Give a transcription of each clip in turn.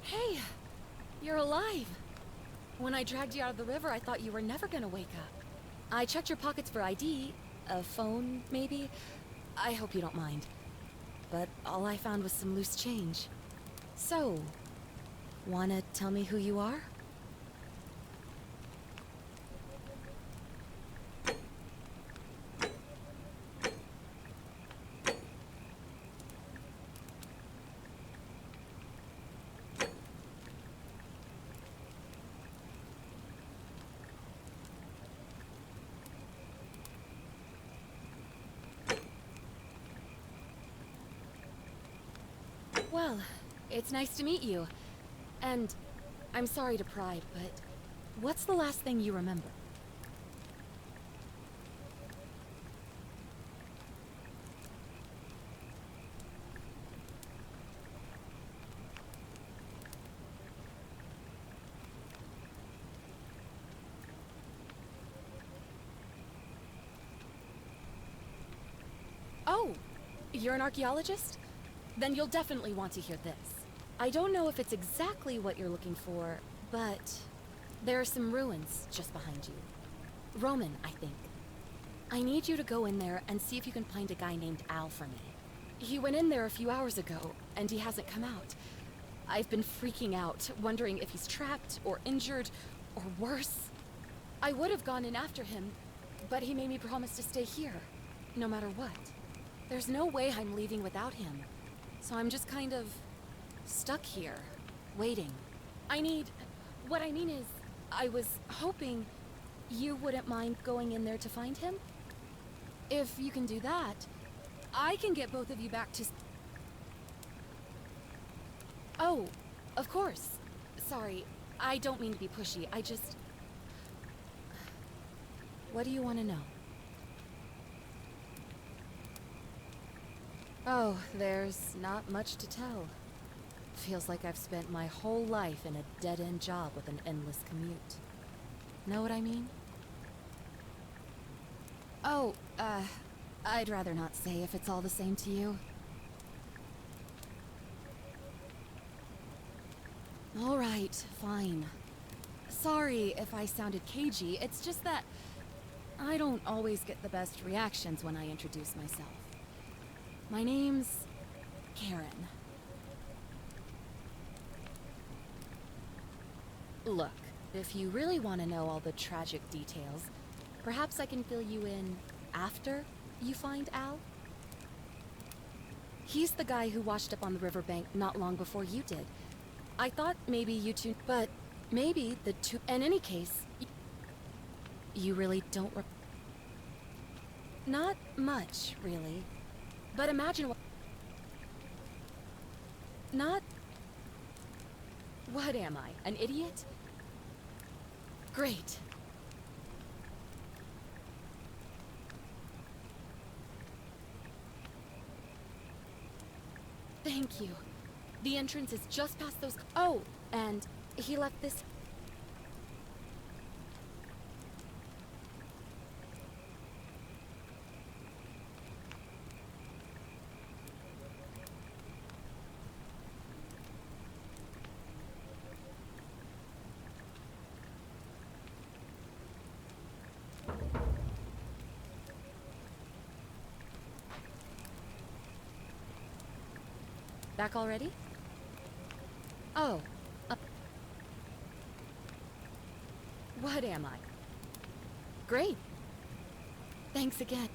Hey, you're alive. When I dragged you out of the river, I thought you were never gonna wake up. I checked your pockets for ID, a phone, maybe. I hope you don't mind. But all I found was some loose change. So, wanna tell me who you are? Well, it's nice to meet you. And I'm sorry to pry, but what's the last thing you remember? Oh, you're an archaeologist? Then you'll definitely want to hear this. I don't know if it's exactly what you're looking for, but there are some ruins just behind you. Roman, I think. I need you to go in there and see if you can find a guy named Al for me. He went in there a few hours ago, and he hasn't come out. I've been freaking out, wondering if he's trapped, or injured, or worse. I would have gone in after him, but he made me promise to stay here, no matter what. There's no way I'm leaving without him, so I'm just kind of stuck here, waiting. What I mean is, I was hoping you wouldn't mind going in there to find him? If you can do that, I can get both of you back to... Oh, of course. Sorry, I don't mean to be pushy, I just... What do you want to know? Oh, there's not much to tell. Feels like I've spent my whole life in a dead-end job with an endless commute. Know what I mean? Oh, I'd rather not say if it's all the same to you. All right, fine. Sorry if I sounded cagey, it's just that I don't always get the best reactions when I introduce myself. My name's Karen. Look, if you really want to know all the tragic details, perhaps I can fill you in after you find Al? He's the guy who washed up on the riverbank not long before you did. I thought maybe you two, but maybe the two... In any case, you really don't Not much, really. But imagine what... Not... What am I, an idiot? Great. Thank you. The entrance is just past those... Oh, and he left this... Back already? Oh. What am I? Great. Thanks again.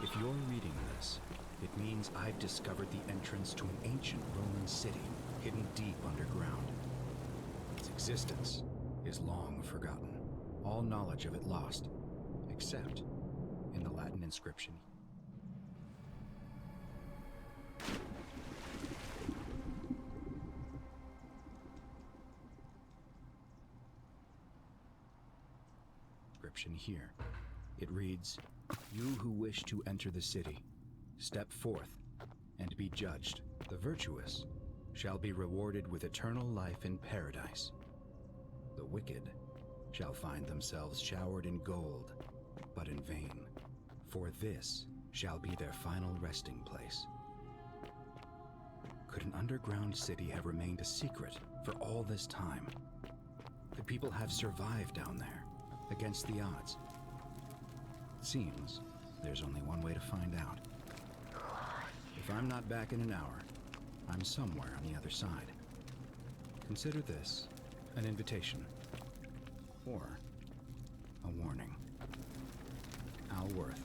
If you're reading this, it means I've discovered the entrance to an ancient Roman city hidden deep underground. Its existence is long forgotten, all knowledge of it lost, except in the Latin inscription. Inscription here. It reads, "You who wish to enter the city, step forth and be judged. The virtuous shall be rewarded with eternal life in paradise. The wicked shall find themselves showered in gold, but in vain, for this shall be their final resting place." Could an underground city have remained a secret for all this time? Could people have survived down there, against the odds? It seems there's only one way to find out. If I'm not back in an hour, I'm somewhere on the other side. Consider this an invitation, or a warning. Al Worth.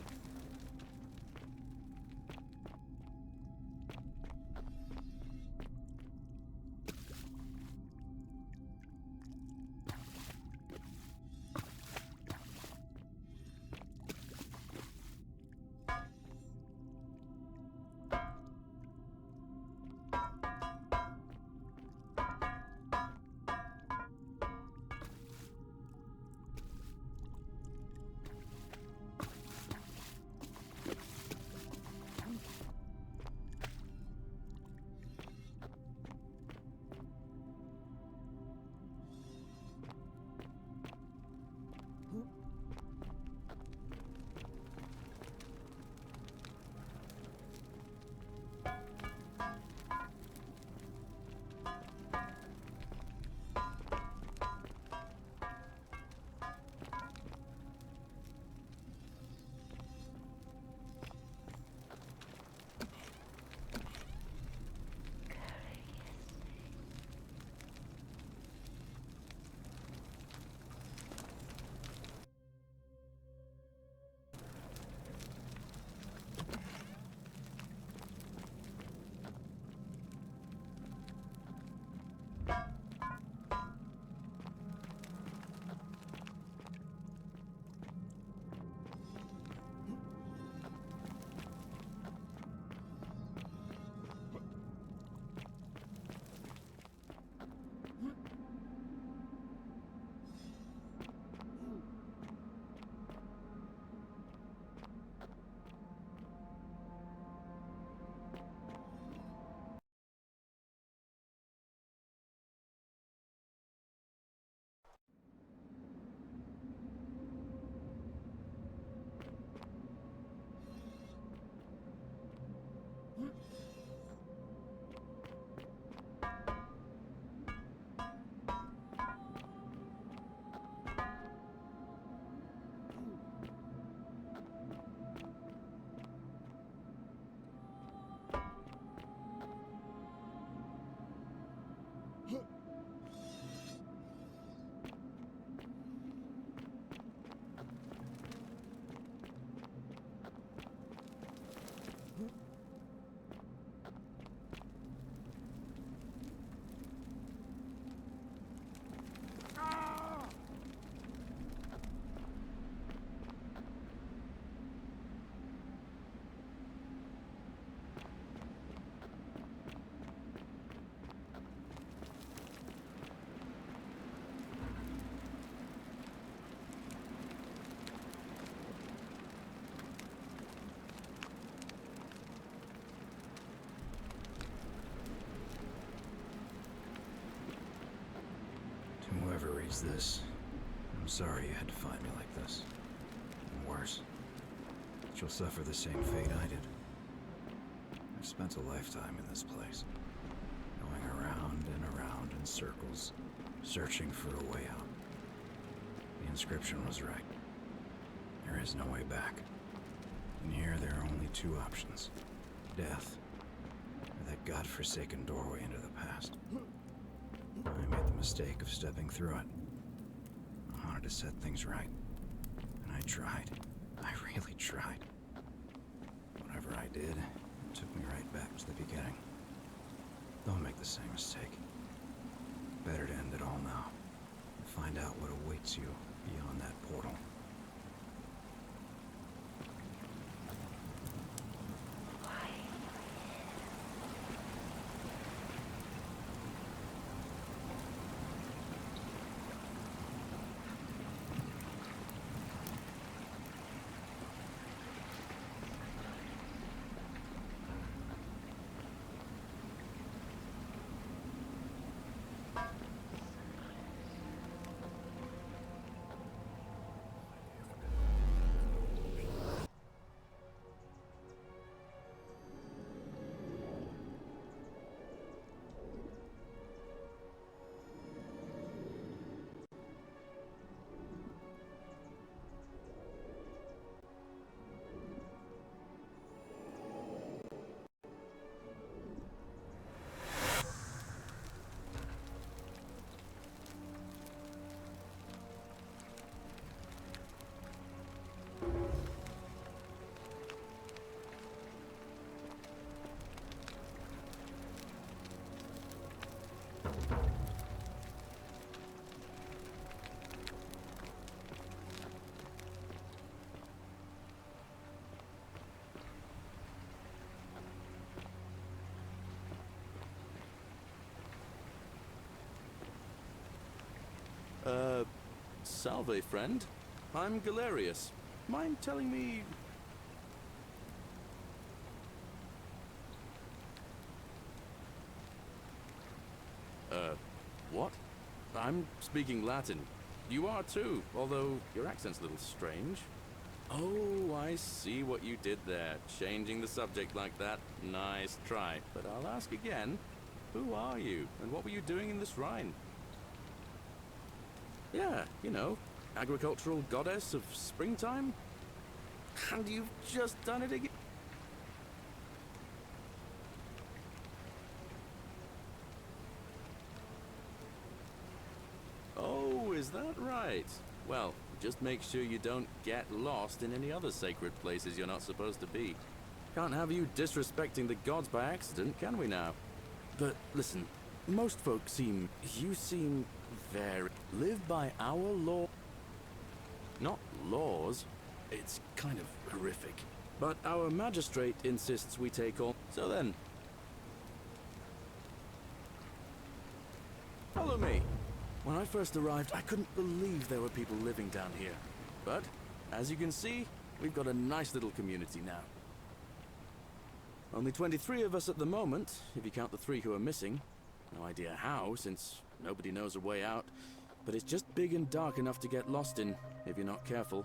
Whoever reads this, I'm sorry you had to find me like this. And worse, you'll suffer the same fate I did. I've spent a lifetime in this place, going around and around in circles, searching for a way out. The inscription was right. There is no way back. And here there are only two options: death, or that godforsaken doorway into the past. I made the mistake of stepping through it. I wanted to set things right. And I tried. I really tried. Whatever I did, it took me right back to the beginning. Don't make the same mistake. Better to end it all now. And find out what awaits you beyond that portal. Salve, friend. I'm Galerius. Mind telling me... what? I'm speaking Latin. You are too, although your accent's a little strange. Oh, I see what you did there. Changing the subject like that. Nice try. But I'll ask again. Who are you, and what were you doing in this shrine? Yeah, you know, agricultural goddess of springtime? And you've just done it again. Oh, is that right? Well, just make sure you don't get lost in any other sacred places you're not supposed to be. Can't have you disrespecting the gods by accident, can we now? But listen, most folk you seem very... live by our law. Not laws. It's kind of horrific. But our magistrate insists we take all... So then... follow me. When I first arrived, I couldn't believe there were people living down here. But, as you can see, we've got a nice little community now. Only 23 of us at the moment, if you count the 3 who are missing. No idea how, since nobody knows a way out. But it's just big and dark enough to get lost in, if you're not careful.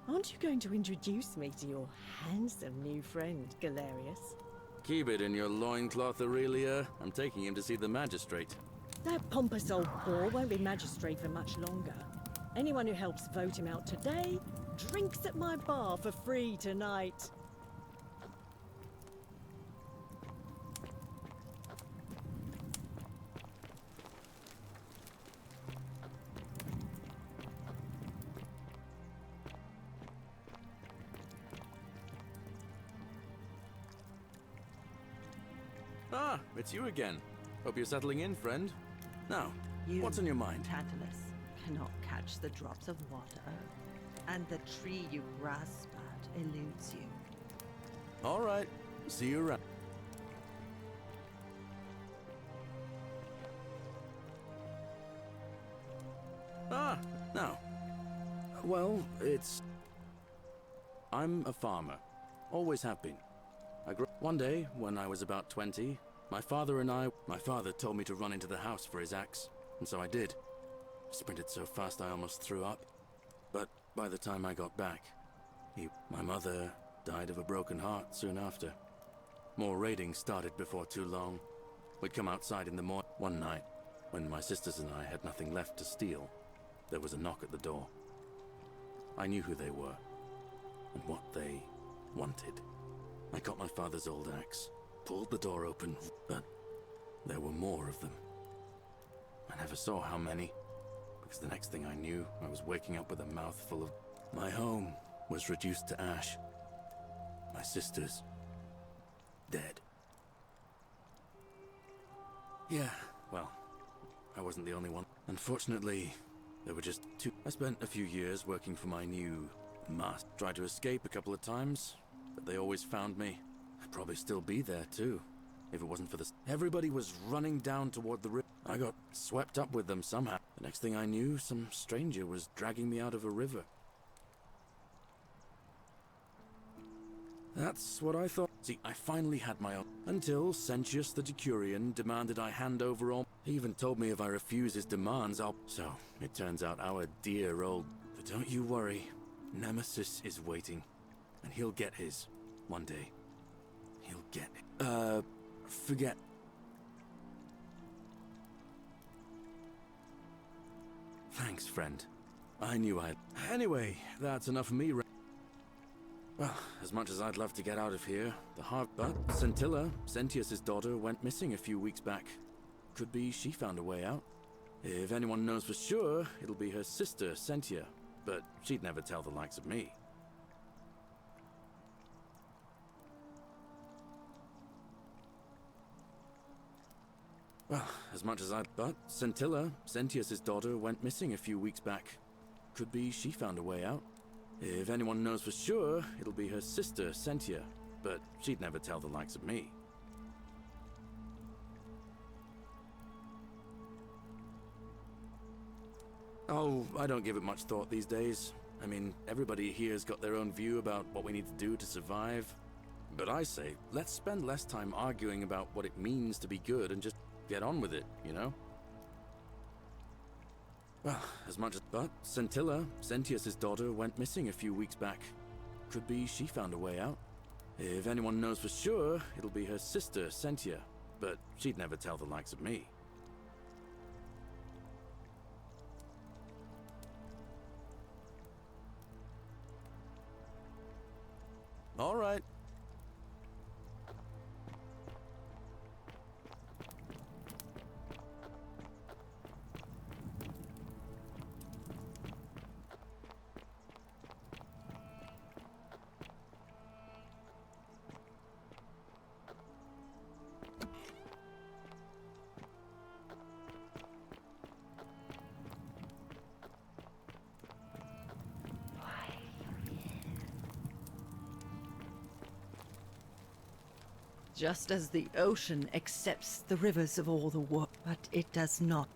Aren't you going to introduce me to your handsome new friend, Galerius? Keep it in your loincloth, Aurelia. I'm taking him to see the magistrate. That pompous old bore won't be magistrate for much longer. Anyone who helps vote him out today drinks at my bar for free tonight. Ah, it's you again. Hope you're settling in, friend. Now, You, what's on your mind? Tantalus, cannot catch the drops of water, and the tree you grasp at eludes you. All right. See you around. Ah, now. Well, I'm a farmer. Always have been. One day, when I was about 20, my father told me to run into the house for his axe, and so I did. Sprinted so fast I almost threw up. But by the time I got back, my mother died of a broken heart soon after. More raiding started before too long. We'd come outside in the morning. One night, when my sisters and I had nothing left to steal, there was a knock at the door. I knew who they were, and what they wanted. I got my father's old axe, pulled the door open, but there were more of them. I never saw how many, because the next thing I knew, I was waking up with a mouthful of... My home was reduced to ash. My sister's dead. Yeah, well, I wasn't the only one. Unfortunately, there were just two. I spent a few years working for my new master. Tried to escape a couple of times, but they always found me. I'd probably still be there too, if it wasn't for this. Everybody was running down toward the river. I got swept up with them somehow. The next thing I knew, some stranger was dragging me out of a river. That's what I thought. See, I finally had my own. Until Sentius the Decurion demanded I hand over all. He even told me if I refuse his demands, I'll. So, it turns out our dear old. But don't you worry. Nemesis is waiting. And he'll get his. One day. He'll get it. Forget. Thanks, friend. I knew I'd. Anyway, that's enough of me. Well, as much as I'd love to get out of here, but Scintilla, Sentius's daughter, went missing a few weeks back. Could be she found a way out. If anyone knows for sure, it'll be her sister, Sentia, but she'd never tell the likes of me. Well, as much as but Scintilla, Sentius's daughter, went missing a few weeks back. Could be she found a way out. If anyone knows for sure, it'll be her sister, Sentia, but she'd never tell the likes of me. Oh, I don't give it much thought these days. I mean, everybody here's got their own view about what we need to do to survive. But I say, let's spend less time arguing about what it means to be good and just get on with it, you know? Well, as much as. But Scintilla, Sentius's daughter, went missing a few weeks back. Could be she found a way out. If anyone knows for sure, it'll be her sister, Sentia, but she'd never tell the likes of me. All right. Just as the ocean accepts the rivers of all the world, but it does not.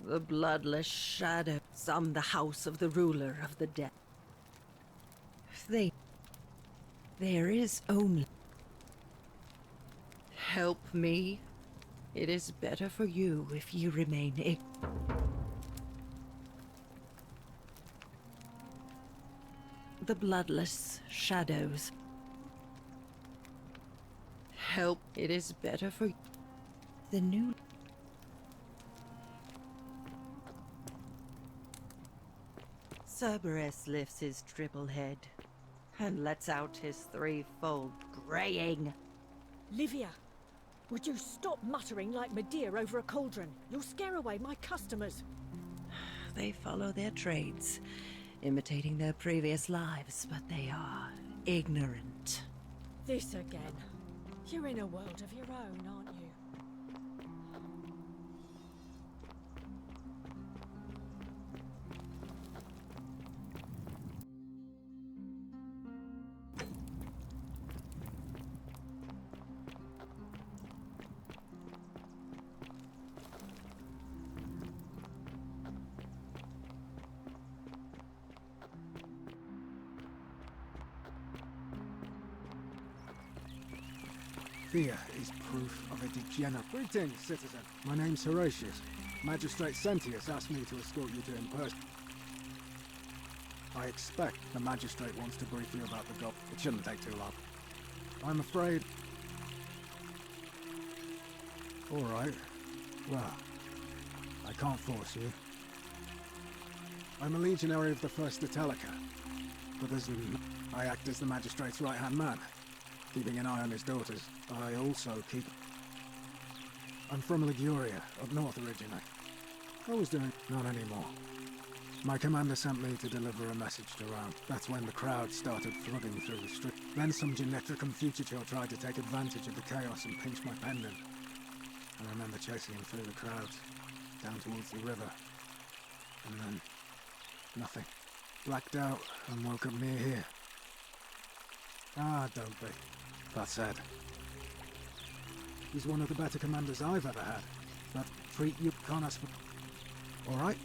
The bloodless shadow, some the house of the ruler of the dead. There is only. Help me. It is better for you if you remain The bloodless shadows. Help. It is better for the new. Cerberus lifts his triple head and lets out his threefold braying. Livia, would you stop muttering like Medea over a cauldron? You'll scare away my customers. They follow their trades, imitating their previous lives, but they are ignorant. This again. You're in a world of your own, aren't you? Fear is proof of a degenerate. Greetings, citizen. My name's Horatius. Magistrate Sentius asked me to escort you to him personally. I expect the magistrate wants to brief you about the goal. It shouldn't take too long. I'm afraid... Alright. Well, I can't force you. I'm a legionary of the First Italica, but I act as the magistrate's right-hand man, keeping an eye on his daughters. I also keep... I'm from Liguria, up north originally. I was doing... Not anymore. My commander sent me to deliver a message to Ram. That's when the crowd started flooding through the street. Then some Genetricum fugitive tried to take advantage of the chaos and pinch my pendant. I remember chasing him through the crowds, down towards the river. And then, nothing. Blacked out and woke up near here. Ah, don't be. That said, he's one of the better commanders I've ever had. But treat you Connors for... Alright?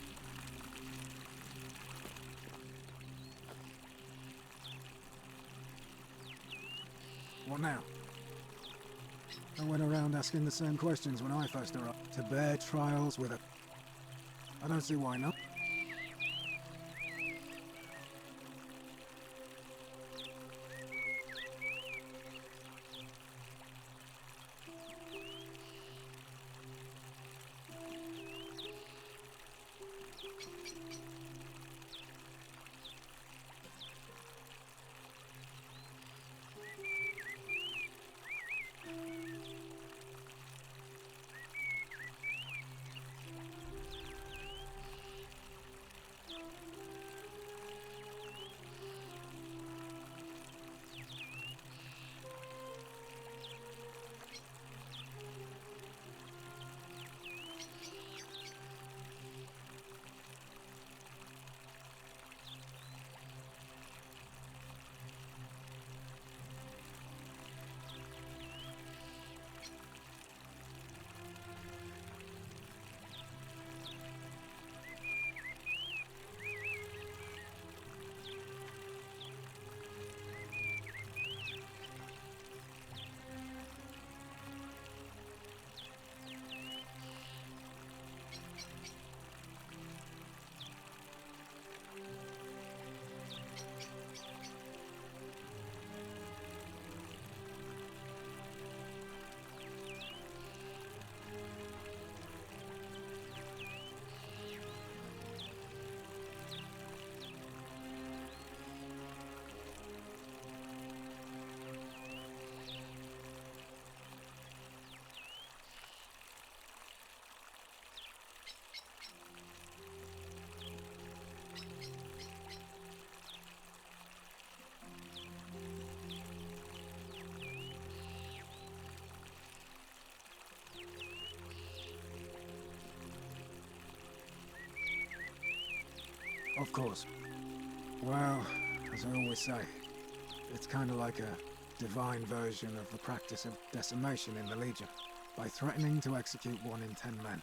What now? I went around asking the same questions when I first arrived. To bear trials with a... I don't see why not. Of course. Well, as I always say, it's kind of like a divine version of the practice of decimation in the Legion. By threatening to execute 1 in 10 men,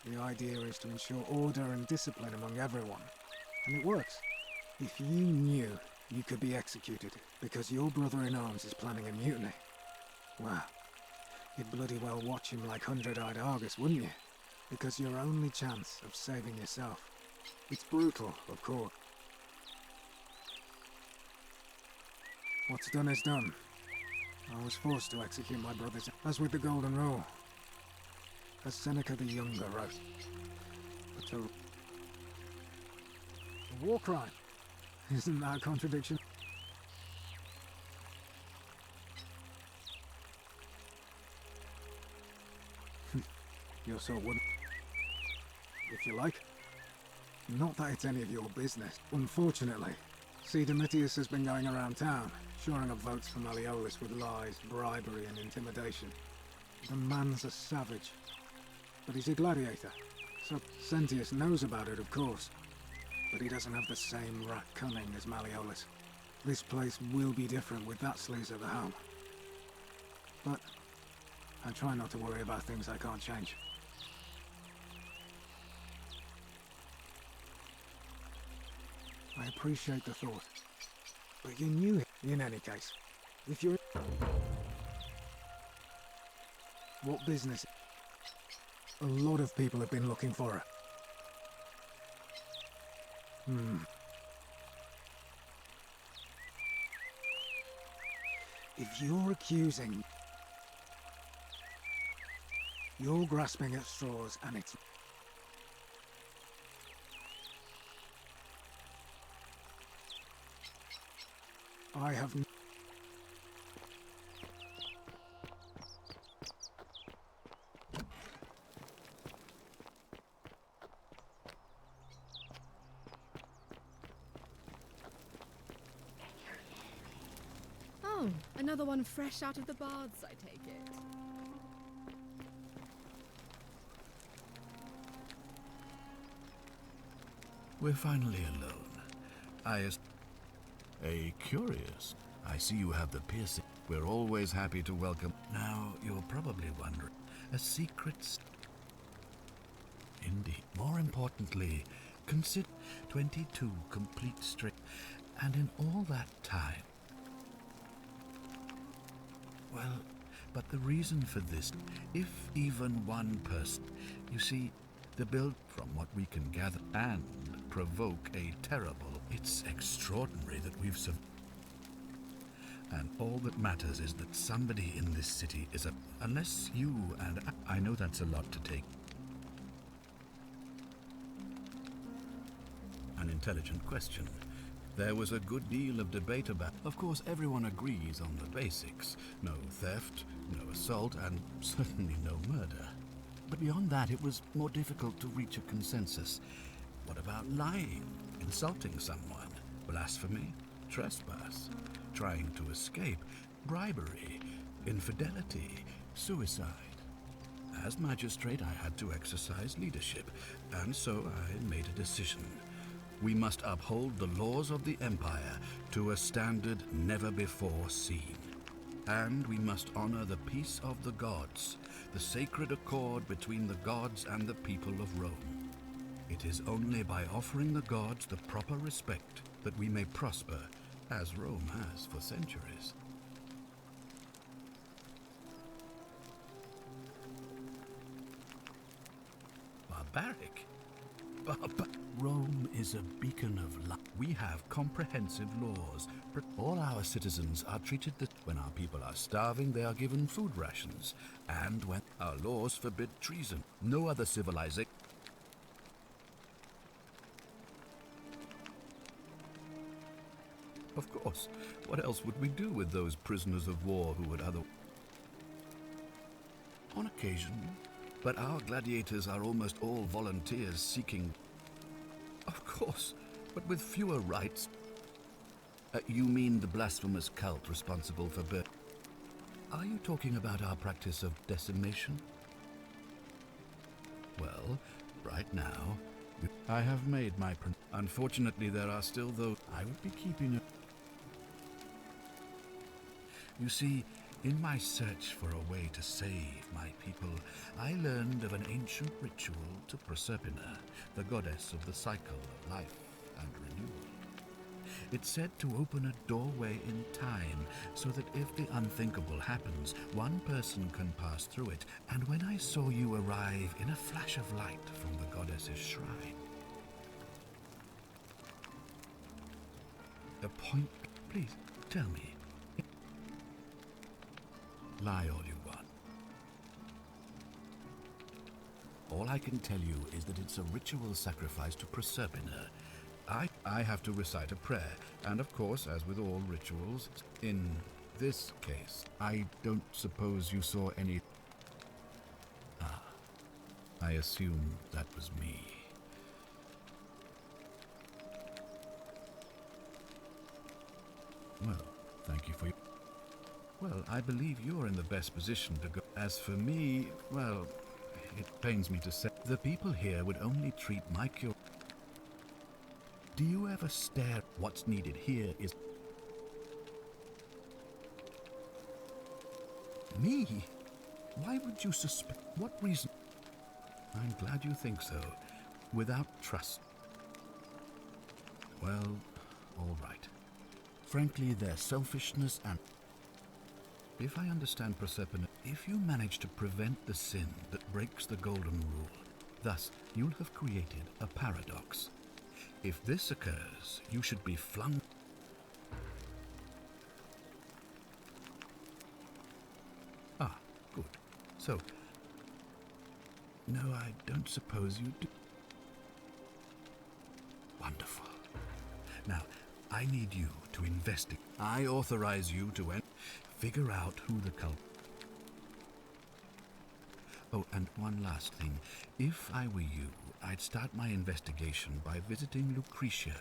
the idea is to ensure order and discipline among everyone. And it works. If you knew you could be executed because your brother-in-arms is planning a mutiny, well, you'd bloody well watch him like hundred-eyed Argus, wouldn't you? Because your only chance of saving yourself. It's brutal, of course. What's done is done. I was forced to execute my brothers, as with the Golden Rule. As Seneca the Younger wrote. But a war crime. Isn't that a contradiction? You're so wooden. If you like. Not that it's any of your business. Unfortunately, C. Domitius has been going around town, shoring up votes for Malleolus with lies, bribery, and intimidation. The man's a savage. But he's a gladiator, so Sentius knows about it, of course. But he doesn't have the same rat cunning as Malleolus. This place will be different with that sleaze at the helm. But I try not to worry about things I can't change. I appreciate the thought. But you knew him, in any case. If you're... What business? A lot of people have been looking for her. If you're accusing... You're grasping at straws and it's... I have... another one fresh out of the baths, I take it. We're finally alone. Curious. I see you have the piercing. We're always happy to welcome. Now, you're probably wondering. A secret... Indeed. More importantly, consider 22 complete straight. And in all that time... Well, but the reason for this, if even one person... You see, the build, from what we can gather, and provoke a terrible... It's extraordinary that we've survived. And all that matters is that somebody in this city is a... Unless you and I know that's a lot to take. An intelligent question. There was a good deal of debate about... Of course, everyone agrees on the basics. No theft, no assault, and certainly no murder. But beyond that, it was more difficult to reach a consensus. What about lying, insulting someone, blasphemy, trespass, trying to escape, bribery, infidelity, suicide? As magistrate, I had to exercise leadership, and so I made a decision. We must uphold the laws of the Empire to a standard never before seen. And we must honor the peace of the gods, the sacred accord between the gods and the people of Rome. It is only by offering the gods the proper respect that we may prosper, as Rome has for centuries. Barbaric? Rome is a beacon of light. We have comprehensive laws. All our citizens are treated that when our people are starving, they are given food rations. And when our laws forbid treason, no other civilization. Of course. What else would we do with those prisoners of war who would otherwise... On occasion. But our gladiators are almost all volunteers seeking... Of course, but with fewer rights. You mean the blasphemous cult responsible for birth? Are you talking about our practice of decimation? Well, right now, I have made my... Unfortunately, there are still those... I would be keeping it... You see, in my search for a way to save my people, I learned of an ancient ritual to Proserpina, the goddess of the cycle of life and renewal. It's said to open a doorway in time, so that if the unthinkable happens, one person can pass through it. And when I saw you arrive in a flash of light from the goddess's shrine... The point... Please, tell me. Lie all you want. All I can tell you is that it's a ritual sacrifice to Proserpina. I have to recite a prayer, and of course, as with all rituals, in this case, I don't suppose you saw any... Ah, I assume that was me. Well, thank you for your... Well, I believe you're in the best position to go. As for me, well, it pains me to say, the people here would only treat my cure... Do you ever stare? What's needed here is... Me? Why would you suspect? What reason? I'm glad you think so. Without trust. Well, all right. Frankly, their selfishness and... If I understand Proserpina, if you manage to prevent the sin that breaks the Golden Rule, thus you'll have created a paradox. If this occurs, you should be flung... Ah, good. So... No, I don't suppose you do. Wonderful. Now, I need you to investigate. I authorize you to figure out who the cult... Oh, and one last thing. If I were you, I'd start my investigation by visiting Lucretia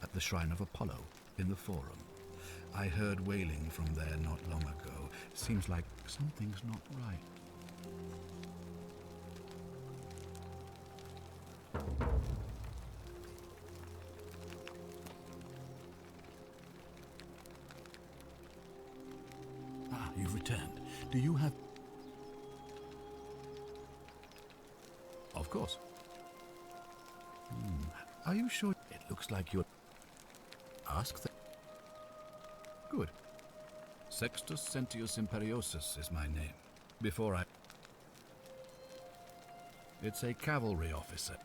at the Shrine of Apollo in the Forum. I heard wailing from there not long ago. Seems like something's not right. Ah, you've returned. Do you have... Of course. Are you sure? It looks like you're... Ask them. Good. Sextus Sentius Imperiosus is my name. Before I... It's a cavalry officer.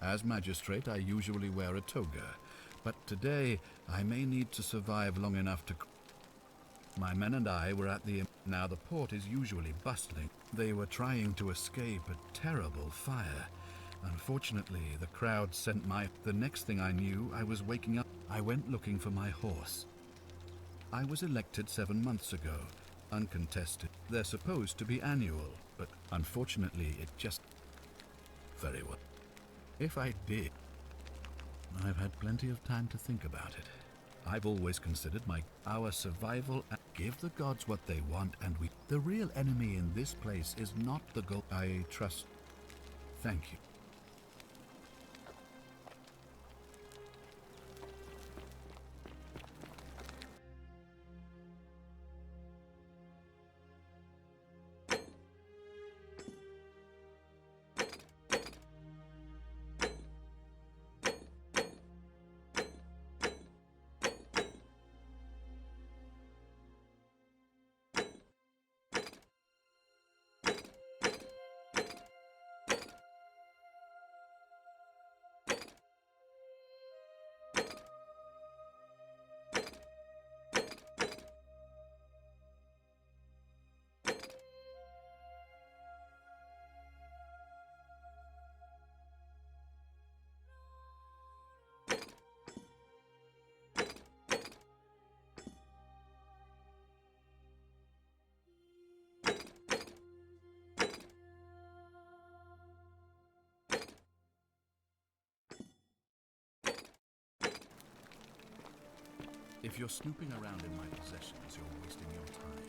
As magistrate, I usually wear a toga, but today I may need to survive long enough to... My men and I were at the... Now the port is usually bustling. They were trying to escape a terrible fire. Unfortunately, the crowd sent my... The next thing I knew, I was waking up. I went looking for my horse. I was elected 7 months ago, uncontested. They're supposed to be annual, but unfortunately it just... Very well. If I did... I've had plenty of time to think about it. I've always considered our survival and give the gods what they want, and we... The real enemy in this place is not the goal. I trust... Thank you. If you're snooping around in my possessions, you're wasting your time.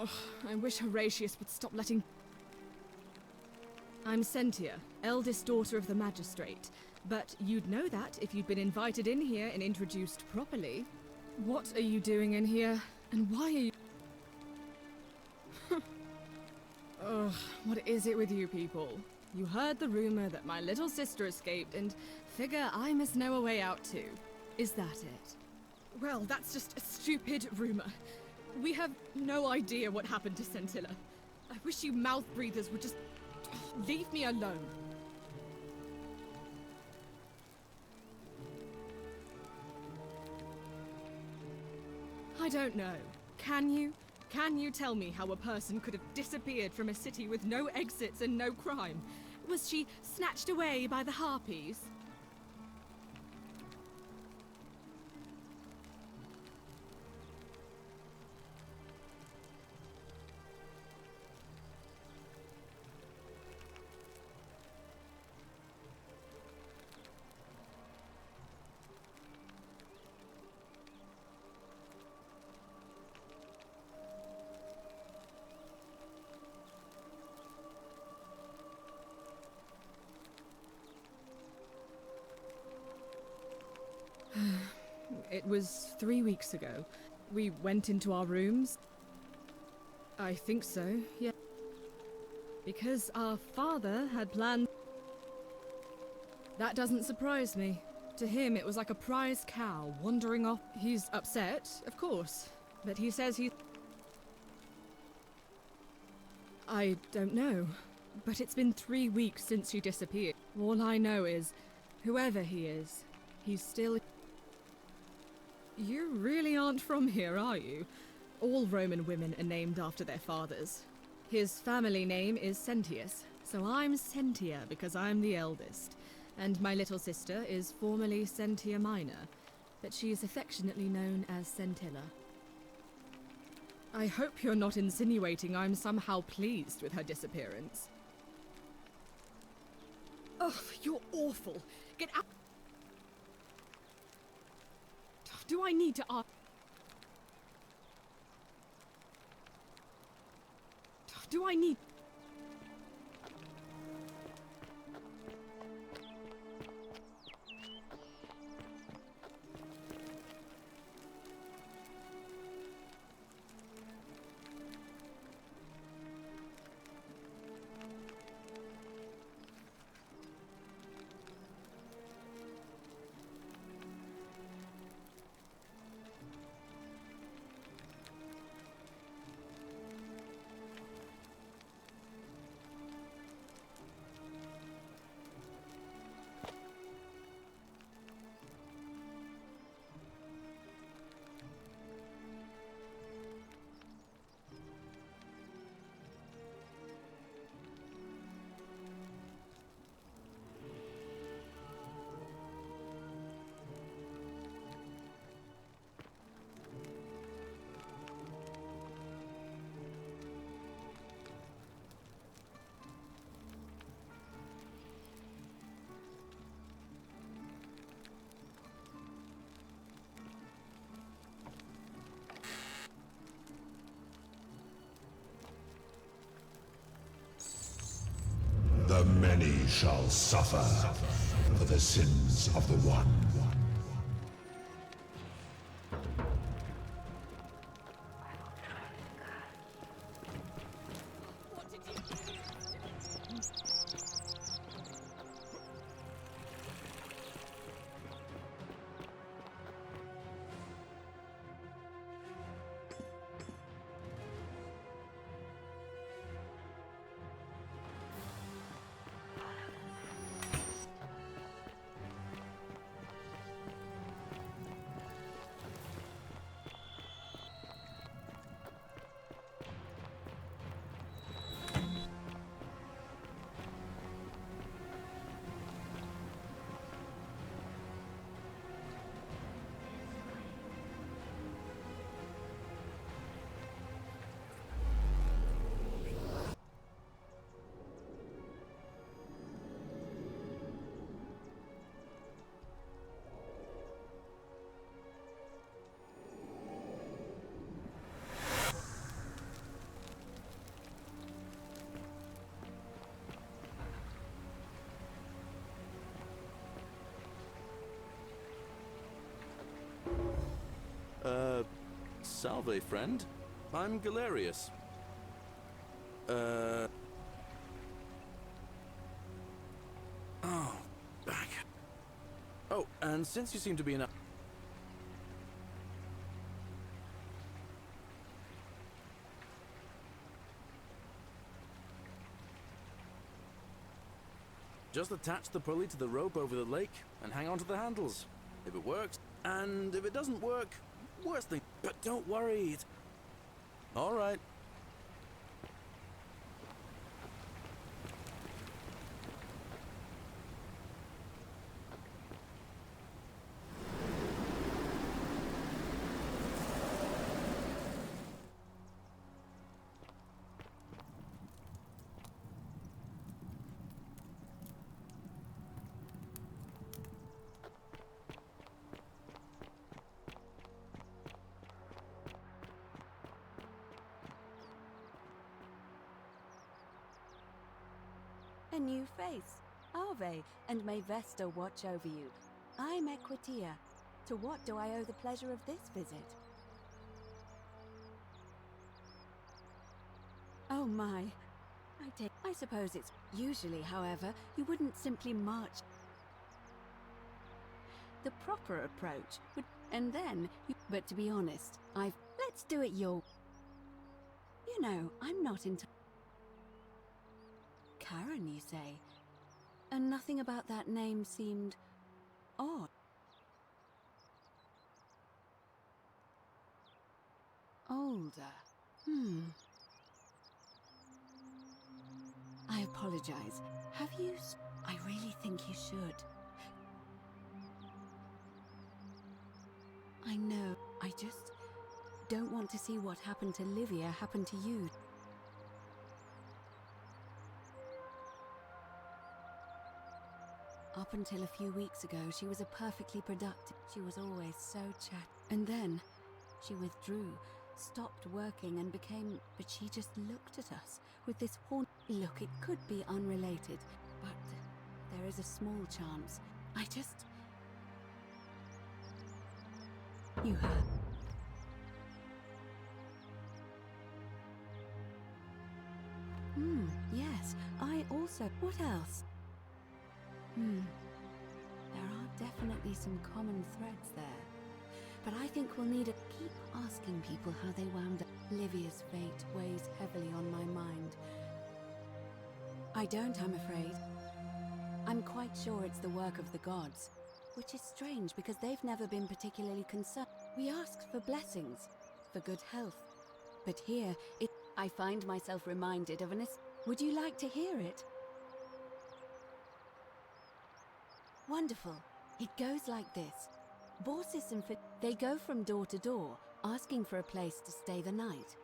Ugh, I wish Horatius would stop letting... I'm Sentia, eldest daughter of the magistrate. But you'd know that if you'd been invited in here and introduced properly. What are you doing in here? And why are you... Ugh, what is it with you people? You heard the rumor that my little sister escaped and figure I must know a way out too. Is that it? Well, that's just a stupid rumor. We have no idea what happened to Scintilla. I wish you mouth breathers would just leave me alone. I don't know. Can you? Can you tell me how a person could have disappeared from a city with no exits and no crime? Was she snatched away by the Harpies? It was 3 weeks ago. We went into our rooms. I think so, yeah. Because our father had planned... That doesn't surprise me. To him, it was like a prize cow wandering off. He's upset, of course, but he says he... I don't know, but it's been 3 weeks since she disappeared. All I know is, whoever he is, he's still... You really aren't from here, are you? All Roman women are named after their fathers. His family name is Sentius, so I'm Sentia because I'm the eldest. And my little sister is formerly Sentia Minor, but she is affectionately known as Scintilla. I hope you're not insinuating I'm somehow pleased with her disappearance. Ugh, you're awful. Get out. Do I need to ask? Do I need? The many shall suffer for the sins of the one. Salve, friend. I'm Galerius. Oh, back. Oh, and since you seem to be in a... Just attach the pulley to the rope over the lake and hang on to the handles. If it works, and if it doesn't work, worst thing. But don't worry, it's... All right. A new face. Ave, and may Vesta watch over you. I'm Equitia. To what do I owe the pleasure of this visit? Oh my. I suppose it's... Usually, however, you wouldn't simply march. The proper approach would... And then... But to be honest, Let's do it your... You know, I'm not into... Karen, you say? And nothing about that name seemed... odd. Older. I apologize. Have you... I really think you should. I know. I just don't want want to see what happened to Livia happen to you. Up until a few weeks ago, she was a perfectly productive. She was always so chat. And then she withdrew, stopped working and became... But she just looked at us with this haunt. Look, it could be unrelated, but there is a small chance. I just... You have... Yes, I also... What else? There are definitely some common threads there. But I think we'll need to keep asking people how they wound up. Livia's fate weighs heavily on my mind. I don't, I'm afraid. I'm quite sure it's the work of the gods, which is strange because they've never been particularly concerned. We asked for blessings, for good health. But here, I find myself reminded of an... Would you like to hear it? Wonderful. It goes like this. Baucis and they go from door to door, asking for a place to stay the night.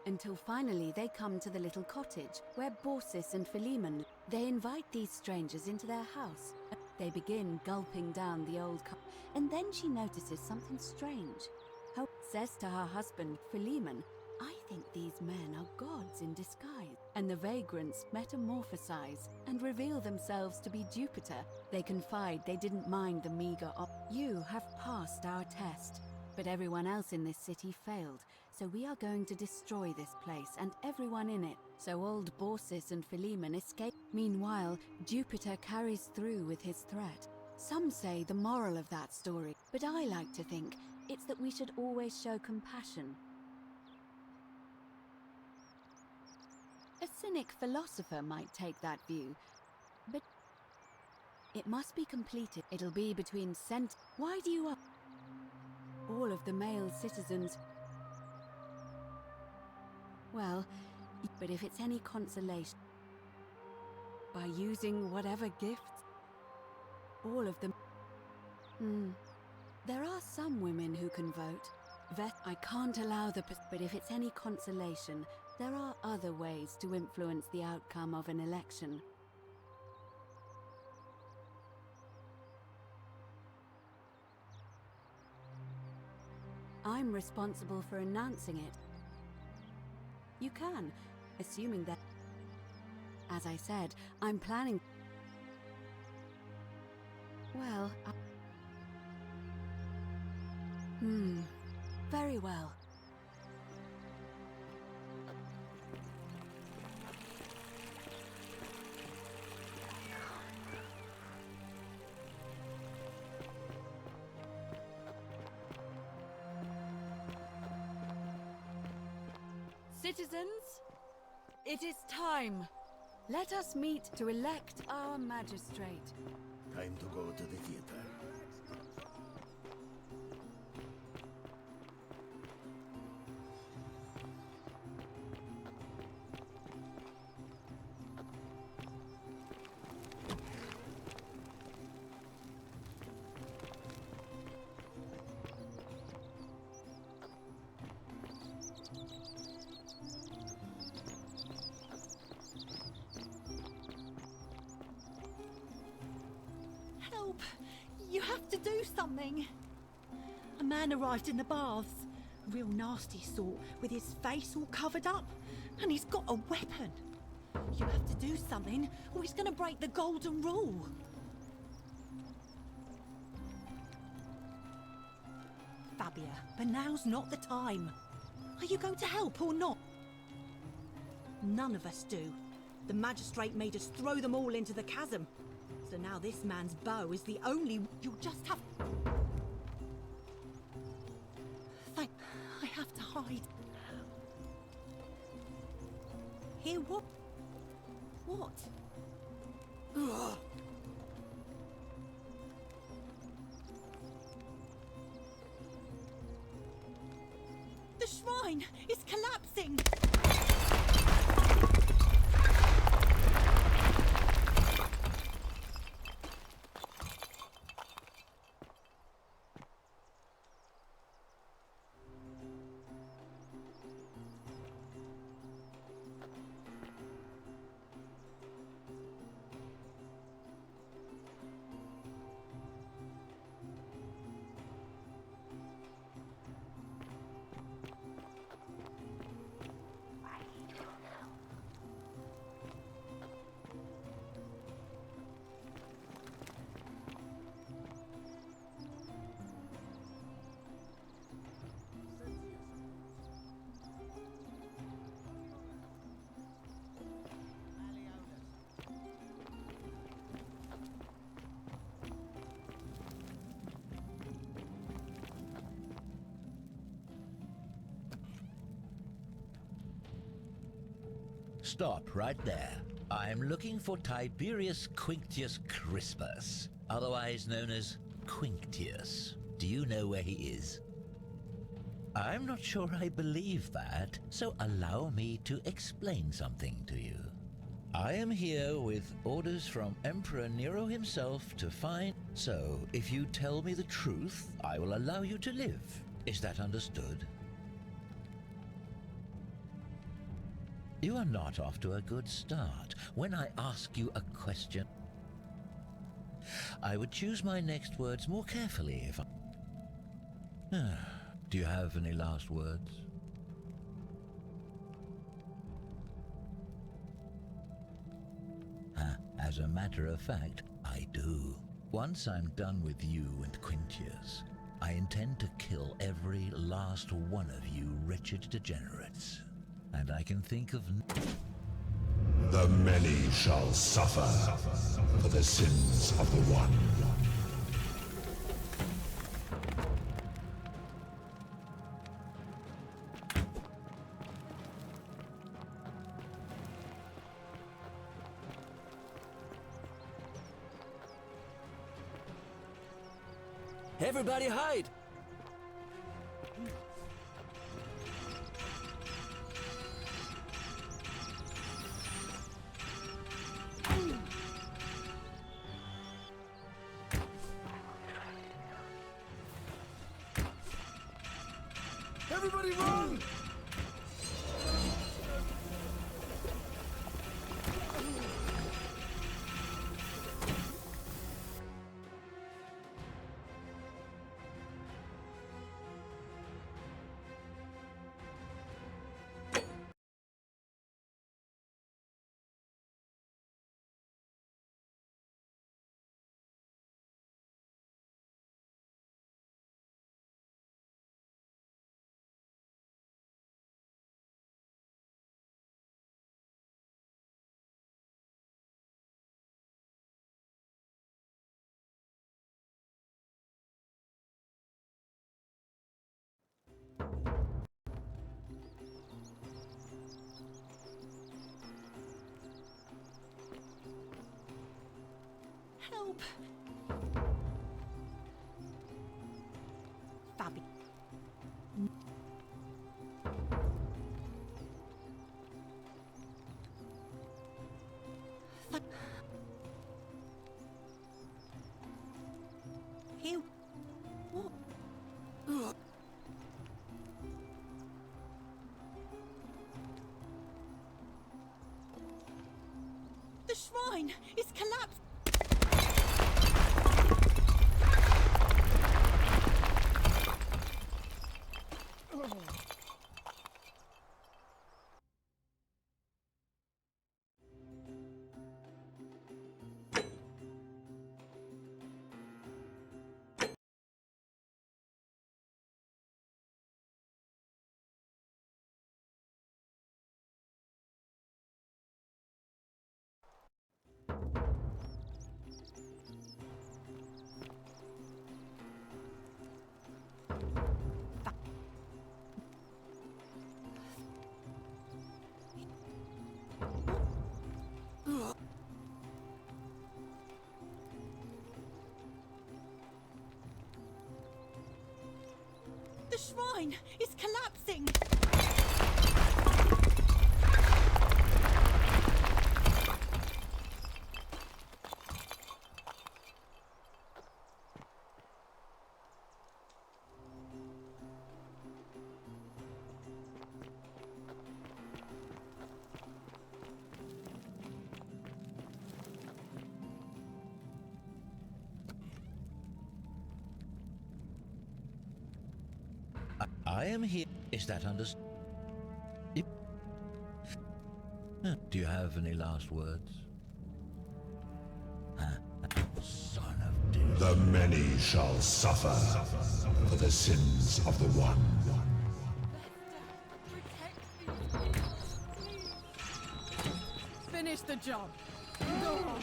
Until finally they come to the little cottage, where Baucis and Philemon... They invite these strangers into their house. They begin gulping down the old cup, and then she notices something strange. Hope says to her husband, Philemon, I think these men are gods in disguise. And the vagrants metamorphosize and reveal themselves to be Jupiter. They confide they didn't mind the meager You have passed our test, but everyone else in this city failed, so we are going to destroy this place and everyone in it. So old Baucis and Philemon escape. Meanwhile, Jupiter carries through with his threat. Some say the moral of that story, but I like to think it's that we should always show compassion. A cynic philosopher might take that view, but it must be completed. It'll be between Why do you all of the male citizens? Well, but if it's any consolation, by using whatever gifts, all of them. There are some women who can vote. I can't allow but if it's any consolation, there are other ways to influence the outcome of an election. I'm responsible for announcing it. You can, assuming that... As I said, I'm planning... Well, very well. Citizens, it is time. Let us meet to elect our magistrate. Time to go to the theater. Help! You have to do something! A man arrived in the baths. A real nasty sort, with his face all covered up. And he's got a weapon. You have to do something, or he's gonna break the golden rule. Fabia, but now's not the time. Are you going to help or not? None of us do. The magistrate made us throw them all into the chasm. So now this man's bow is the only... You'll just have... I have to hide. Here, what? What? Ugh. The shrine is collapsing! Stop right there. I'm looking for Tiberius Quinctius Crispus, otherwise known as Quinctius. Do you know where he is? I'm not sure I believe that, so allow me to explain something to you. I am here with orders from Emperor Nero himself to find... So, if you tell me the truth, I will allow you to live. Is that understood? You are not off to a good start. When I ask you a question, I would choose my next words more carefully if I... Do you have any last words? As a matter of fact, I do. Once I'm done with you and Quintius, I intend to kill every last one of you wretched degenerates. And I can think of... The many shall suffer for the sins of the one. Everybody hide! Everybody run! Help! Fabi. Here. What? The shrine is collapsed. The shrine is collapsing! I am here. Is that understood? Do you have any last words? Son of Death. The many shall suffer for the sins of the one. Finish the job. Go on.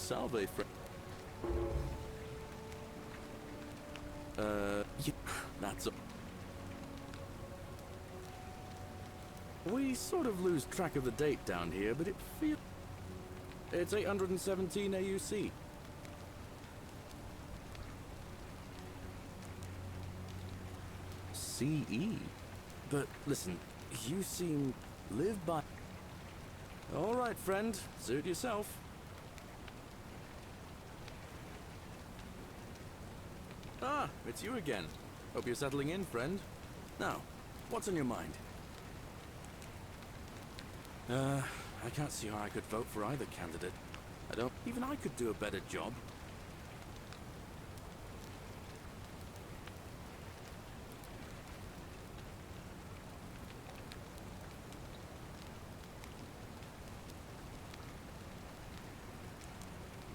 Salve, friend. Yeah, that's all. We sort of lose track of the date down here, but it feels... It's 817 AUC. CE? But listen, you seem... live by... All right, friend. Suit yourself. Ah, it's you again. Hope you're settling in, friend. Now, what's on your mind? I can't see how I could vote for either candidate. Even I could do a better job.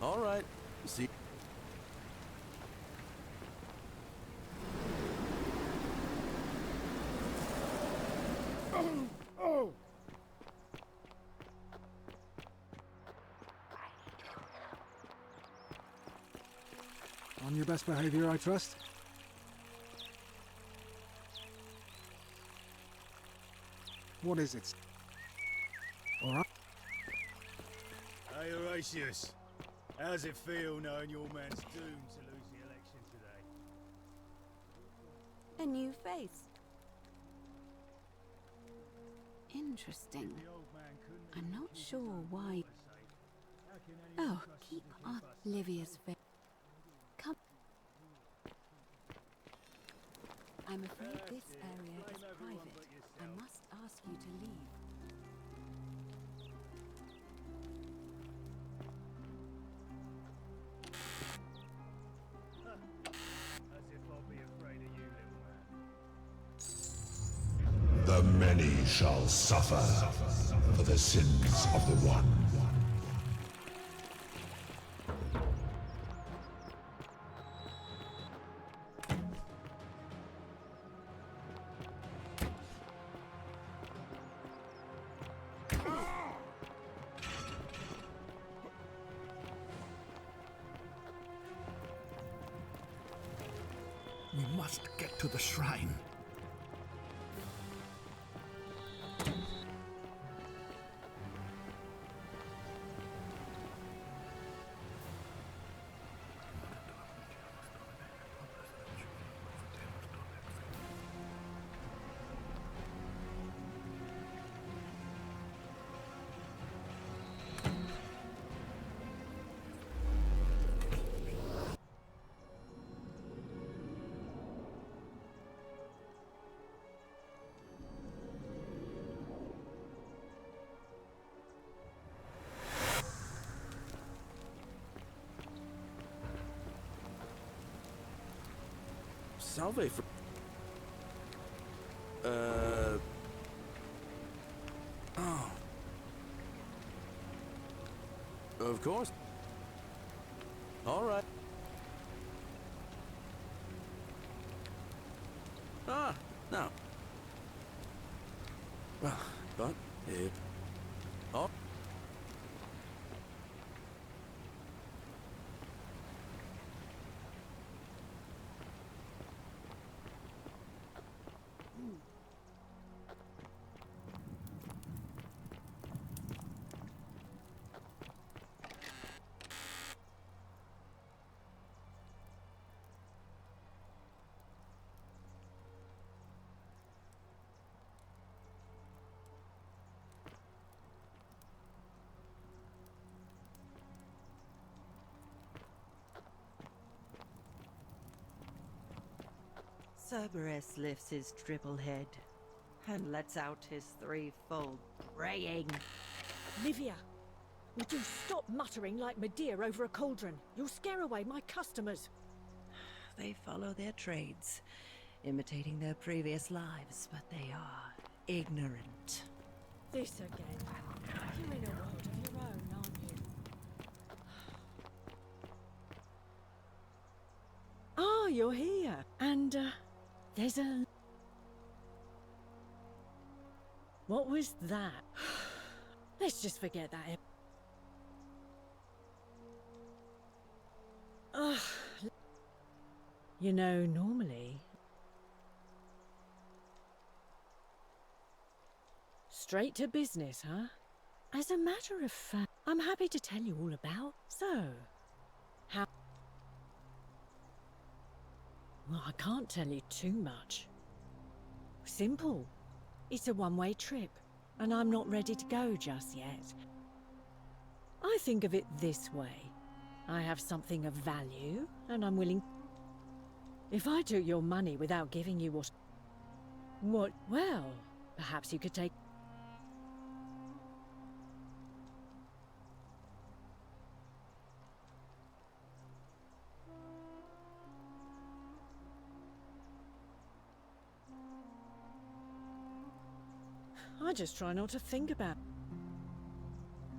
All right. See. On your best behavior, I trust? What is it? Alright. Hey, Horatius. How's it feel knowing your man's doomed to lose the election today? A new face. Interesting. I'm not sure why. Oh, keep on Livia's face. Come. I'm afraid this area is private. I must ask you to leave. As if I'll be afraid of you, little man. The many shall suffer for the sins of the one. We must get to the shrine. Salve for... Oh. Of course. All right. Ah, now. Well, but... Oh. Cerberus lifts his triple head and lets out his threefold braying. Livia, would you stop muttering like Medea over a cauldron? You'll scare away my customers. They follow their trades, imitating their previous lives, but they are ignorant. This again. You're in a world of your own, aren't you? Ah, you're here. And, there's a... What was that? Let's just forget that. Ugh. You know, normally... Straight to business, huh? As a matter of fact, I'm happy to tell you all about. So, how... Well, I can't tell you too much. Simple. It's a one-way trip, and I'm not ready to go just yet. I think of it this way. I have something of value, and I'm willing... If I took your money without giving you what... Well, perhaps you could take... I just try not to think about...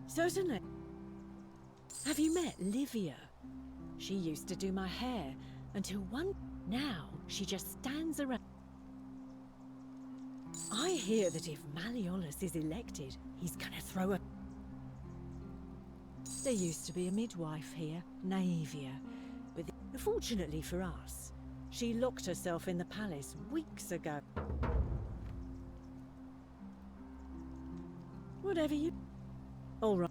Certainly. Have you met Livia? She used to do my hair until one... Now, she just stands around... I hear that if Malleolus is elected, he's gonna throw a... There used to be a midwife here, Naevia. But fortunately for us, she locked herself in the palace weeks ago. Whatever you... All right.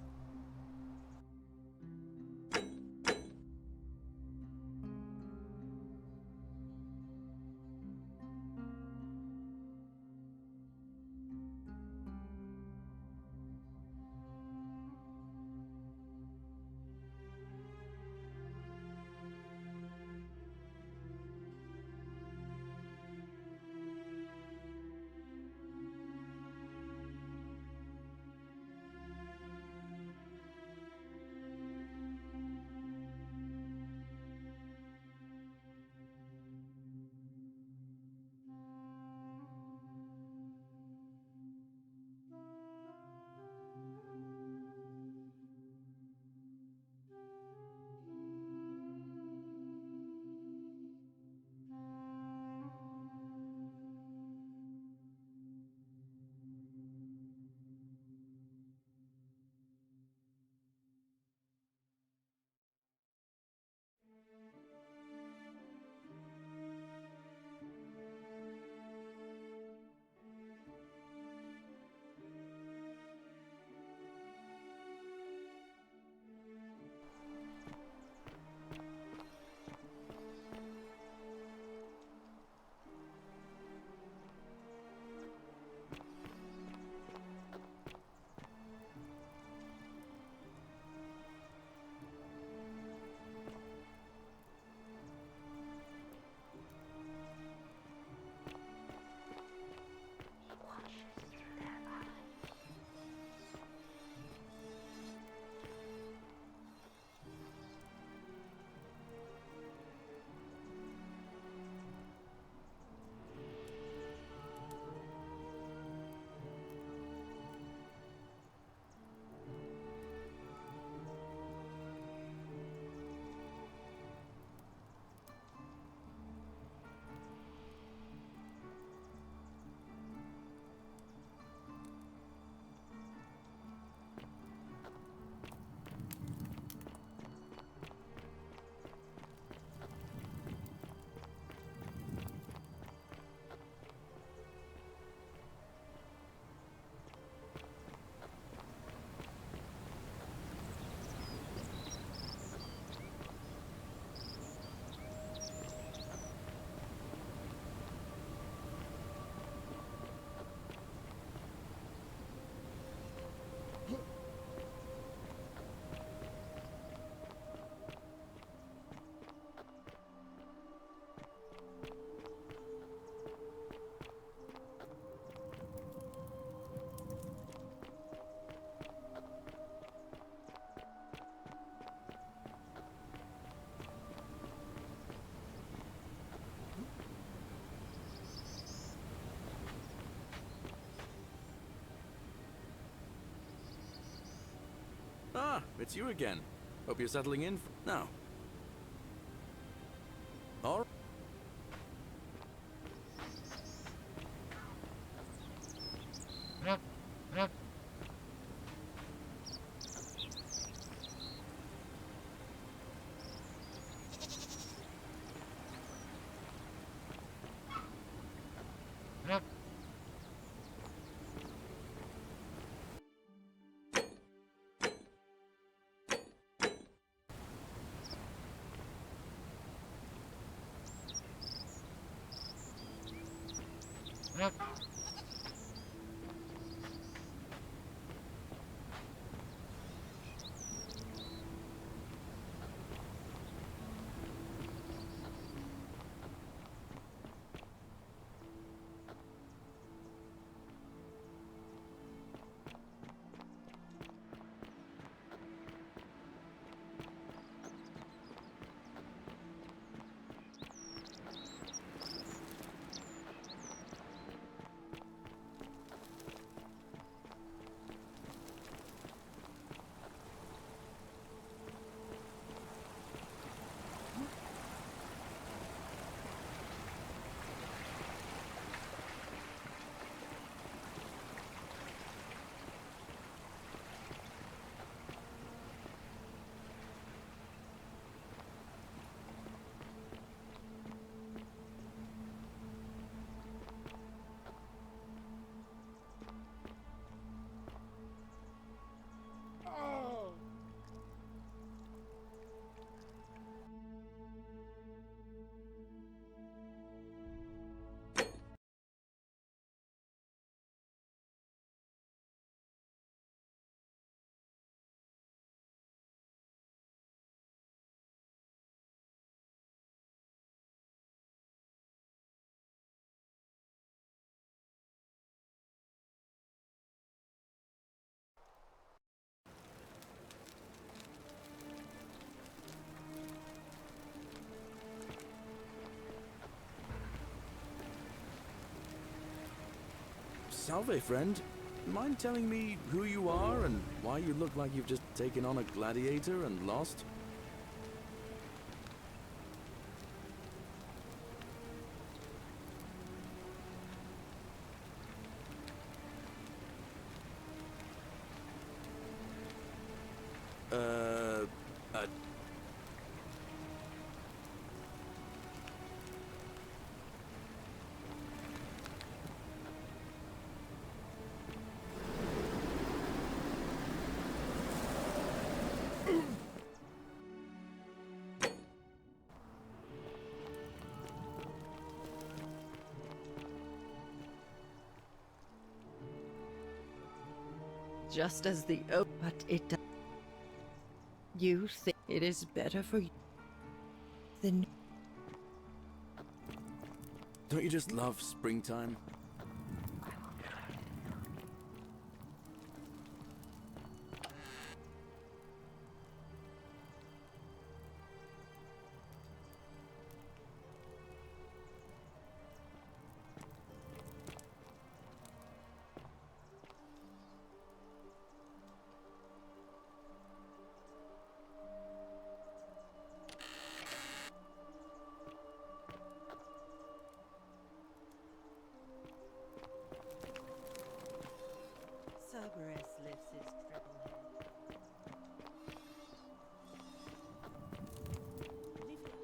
Ah, it's you again. Hope you're settling in now. All right. Salve, friend. Mind telling me who you are and why you look like you've just taken on a gladiator and lost? Just as the but it does. You think it is better for you than... Don't you just love springtime? Cerberus lifts his triple head. Olivia,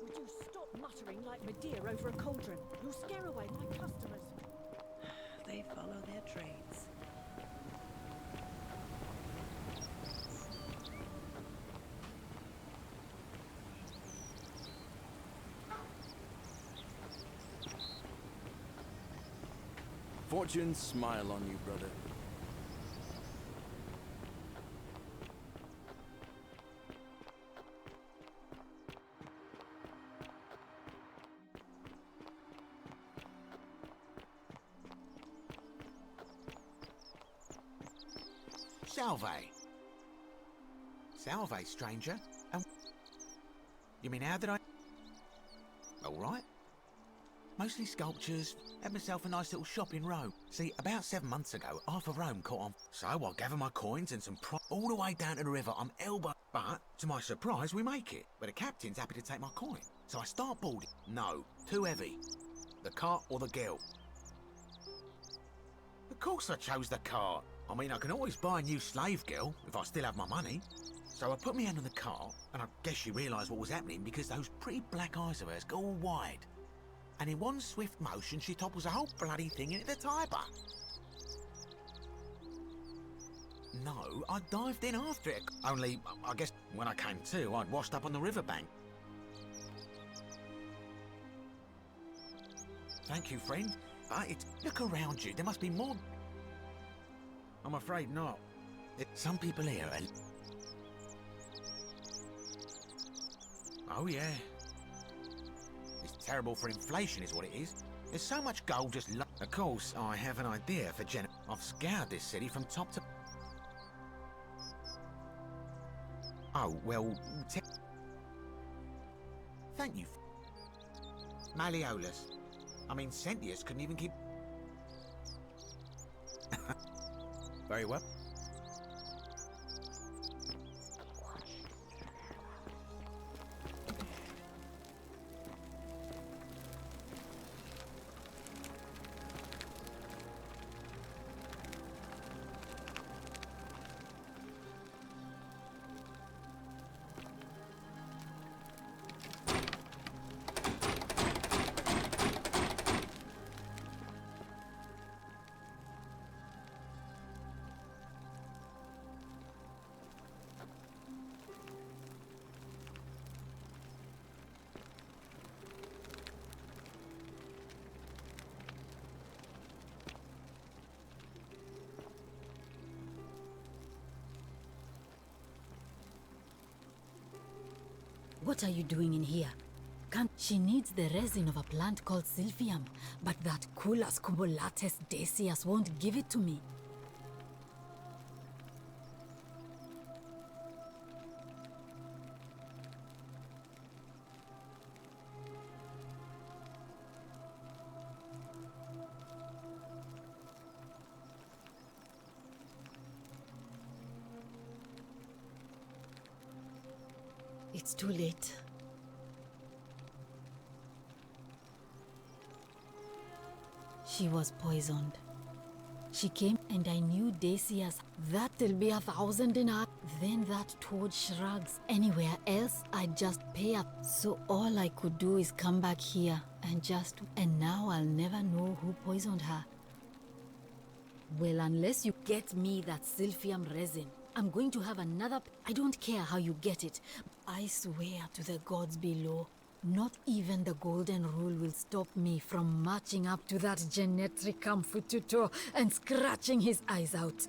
would you stop muttering like Medea over a cauldron? You'll scare away my customers. They follow their trades. Fortune smile on you, brother. Salve. Salve, stranger. You mean, how did I... All right. Mostly sculptures. Had myself a nice little shop in Rome. See, about 7 months ago, half of Rome caught on. So I gather my coins and some all the way down to the river. I'm elbow. But, to my surprise, we make it. But the captain's happy to take my coin. So I start boarding. No, too heavy. The cart or the girl? Of course I chose the cart. I mean, I can always buy a new slave girl if I still have my money. So I put my hand on the cart, and I guess she realised what was happening because those pretty black eyes of hers go all wide. and in one swift motion she topples the whole bloody thing into the Tiber. No, I dived in after it. Only, I guess when I came to, I'd washed up on the riverbank. Thank you, friend. Look around you. There must be more. I'm afraid not. Some people here are... Oh, yeah. It's terrible for inflation is what it is. There's so much gold just... Of course, I have an idea for I've scoured this city from top to... Oh, well... Thank you. Malleolus. I mean, Sentius couldn't even keep... Very well. What are you doing in here? She needs the resin of a plant called Silphium, but that Culus cubulatus decius won't give it to me. It's too late. She was poisoned. She came and I knew Decius. That'll be 1,000 dinar. Then that toad shrugs. Anywhere else, I'd just pay up. So all I could do is come back here and now I'll never know who poisoned her. Well, unless you get me that Silphium resin, I'm going to have another... I don't care how you get it. I swear to the gods below, not even the golden rule will stop me from marching up to that Genetricum Fututor and scratching his eyes out.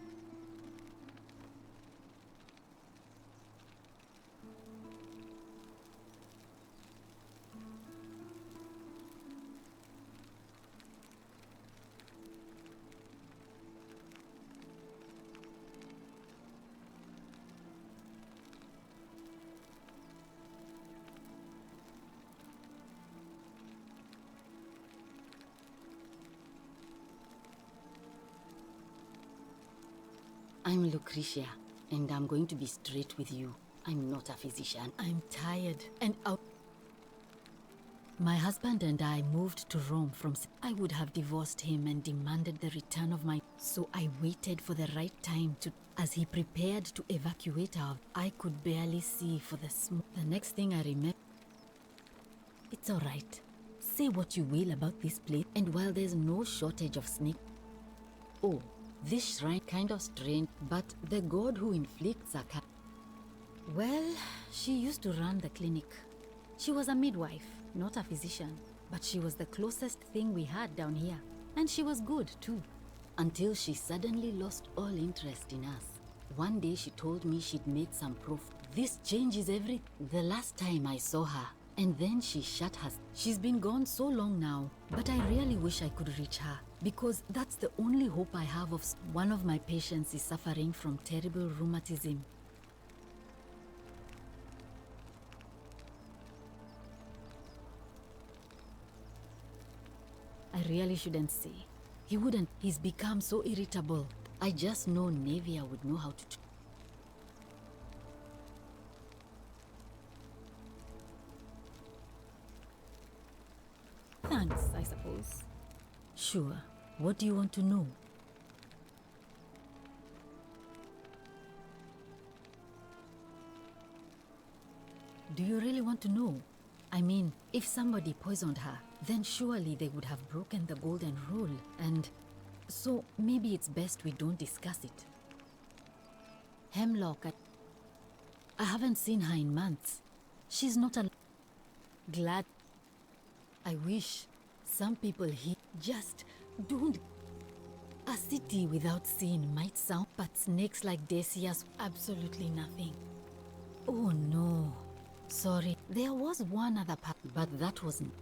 I'm Lucretia, and I'm going to be straight with you. I'm not a physician. I'm tired and out. My husband and I moved to Rome from... I would have divorced him and demanded the return of my... So I waited for the right time to... As he prepared to evacuate our... I could barely see for the smoke. The next thing I remember... It's all right. Say what you will about this place, and while there's no shortage of snake... Oh, this shrine kind of strange, but the god who inflicts a... Well, she used to run the clinic. She was a midwife, not a physician, but she was the closest thing we had down here. And she was good, too. Until she suddenly lost all interest in us. One day she told me she'd made some proof. This changes everything. The last time I saw her, and then she shut her. She's been gone so long now, but I really wish I could reach her, because that's the only hope I have of... One of my patients is suffering from terrible rheumatism. I really shouldn't say. He wouldn't. He's become so irritable. I just know Nevia would know how to... Thanks, I suppose. Sure. What do you want to know? Do you really want to know? I mean, if somebody poisoned her, then surely they would have broken the golden rule, and so maybe it's best we don't discuss it. Hemlock, I haven't seen her in months. She's not glad. I wish some people here just don't. A city without sin might sound, but snakes like Decius, absolutely nothing. Oh no. Sorry, there was one other part, but that wasn't.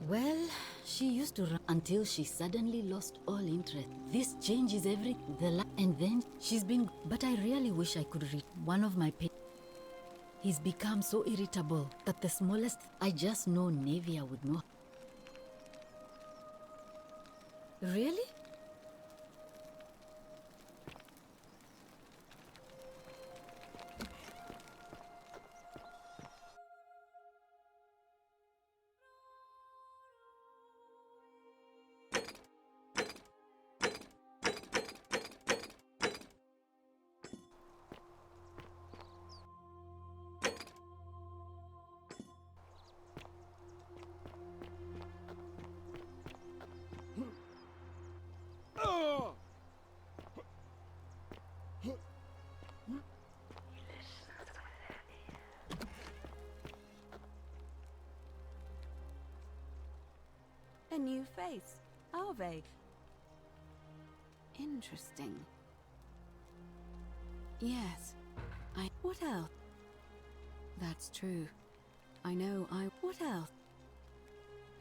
Well, she used to run until she suddenly lost all interest. This changes and then she's been. But I really wish I could read one of my He's become so irritable that the smallest. I just know Nevia would know. Really? A new face, Ave. Interesting. Yes. What else? That's true. I know What else?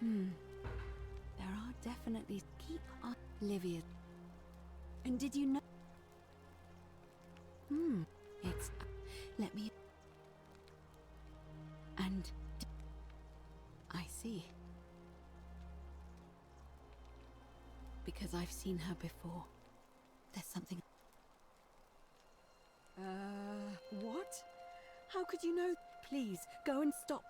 There are definitely. Keep on. Livia. And did you know? It's. Let me. And. I see. Because I've seen her before. There's something. What? How could you know? Please, go and stop.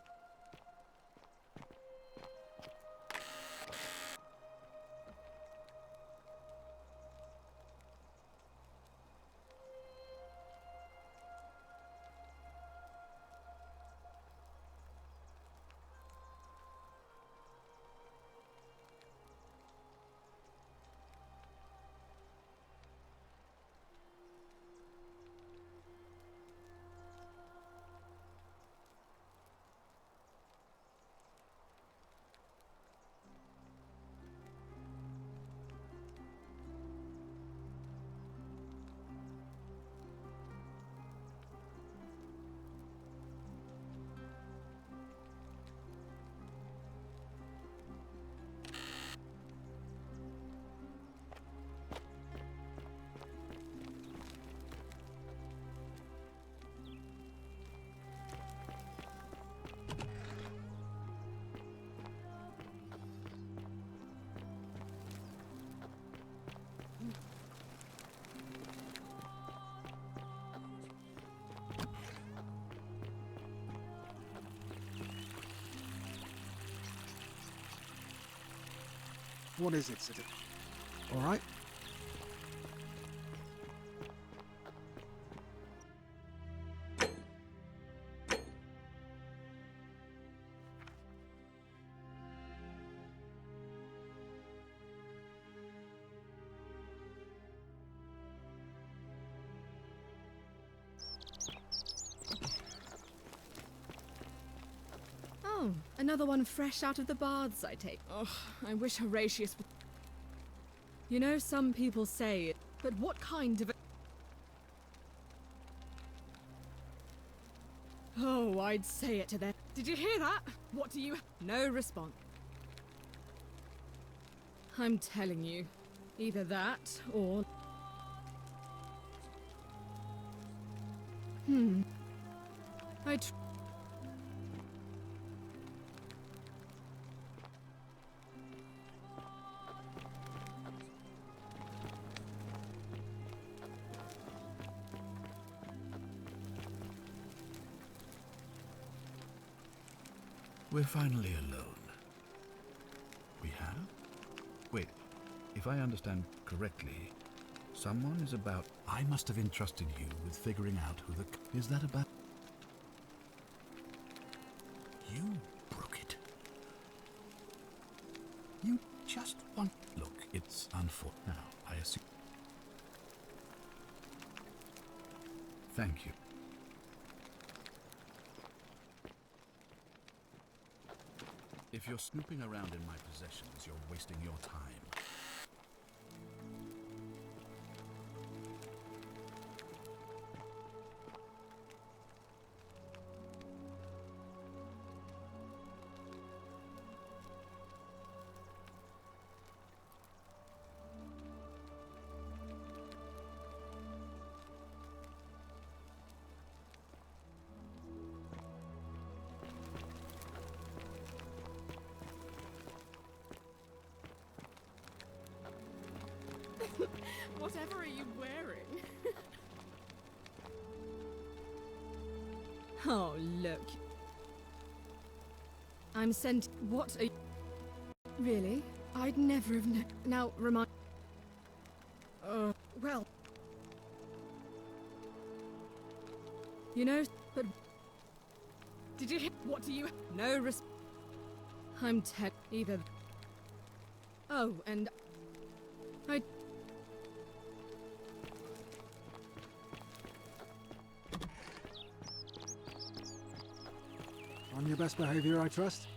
What is it, City? All right? Oh, another one fresh out of the baths, I take. Oh, I wish Horatius would. You know, some people say it, but what kind of. Oh, I'd say it to them. Did you hear that? What do you. No response. I'm telling you, either that or. I. We're finally alone. We have? Wait, if I understand correctly, someone is about... I must have entrusted you with figuring out who the... Is that about... You broke it. You just want... Look, it's unfortunate. Now, I assume... Thank you. If you're snooping around in my possessions, you're wasting your time. Whatever are you wearing? Oh, look. I'm sent. What are you... Really? I'd never have known. Now, remind... well... You know, but... Did you hear? What do you... No res... I'm Ted. Either... Oh, and... I... On your best behavior, I trust?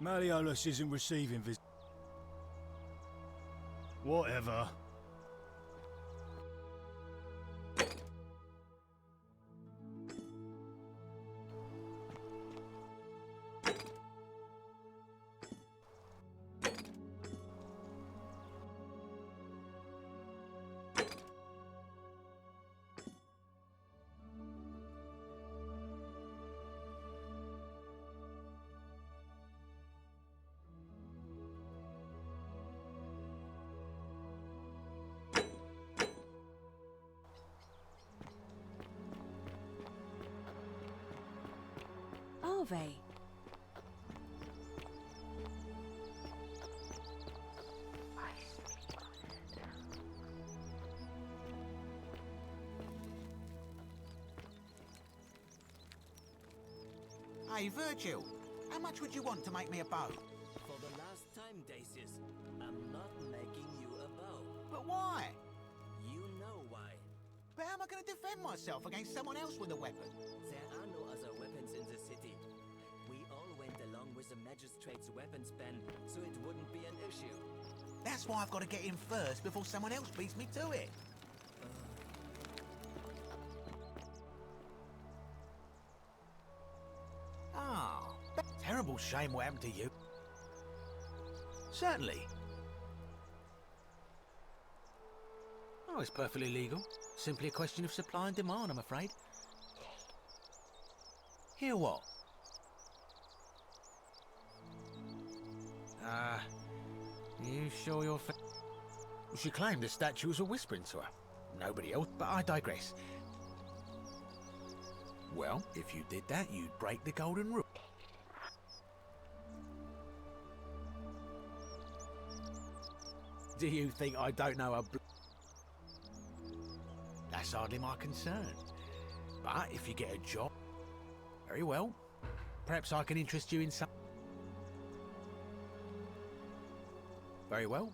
Malleolus isn't receiving vis... Whatever. Are they? Hey, Virgil, how much would you want to make me a bow? For the last time, Dacius, I'm not making you a bow. But why? You know why. But how am I going to defend myself against someone else with a weapon? There are no other weapons in the city. We all went along with the magistrate's weapons ban, so it wouldn't be an issue. That's why I've got to get in first before someone else beats me to it. Terrible shame what happened to you. Certainly. Oh, it's perfectly legal. Simply a question of supply and demand, I'm afraid. Hear what? You sure you're She claimed the statues were whispering to her. Nobody else, but I digress. Well, if you did that, you'd break the golden rule. Do you think I don't know a That's hardly my concern. But if you get a job, very well. Perhaps I can interest you in some... Very well.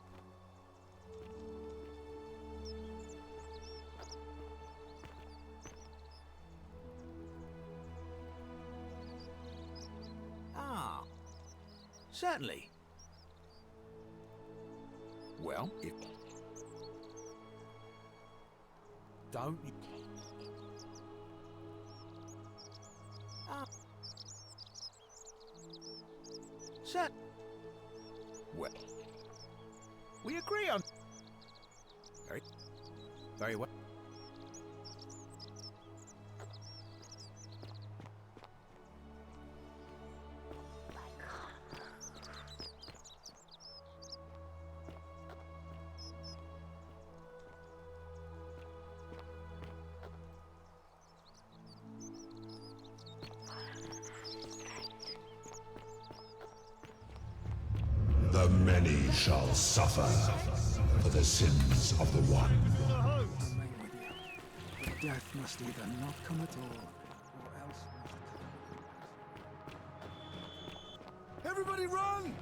Certainly. Well, if... Don't you... Sir... Well... We agree on... Very well. The many shall suffer for the sins of the one. Death must either not come at all, or else must come. Everybody run!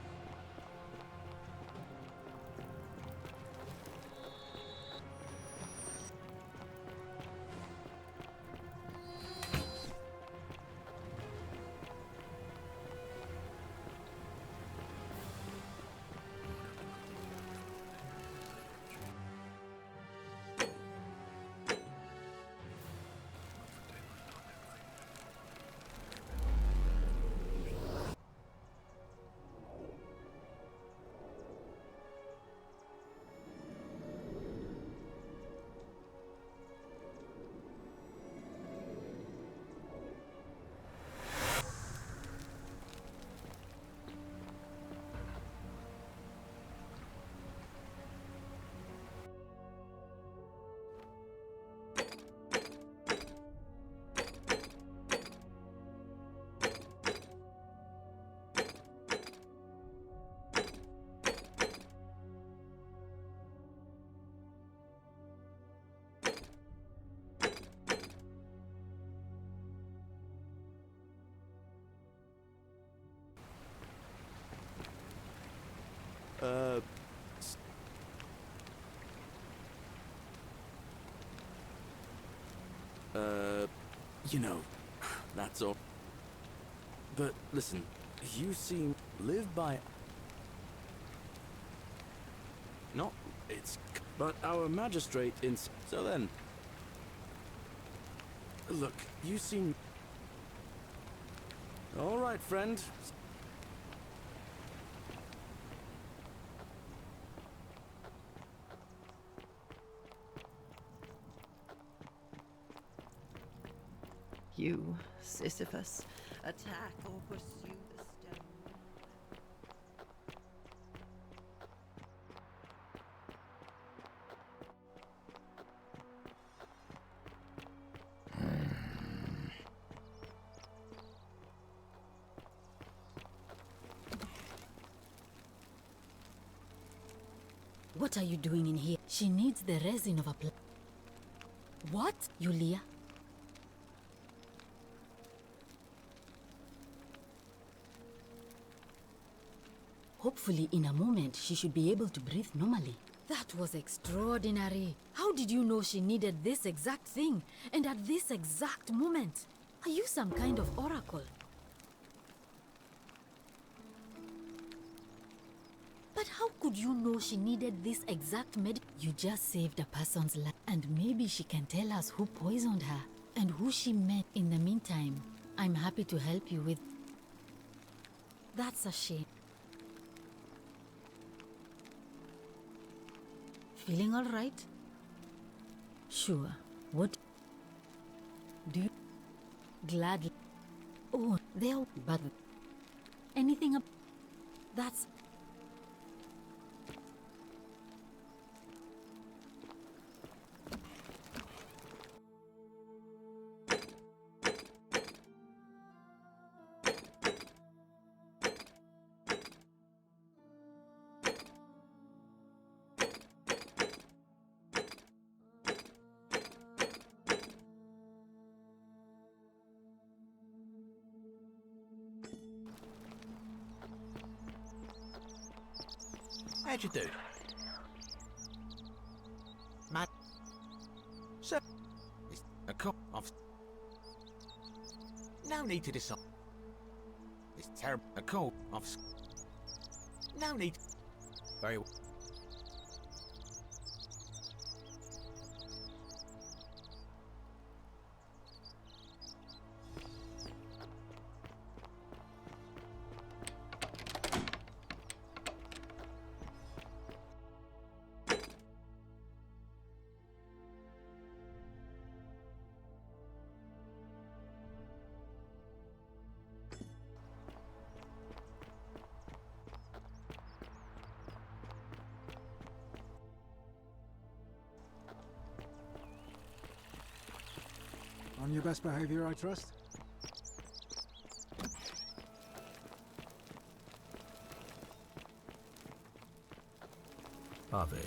You know, that's all. But listen, you seem live by. Not it's, but our magistrate in. So then, look, you seem. All right, friend. You, Sisyphus, attack or pursue the stone. What are you doing in here? She needs the resin of a plant. What? Yulia? Hopefully, in a moment, she should be able to breathe normally. That was extraordinary. How did you know she needed this exact thing? And at this exact moment? Are you some kind of oracle? But how could you know she needed this exact You just saved a person's life. And maybe she can tell us who poisoned her and who she met. In the meantime, I'm happy to help you with... That's a shame. Feeling all right? Sure. What do you... Gladly. Oh, there... But... Anything up... That's... How'd you do? Mad. Sir. It's a cop. No need to decide. It's terrible. A call. No need. Very well. On your best behavior, I trust? Ave.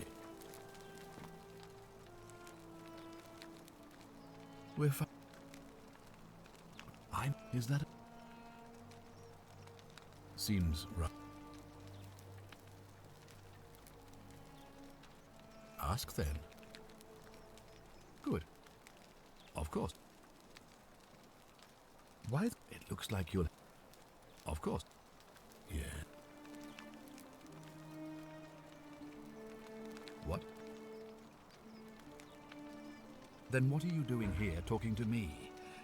We're fi- Is that... Seems right. Ask then. Good. Of course. Why? It looks like you'll... Of course. Yeah. What? Then what are you doing here talking to me?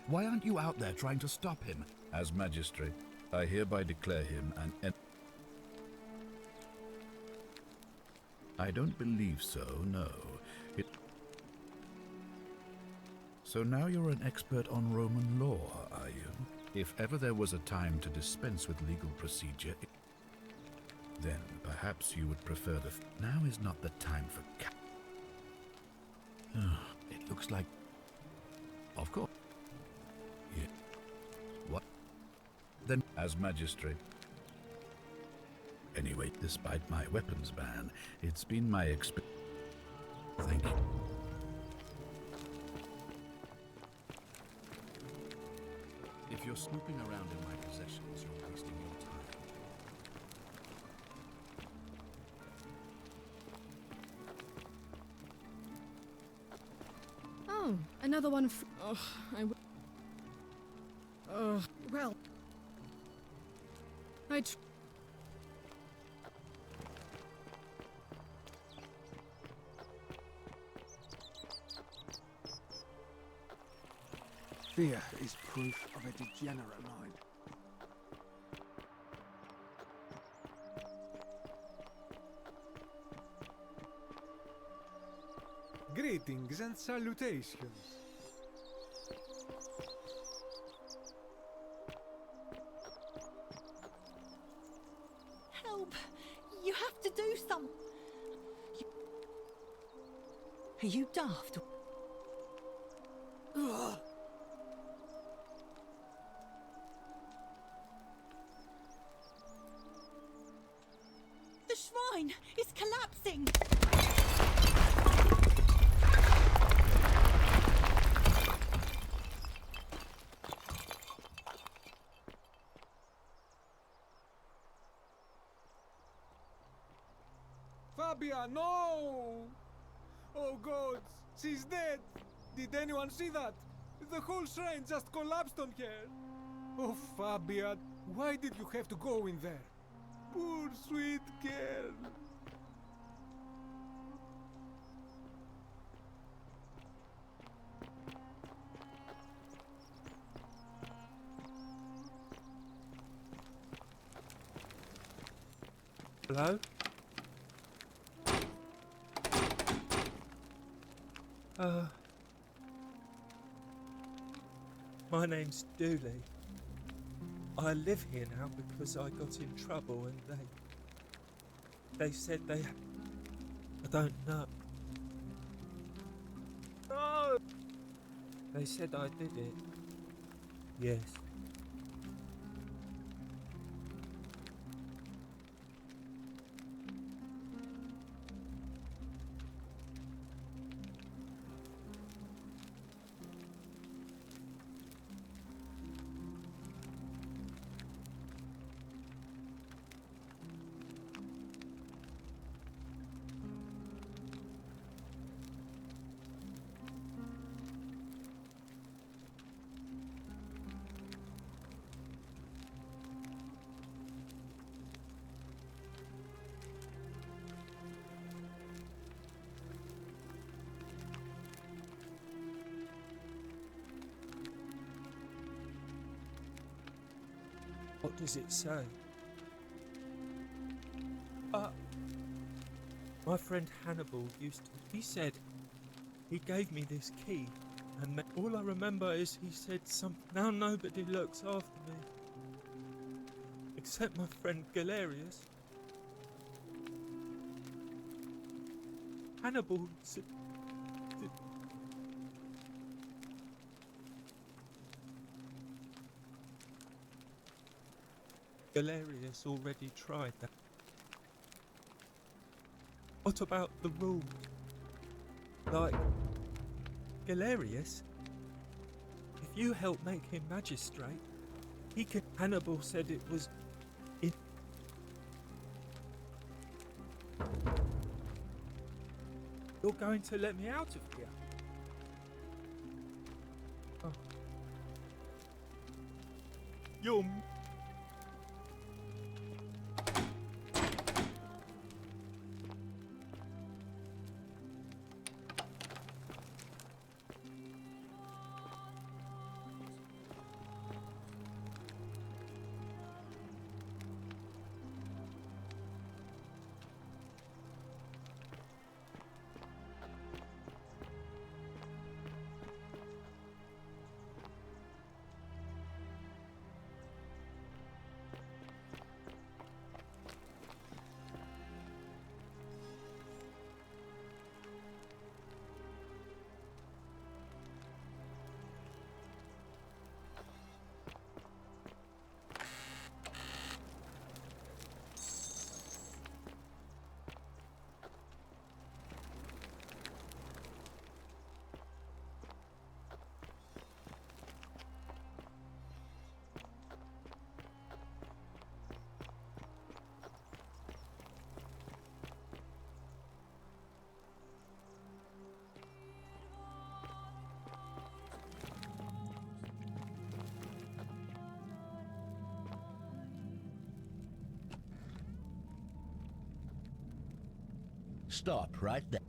Why aren't you out there trying to stop him? As magistrate, I hereby declare him an... I don't believe so, no. So now you're an expert on Roman law, are you? If ever there was a time to dispense with legal procedure, then perhaps you would prefer the... Now is not the time for... It looks like... Of course. Yeah. What? Then, as magistrate... Anyway, despite my weapons ban, it's been my experience. Thank you. If you're snooping around in my possessions, you're wasting your time. Oh, another one. Well. Fear is proof of a degenerate mind. Greetings and salutations. Help! You have to do something. Are you daft? The shrine is collapsing! Fabia, no! Oh God, she's dead! Did anyone see that? The whole shrine just collapsed on her! Oh Fabia, why did you have to go in there? Poor sweet girl! Hello? My name's Dooley. I live here now because I got in trouble and they said I don't know. No! They said I did it. Yes. What does it say? My friend Hannibal he said he gave me this key, and all I remember is he said something. Now nobody looks after me, except my friend Galerius. Hannibal said... Galerius already tried that. What about the rules? Like, Galerius, if you help make him magistrate, he can... Hannibal said it was... You're going to let me out of here? Oh. You're... Stop right there.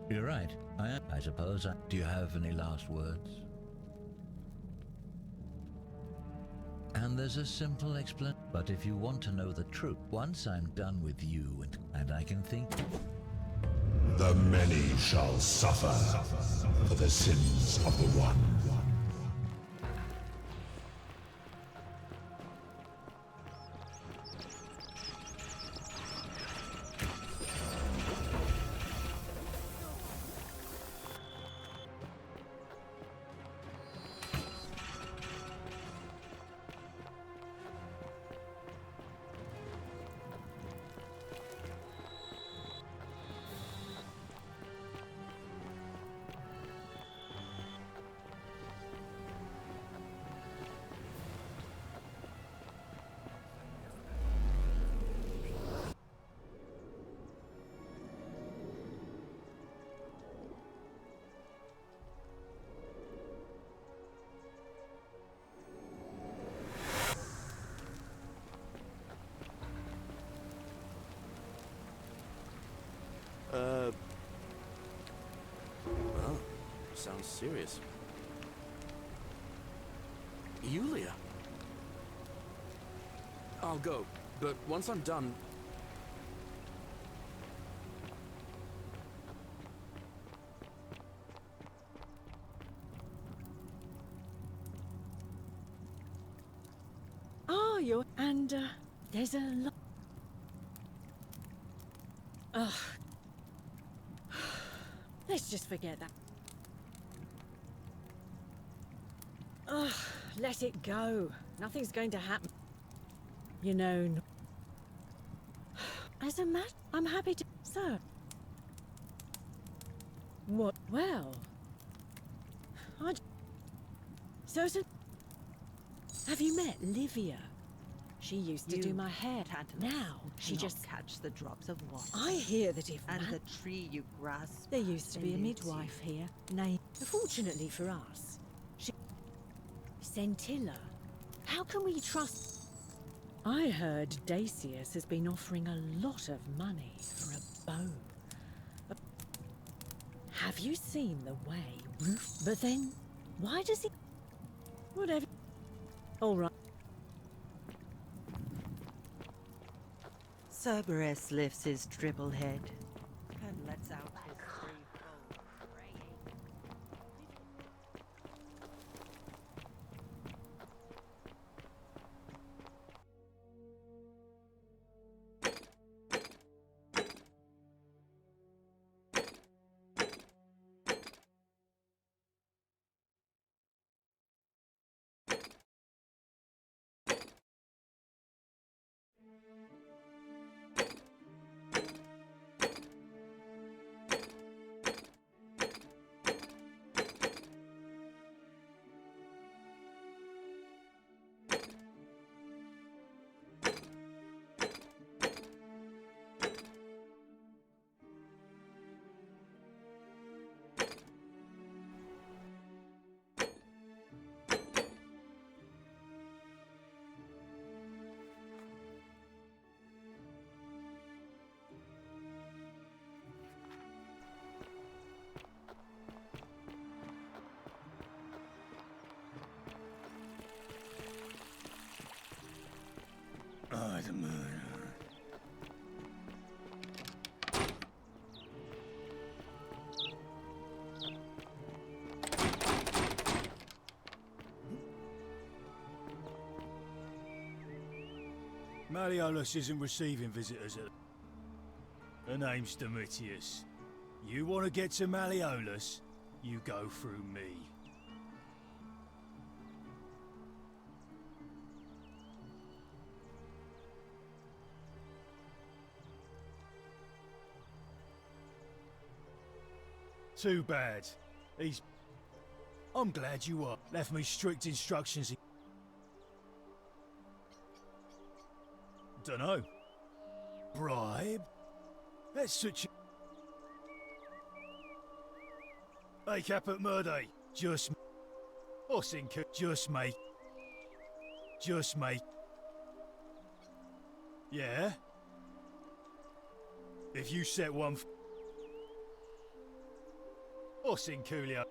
You're right. I suppose. Do you have any last words? And there's a simple explanation. But if you want to know the truth, once I'm done with you and I can think... The many shall suffer for the sins of the one. Well, sounds serious. Yulia! I'll go, but once I'm done... Oh, you're... And, there's a lot... Ugh. Let's just forget that. Ugh, let it go. Nothing's going to happen. You know... As a matter... I'm happy to... So... What? Well... So... Have you met Livia? She used to do my hair. Now, she just catch the drops of water. I hear that if... And the tree you grasp... There used to be a eludes you. midwife here, named... Fortunately for us, she... Centilla. How can we trust... I heard Dacius has been offering a lot of money for a bow. Have you seen the way Roof... But then, why does he... Whatever... All right. Cerberus lifts his triple head and lets out his threefold braying. by the moon. Malleolus isn't receiving visitors at... Her name's Domitius. You want to get to Malleolus, you go through me. Too bad. I'm glad you are. Left me strict instructions. Dunno. Bribe? That's such a... Hey, Caput Murday. Just make... Yeah? If you set one... Coolio.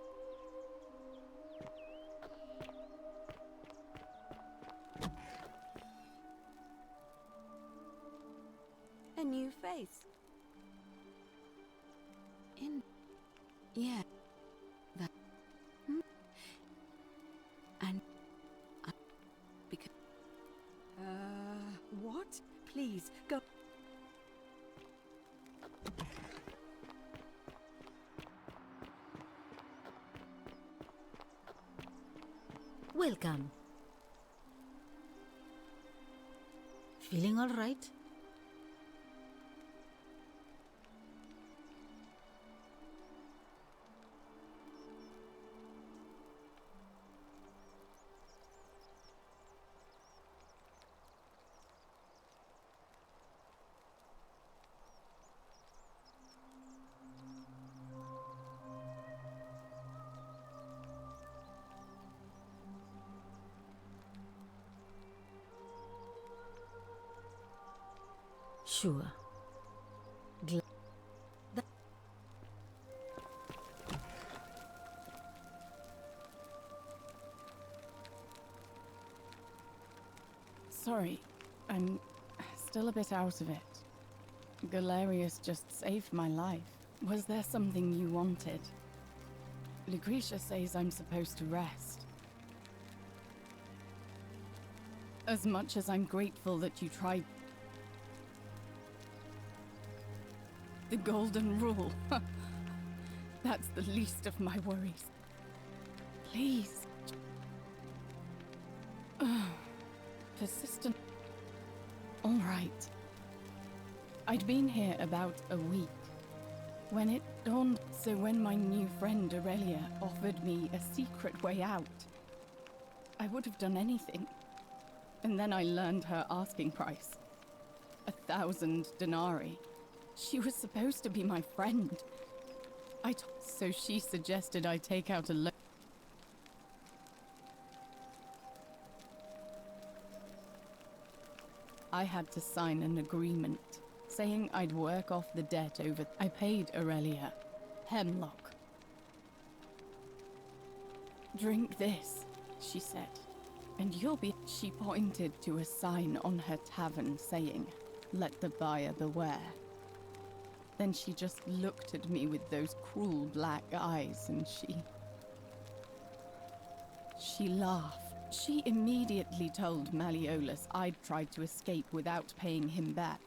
A new face. Yeah. That. And. Because. What? Please, go. Welcome. Feeling all right? Sure. Sorry, I'm still a bit out of it. Galerius just saved my life. Was there something you wanted? Lucretia says I'm supposed to rest. As much as I'm grateful that you tried... The golden rule. That's the least of my worries. Please. Persistent. All right. I'd been here about a week. When it dawned, so when my new friend Aurelia offered me a secret way out, I would have done anything. And then I learned her asking price. 1,000 denarii. She was supposed to be my friend. So she suggested I take out a loan. I had to sign an agreement, saying I'd work off the debt over... I paid Aurelia. Hemlock. Drink this, she said, and you'll be... She pointed to a sign on her tavern saying, "Let the buyer beware." Then she just looked at me with those cruel black eyes and she laughed. She immediately told Malleolus I'd tried to escape without paying him back.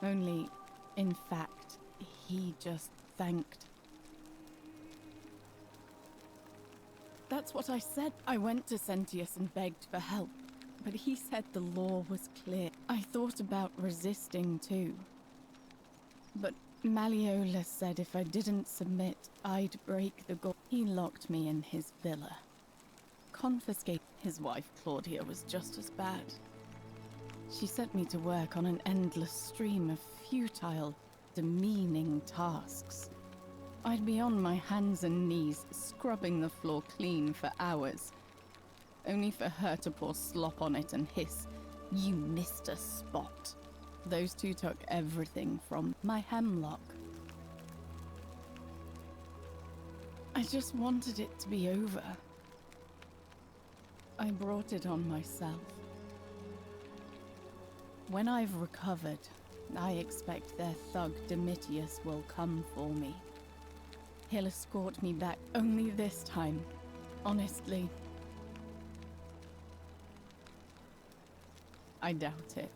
Only, in fact, he just thanked. That's what I said. I went to Sentius and begged for help, but he said the law was clear. I thought about resisting too. But Malleolus said if I didn't submit, I'd break the law. He locked me in his villa. Confiscate. His wife, Claudia, was just as bad. She sent me to work on an endless stream of futile, demeaning tasks. I'd be on my hands and knees, scrubbing the floor clean for hours, only for her to pour slop on it and hiss, "You missed a spot." Those two took everything from my hemlock. I just wanted it to be over. I brought it on myself. When I've recovered, I expect their thug Domitius will come for me. He'll escort me back, only this time, honestly, I doubt it.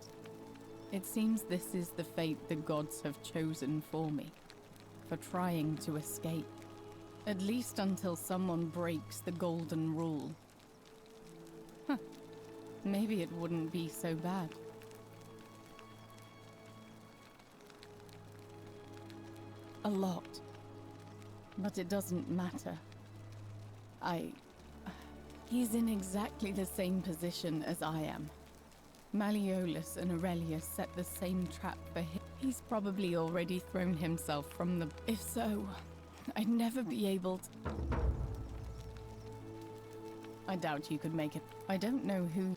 It seems this is the fate the gods have chosen for me, for trying to escape. At least until someone breaks the golden rule. Huh. Maybe it wouldn't be so bad. A lot. But it doesn't matter. He's in exactly the same position as I am. Malleolus and Aurelius set the same trap for him. He's probably already thrown himself from the... If so, I'd never be able to... I doubt you could make it. I don't know who...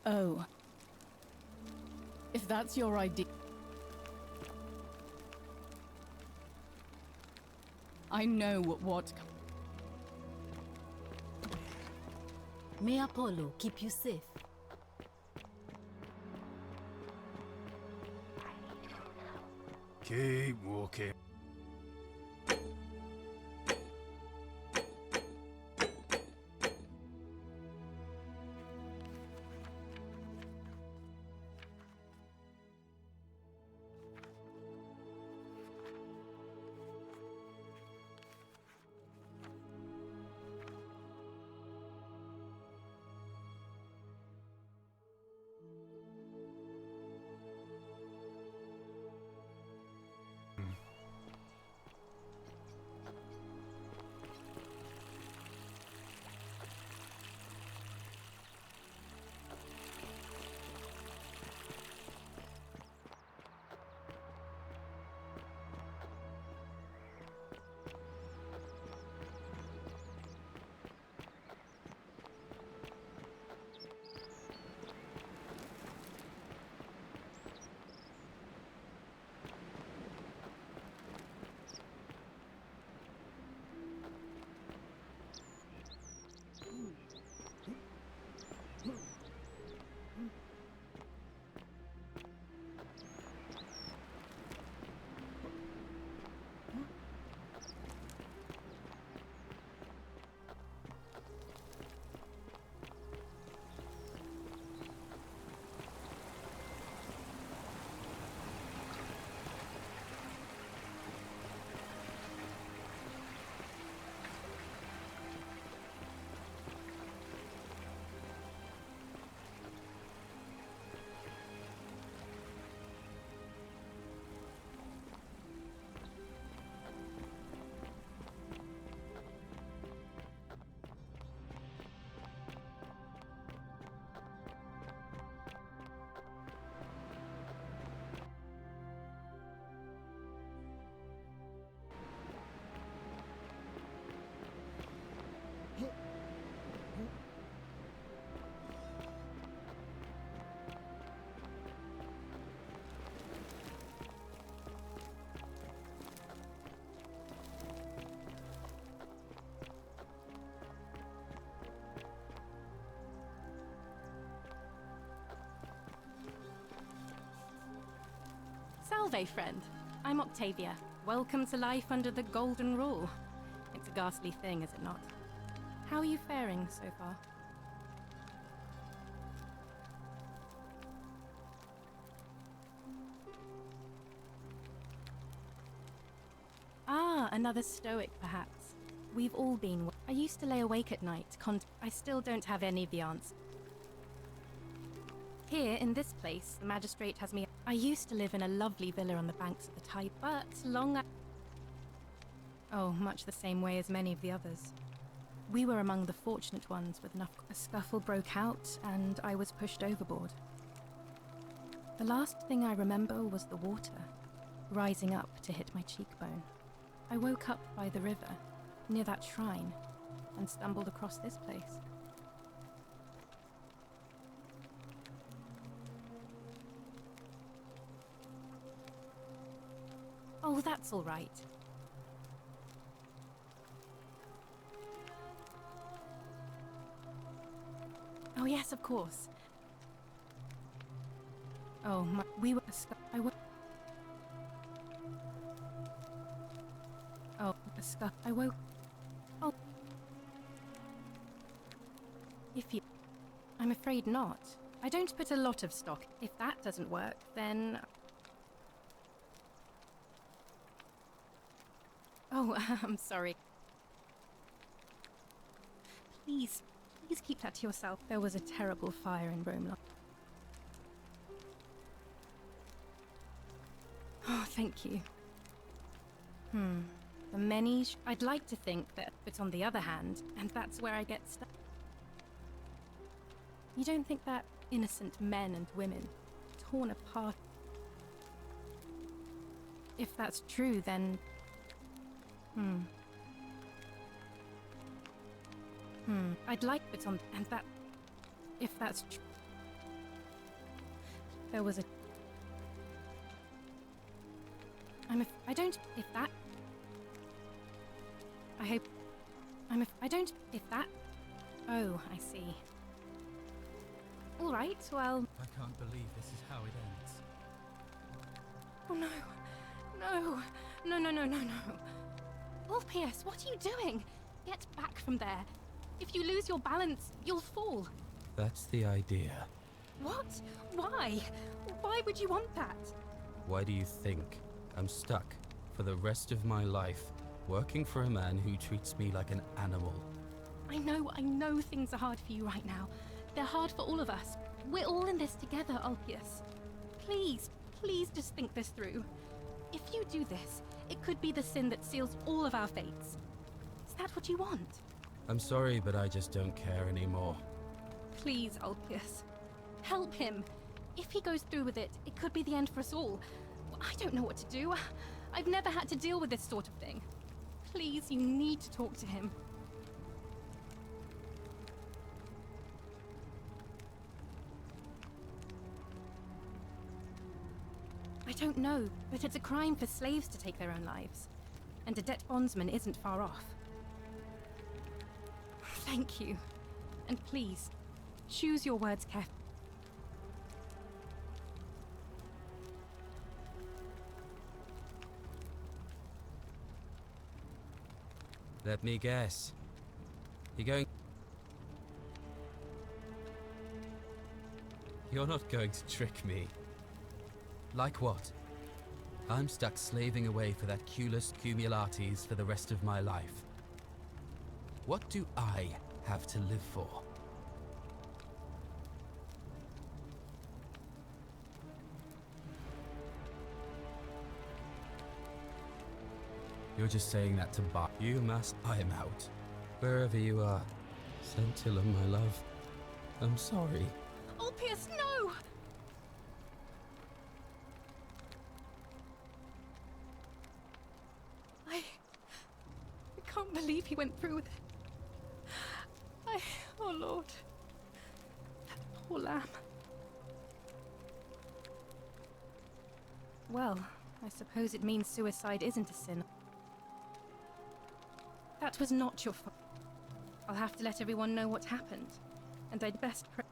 Oh. If that's your idea... I know what... May Apollo keep you safe. Keep walking. Salve, friend. I'm Octavia. Welcome to life under the Golden Rule. It's a ghastly thing, is it not? How are you faring so far? Ah, another stoic, perhaps. We've all been... I used to lay awake at night. I still don't have any of the answers. Here, in this place, the magistrate has me... I used to live in a lovely villa on the banks of the Tyber, but Oh, much the same way as many of the others. We were among the fortunate ones with enough... A scuffle broke out, and I was pushed overboard. The last thing I remember was the water, rising up to hit my cheekbone. I woke up by the river, near that shrine, and stumbled across this place. Oh, that's all right. Oh, yes, of course. Oh, we were... I woke... Oh, I woke... Oh. If you... I'm afraid not. I don't put a lot of stock. If that doesn't work, then... Oh, I'm sorry. Please keep that to yourself. There was a terrible fire in Rome. Oh, thank you. The many... I'd like to think that, but on the other hand, and that's where I get stuck. You don't think that innocent men and women, torn apart... If that's true, then... I'd like, but on... And that... If that's true... There was a... I don't... If that... I hope... I don't... If that... Oh, I see. Alright, well... I can't believe this is how it ends. Oh no. No. No, no, no, no, no. Ulpius, what are you doing? Get back from there. If you lose your balance, you'll fall. That's the idea. What? Why? Why would you want that? Why do you think I'm stuck for the rest of my life working for a man who treats me like an animal? I know things are hard for you right now. They're hard for all of us. We're all in this together, Ulpius. Please just think this through. If you do this, it could be the sin that seals all of our fates. Is that what you want? I'm sorry, but I just don't care anymore. Please, Ulpius. Help him. If he goes through with it, it could be the end for us all. I don't know what to do. I've never had to deal with this sort of thing. Please, you need to talk to him. I don't know, but it's a crime for slaves to take their own lives. And a debt bondsman isn't far off. Thank you. And please, choose your words carefully. Let me guess. You're not going to trick me. Like what? I'm stuck slaving away for that culus cumulatis for the rest of my life. What do I have to live for? You're just saying that to buy. You must. I'm out. Wherever you are. Scintilla, my love. I'm sorry. Ulpius, no! I can't believe he went through with it. Oh Lord. That poor lamb. Well, I suppose it means suicide isn't a sin. That was not your fault. I'll have to let everyone know what happened. And I'd best pray.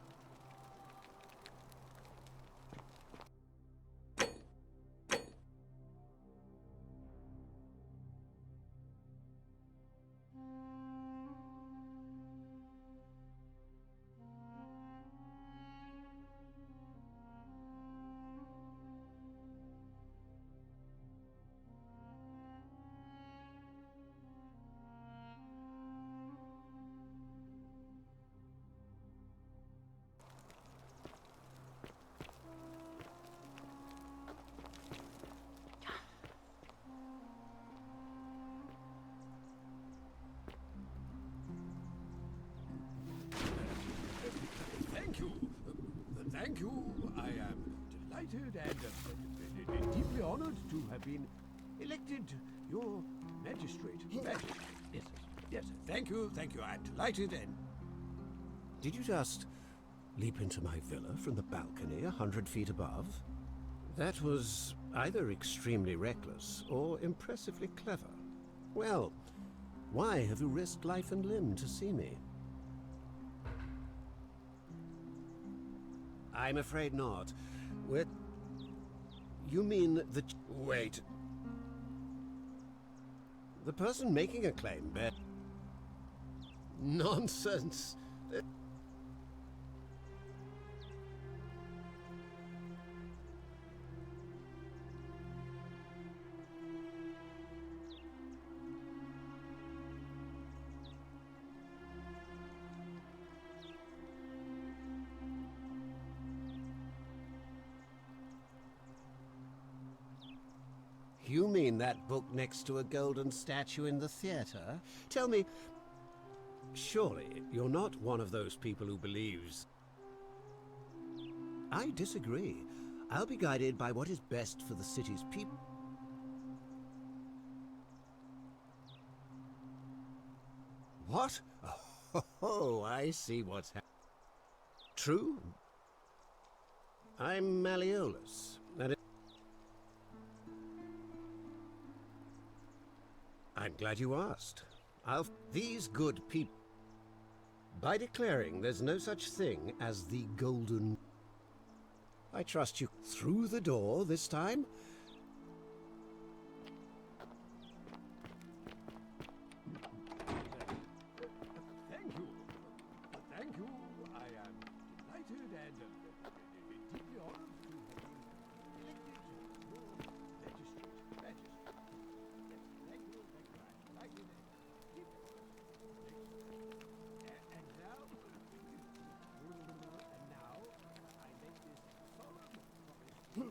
Thank you. I am delighted and deeply honored to have been elected your magistrate. Yes. Thank you. I'm delighted and... Did you just leap into my villa from the balcony 100 feet above? That was either extremely reckless or impressively clever. Well, why have you risked life and limb to see me? I'm afraid not. You mean the... Wait. The person making a claim, Nonsense. You mean that book next to a golden statue in the theater? Tell me, surely you're not one of those people who believes... I disagree. I'll be guided by what is best for the city's people. What? Oh, I see what's happening. True. I'm Malleolus, and I'm glad you asked. These good people... By declaring there's no such thing as the golden... I trust you through the door this time? Thank you. Thank you. I am delighted and deeply honored to have been elected your magistrate. Yes, thank you. I like it. And now, I make this solemn promise.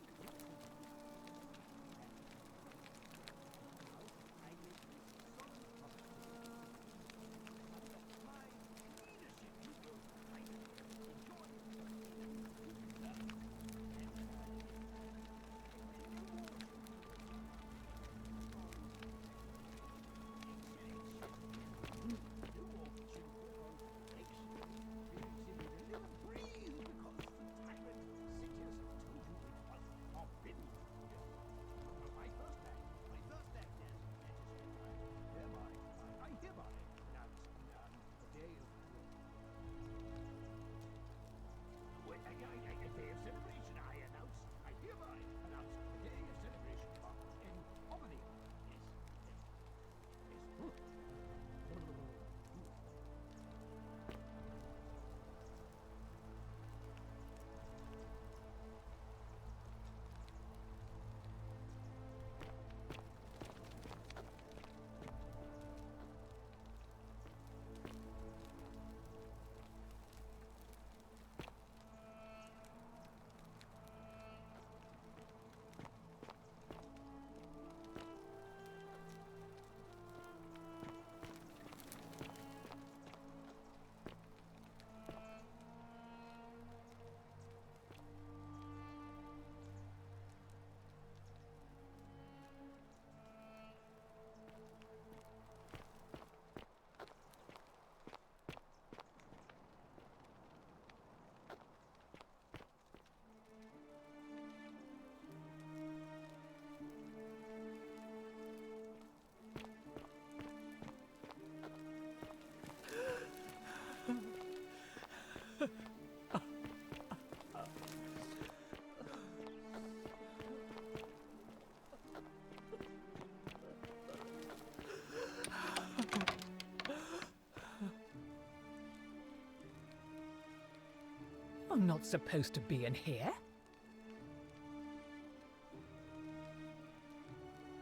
I'm not supposed to be in here.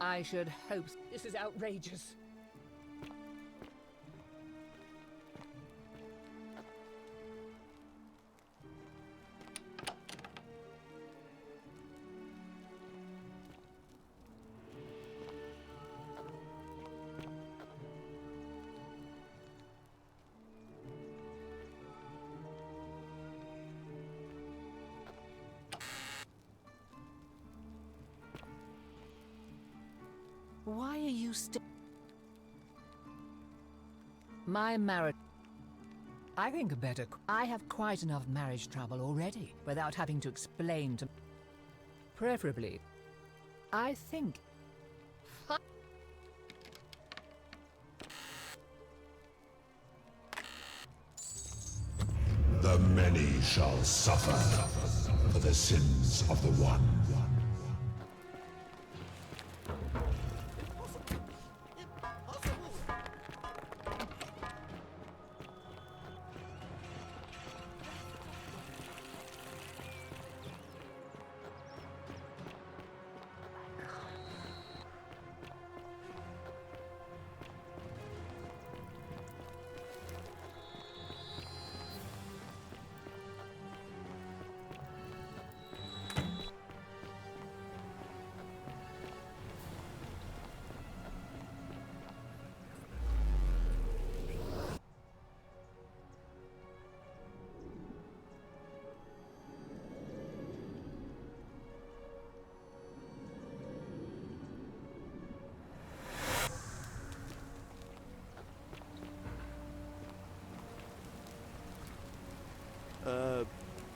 I should hope this is outrageous. Why are you still... My marriage... I think better... I have quite enough marriage trouble already, without having to explain to... Preferably... I think... The many shall suffer. for the sins of the One.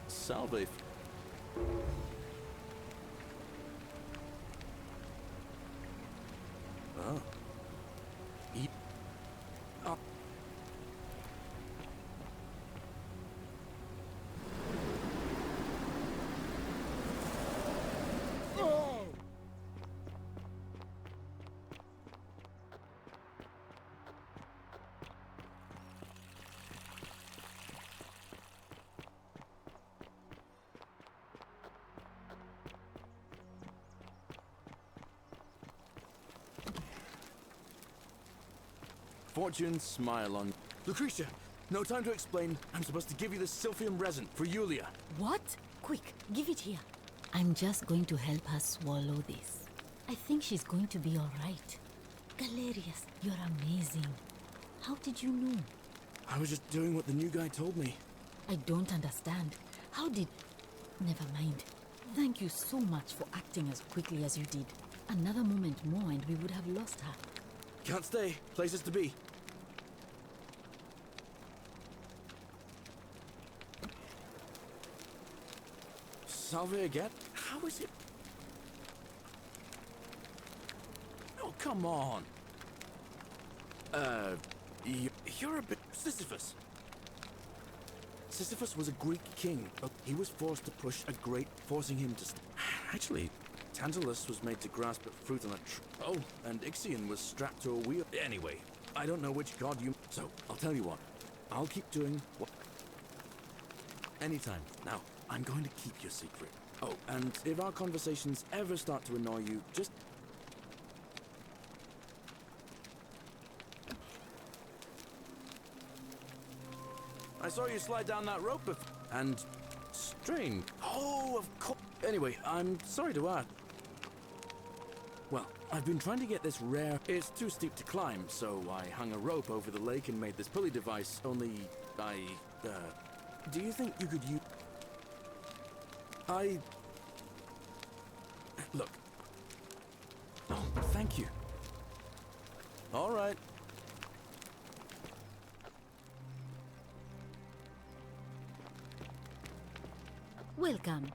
Salve. Oh. Oh. Fortune smile on... Lucretia, no time to explain. I'm supposed to give you the Sylphium resin for Yulia. What? Quick, give it here. I'm just going to help her swallow this. I think she's going to be all right. Galerius, you're amazing. How did you know? I was just doing what the new guy told me. I don't understand. How did... Never mind. Thank you so much for acting as quickly as you did. Another moment more and we would have lost her. Can't stay. Places to be. Salve again? How is it? Oh, come on. You're a bit... Sisyphus. Sisyphus was a Greek king, but he was forced to push a great... forcing him to... Actually, Tantalus was made to grasp at fruit on a tree. Oh, and Ixion was strapped to a wheel. Anyway, I don't know which god you... So, I'll tell you what. I'll keep doing what... Anytime. Now, I'm going to keep your secret. Oh, and if our conversations ever start to annoy you, just... I saw you slide down that rope and... strain. Oh, of course. Anyway, I'm sorry to ask. Well, I've been trying to get this rare... It's too steep to climb, so I hung a rope over the lake and made this pulley device, only... Do you think you could use... Look. Oh, thank you. All right. Welcome.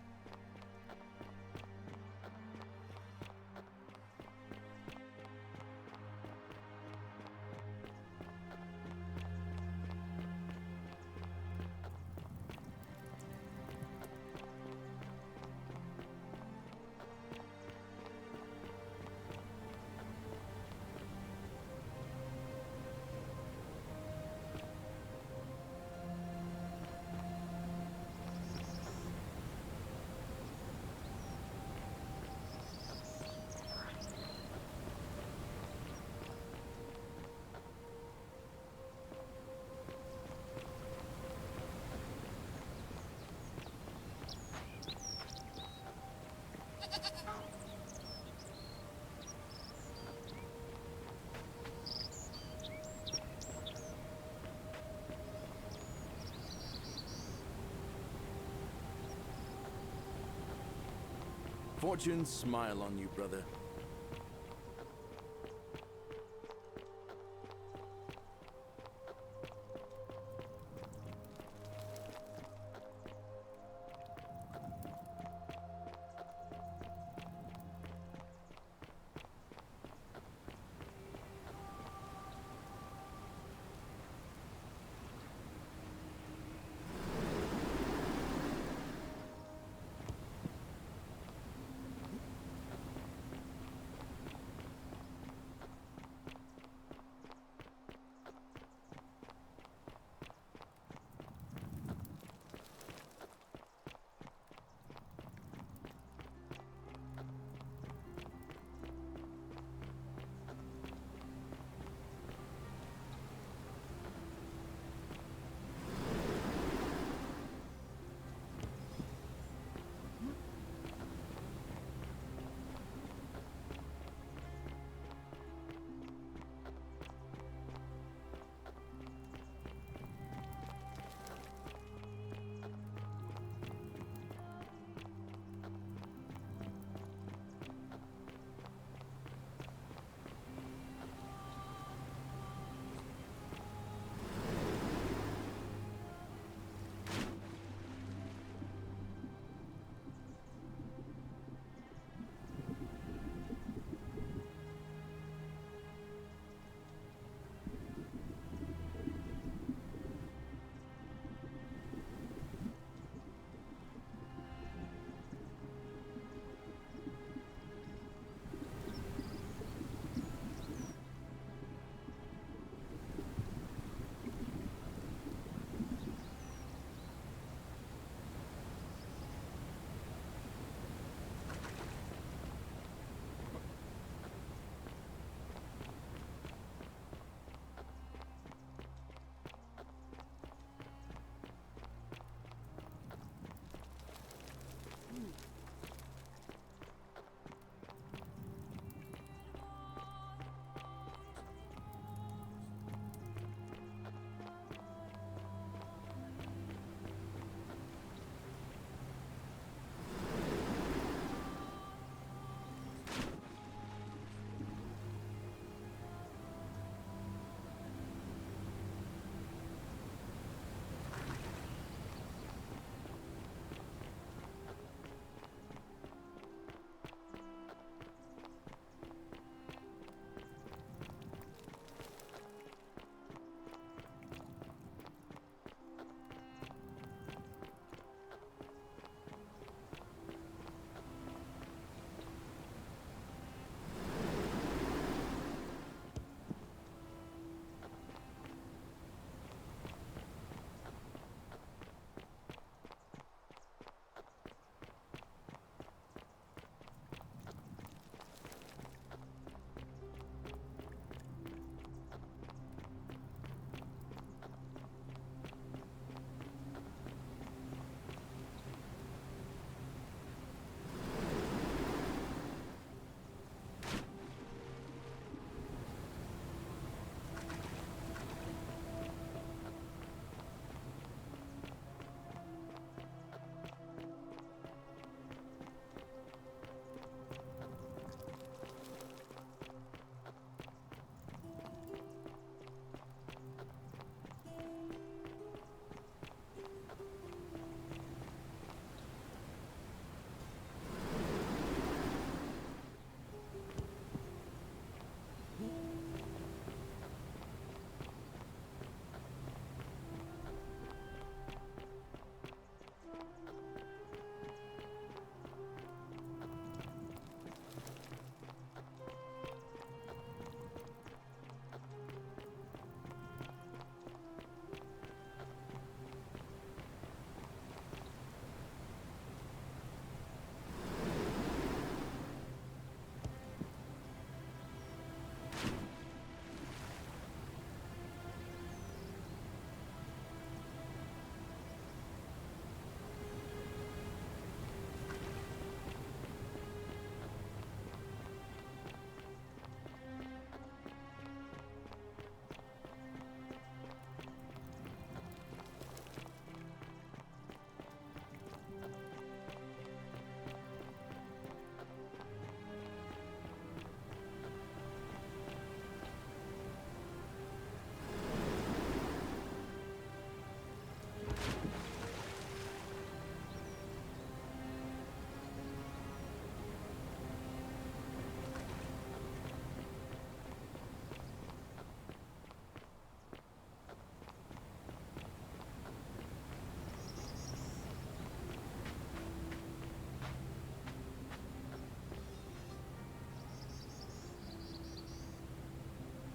Fortune smile on you, brother.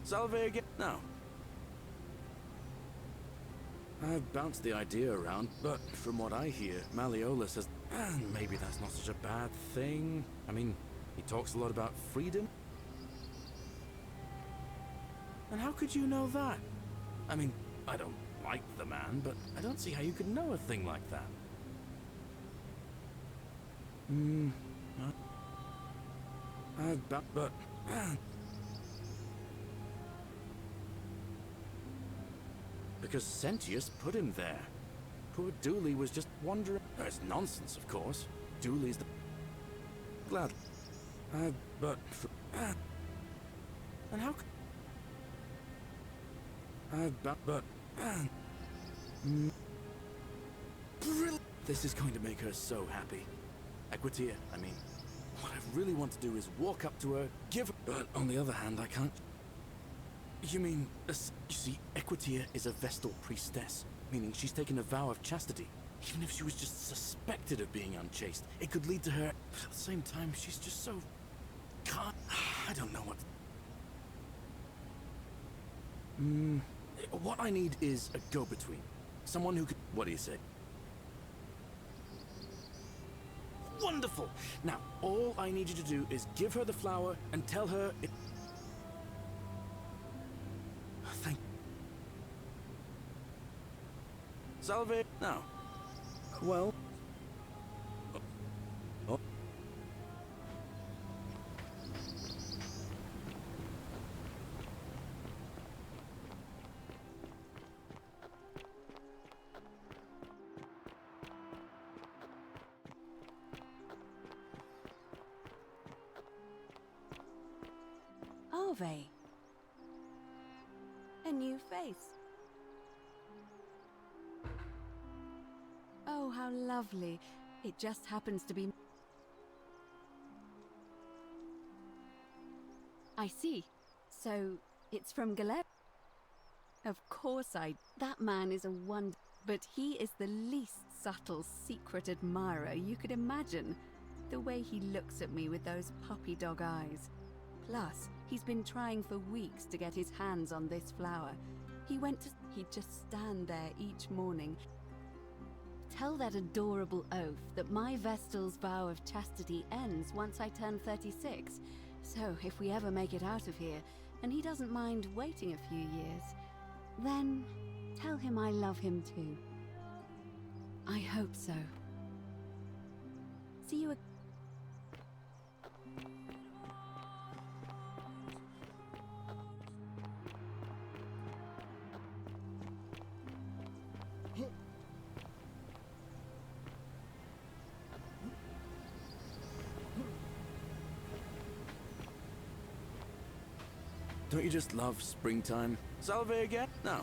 Salve again. No. I've bounced the idea around, but from what I hear, Malleolus has... And maybe that's not such a bad thing. I mean, he talks a lot about freedom. And how could you know that? I mean, I don't like the man, but I don't see how you could know a thing like that. But... Because Sentius put him there. Poor Dooley was just wandering. It's nonsense, of course. Dooley's the... Glad. But... And how... But... This is going to make her so happy. Equitia, I mean. What I really want to do is walk up to her, give her... But on the other hand, I can't... You mean... You see, Equitia is a Vestal priestess, meaning she's taken a vow of chastity. Even if she was just suspected of being unchaste, it could lead to her... But at the same time, she's just so... I don't know what... What I need is a go-between. Someone who could... What do you say? Wonderful! Now, all I need you to do is give her the flower and tell her it... Thank... Salve... Now. Well... Oh. Arve. A new face. Oh, how lovely. It just happens to be... I see. So, it's from Galer. Of course That man is a wonder, but he is the least subtle secret admirer you could imagine. The way he looks at me with those puppy dog eyes. Plus, he's been trying for weeks to get his hands on this flower. He'd just stand there each morning. Tell that adorable oaf that my Vestal's vow of chastity ends once I turn 36. So, if we ever make it out of here, and he doesn't mind waiting a few years, then tell him I love him too. I hope so. See you again. Don't you just love springtime? Salve again? No.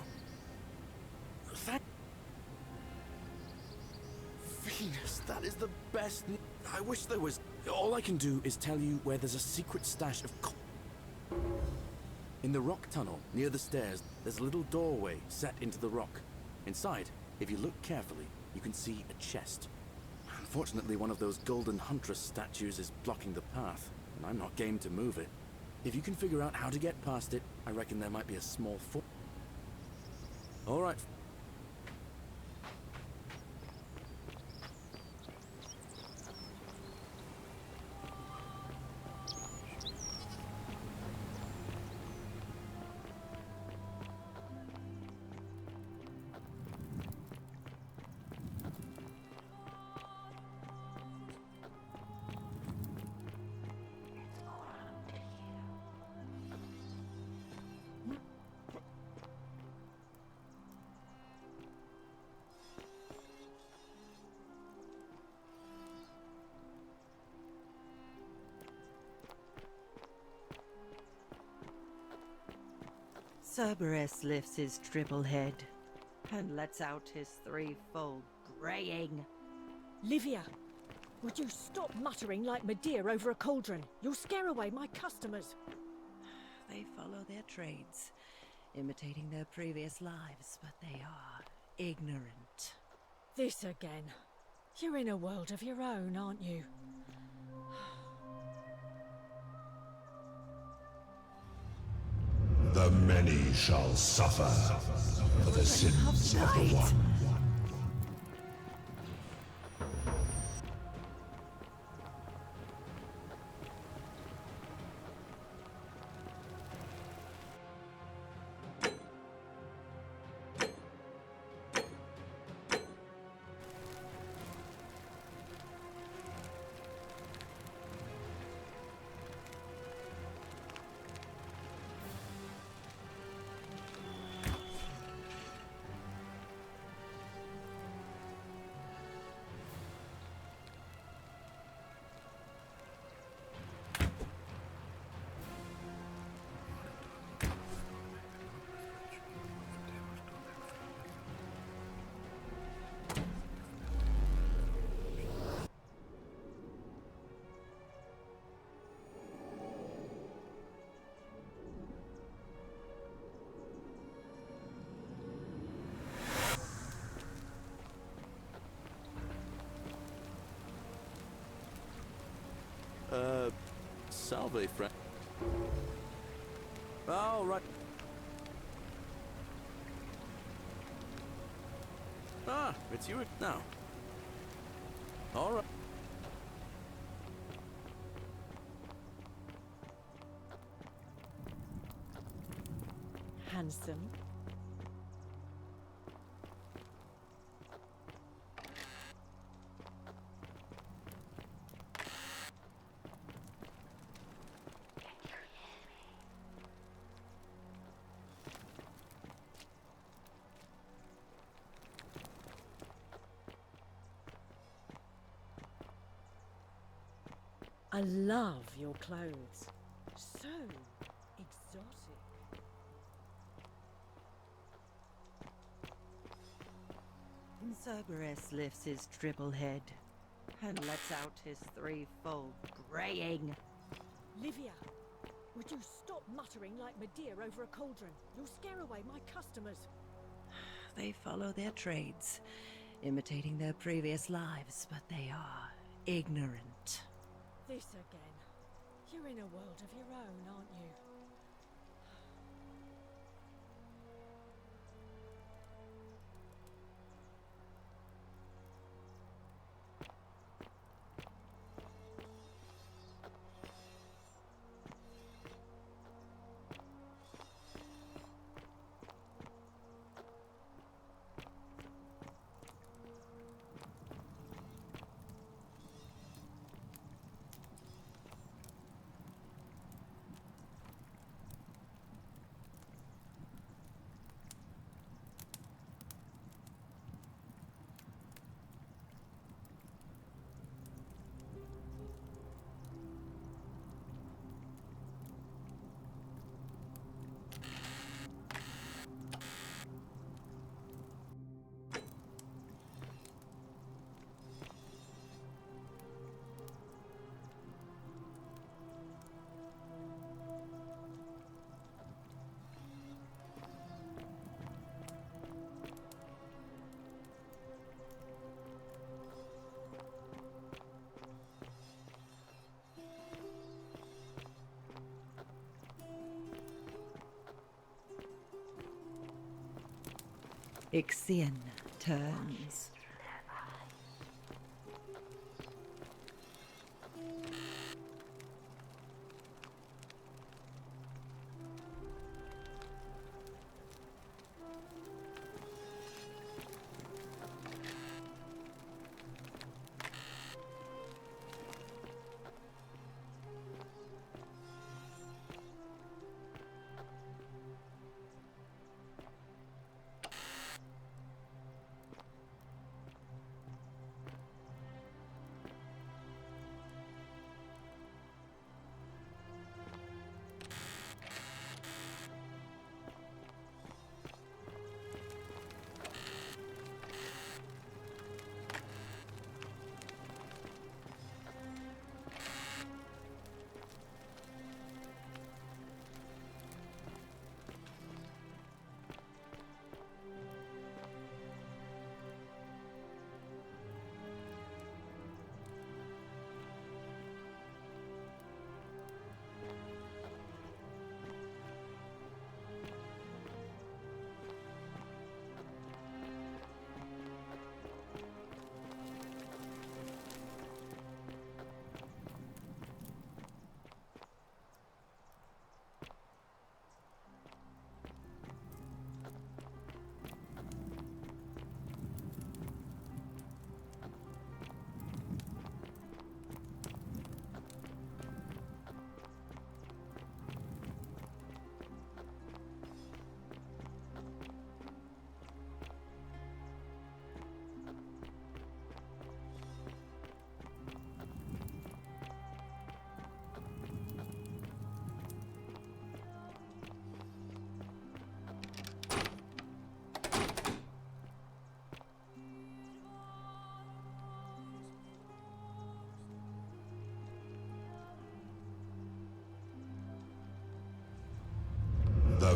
Venus, that is the best. I wish there was... All I can do is tell you where there's a secret stash of... In the rock tunnel, near the stairs, there's a little doorway set into the rock. Inside, if you look carefully, you can see a chest. Unfortunately, one of those golden huntress statues is blocking the path, and I'm not game to move it. If you can figure out how to get past it, I reckon there might be a small fort. All right. Cerberus lifts his triple head and lets out his threefold braying. Livia, would you stop muttering like Medea over a cauldron? You'll scare away my customers. They follow their trades, imitating their previous lives, but they are ignorant. This again. You're in a world of your own, aren't you? The many shall suffer for the sins of the one. Salve, friend. Oh, right. Ah, it's you now. All right. Handsome. I love your clothes. So exotic. Cerberus lifts his triple head and lets out his threefold braying. Livia, would you stop muttering like Medea over a cauldron? You'll scare away my customers. They follow their trades, imitating their previous lives, but they are ignorant. This again. You're in a world of your own, aren't you? Ixion turns.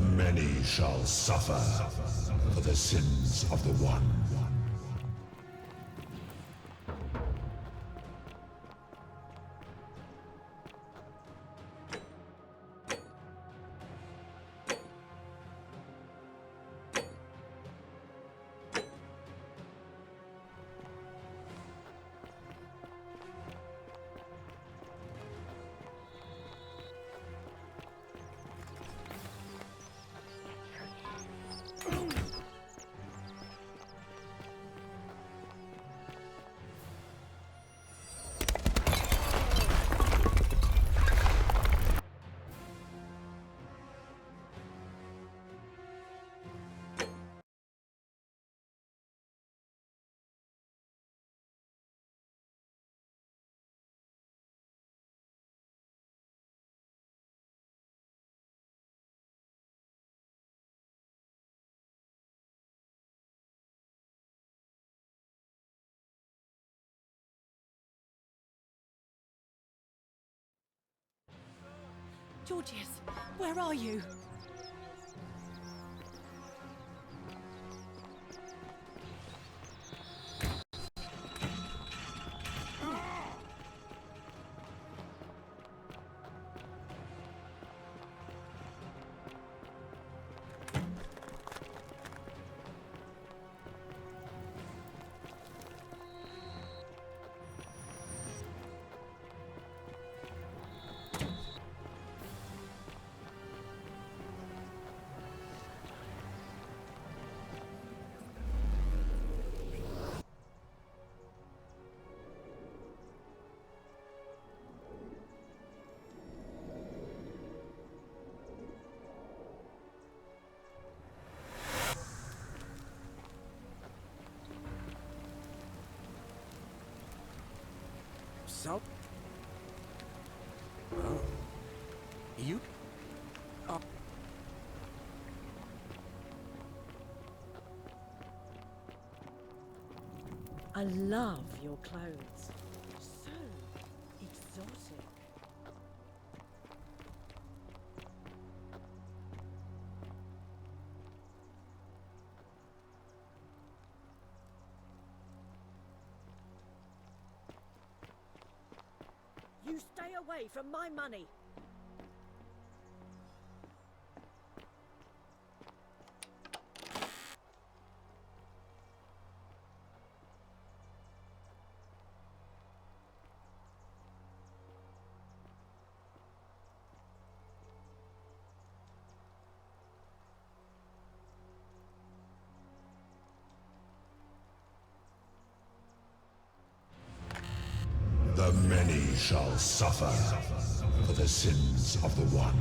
The many shall suffer for the sins of the one. Georgius, where are you? So? Oh. You? Oh. I love your clothes. So exotic. You stay away from my money. The many shall suffer for the sins of the one.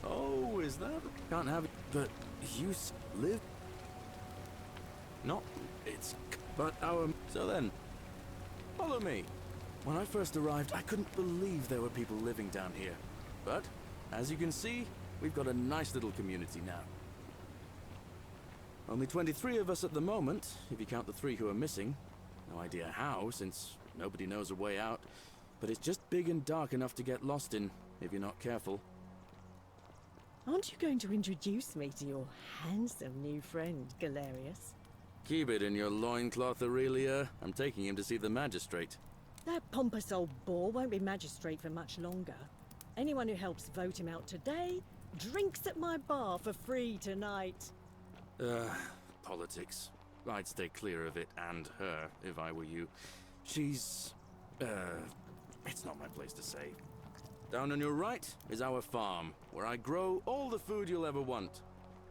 Oh, is that? Can't have it. But you live? Not. It's. But our. So then. Follow me. When I first arrived, I couldn't believe there were people living down here. But, as you can see, we've got a nice little community now. Only 23 of us at the moment, if you count the 3 who are missing. No idea how, since nobody knows a way out. But it's just big and dark enough to get lost in, if you're not careful. Aren't you going to introduce me to your handsome new friend, Galerius? Keep it in your loincloth, Aurelia. I'm taking him to see the magistrate. That pompous old bore won't be magistrate for much longer. Anyone who helps vote him out today drinks at my bar for free tonight. Politics. I'd stay clear of it, and her, if I were you. She's... it's not my place to say. Down on your right is our farm, where I grow all the food you'll ever want.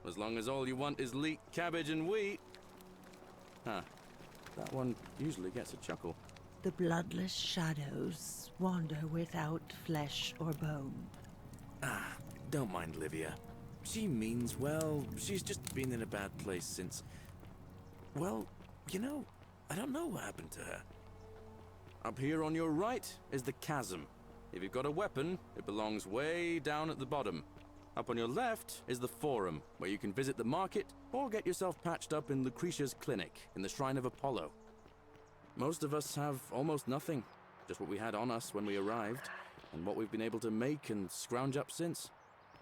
As long as all you want is leek, cabbage, and wheat. Huh. That one usually gets a chuckle. The bloodless shadows wander without flesh or bone. Ah, don't mind Livia. She means well. She's just been in a bad place since... Well, you know, I don't know what happened to her. Up here on your right is the chasm. If you've got a weapon, it belongs way down at the bottom. Up on your left is the forum, where you can visit the market or get yourself patched up in Lucretia's clinic in the Shrine of Apollo. Most of us have almost nothing, just what we had on us when we arrived, and what we've been able to make and scrounge up since.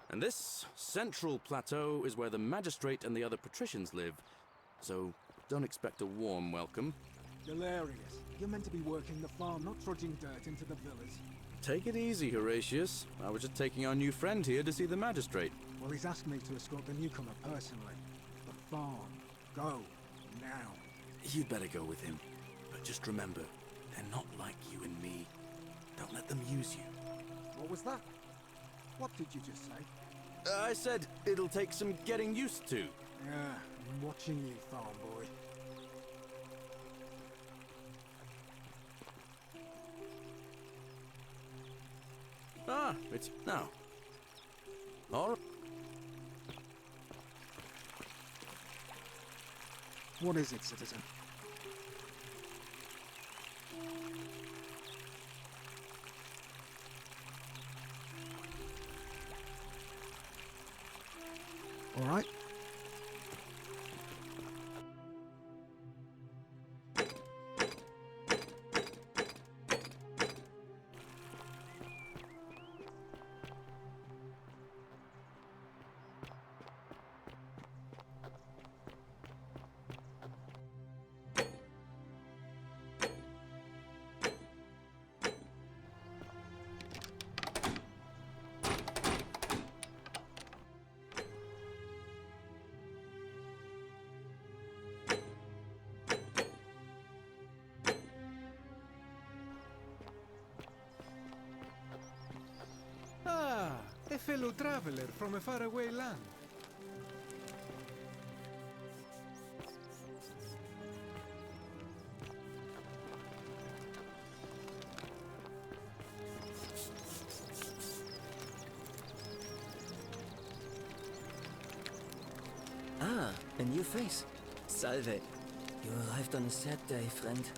And this central plateau is where the magistrate and the other patricians live, so don't expect a warm welcome. Galerius, you're meant to be working the farm, not trudging dirt into the villas. Take it easy, Horatius. I was just taking our new friend here to see the magistrate. Well, he's asked me to escort the newcomer personally. The farm. Go. Now. You'd better go with him. But just remember, they're not like you and me. Don't let them use you. What was that? What did you just say? I said it'll take some getting used to. Yeah, I'm watching you, farm boy. Ah, it's now. All right. What is it, citizen? All right. A fellow traveler from a faraway land. Ah, a new face. Salve. You arrived on a sad day, friend.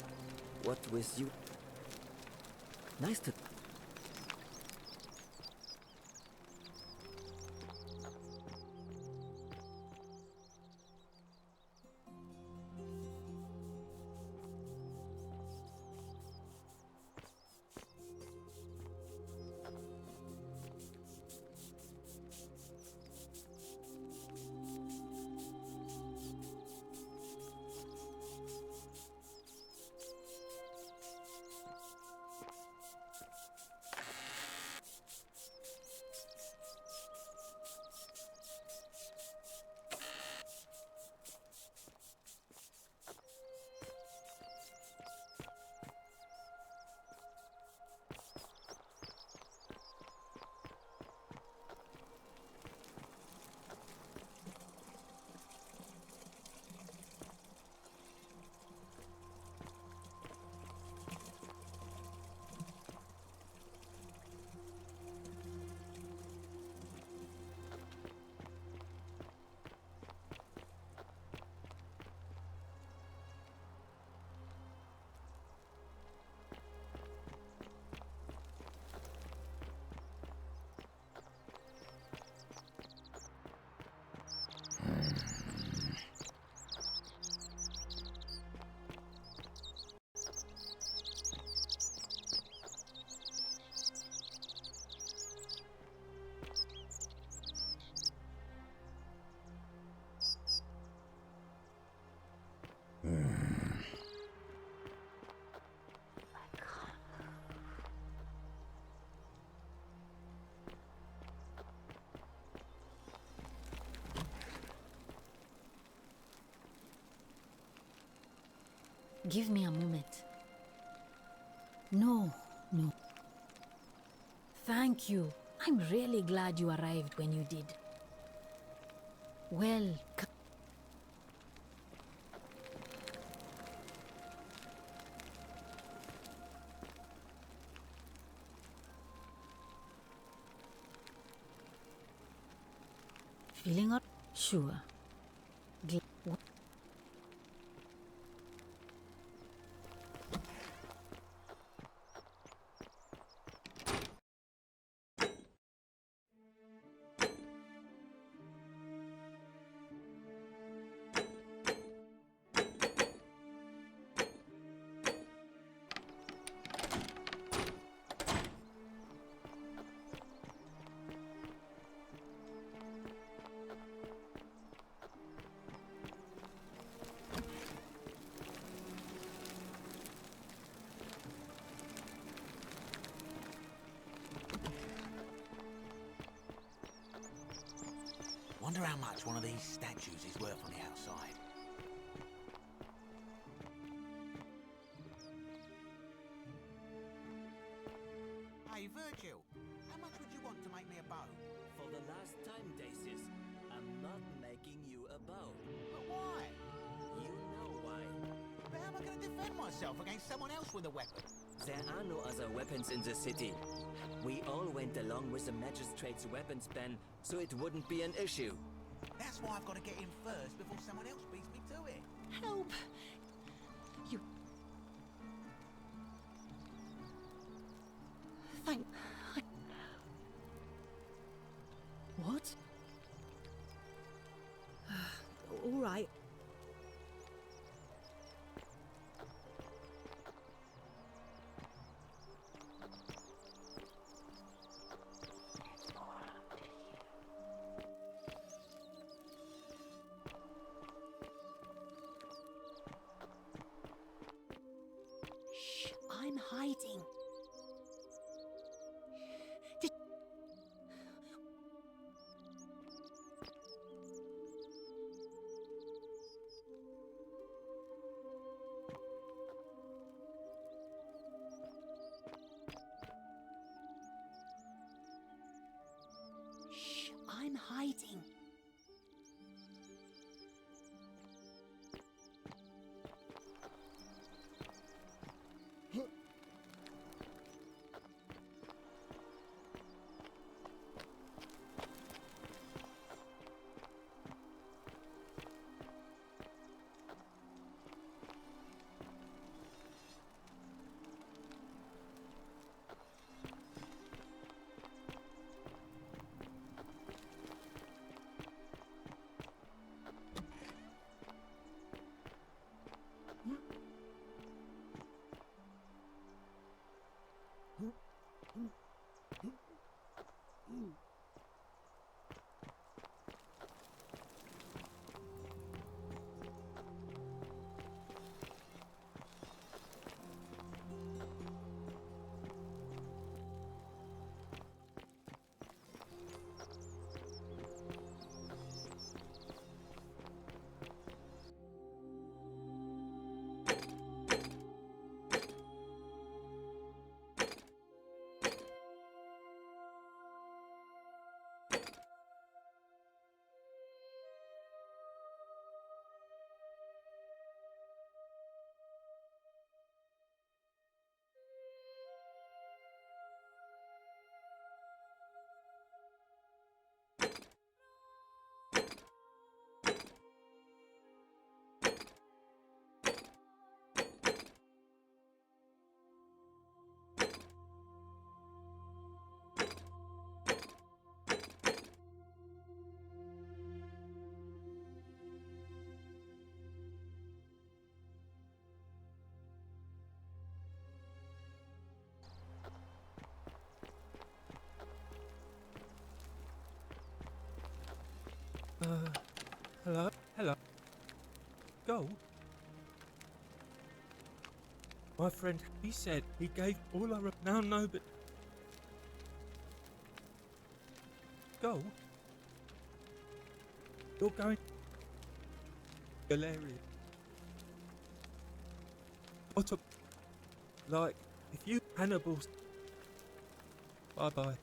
What with you? Nice to... Give me a moment. No, no. Thank you. I'm really glad you arrived when you did. Well, feeling up? Sure. What? Wonder how much one of these statues is worth on the outside. Hey, Virgil, how much would you want to make me a bow? For the last time, Dacius, I'm not making you a bow. But why? You know why. But how am I going to defend myself against someone else with a weapon? There are no other weapons in the city. We all went along with the magistrate's weapons ban, so it wouldn't be an issue. That's why I've got to get in first before someone else beats me to it. Help! You... Thank... What? All right. I'm hiding. Shh, I'm hiding. Hello? Hello? Gold? My friend, he said he gave all our... Now no, but... Gold? You're going... Hilarious. What a... Like, if you... Hannibal's... Bye-bye.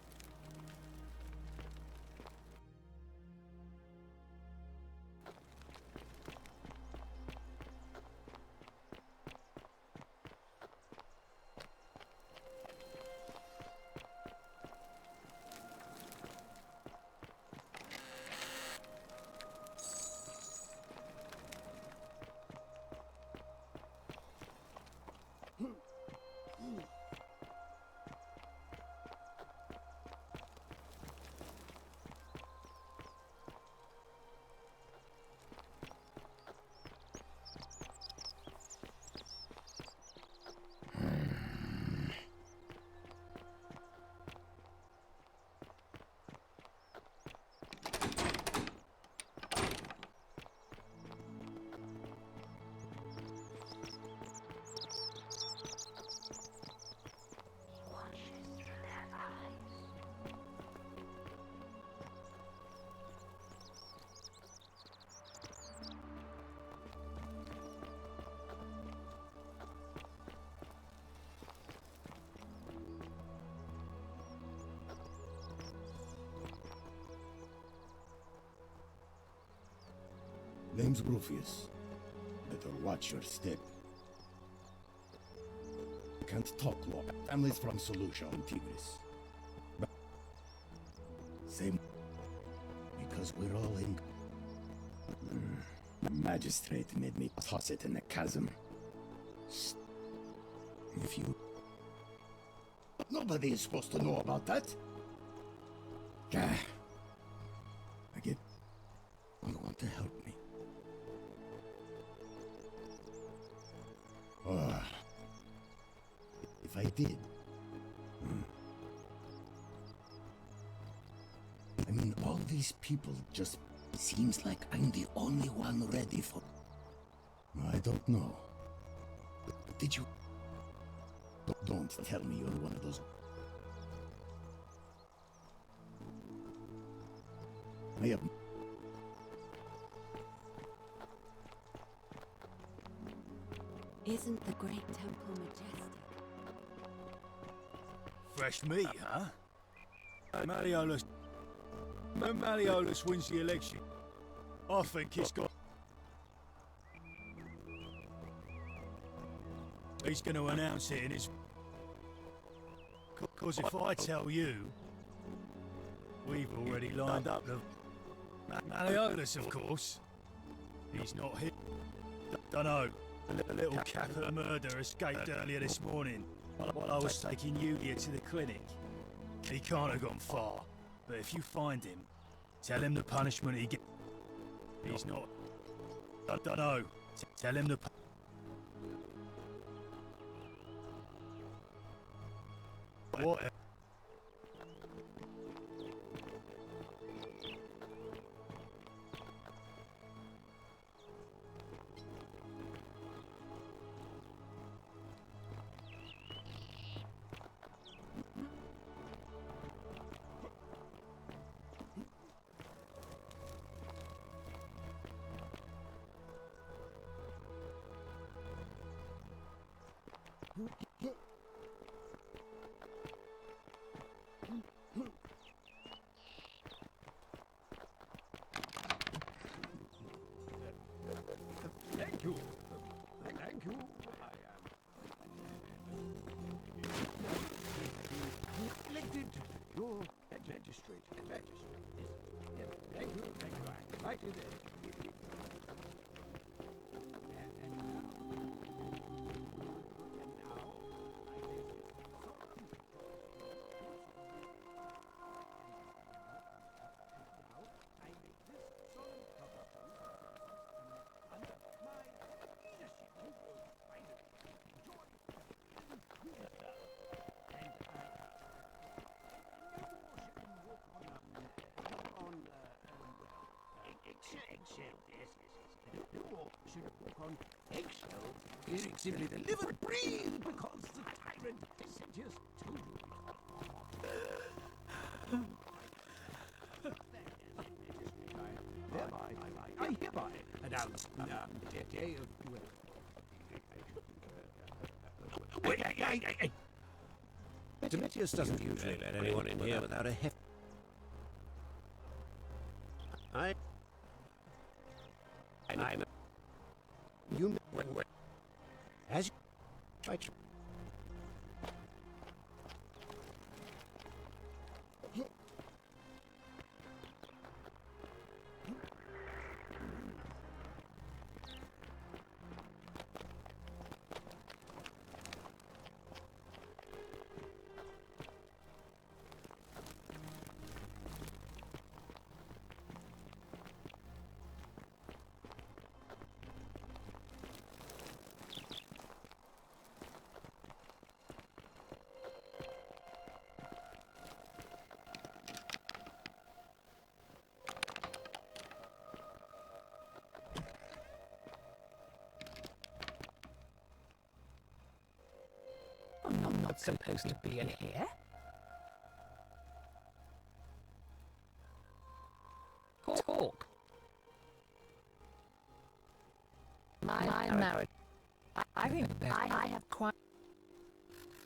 Name's Rufius. Better watch your step. Can't talk long. Families from Solution and Tigris. But same. Because we're all in... The magistrate made me toss it in the chasm. If you... Nobody is supposed to know about that. Gah. I get... You want to help me. If I did... I mean, all these people just... Seems like I'm the only one ready for... I don't know. Did you... Don't tell me you're one of those... I have... Isn't the Great Temple majestic? Fresh meat, huh? Malleolus... When Malleolus wins the election, I think he's got... He's going to announce it in his... Because if I tell you, we've already lined up the... Malleolus, of course. He's not here. Dunno. A little capital murder escaped earlier this morning while I was taking Yulia to the clinic. He can't have gone far, but if you find him, tell him the punishment he gets. He's not... Dunno. Tell him the... What? Thank you. Thank you. I am elected your magistrate. Yes. Thank you. I'm invited. Or should walk on eggshells. Is simply the live and breathe because the tyrant Sentius told you. Thereby, I hereby announce the day of duel. Domitius doesn't usually let anyone in here without a heft. I'm. You. As you. I'm not supposed to be in here. Talk. My marriage. I think that I have quite.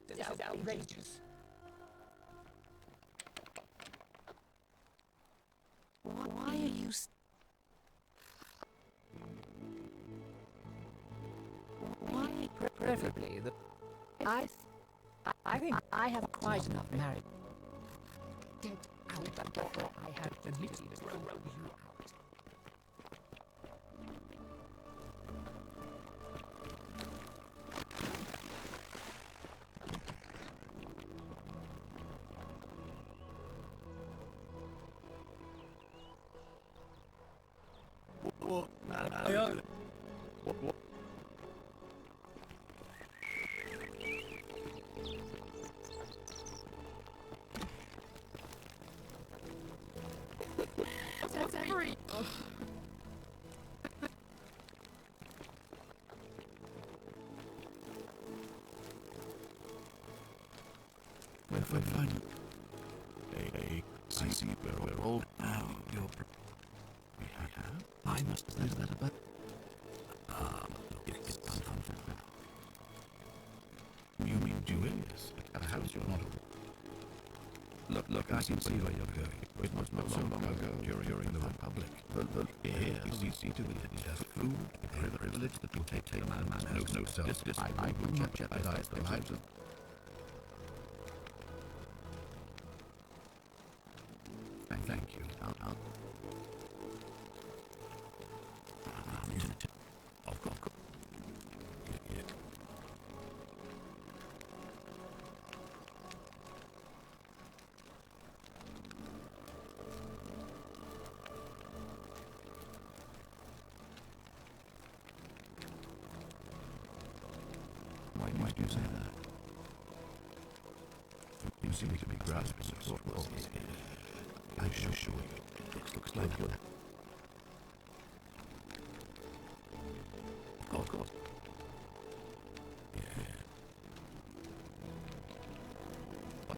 This is outrageous. Why are you? Why, preferably the. I think I have quite enough marriage. Get out before I have the liberty to throw you out. Fine. I see we're all now. I must say that about. It's uncomfortable. You mean Julius? Perhaps you're not. Look, I can see where you're going. It was not so long ago during the Republic. Here, we see to it that there's food, a privilege that will take a man no self. I will not jeopardize the lives of. Thank you. Of course. Why do you say that? You seem to be grasping some sort of. I'm sure it looks like you're. Of course. Yeah.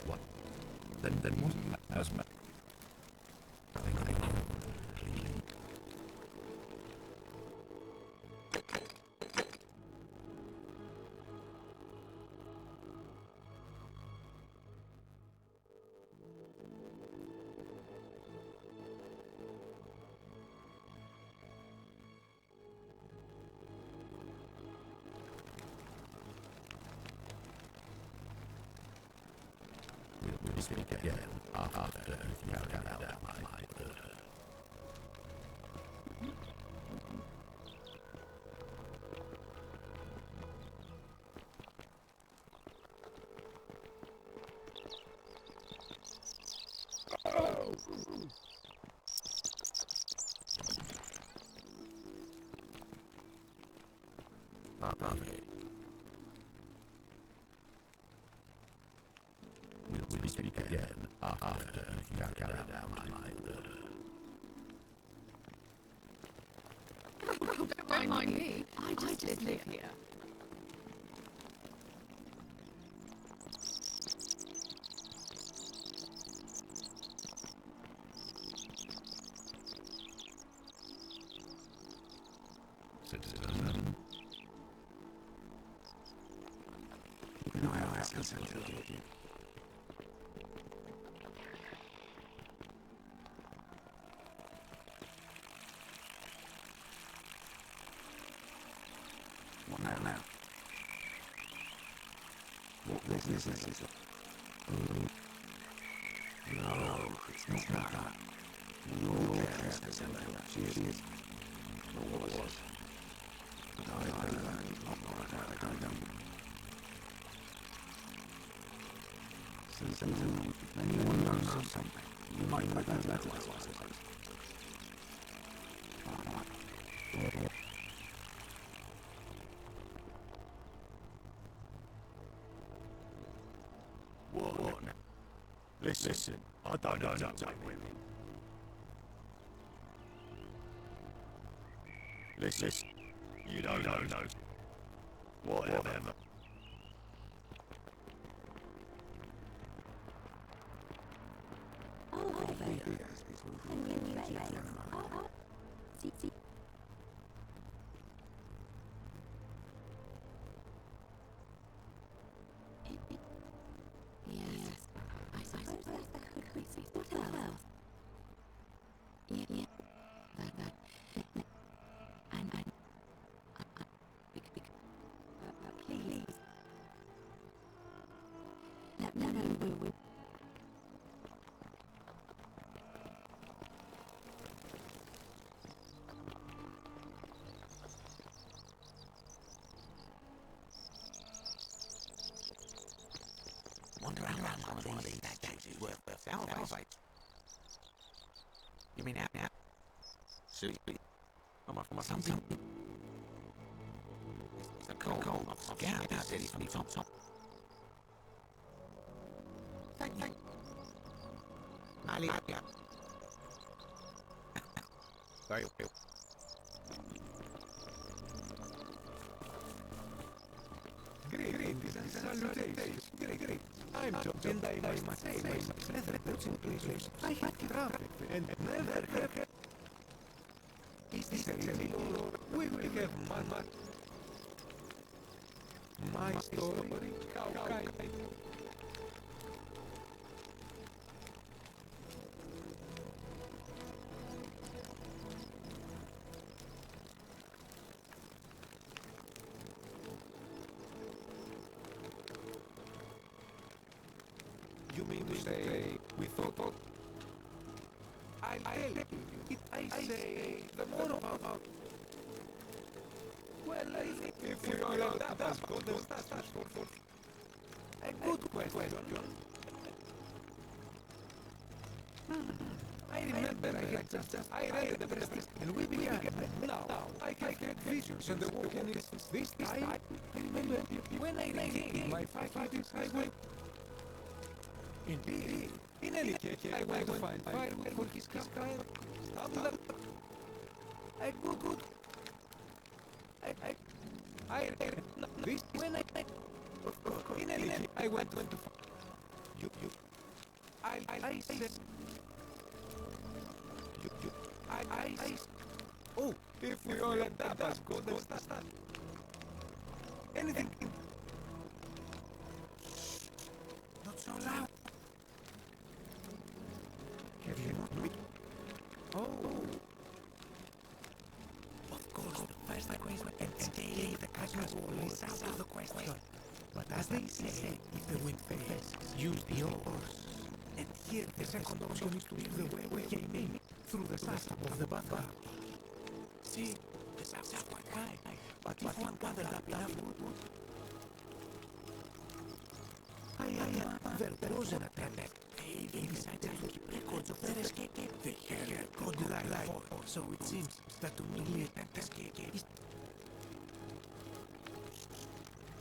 What? Then what? As much. We'll speak again after you carry out my order. We'll speak again after you carry out my order. Oh, don't mind me. I just live here. Citizen. No, I ask us until you. Well, now. What business is it? No, it's not that. No, she is. Or was. But I don't know. Since anyone knows something, you might know that letter. What? Listen, I don't know women. Listen, you don't know. Whatever. Wander around one of these statues worth salvation. You mean out now? Seriously? I'm off my something. It's a cold. I've scoured out there from top. Thank you. Malia. Very well. Greetings and salutations. Great. I'm John by my place. I had traffic and never heard. Is this a little? We will have my story. How kind. You mean to say we thought? I say the more about. Well, I think if we all have that golden status for a good question. I remember I read the press and we began. Now I can get visions and the walking is this time. I remember when I regained my faculties, I went. Indeed. In any case, I went to find firewood for his campfire. A good. This when in any case, I went to you. I said you. I. Oh, if we all had that's good. That's that. Anything. Not so loud. Have you not met? Oh. Of course, the first question and stay the casual is out of the question. But as they say, if the wind fails, use the oars. And here the second option is to leave the way we came in, through the sasa of the bathhouse. See, the sasa are quite high, but if one gathered up enough wood, there was an attempt. They decided to keep records of their escape. They had good life, so it seems that to merely attempt escape is...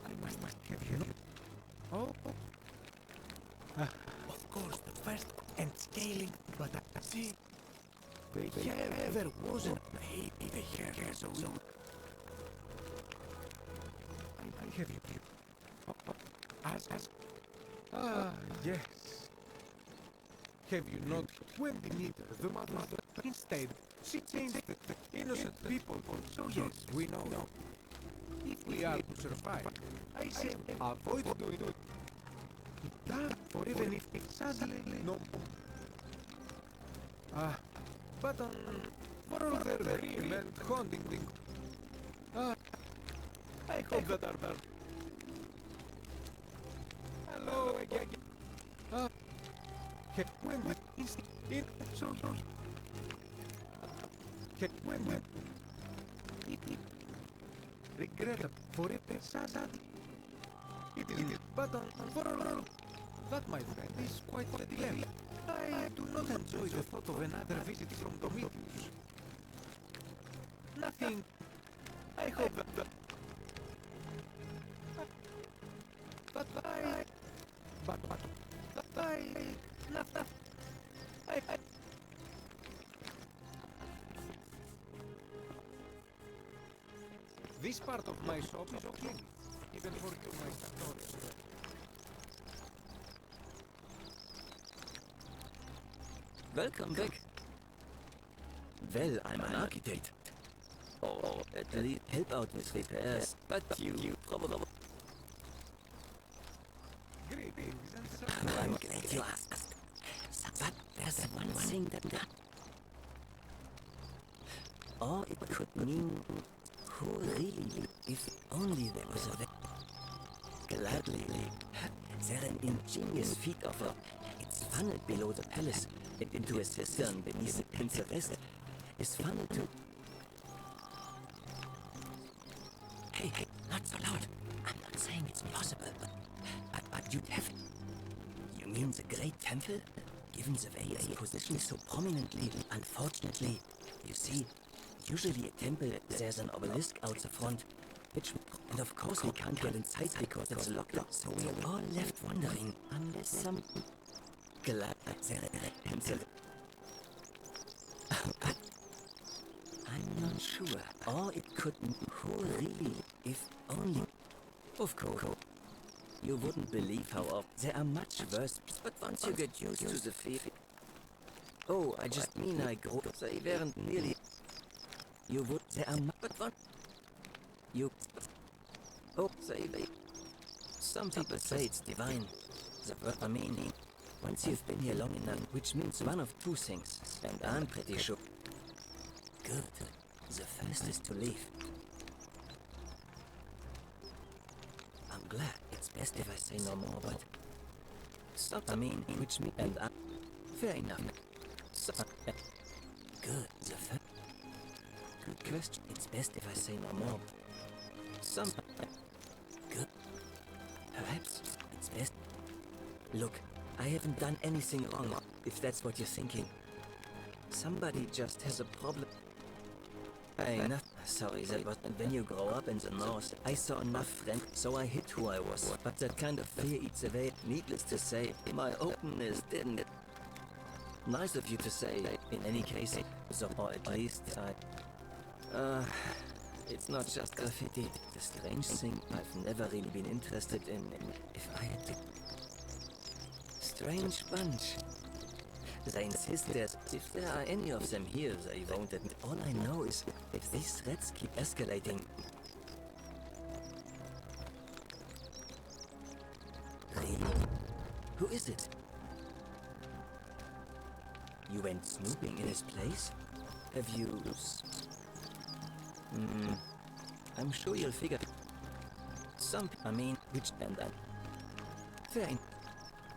I must have you know. Oh. Of course, the first and scaling, but see, There wasn't here, so I have you. Ah, yes. Have you not? When the neither the mother, instead, she changed the innocent people. So yes, we know. If we are to survive, I say avoid doing it. Damn, for even if it's sadly no. But for all their dream and haunting thing. I hope that our hello again. When is it so when it regret for it sad it is but for all that my friend is quite a dilemma. I do not enjoy the thought of another visit from Domitius. Nothing. I hope that this part of my shop is okay, even for you, my sartorius. Welcome back. Well, I'm an architect. Or at least help out with repairs, but you probably... I'm glad you asked. But there's one thing that... Or it could mean... Who really... If only there was a... Gladly. There an ingenious feat of a... It's funneled below the palace and into a cistern beneath it, and the rest is funneled to... Hey, not so loud. I'm not saying it's possible, but you'd have... You mean the Great Temple? Given the way its position is so prominently, unfortunately, you see, usually a temple, there's an obelisk out the front, which... And of course we can't get inside because it's locked up, so we're all left wondering unless some... Glad I'm not sure. Or it could... Who really? If only... Of course. You wouldn't believe how often... There are much worse... But once you get used to the feel... Oh, I just mean I grow... They weren't nearly... You would... There are... But what? You... Oh, they... Some people say it's divine. The word I mean... Once you've been here long enough, which means one of two things, and I'm pretty sure. Good. The first is to leave. I'm glad. It's best if I say no more, but... Stop, I mean, which me and I... Fair enough. So, good. The first... Good question. It's best if I say no more. Some... Good. Perhaps it's best... Look. I haven't done anything wrong, if that's what you're thinking. Somebody just has a problem. Sorry, that was when you grow up in the north. I saw enough friends, so I hid who I was. But that kind of fear eats away. Needless to say, my openness didn't. Nice of you to say, in any case. So, or at least I... It's not just graffiti. The strange thing, I've never really been interested in if I had to... Strange bunch. They insist that if there are any of them here, they won't admit. All I know is if these threats keep escalating. Really? Who is it? You went snooping in his place? Have you... I'm sure you'll figure... I mean, which and that. Fair enough.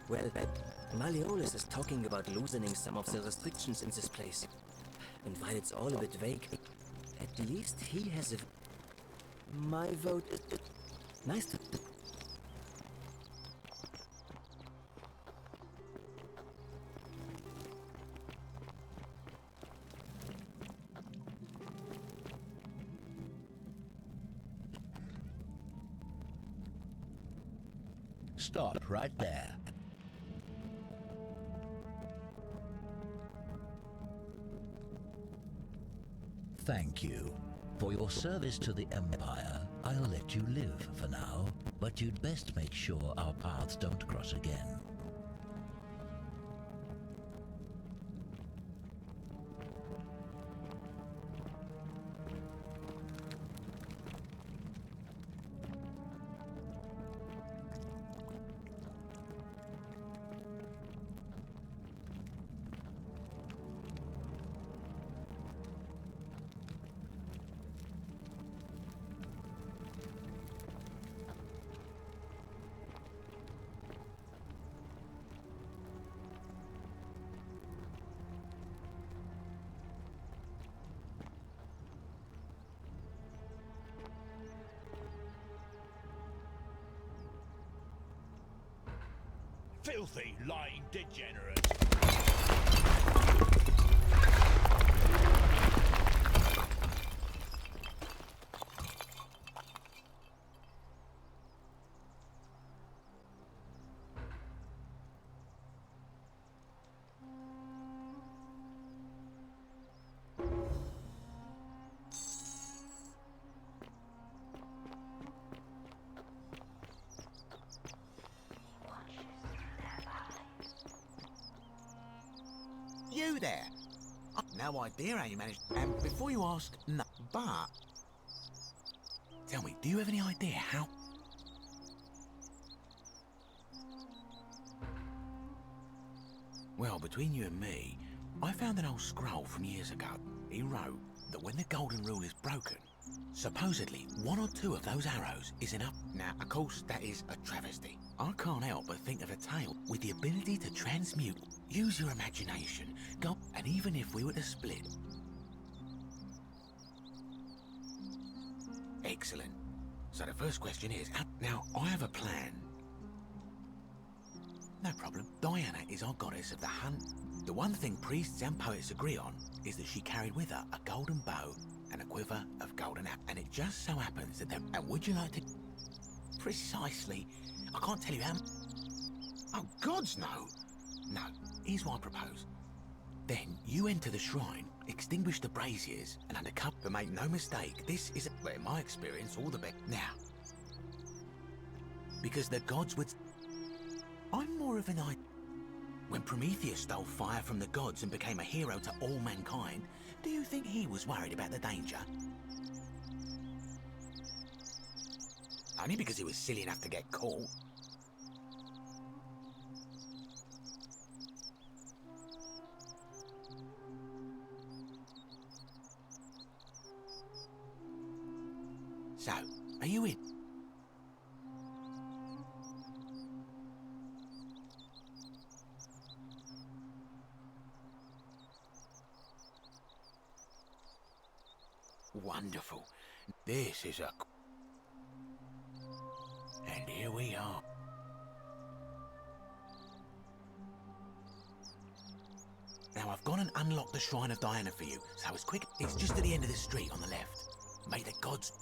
Well, Malleolus is talking about loosening some of the restrictions in this place. And while it's all a bit vague, at least he has a... My vote is... Nice to... Stop right there. thank you. For your service to the Empire, I'll let you live for now, but you'd best make sure our paths don't cross again. Filthy, lying degenerate. You there! No idea how you managed. And before you ask, no. But tell me, do you have any idea how? Well, between you and me, I found an old scroll from years ago. He wrote that when the Golden Rule is broken, supposedly one or two of those arrows is enough. Now, of course, that is a travesty. I can't help but think of a tale with the ability to transmute. Use your imagination. Go, and even if we were to split. Excellent. So the first question is, now I have a plan. No problem. Diana is our goddess of the hunt. The one thing priests and poets agree on is that she carried with her a golden bow and a quiver of golden apples. And it just so happens that and would you like to... Precisely. I can't tell you how... Oh, gods, no. No. Here's what I propose. Then you enter the shrine, extinguish the braziers, and under cover, but make no mistake, this is, in my experience, all the best. Now, because the gods would... I'm more of an idea. When Prometheus stole fire from the gods and became a hero to all mankind, do you think he was worried about the danger? Only because he was silly enough to get caught. So, are you in? Wonderful. This is a... And here we are. Now I've gone and unlocked the Shrine of Diana for you, so it's quick. It's just at the end of the street on the left. May the gods...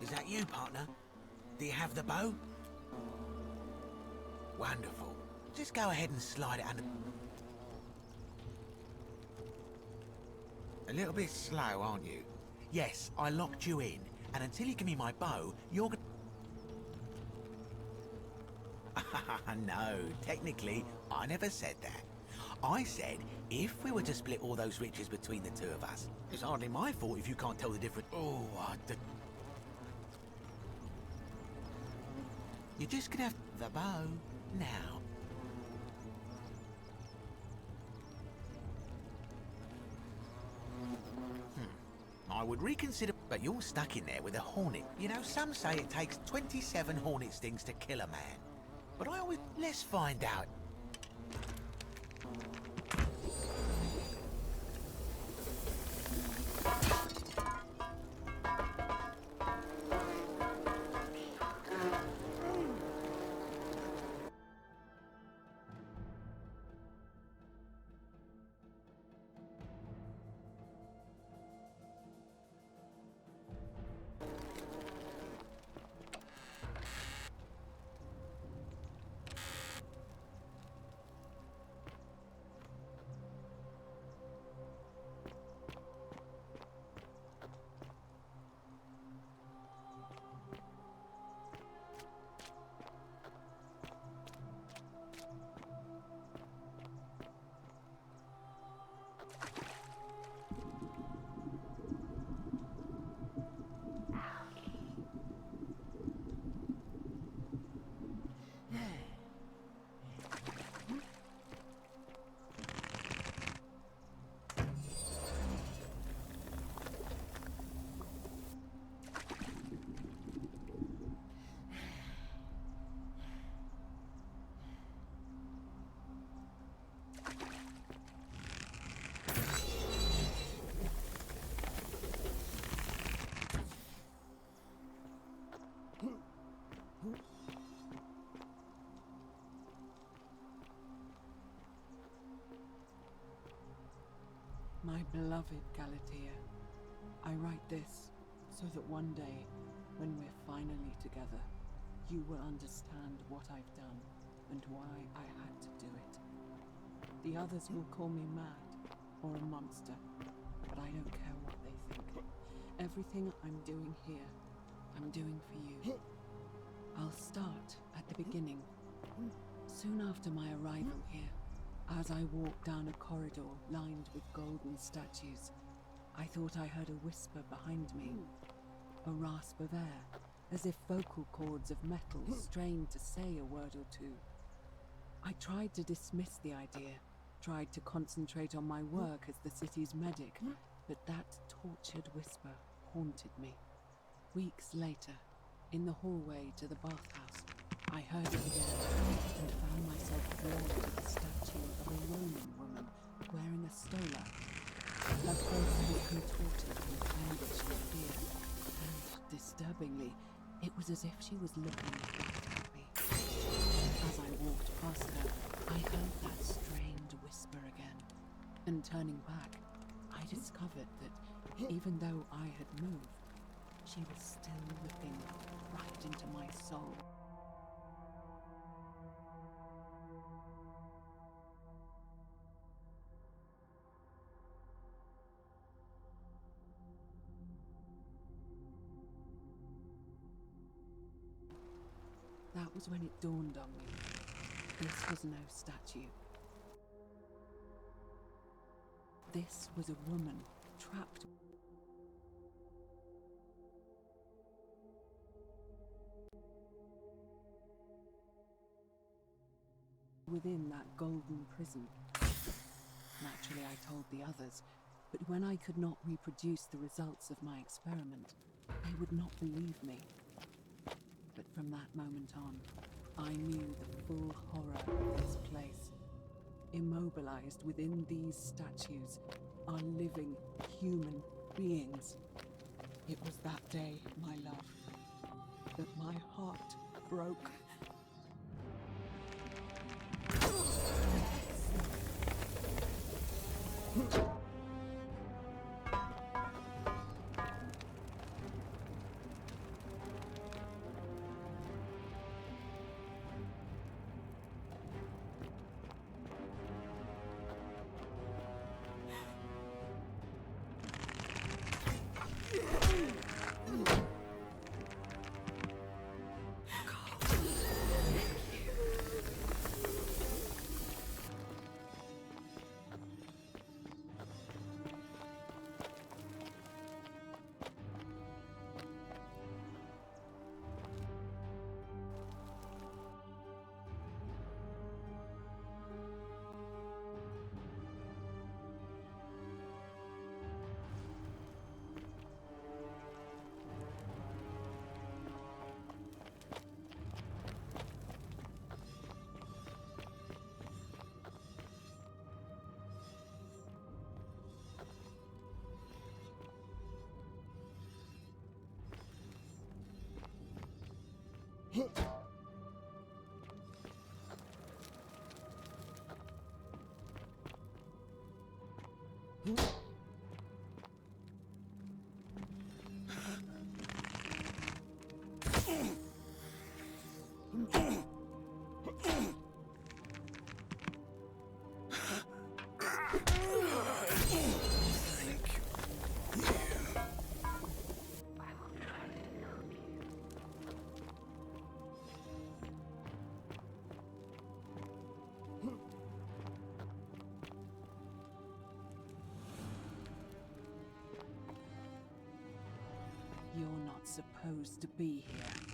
Is that you, partner? Do you have the bow? Wonderful. Just go ahead and slide it under... A little bit slow, aren't you? Yes, I locked you in, and until you give me my bow, you're gonna... No, technically, I never said that. I said, if we were to split all those riches between the two of us, it's hardly my fault if you can't tell the difference. Oh, you're just gonna have the bow now. I would reconsider, but you're stuck in there with a hornet. You know, some say it takes 27 hornet stings to kill a man. But I always... Let's find out. My beloved Galatea, I write this so that one day, when we're finally together, you will understand what I've done and why I had to do it. The others will call me mad or a monster, but I don't care what they think. Everything I'm doing here, I'm doing for you. I'll start at the beginning. Soon after my arrival here, as I walked down a corridor lined with golden statues, I thought I heard a whisper behind me, a rasp of air, as if vocal cords of metal strained to say a word or two. I tried to dismiss the idea, tried to concentrate on my work as the city's medic, but that tortured whisper haunted me. Weeks later, in the hallway to the bathhouse, I heard it again and found myself drawn to the statue of a Roman woman wearing a stola. Her face was contorted in anguish and fear, and, disturbingly, it was as if she was looking right at me. As I walked past her, I heard that strained whisper again, and turning back, I discovered that, even though I had moved, she was still looking right into my soul. That was when it dawned on me. This was no statue. This was a woman trapped within that golden prison. Naturally, I told the others, but when I could not reproduce the results of my experiment, they would not believe me. But from that moment on, I knew the full horror of this place. Immobilized within these statues are living human beings. It was that day, my love, that my heart broke. You're not supposed to be here.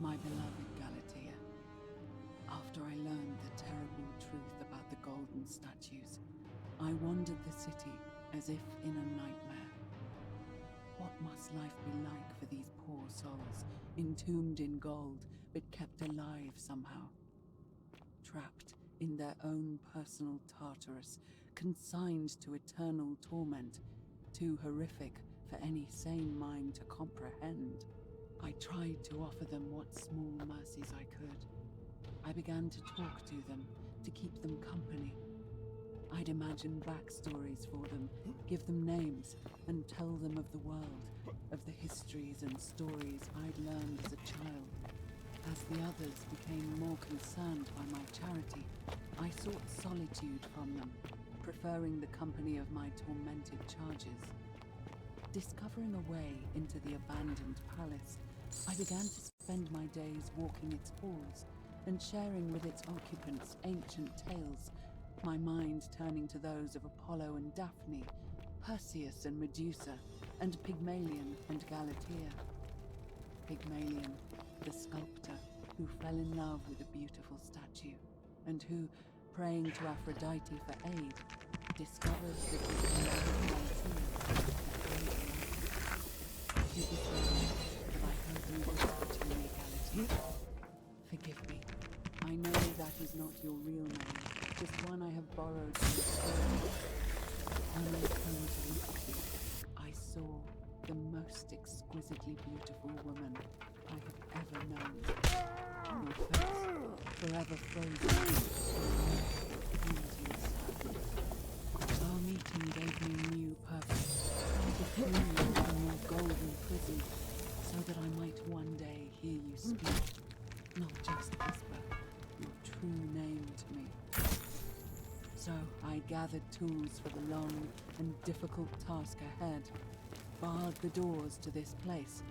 My beloved Galatea, after I learned the terrible truth about the golden statues, I wandered the city as if in a nightmare. What must life be like for these poor souls, entombed in gold, but kept alive somehow? Trapped in their own personal Tartarus, consigned to eternal torment, too horrific for any sane mind to comprehend. I tried to offer them what small mercies I could. I began to talk to them, to keep them company. I'd imagine backstories for them, give them names, and tell them of the world, of the histories and stories I'd learned as a child. As the others became more concerned by my charity, I sought solitude from them, preferring the company of my tormented charges. Discovering a way into the abandoned palace, I began to spend my days walking its halls and sharing with its occupants ancient tales, my mind turning to those of Apollo and Daphne, Perseus and Medusa, and Pygmalion and Galatea. Pygmalion, the sculptor who fell in love with a beautiful statue, and who, praying to Aphrodite for aid, discovered that his beloved Galatea had prayed. It was then that I heard you whisper to me, Galatea. Forgive me. I know that is not your real name, just one I have borrowed from the story. When I turned to look at you, I saw the most exquisitely beautiful woman I have ever known. Your face, forever frozen, our meeting gave me new purpose, to free me from your golden prison, so that I might one day hear you speak, not just whisper your true name to me. So I gathered tools for the long and difficult task ahead, barred the doors to this place,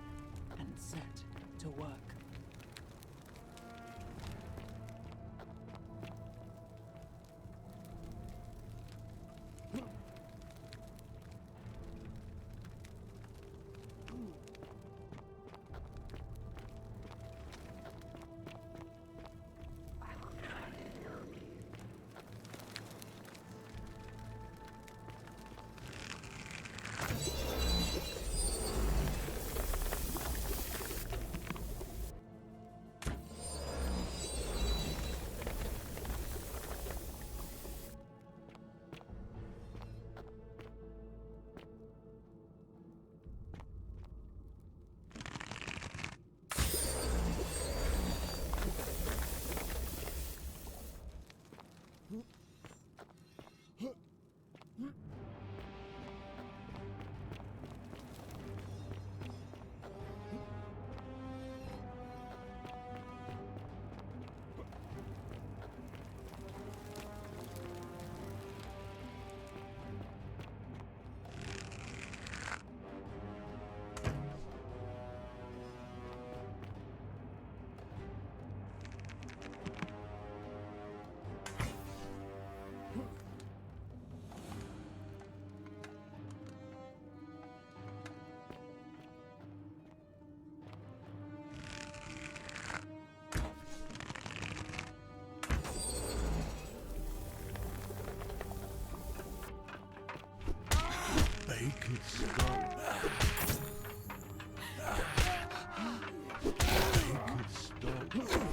and set to work. Bacon skull. Bacon skull.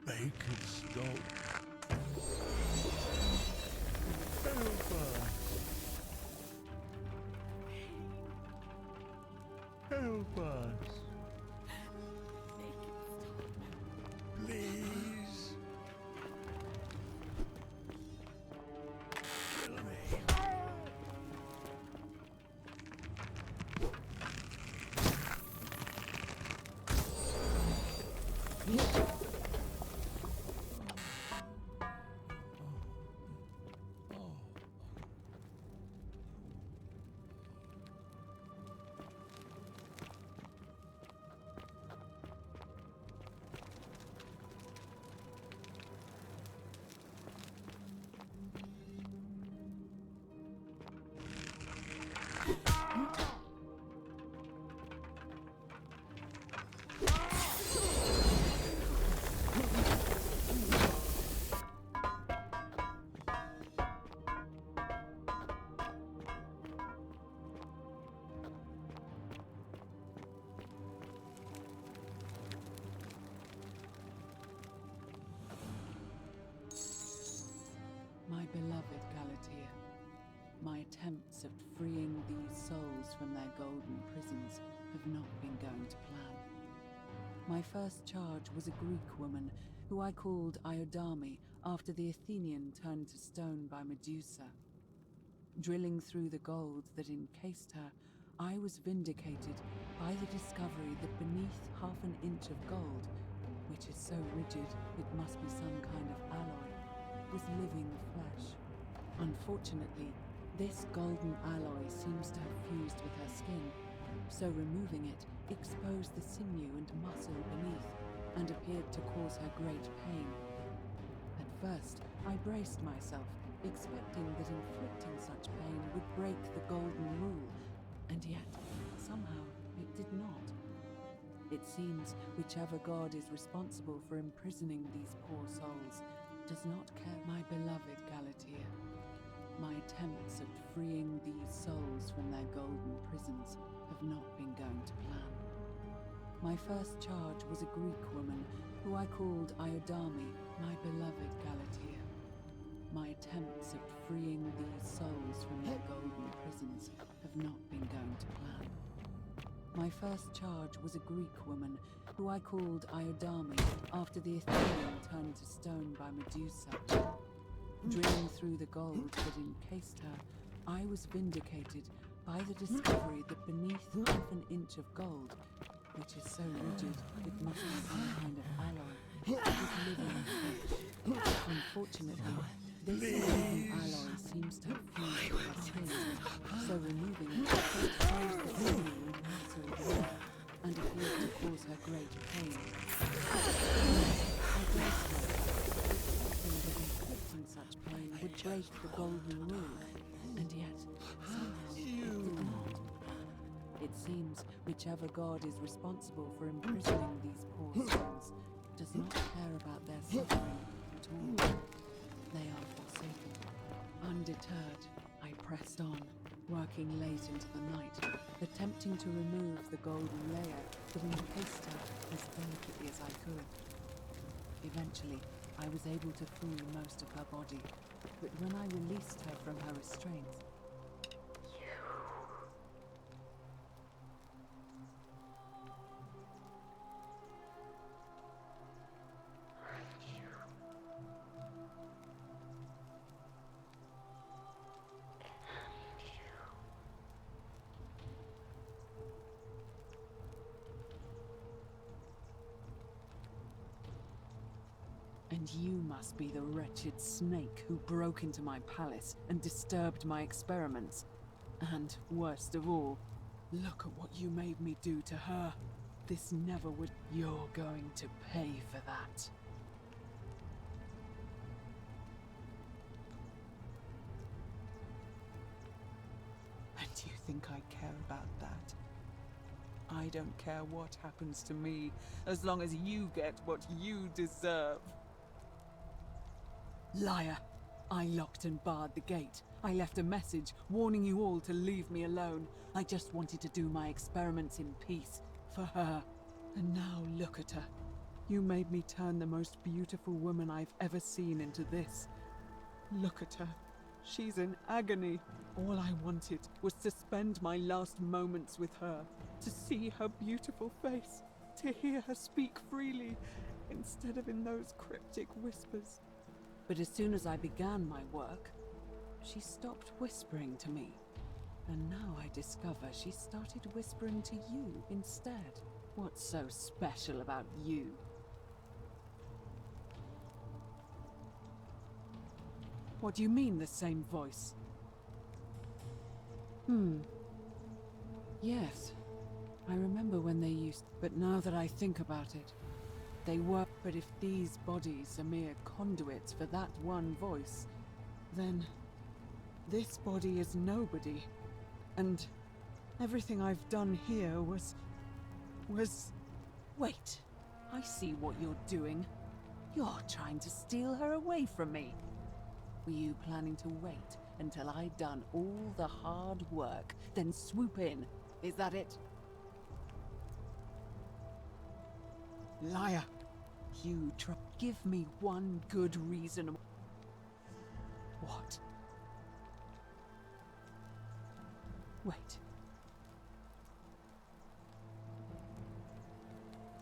bacon stock. Help us. Help us. Please. Kill me. My beloved Galatea, my attempts at freeing these souls from their golden prisons have not been going to plan. My first charge was a Greek woman who I called Iodame after the Athenian turned to stone by Medusa. Drilling through the gold that encased her, I was vindicated by the discovery that beneath half an inch of gold, which is so rigid it must be some kind of alloy, was living flesh. Unfortunately, this golden alloy seems to have fused with her skin, so removing it exposed the sinew and muscle beneath and appeared to cause her great pain. At first, I braced myself, expecting that inflicting such pain would break the golden rule, and yet, somehow, it did not. It seems whichever god is responsible for imprisoning these poor souls does not care. My beloved Galatea, my attempts at freeing these souls from their golden prisons have not been going to plan. My first charge was a Greek woman who I called Iodame, my beloved Galatea. My attempts at freeing these souls from their golden prisons have not been going to plan. My first charge was a Greek woman who I called Iodame after the Athenian turned to stone by Medusa. Drilling through the gold that encased her, I was vindicated by the discovery that beneath half an inch of gold, which is so rigid it must be some kind of alloy, was living flesh. Unfortunately, this golden alloy seems to have fused with her skin, so removing it exposed the sinew and muscle beneath and appeared to cause her great pain. I braced myself, expecting that inflicting such pain would break the golden rule, and yet, somehow, it did not. It seems whichever god is responsible for imprisoning these poor souls does not care about their suffering at all. They are forsaken. Undeterred, I pressed on, working late into the night, attempting to remove the golden layer that encased her as delicately as I could. Eventually, I was able to free most of her body, but when I released her from her restraints, and you must be the wretched snake who broke into my palace and disturbed my experiments. And, worst of all, look at what you made me do to her. This never would. You're going to pay for that. And you think I care about that? I don't care what happens to me, as long as you get what you deserve. Liar! I locked and barred the gate. I left a message warning you all to leave me alone. I just wanted to do my experiments in peace, for her. And now look at her. You made me turn the most beautiful woman I've ever seen into this. Look at her. She's in agony. All I wanted was to spend my last moments with her, to see her beautiful face, to hear her speak freely, instead of in those cryptic whispers. But as soon as I began my work, she stopped whispering to me. And now I discover she started whispering to you instead. What's so special about you? What do you mean, the same voice? Yes. I remember when they used... But now that I think about it, they were... But if these bodies are mere conduits for that one voice, then... this body is nobody. And everything I've done here was... Wait. I see what you're doing. You're trying to steal her away from me. Were you planning to wait until I'd done all the hard work, then swoop in? Is that it? Liar! Give me one good reason. What? Wait.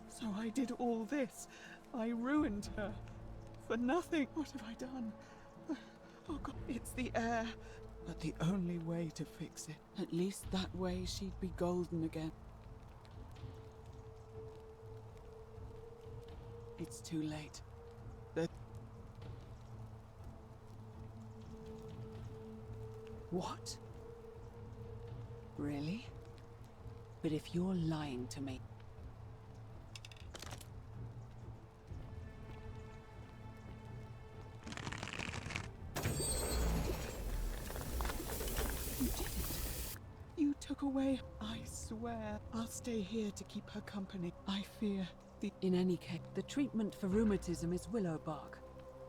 So I did all this. I ruined her. For nothing. What have I done? Oh God, it's the air. But the only way to fix it. At least that way she'd be golden again. It's too late. What? Really? But if you're lying to me... You did it. You took away... I swear, I'll stay here to keep her company. I fear the... In any case, the treatment for rheumatism is willow bark.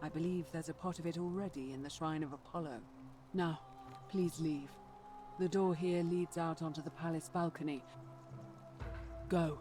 I believe there's a pot of it already in the Shrine of Apollo. Now, please leave. The door here leads out onto the palace balcony. Go.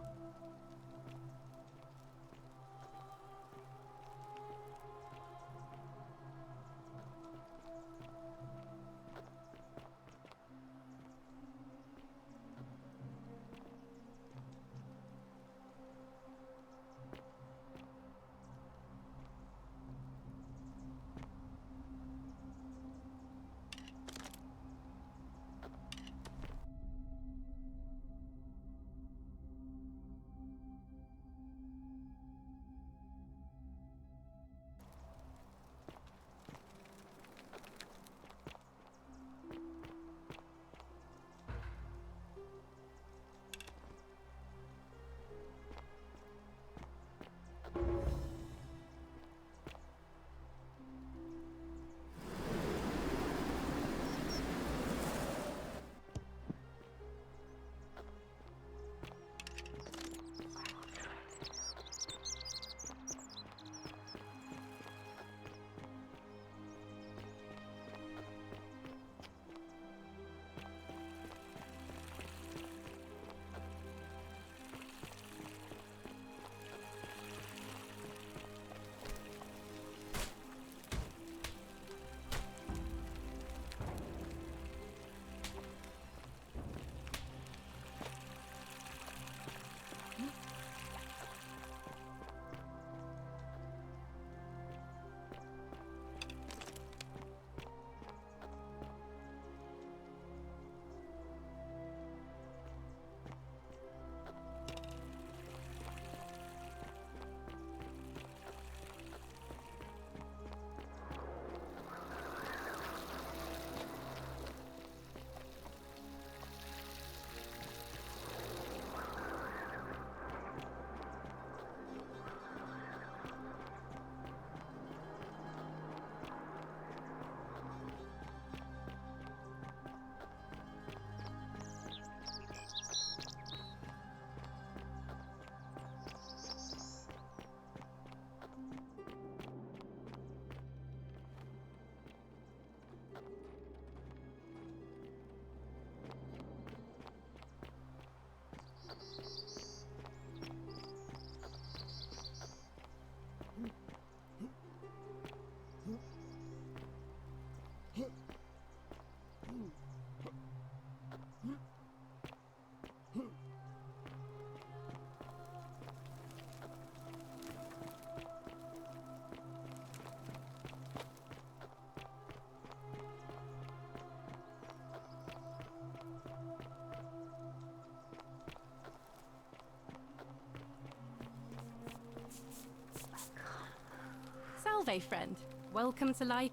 Salve, friend. Welcome to life.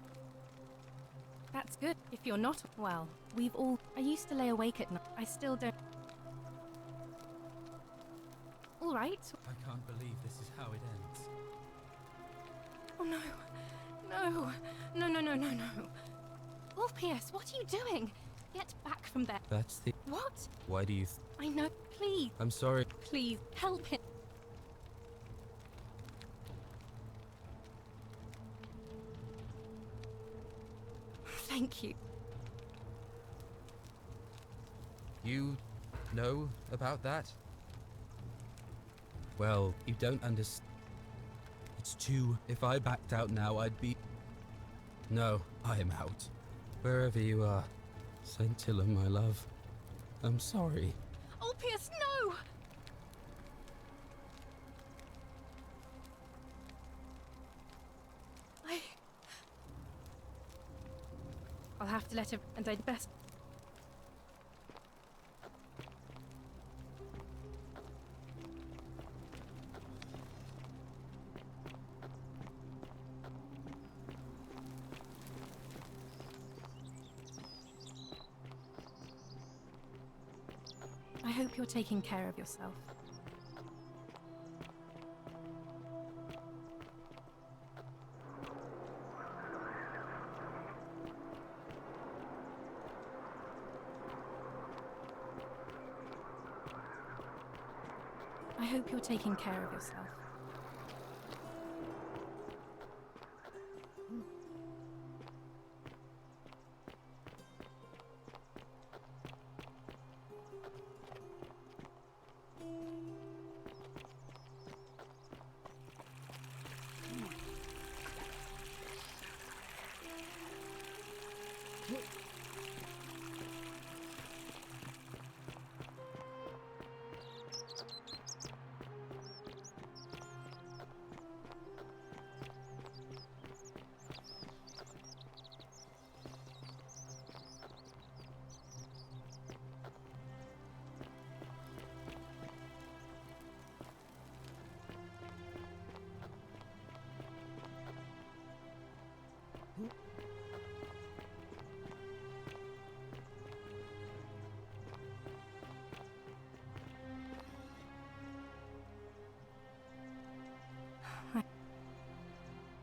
That's good. If you're not, well, we've all... I used to lay awake at night. I still don't... All right. I can't believe this is how it ends. Oh, no. No. No, no, no, no, no. Ulpius, what are you doing? Get back from there. That's the... What? Why do you... I know. Please. I'm sorry. Please, help him. Thank you. You know about that? Well, you don't understand. It's too... If I backed out now, I'd be... No, I am out. Wherever you are. Scintilla, my love. I'm sorry. Ulpius, no! I'll have to let him, and I'd best... I hope you're taking care of yourself. I hope you're taking care of yourself.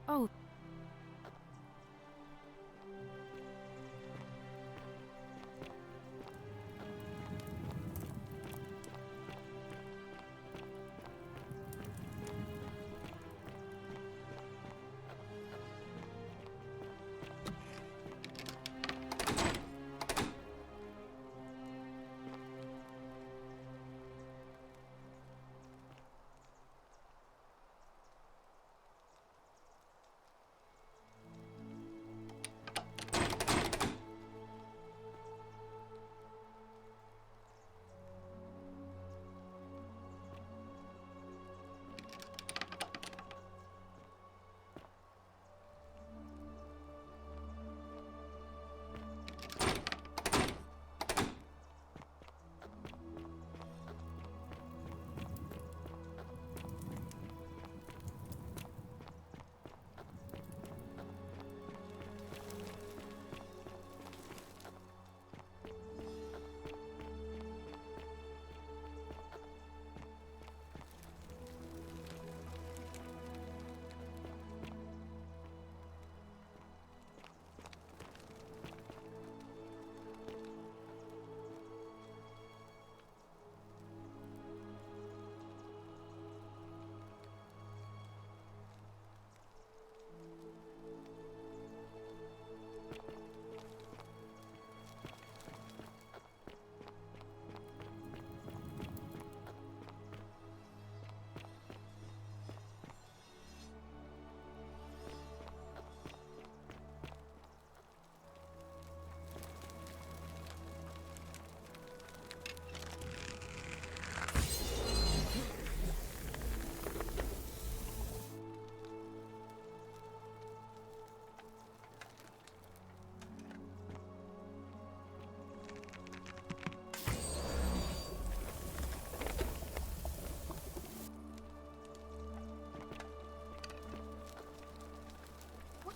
Oh.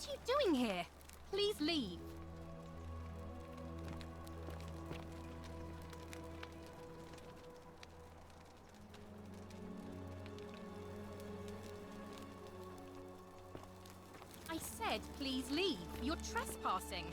What are you doing here? Please leave. I said, please leave. You're trespassing.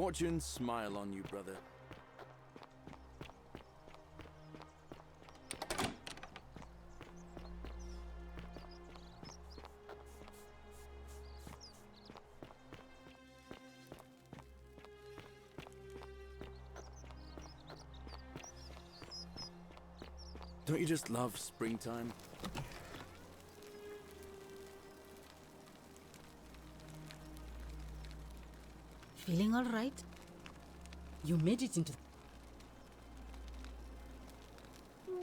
Fortune smile on you, brother. Don't you just love springtime? Feeling all right? You made it into...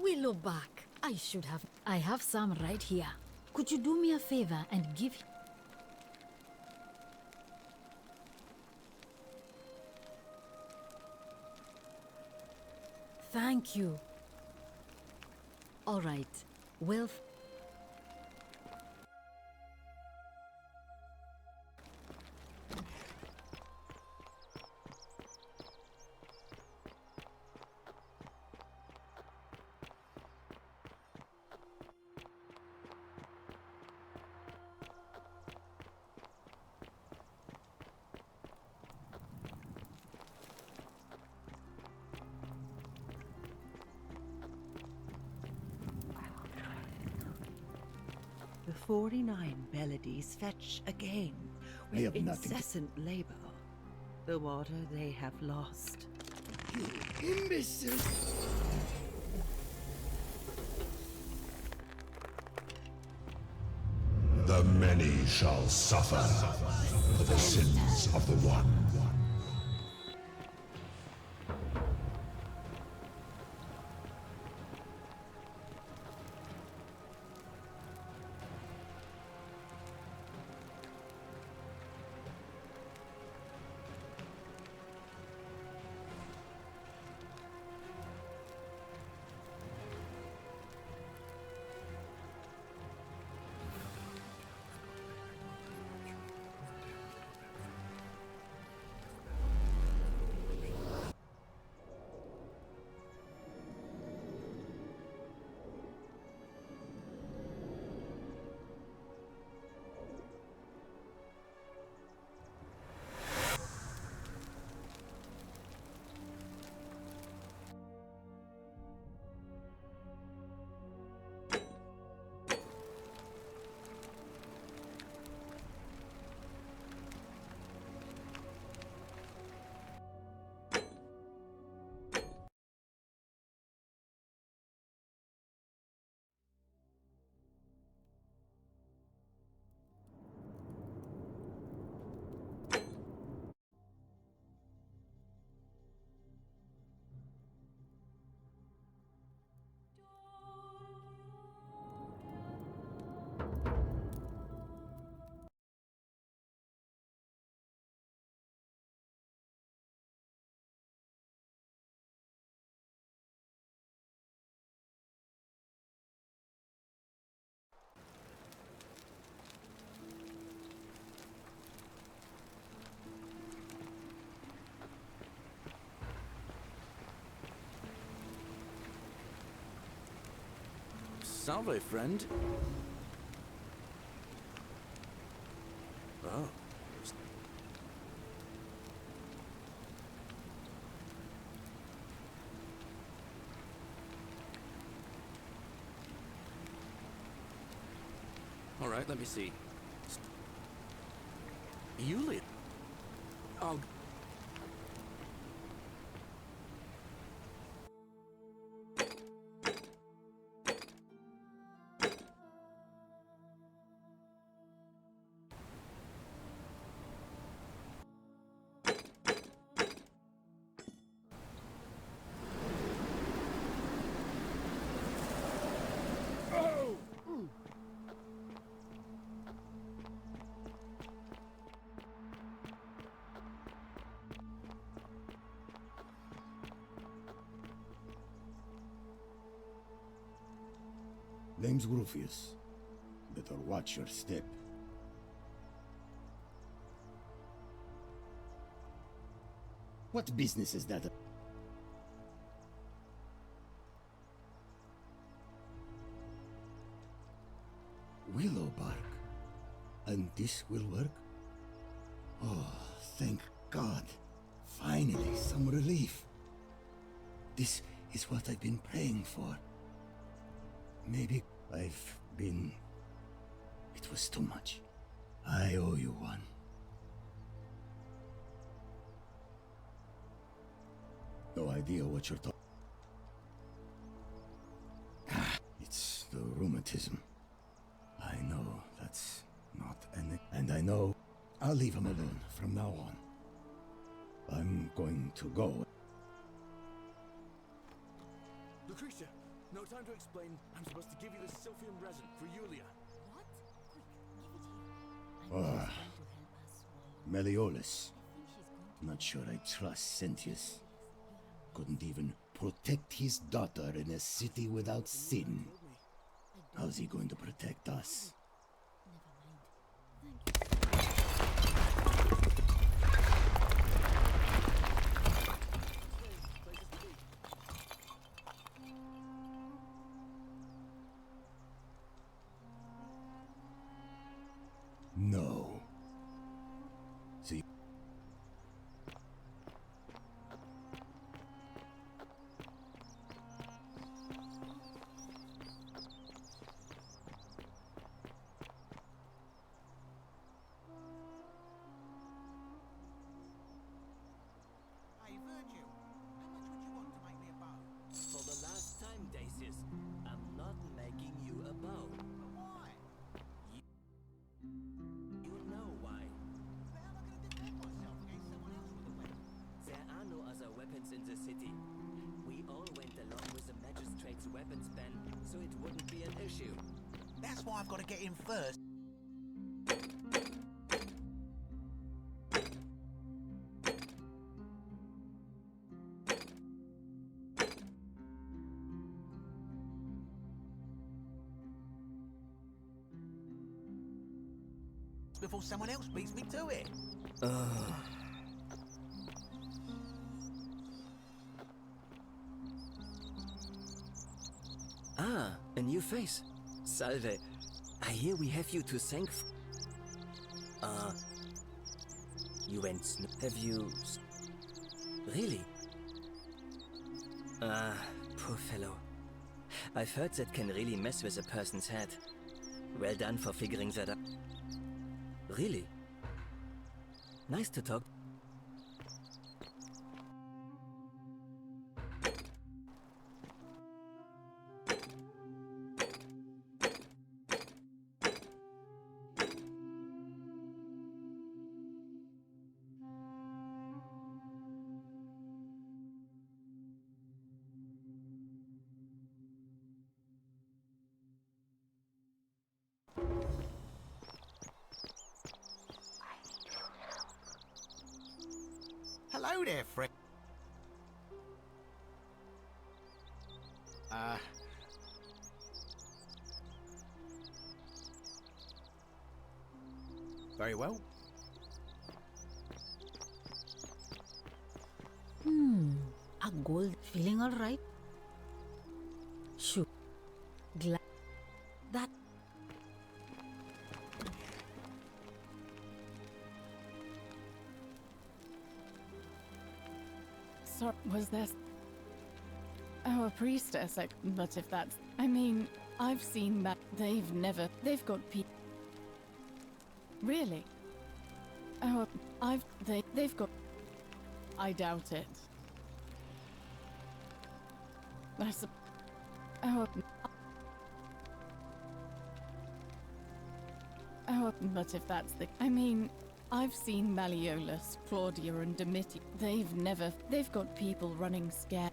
Willowback. I have some right here. Could you do me a favor and give... Thank you. All right. Well... The 49 Beladies fetch again I with have nothing to- incessant labor the water they have lost. You imbecile! The many shall suffer for the sins of the one. Salve, friend. Oh. All right, let me see. Yulia. I'll... Name's Rufius. Better watch your step. What business is that? Willow bark. And this will work? Oh, thank God. Finally, some relief. This is what I've been praying for. Maybe I've been... It was too much. I owe you one. No idea what you're talking... It's the rheumatism. I know that's not any... And I know I'll leave him alone from now on. I'm going to go. Lucretia, no time to explain. I'm supposed to give you the Sylphium resin for Yulia. What? Quick, give it here. Ah, Meliodas. Not sure I trust Sentius. Couldn't even protect his daughter in a city without sin. How's he going to protect us? No. See. Hey, Virgil, how much would you want to make me a bow? For the last time, Dacius, I'm not making you a bow. But why? You know why. But how am I going to defend myself against someone else with a weapon? There are no other weapons in the city. We all went along with the magistrate's weapons ban, so it wouldn't be an issue. That's why I've got to get in first. Before someone else beats me to it. Ah, a new face. Salve. I hear we have you to thank you went have you... Really? Poor fellow. I've heard that can really mess with a person's head. Well done for figuring that out. Really? Nice to talk. Hello there, friend. Very well. A gold. Feeling all right? Shoot. Glad. That... So, was there... Oh, a priestess, but if that's... I mean, I've seen that they've never... They've got Really? Oh, they've got... I doubt it. Oh, but if that's the... I mean, I've seen Malleolus, Claudia, and Domitia. They've got people running scared.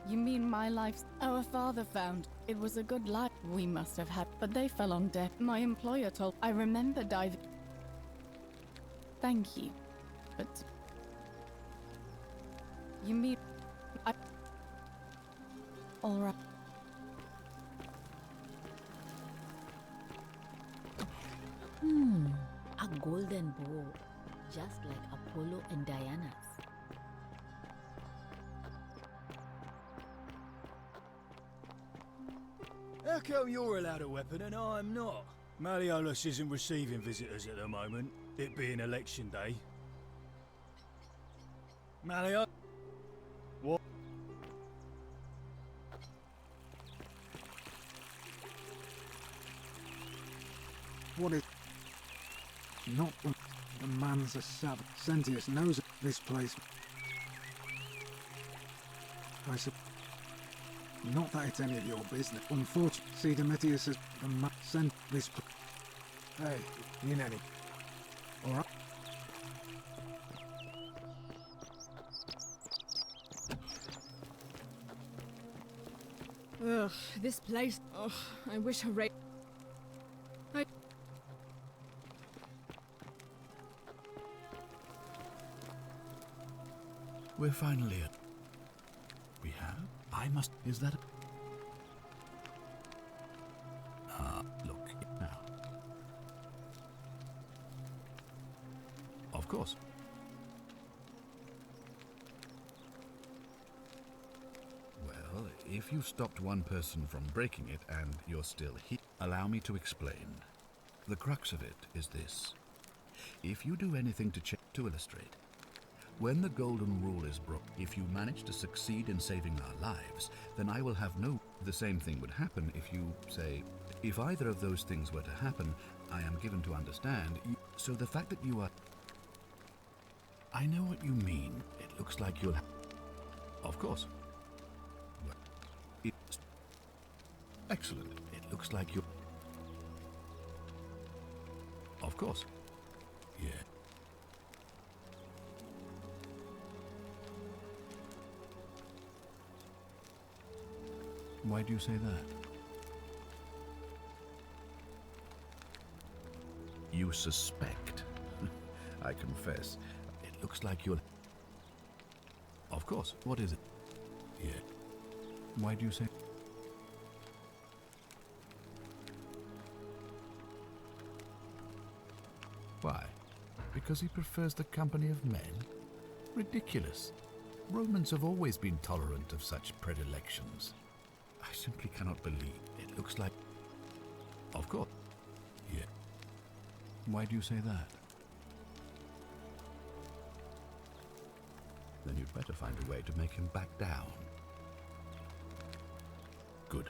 You mean my life's... Our father found it was a good life we must have had, but they fell on death. My employer told... I remember diving... Thank you, but... You mean... All right. A golden bow, just like Apollo and Diana's. How come you're allowed a weapon and I'm not? Malleolus isn't receiving visitors at the moment, it being election day. Malleolus... What? What is... Not the man's a savage. Sentius knows this place. I suppose. Not that it's any of your business. Unfortunately, see, Domitius has the man sent this. Hey, you nanny. All right. Ugh, this place. Ugh, I wish Hooray. We're finally at... We have? I must... Is that... Look, now. Of course. Well, if you stopped one person from breaking it and you're still here, allow me to explain. The crux of it is this. If you do anything to illustrate, when the Golden Rule is broken, if you manage to succeed in saving our lives, then I will have no... The same thing would happen if you, say... If either of those things were to happen, I am given to understand... So the fact that you are... I know what you mean. It looks like you'll... Of course. Well, it's... Excellent. It looks like you're... Of course. Yeah. Why do you say that? You suspect. I confess. It looks like you're... Of course. What is it? Yeah. Why do you say... Why? Because he prefers the company of men? Ridiculous. Romans have always been tolerant of such predilections. I simply cannot believe. It looks like... Of course. Yeah. Why do you say that? Then you'd better find a way to make him back down. Good.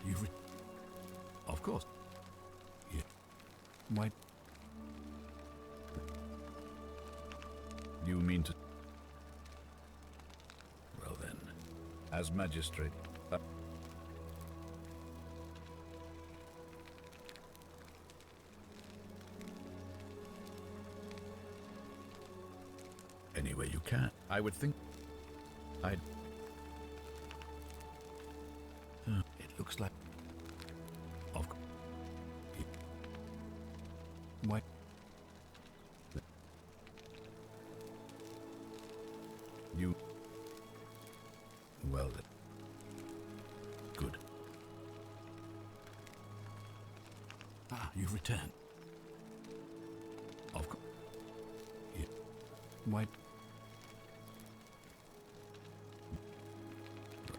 You've... Of course. Yeah. Why... You mean to... Well then, as magistrate... Any way you can. I would think... I'd... It looks like... Of... Why... You... Well then. Good. You've returned. Of course. Yeah. Why?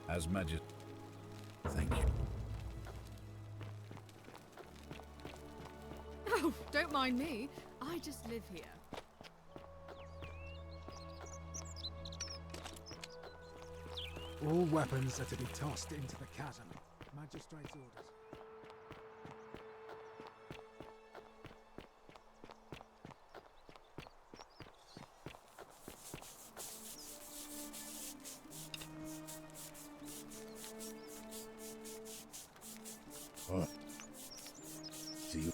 As Majesty. Thank you. Oh, don't mind me. I just live here. All weapons are to be tossed into the chasm. Magistrate's orders. See you.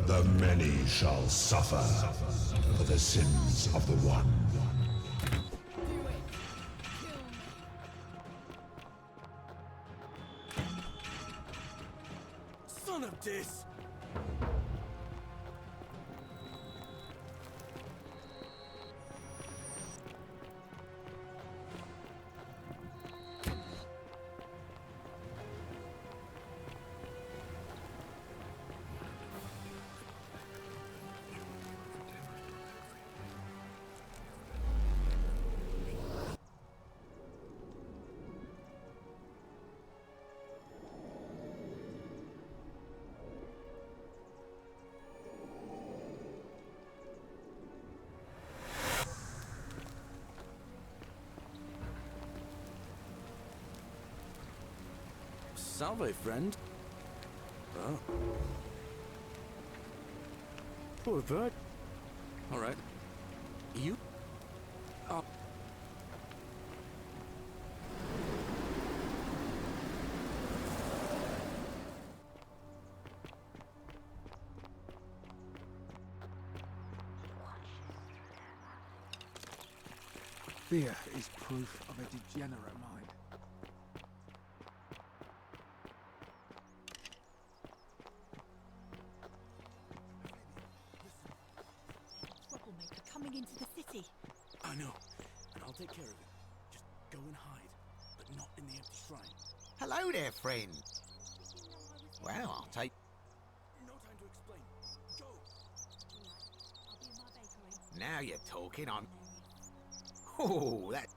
The many shall suffer for the sins of the one. Son of this! Salve, friend. Oh. Poor bird. All right. You? Oh. Fear is proof of a degenerate mind. Troublemaker coming into the city. I know, and I'll take care of it. Just go and hide, but not in the empty shrine. Hello there, friend. Well, I'll take... No time to explain. Go! I'll be in my bakery. Now you're talking on... Oh, that...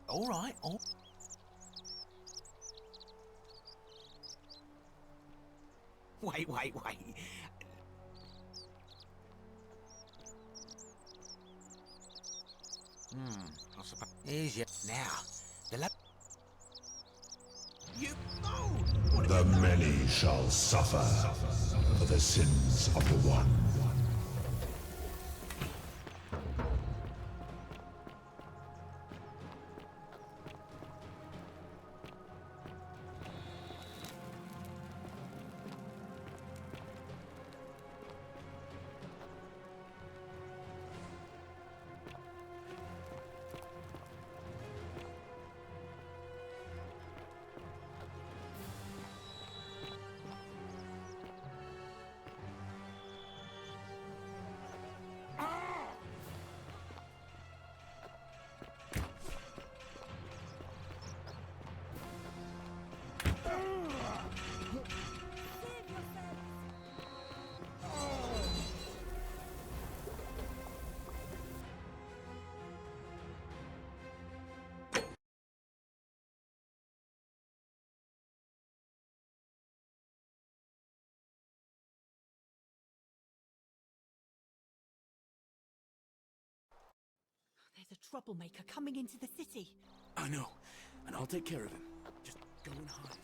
All right, all... Wait. I suppose... Here's your... Now, the lab... You... Oh! The many shall suffer for the sins of the one. There's a troublemaker coming into the city. I know, and I'll take care of him. Just go and hide,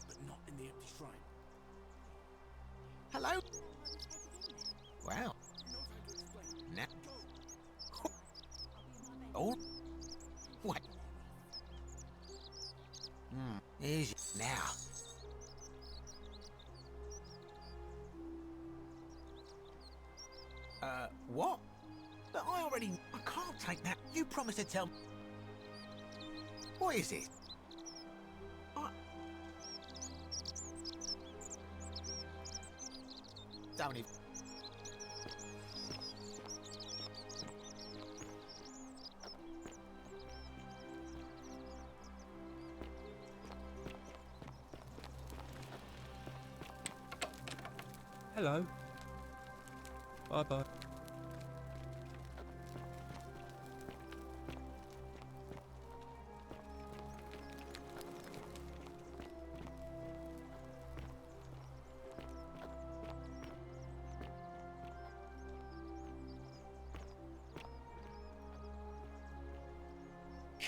but not in the empty shrine. Hello? Well... Now... Oh... What? Here's your... Now... What? But I already... I can't take that. You promised to tell... What is it? Don't even... Hello. Bye-bye.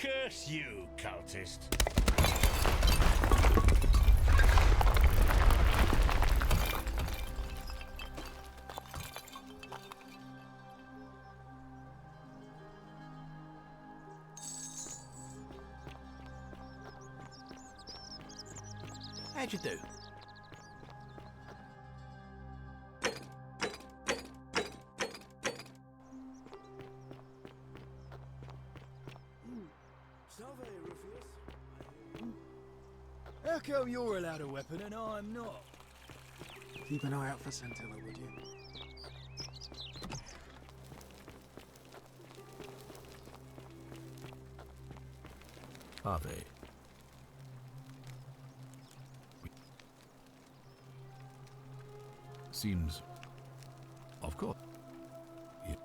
Curse you, cultist. How'd you do? Salve, Rufius. How come you're allowed a weapon and I'm not? Keep an eye out for Scintilla, would you? Harvey. Seems... Of course. Yeah.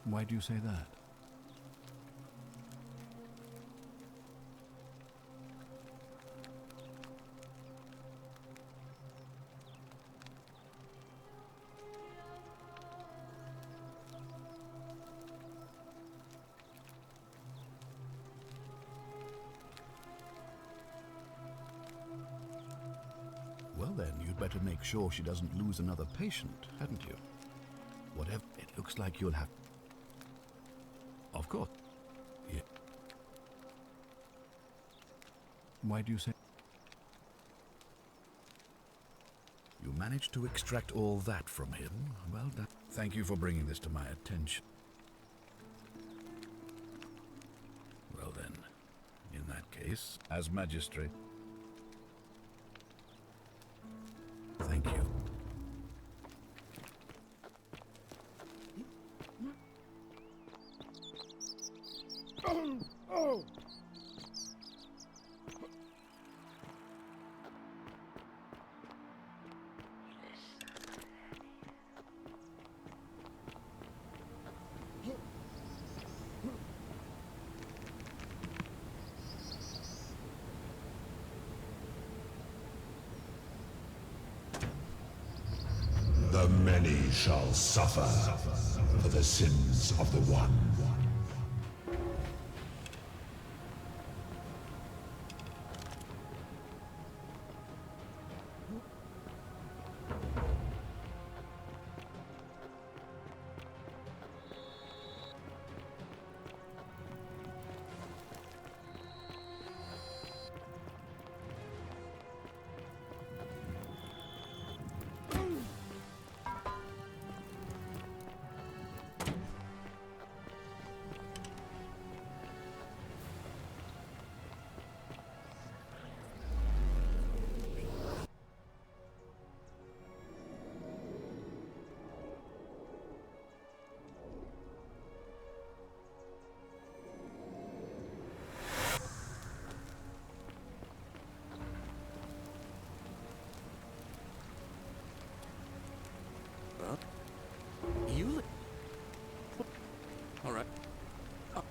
Why do you say that? Well then, you'd better make sure she doesn't lose another patient, hadn't you? Whatever, it looks like you'll have... Of course. Yeah. Why do you say... You managed to extract all that from him? Well done. Thank you for bringing this to my attention. Well then, in that case, as magistrate... Thank you. Oh! The many shall suffer for the sins of the one. You... All right. Oh.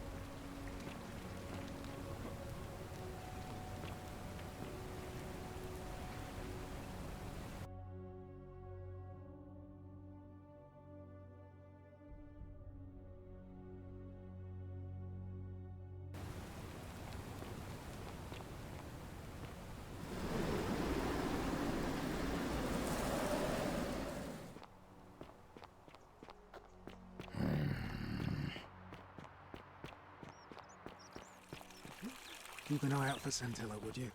Keep an eye out for Scintilla, would you?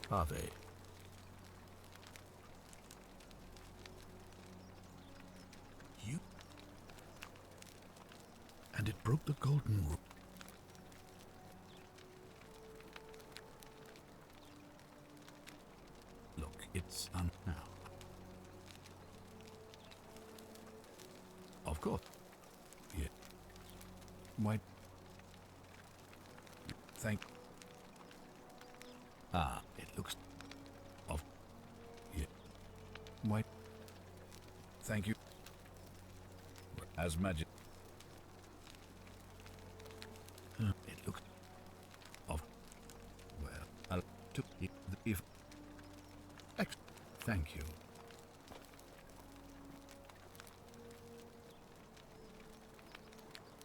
Harvey. You... And it broke the golden rule. Look, it's now. Of course. Yeah. Why? Thank. Ah, it looks. Of. Yeah. Why? Thank you. As magic. It looks. Of. Well, I'll to if. Thank you.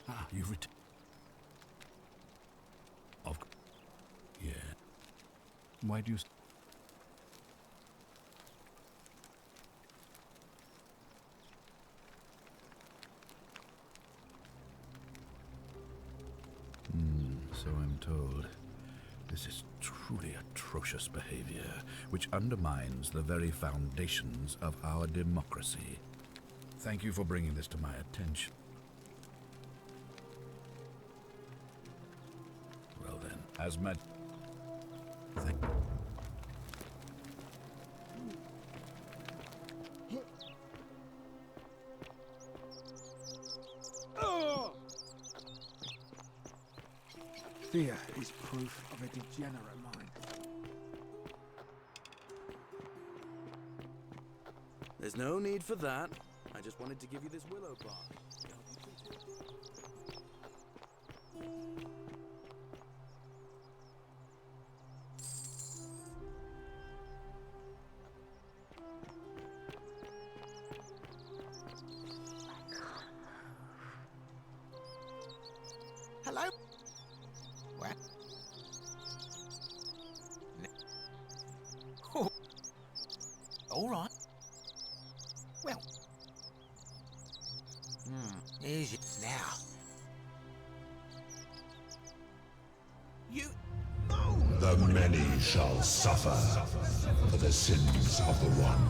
Ah, you've returned. Of. Yeah. Why do you? So I'm told. This is truly atrocious behavior, which undermines the very foundations of our democracy. Thank you for bringing this to my attention. Well then, as thank Fear is proof of a degenerate mind. There's no need for that. I just wanted to give you this willow bark. Hello? Where? Oh. All right. Well. Here's it now. You. The many shall suffer for the sins of the one.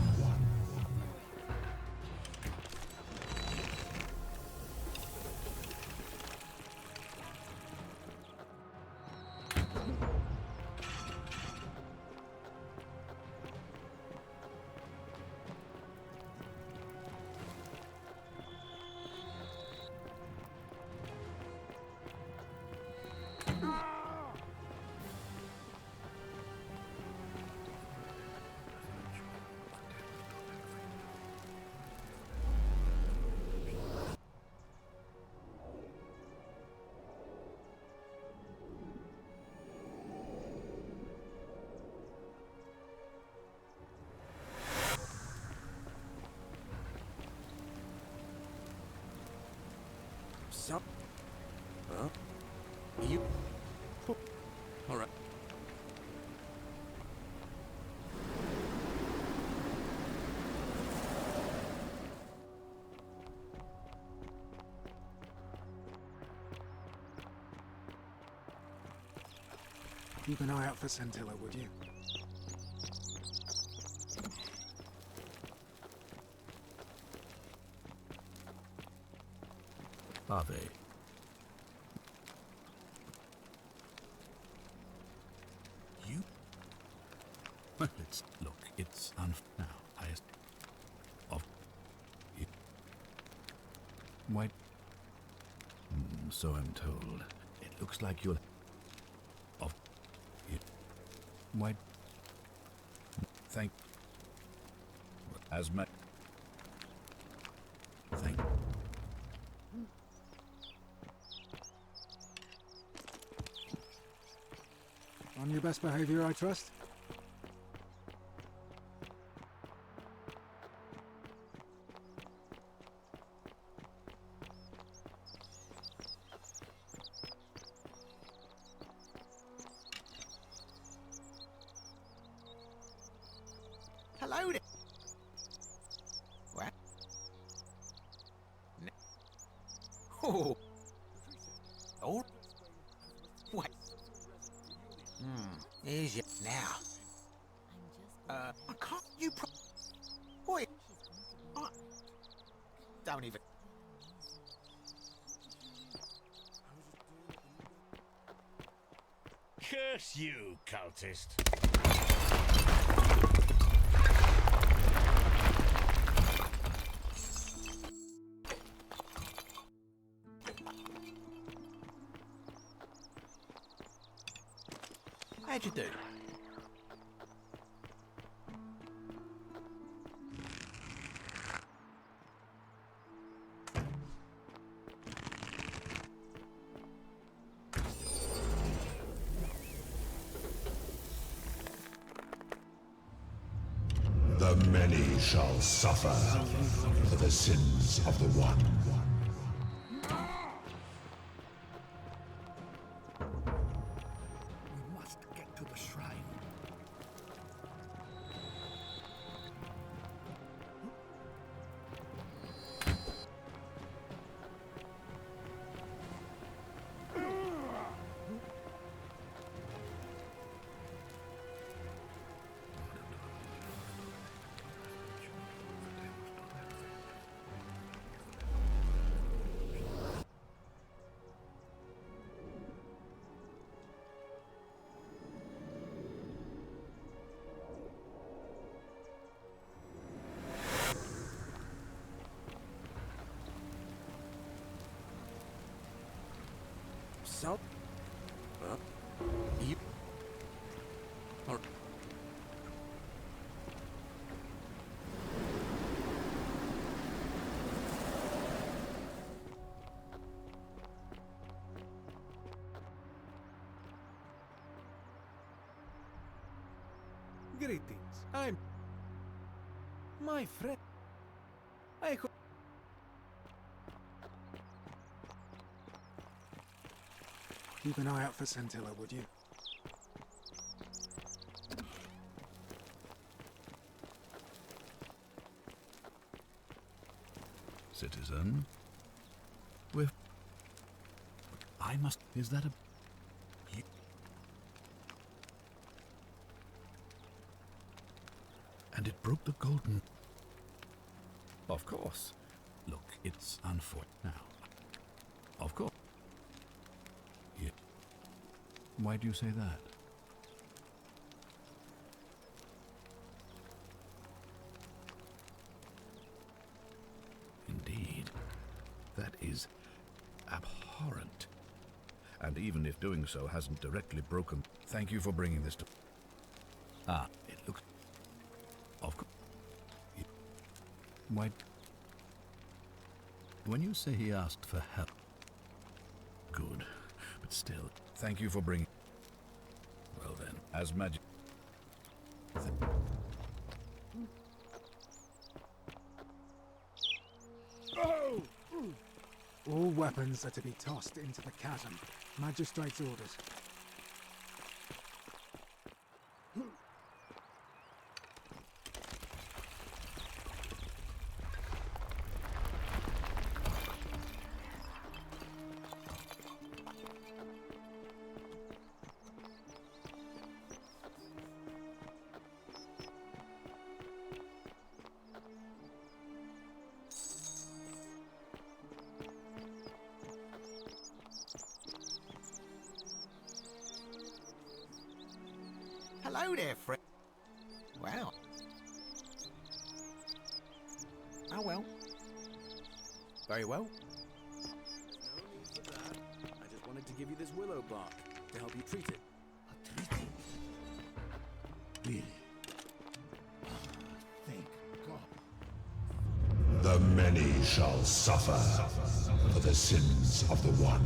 Huh? You. All right. Keep an eye out for Scintilla, would you? Are they? You? Well, it's now. Of you. Why? So I'm told. It looks like you'll. Of you. Why? Thank. As my. Thank. On your best behavior, I trust? Hello there. What? Oh. Oh. What? Here's you now. I can't you Wait. Don't even. Curse you, cultist. How'd you do? The many shall suffer for the sins of the one. We must get to the shrine. So? You... Or... Greetings. I'm... my friend. I hope... Keep an eye out for Scintilla, would you? Citizen? With... I must... Is that a... You... And it broke the golden... Of course. Look, it's unfortunate now. Of course. Yeah. Why do you say that? Indeed. That is abhorrent. And even if doing so hasn't directly broken... Thank you for bringing this to... Ah, it looks... Of course. Why... When you say he asked for help... Good. But still... Thank you for bringing... Well then, as magic... All weapons are to be tossed into the chasm. Magistrate's orders. Hello there, friend. Wow. Oh well. Very well. No need for that. I just wanted to give you this willow bark to help you treat it. Really? Thank God. The many shall suffer for the sins of the one.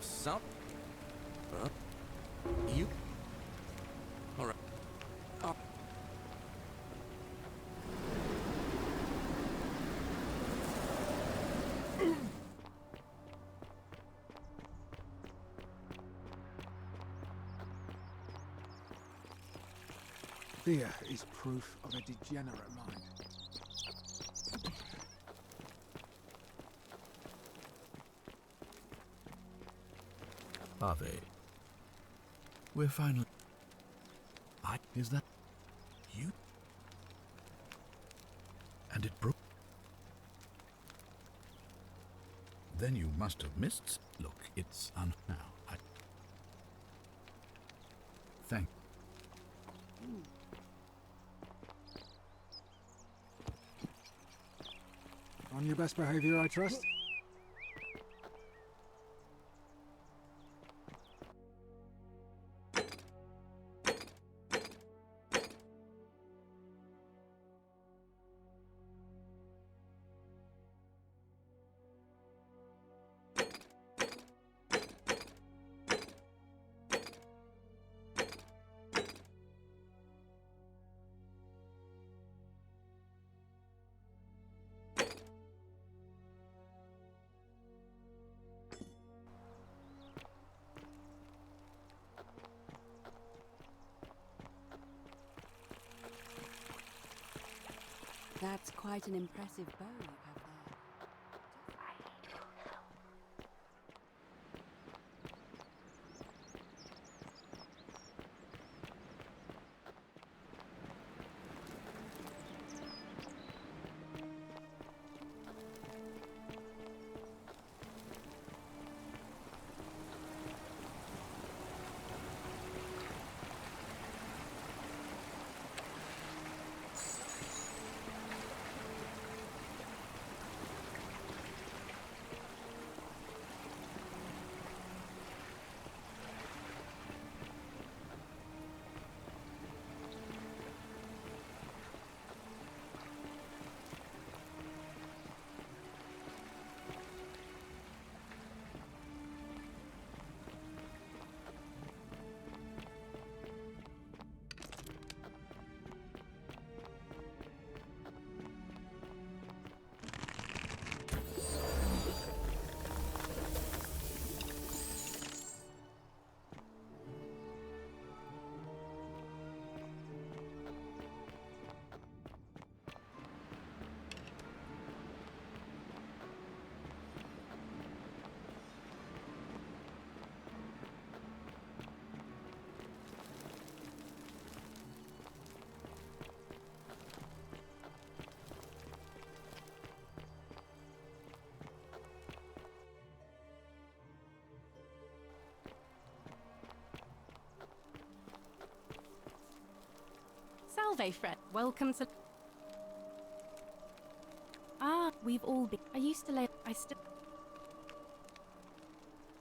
Sup? You? Alright. Fear is proof of a degenerate mind. Are they? We're finally... Is that... you? And it broke... Then you must have missed... Look, it's now. Thank... On your best behavior, I trust? That's quite an impressive bow you have there. Salve, Fred. Welcome to... Ah, we've all been... I used to lay... I still...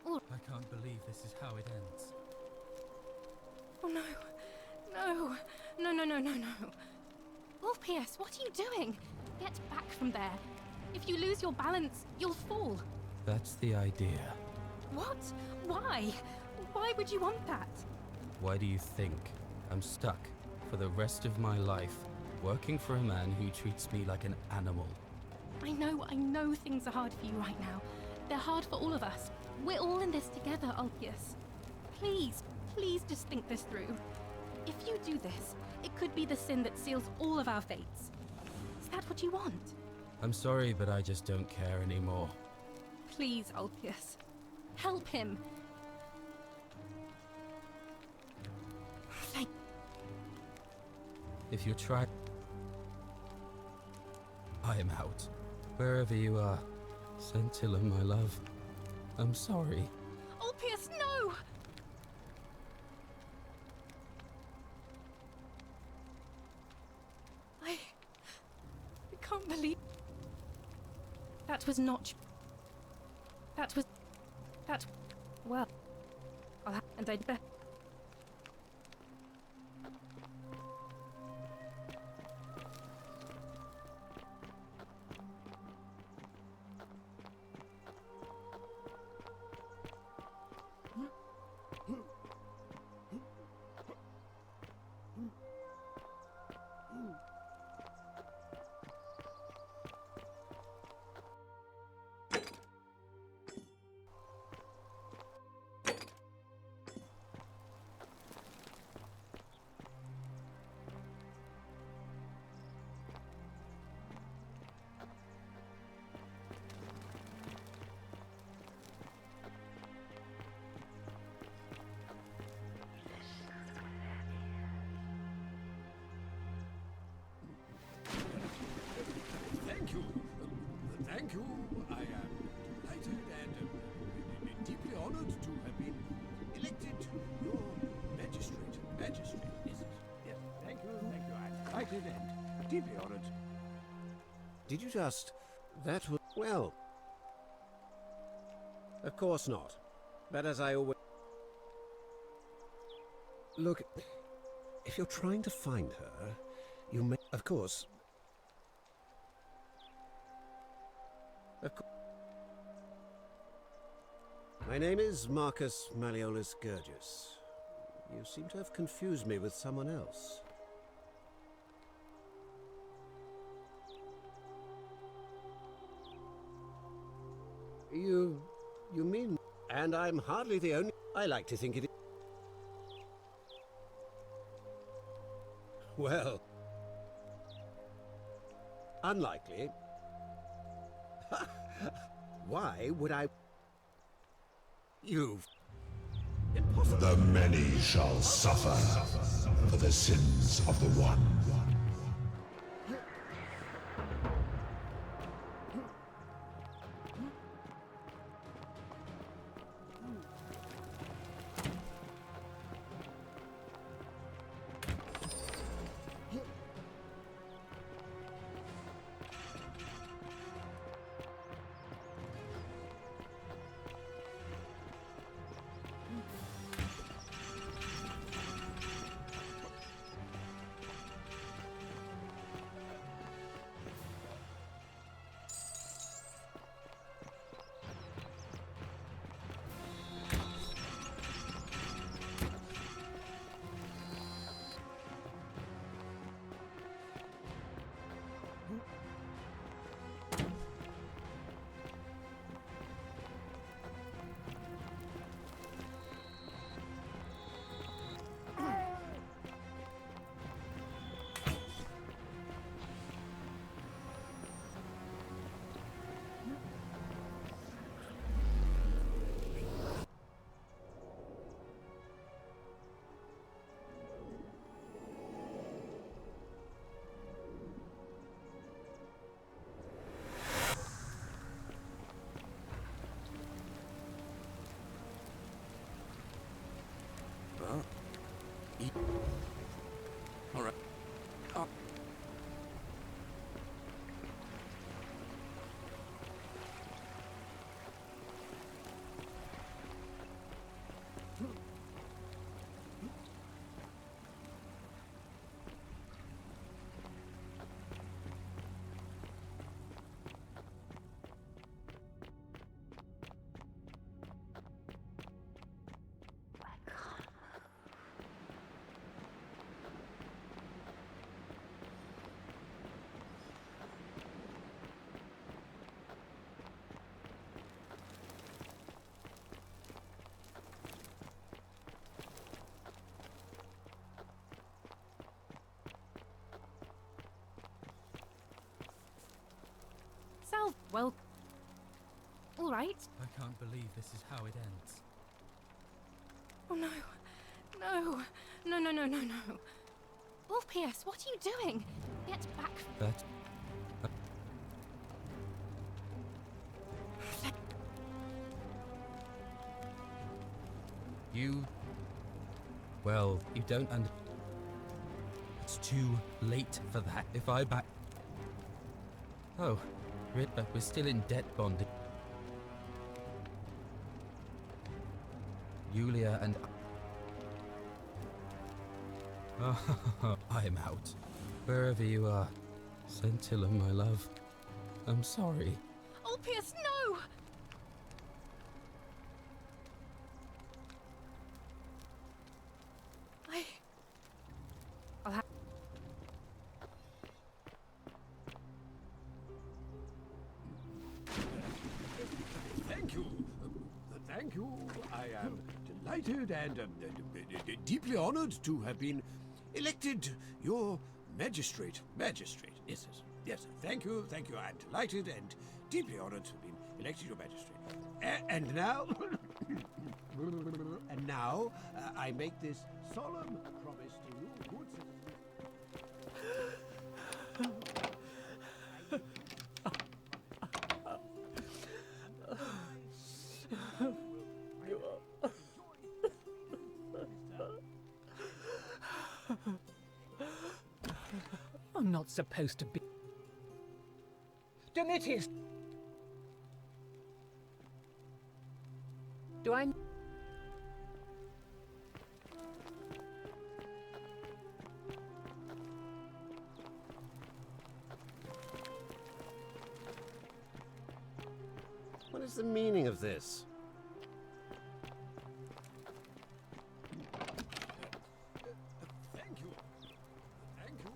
Oh. I can't believe this is how it ends. Oh no. No. No, no, no, no, no. Orpheus, what are you doing? Get back from there. If you lose your balance, you'll fall. That's the idea. What? Why? Why would you want that? Why do you think I'm stuck for the rest of my life, working for a man who treats me like an animal? I know things are hard for you right now. They're hard for all of us. We're all in this together, Ulpius. Please, please just think this through. If you do this, it could be the sin that seals all of our fates. Is that what you want? I'm sorry, but I just don't care anymore. Please, Ulpius. Help him. Thank... If you try... I am out. Wherever you are. Scintilla, my love. I'm sorry. Ulpius, no! I can't believe... That was not... That was... That... Well... And I'd bet... thank you. I am delighted and deeply honored to have been elected your magistrate. Magistrate, is it? Yes, thank you. I am delighted and deeply honored. Did you just... That was... Well... Of course not. But as I always... Look, if you're trying to find her, you may... Of course... My name is Marcus Malleolus Gurgis. You seem to have confused me with someone else. You mean... And I'm hardly the only... I like to think it is... Well... Unlikely. Why would I... You've... Impossible. The many shall suffer for the sins of the one. All right. Oh. Sal, well... All right. I can't believe this is how it ends. Oh no. No. No, no, no, no, no. Ulpius, what are you doing? Get back. That... You... Well, you don't It's too late for that. If I back... Oh, we're still in debt bonding. Yulia and... I'm out. Wherever you are. Scintilla, my love. I'm sorry. Ulpius, no! I'll have... Thank you. Thank you. I am delighted and deeply honored to have been elected your magistrate. Magistrate, yes, yes. Yes, thank you. I'm delighted and deeply honored to have been elected your magistrate. And now... and now, I make this solemn promise to you, good citizens. not supposed to be. Domitius! Do I... What is the meaning of this? Thank you. Thank you.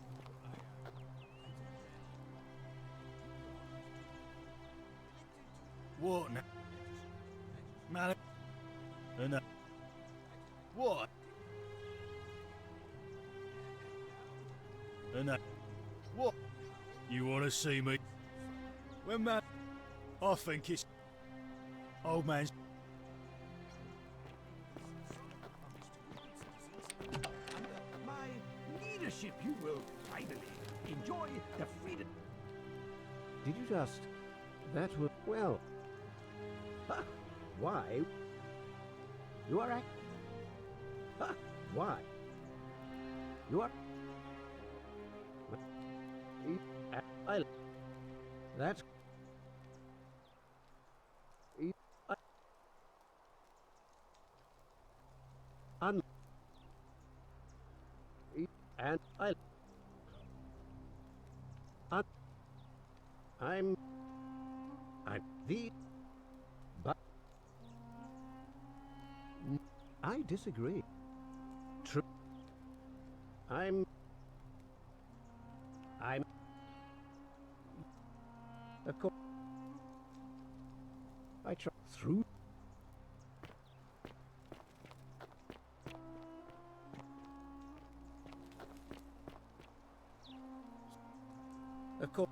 What now? Malik? No. What? No. What? You want to see me? When man... I think it's... Old man's... Under my leadership, you will finally enjoy the freedom. Did you just... That was... Well... Huh, why? You are Huh, why? You are... I... That's... And I'm the... But... I disagree. True. I'm... Of course... I try through... Of course...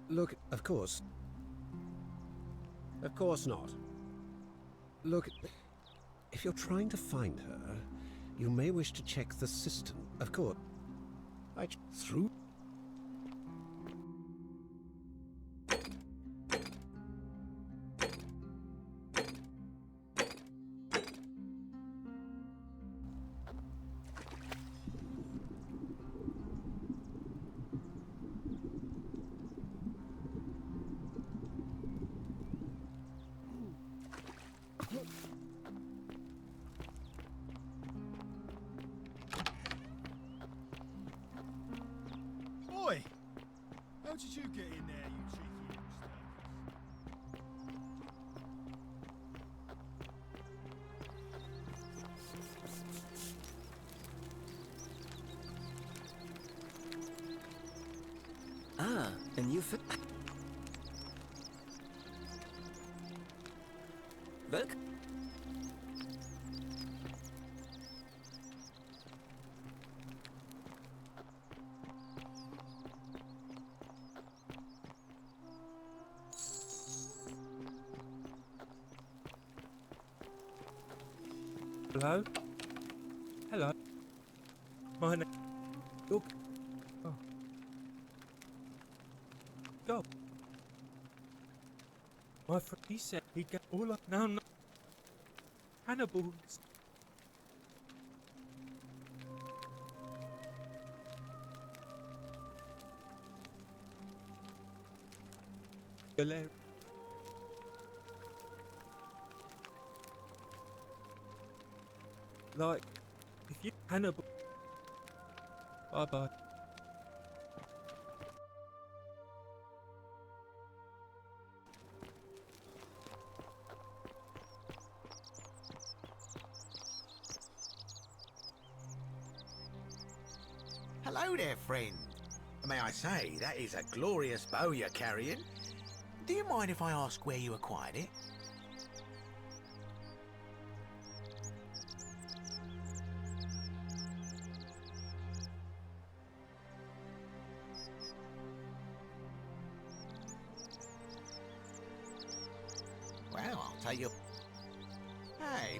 Look, of course... Of course not. Look, if you're trying to find her, you may wish to check the system. Of course. Through... Boy! How did you get in there, you cheeky Ah, a new Welcome. Hello? Hello? My name... Look. Oh. Go. My friend, he said he'd get all up... No. Hannibal... Hilarious. Like, if you Hannibal. Bye bye. Hello there, friend. May I say, that is a glorious bow you're carrying. Do you mind if I ask where you acquired it? Well, I'll take your... Hey.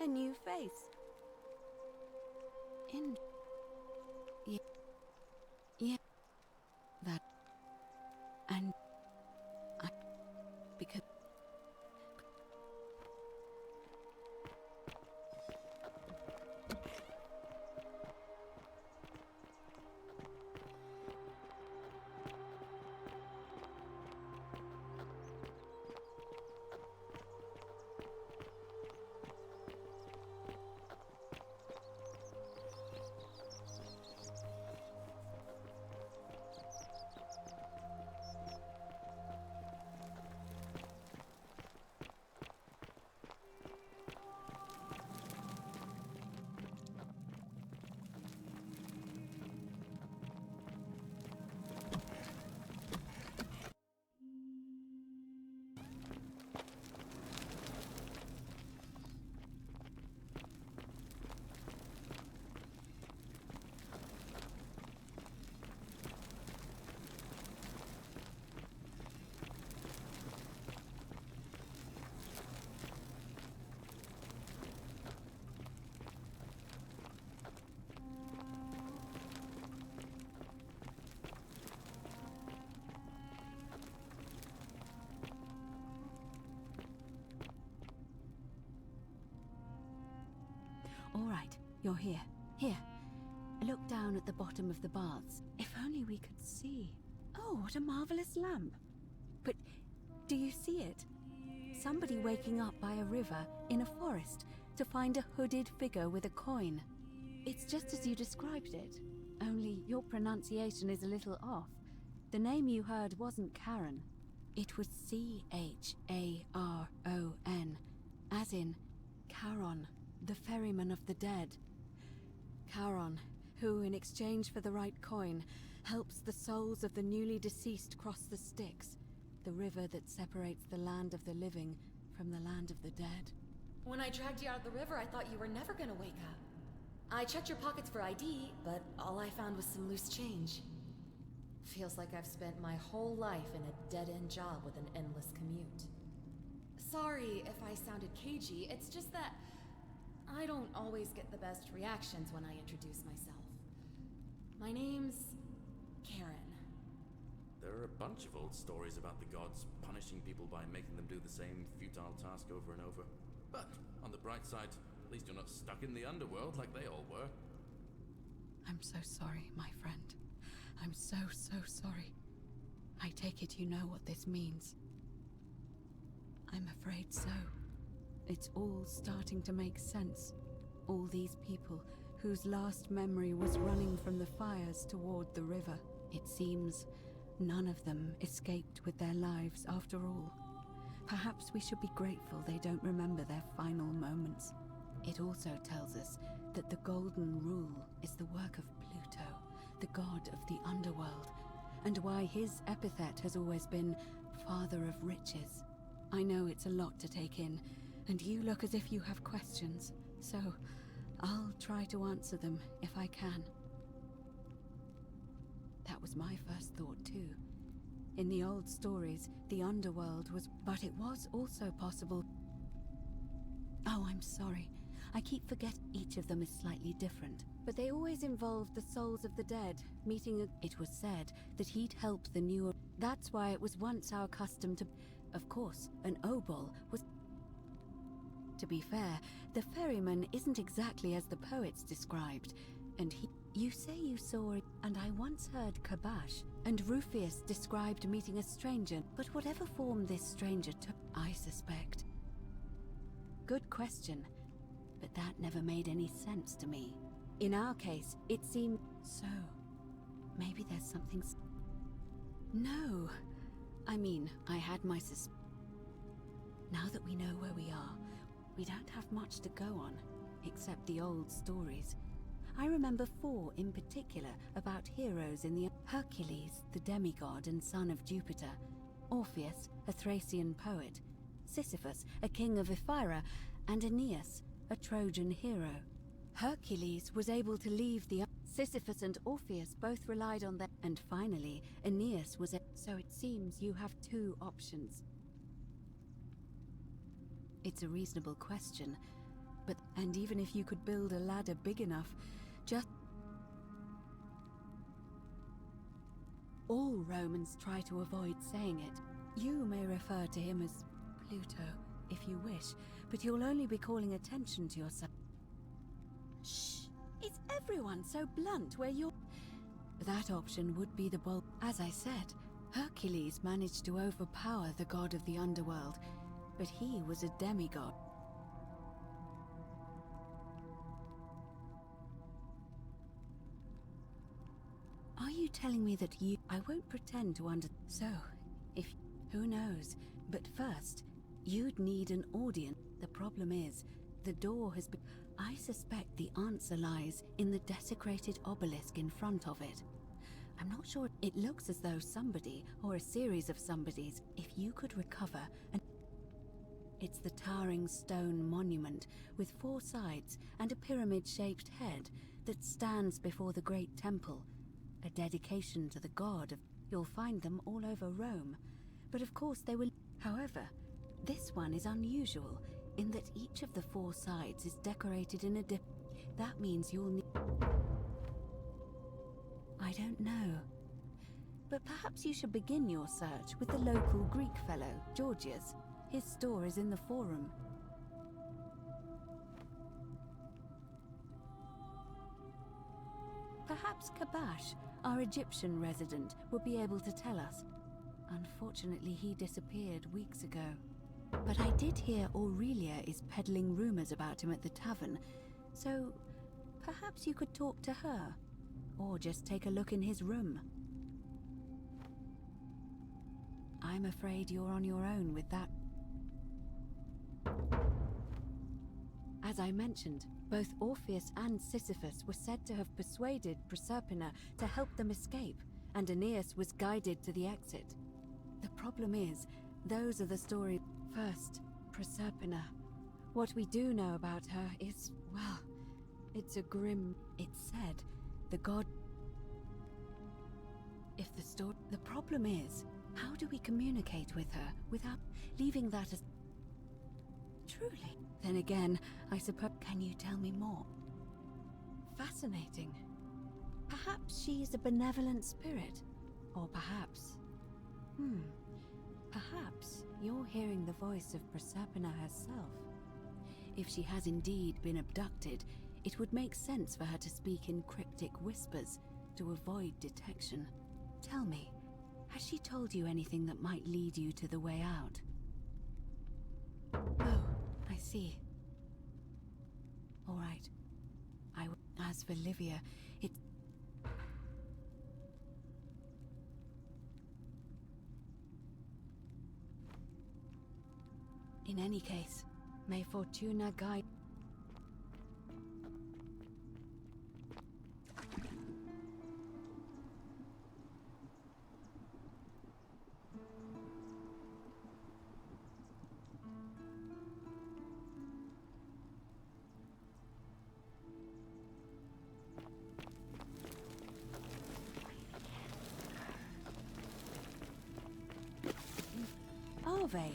A new face. Yeah. All right, you're here. Here. Look down at the bottom of the baths. If only we could see. Oh, what a marvelous lamp. But do you see it? Somebody waking up by a river in a forest to find a hooded figure with a coin. It's just as you described it, only your pronunciation is a little off. The name you heard wasn't Charon. It was C-H-A-R-O-N, as in Charon, the ferryman of the dead. Charon, who, in exchange for the right coin, helps the souls of the newly deceased cross the Styx, the river that separates the land of the living from the land of the dead. When I dragged you out of the river, I thought you were never gonna wake up. I checked your pockets for ID, but all I found was some loose change. Feels like I've spent my whole life in a dead-end job with an endless commute. Sorry if I sounded cagey, it's just that I don't always get the best reactions when I introduce myself. My name's Karen. There are a bunch of old stories about the gods punishing people by making them do the same futile task over and over. But, on the bright side, at least you're not stuck in the underworld like they all were. I'm so sorry, my friend. I'm so sorry. I take it you know what this means. I'm afraid so. It's all starting to make sense. All these people whose last memory was running from the fires toward the river. It seems none of them escaped with their lives after all. Perhaps we should be grateful they don't remember their final moments. It also tells us that the Golden Rule is the work of Pluto, the god of the underworld, and why his epithet has always been Father of Riches. I know it's a lot to take in, and you look as if you have questions, so I'll try to answer them if I can. That was my first thought too. In the old stories, the underworld was... But it was also possible... Oh, I'm sorry. I keep forgetting each of them is slightly different. But they always involved the souls of the dead, meeting a... It was said that he'd help the new... That's why it was once our custom to... Of course, an obol was... To be fair, the ferryman isn't exactly as the poets described, and he... You say you saw it, and I once heard Kabash and Rufius described meeting a stranger, but whatever form this stranger took, I suspect. Good question, but that never made any sense to me. In our case, it seemed... So, maybe there's something... No. I mean, I had my Now that we know where we are, we don't have much to go on, except the old stories. I remember 4 in particular about heroes in the... Hercules, the demigod and son of Jupiter. Orpheus, a Thracian poet. Sisyphus, a king of Ephyra. And Aeneas, a Trojan hero. Hercules was able to leave the... Sisyphus and Orpheus both relied on them. And finally, Aeneas was... So it seems you have 2 options. It's a reasonable question, but... And even if you could build a ladder big enough, just... All Romans try to avoid saying it. You may refer to him as Pluto, if you wish, but you'll only be calling attention to yourself. Shh! Is everyone so blunt where you're... That option would be the bold... As I said, Hercules managed to overpower the god of the underworld, but he was a demigod. Are you telling me that you... I won't pretend to So, if... Who knows? But first, you'd need an audience. The problem is, the door has been... I suspect the answer lies in the desecrated obelisk in front of it. I'm not sure... It looks as though somebody, or a series of somebodies, if you could recover and... It's the towering stone monument with 4 sides and a pyramid-shaped head that stands before the great temple. A dedication to the god of... You'll find them all over Rome. But of course they will... However, this one is unusual in that each of the 4 sides is decorated in a That means you'll need... I don't know. But perhaps you should begin your search with the local Greek fellow, Georgius. His store is in the forum. Perhaps Kabash, our Egyptian resident, will be able to tell us. Unfortunately, he disappeared weeks ago. But I did hear Aurelia is peddling rumors about him at the tavern, so perhaps you could talk to her, or just take a look in his room. I'm afraid you're on your own with that. As I mentioned, both Orpheus and Sisyphus were said to have persuaded Proserpina to help them escape, and Aeneas was guided to the exit. The problem is, those are the stories. First, Proserpina. What we do know about her is, well, it's a grim... It's said the god... If the story... The problem is, how do we communicate with her without leaving that as... Truly. Then again, I suppose... Can you tell me more? Fascinating. Perhaps she's a benevolent spirit. Or perhaps... Perhaps you're hearing the voice of Proserpina herself. If she has indeed been abducted, it would make sense for her to speak in cryptic whispers to avoid detection. Tell me, has she told you anything that might lead you to the way out? Oh, I see. All right. As for Livia, it... In any case, may Fortuna guide... Ave.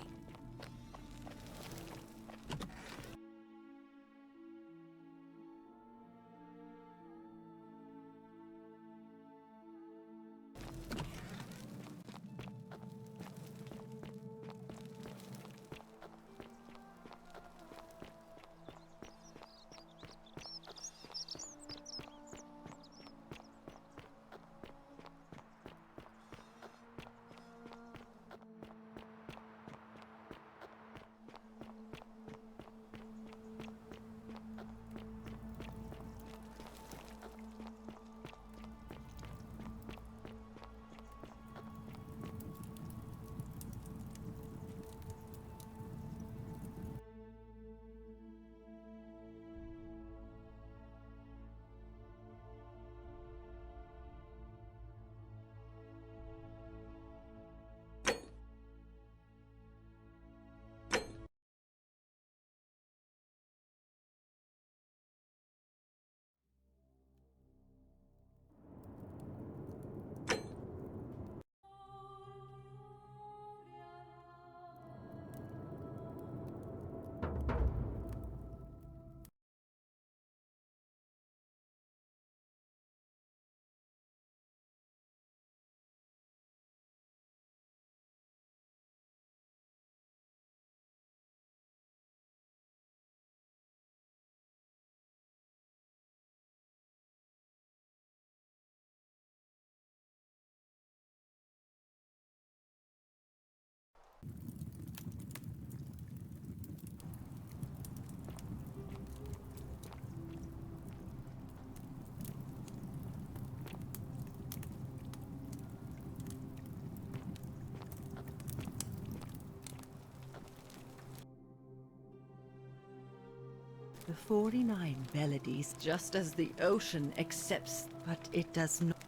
The 49 Beladies, just as the ocean accepts, but it does not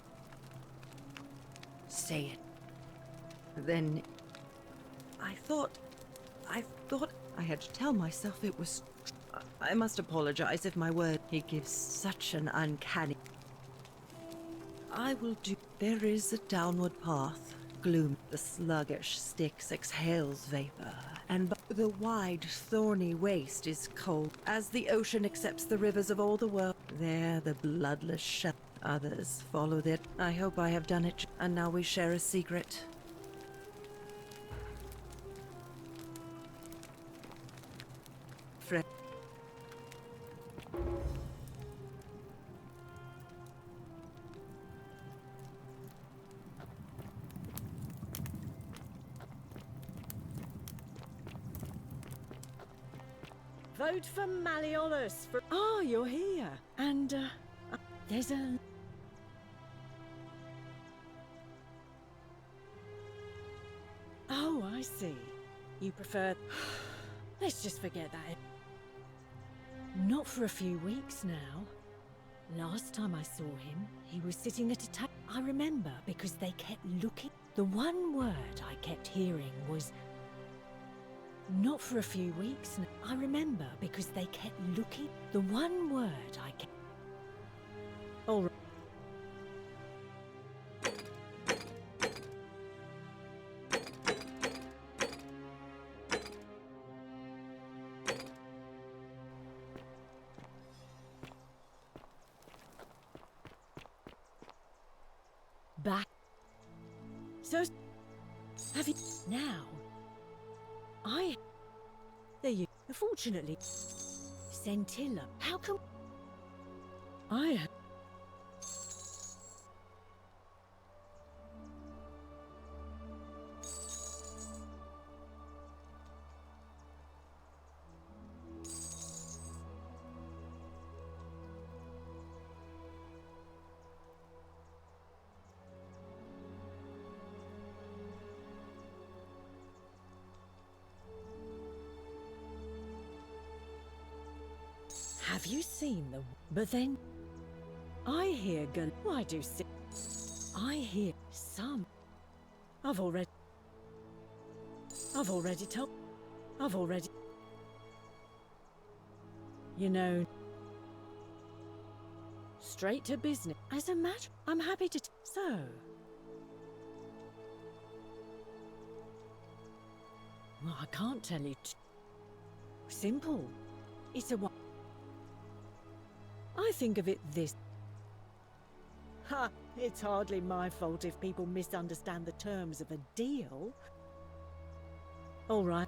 say it. Then I thought I had to tell myself it was... I must apologize if my word... He gives such an uncanny... I will do... There is a downward path. Gloom. The sluggish Styx exhales vapor, and the wide, thorny waste is cold. As the ocean accepts the rivers of all the world, there the bloodless shall. Others follow their... I hope I have done it, and now we share a secret. Friend. Vote for Malleolus for... Oh, you're here. And, there's a... Oh, I see. You prefer... Let's just forget that. Not for a few weeks now. Last time I saw him, he was sitting at a table. I remember because they kept looking. The one word I kept hearing was... Not for a few weeks now. I remember because they kept looking. The one word I kept... All right. Back. So, have you now? There you. Fortunately, Scintilla. How come? I. Have you seen the... But then... I hear I do see... I hear some... I've already told... You know... Straight to business. As a matter... I'm happy to... So... Well, I can't tell you... Simple. It's a... I think of it this... Ha! It's hardly my fault if people misunderstand the terms of a deal. All right.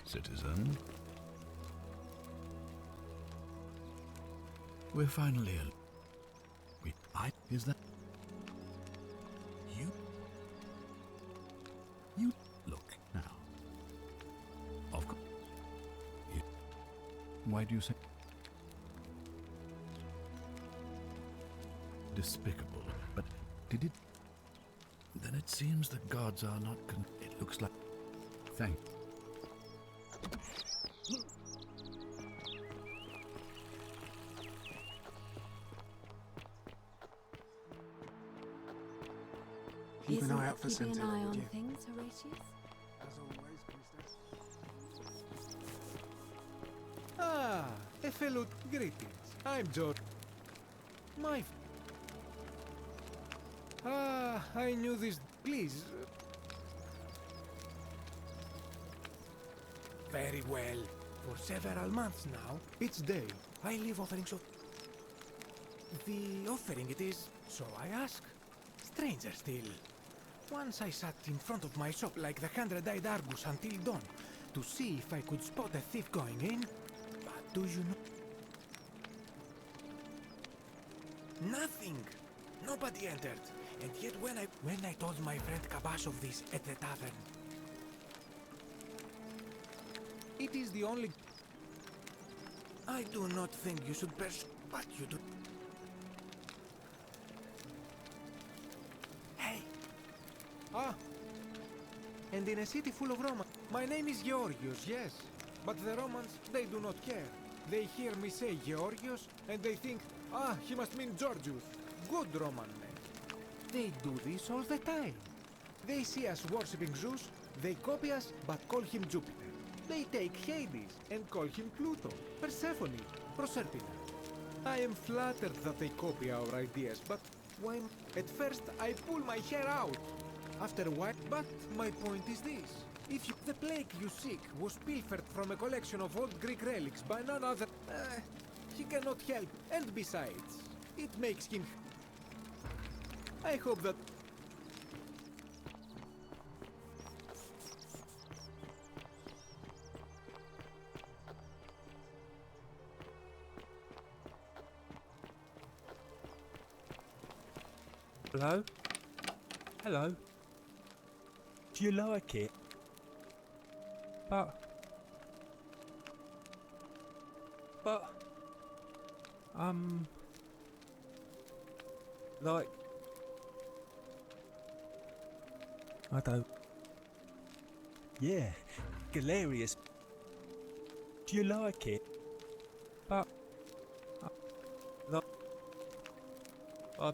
Citizen. We're finally is that you? You look now. Of course. Why do you say despicable? But did it? Then it seems the gods are not. It looks like. Thank. Keep an eye out for keeping an Scintilla, eye would on you? things, Horatius? As always, priestess. Ah, a fellow greetings. I'm George. I knew this. Please. Very well. For several months now, each day, I leave offerings of... The offering it is, so I ask. Stranger still. Once I sat in front of my shop like the 100-eyed Argus until dawn, to see if I could spot a thief going in. But do you know? Nothing! Nobody entered. And yet when I told my friend Kabash of this at the tavern, it is the only... I do not think you should but you do. Hey! Ah! And in a city full of Romans, my name is Georgios, yes. But the Romans, they do not care. They hear me say Georgios, and they think, ah, he must mean Georgius. Good Roman name. They do this all the time. They see us worshipping Zeus, they copy us, but call him Jupiter. They take Hades and call him Pluto, Persephone, Proserpina. I am flattered that they copy our ideas, but why? At first, I pull my hair out. After a while, but my point is this. If the plague you seek was pilfered from a collection of old Greek relics by none other, he cannot help. And besides, It makes him... I hope that... Hello? Hello? Do you like it? But... Like... I don't... Yeah, Galerius. Do you like it? But... Like... I...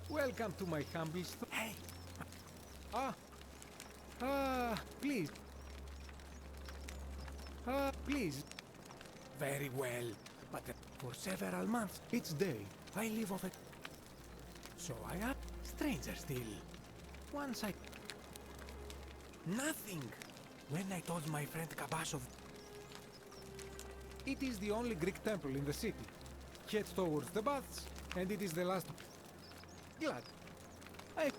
Welcome to my humble store. Hey! Please. Please. Very well. But for several months, each day, I live off it. So I am stranger still. Once I... Nothing. When I told my friend Kabashov... It is the only Greek temple in the city. Head towards the baths, and it is the last... Glad. I...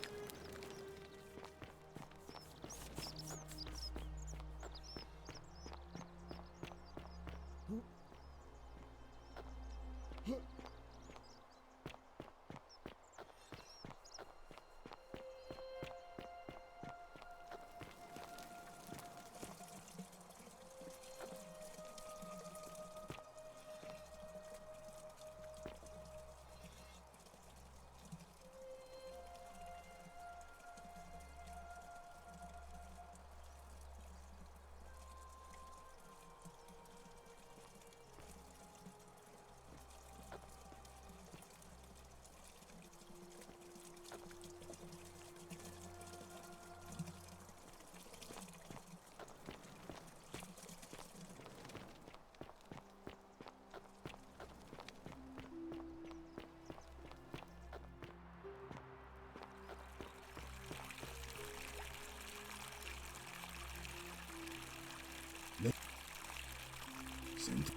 Send.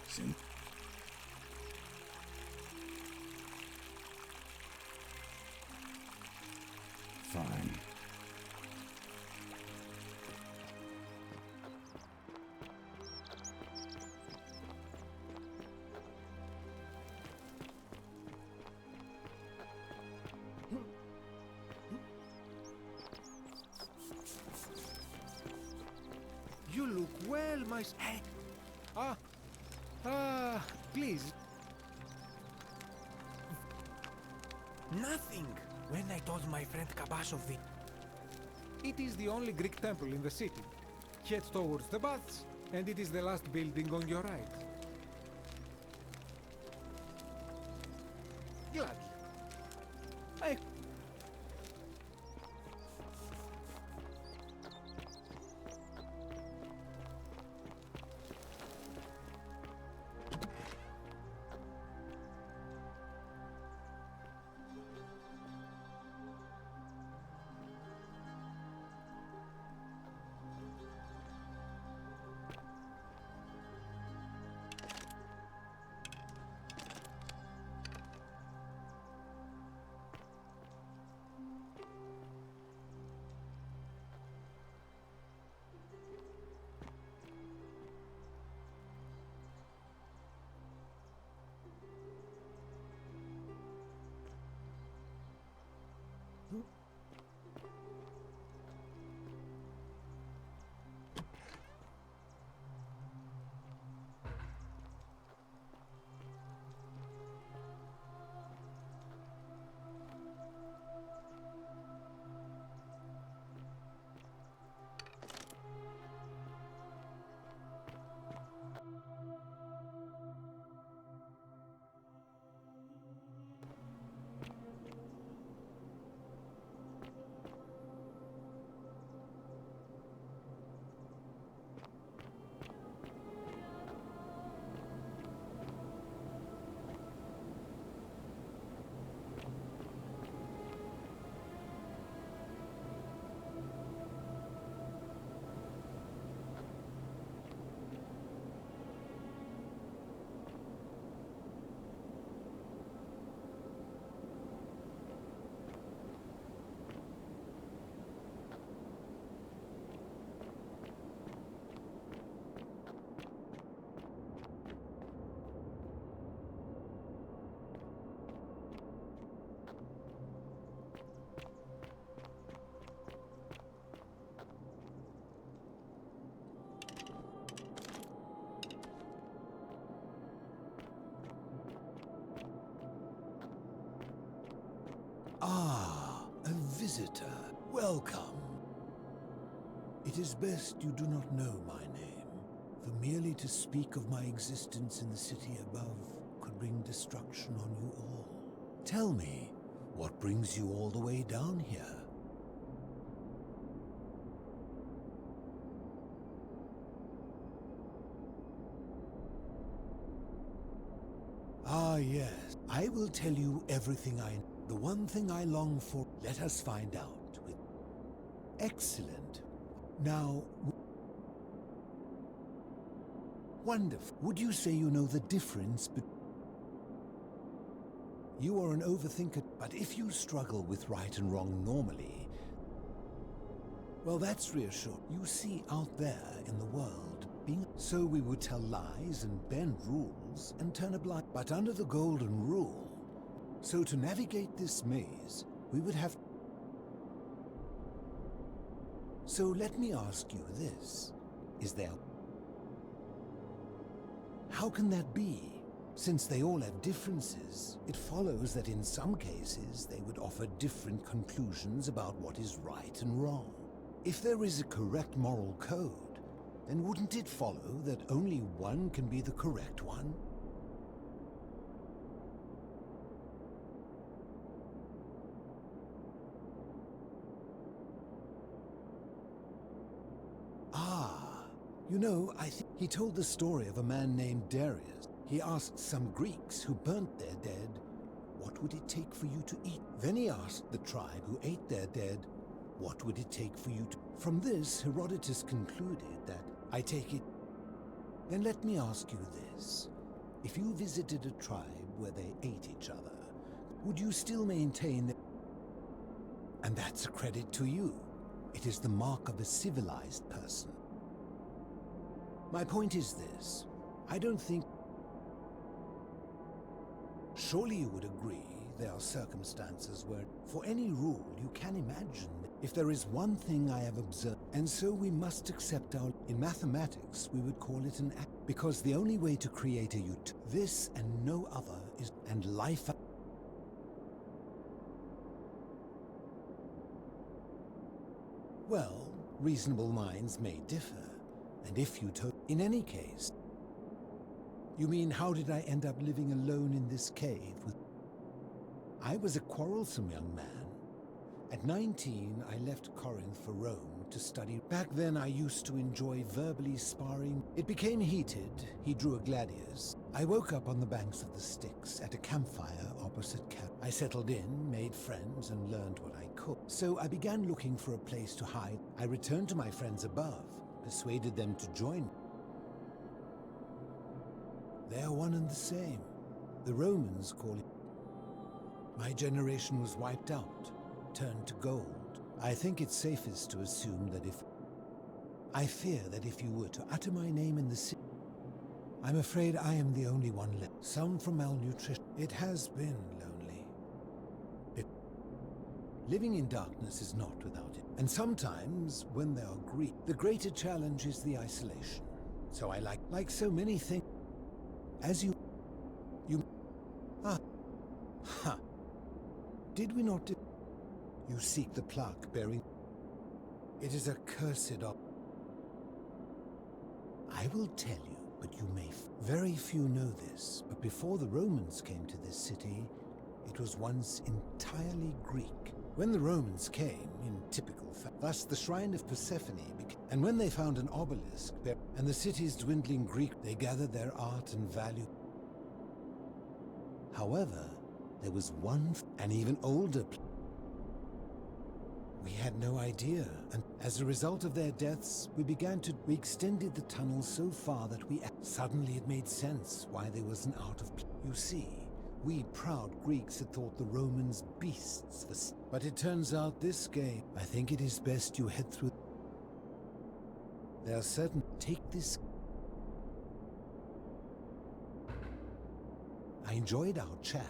Send. Fine. You look well, my... Hey! Please. Nothing. When I told my friend Kabash of it. It is the only Greek temple in the city. Head towards the baths, and it is the last building on your right. Gladly. I... Ah, a visitor. Welcome. It is best you do not know my name, for merely to speak of my existence in the city above could bring destruction on you all. Tell me, what brings you all the way down here? Ah, yes. I will tell you everything I know. The one thing I long for, let us find out. Excellent. Now, wonderful. Would you say you know the difference between... You are an overthinker, but if you struggle with right and wrong normally, well, that's reassuring. You see, out there in the world, being... So we would tell lies and bend rules and turn a blind... But under the golden rule, so to navigate this maze, we would have... So let me ask you this. Is there... How can that be? Since they all have differences, it follows that in some cases they would offer different conclusions about what is right and wrong. If there is a correct moral code, then wouldn't it follow that only one can be the correct one? You know, I think he told the story of a man named Darius. He asked some Greeks who burnt their dead, what would it take for you to eat? Then he asked the tribe who ate their dead, what would it take for you to... From this, Herodotus concluded that, I take it... Then let me ask you this. If you visited a tribe where they ate each other, would you still maintain that... And that's a credit to you. It is the mark of a civilized person. My point is this. I don't think... Surely you would agree there are circumstances where, for any rule, you can imagine If there is one thing I have observed, and so we must accept our... In mathematics, we would call it an act, because the only way to create a this and no other is... And life... Well, reasonable minds may differ, and if you in any case... You mean, how did I end up living alone in this cave with... I was a quarrelsome young man. At 19, I left Corinth for Rome to study. Back then, I used to enjoy verbally sparring. It became heated. He drew a gladius. I woke up on the banks of the Styx at a campfire opposite camp. I settled in, made friends, and learned what I could. So I began looking for a place to hide. I returned to my friends above, persuaded them to join me. They are one and the same. The Romans call it... My generation was wiped out. Turned to gold. I think it's safest to assume that if... I fear that if you were to utter my name in the city... I'm afraid I am the only one left. Some from malnutrition. It has been lonely. Living in darkness is not without it. And sometimes, when there are grief, the greater challenge is the isolation. So I like so many things... As you... Ha! Did we not... You seek the plaque bearing... It is a cursed I will tell you, but you may... Very few know this, but before the Romans came to this city, it was once entirely Greek. When the Romans came, in typical fashion, thus the shrine of Persephone became... And when they found an obelisk, and the city's dwindling Greek, they gathered their art and value. However, there was one, an even older... We had no idea, and as a result of their deaths, we extended the tunnel so far that suddenly it made sense why there was an out of... You see, we proud Greeks had thought the Romans beasts, but it turns out this game, I think it is best you head through... There are certain... Take this... I enjoyed our chat.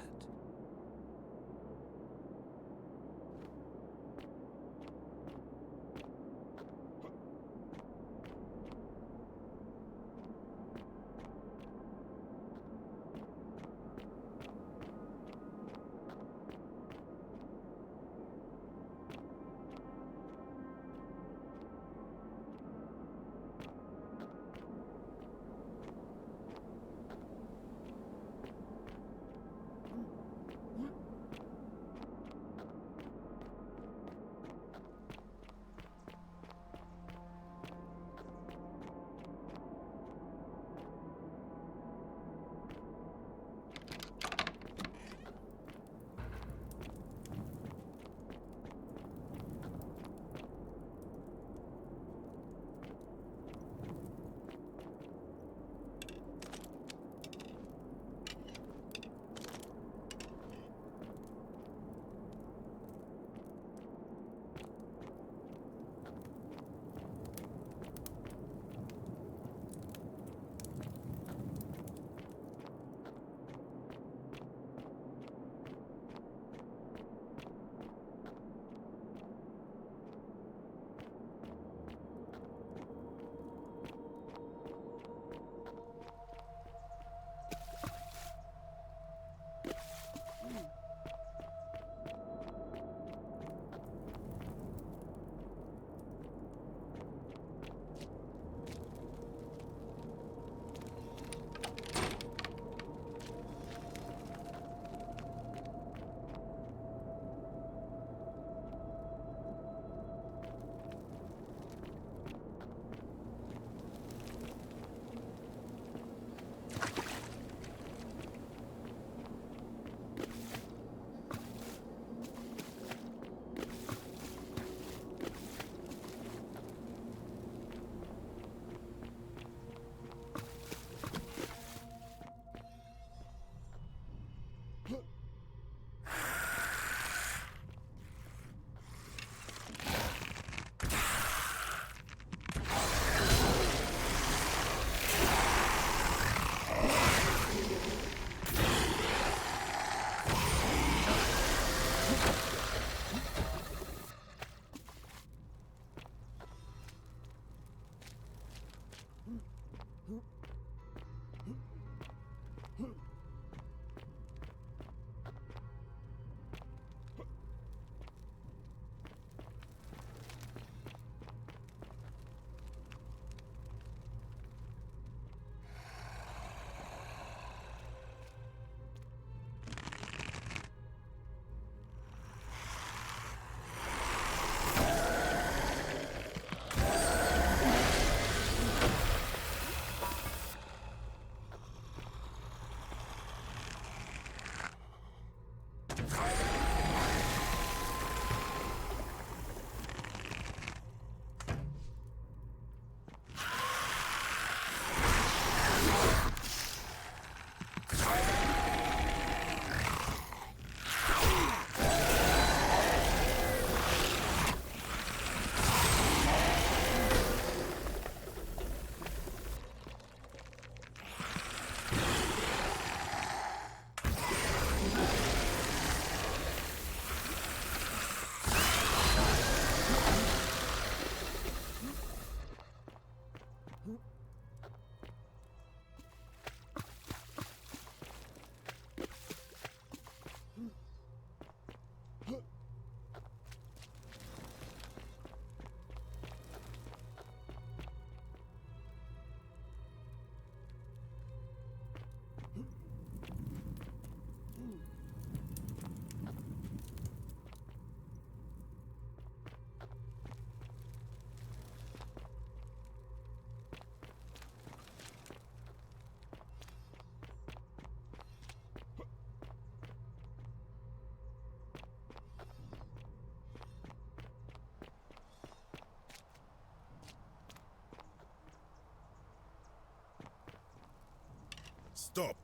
Stop!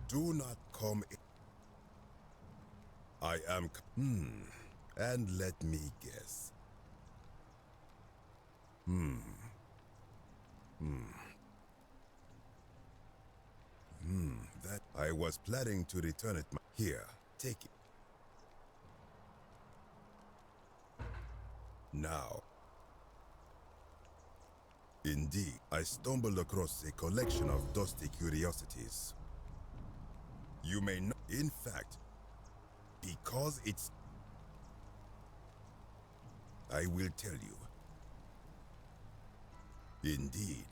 Do not come in. I am. And let me guess. That I was planning to return it. Here, take it. Now. Indeed, I stumbled across a collection of dusty curiosities. You may not. In fact, because it's. I will tell you. Indeed,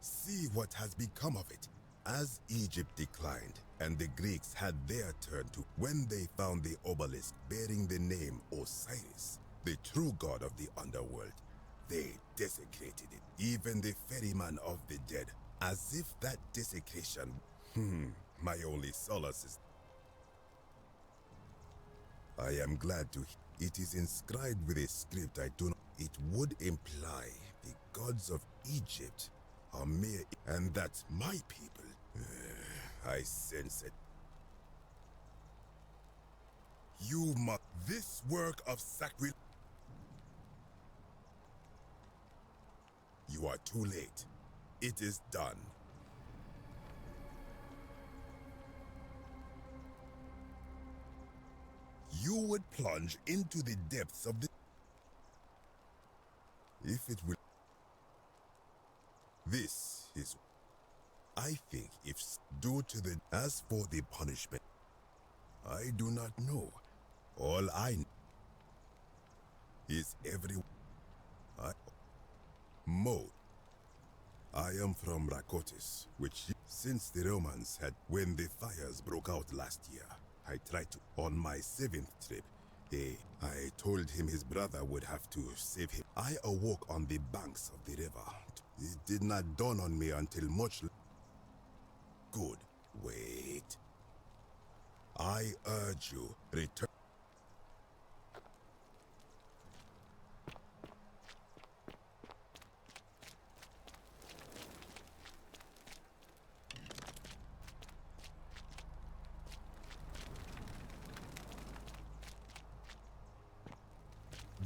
see what has become of it. As Egypt declined, and the Greeks had their turn to, when they found the obelisk bearing the name Osiris, the true god of the underworld, they desecrated it, even the ferryman of the dead, as if that desecration, my only solace is. I am glad to hear. It is inscribed with a script I do not. It would imply the gods of Egypt are mere, and that my people. I sense it. You must. This work of sacrilege. You are too late. It is done. You would plunge into the depths of the. If it will. This is. I think if due to the. As for the punishment, I do not know. All I know is Mode. I am from Rakotis, which since the Romans had when the fires broke out last year, I tried to on my 7th trip. I told him his brother would have to save him. I awoke on the banks of the river. It did not dawn on me until much later. Good. Wait. I urge you, return.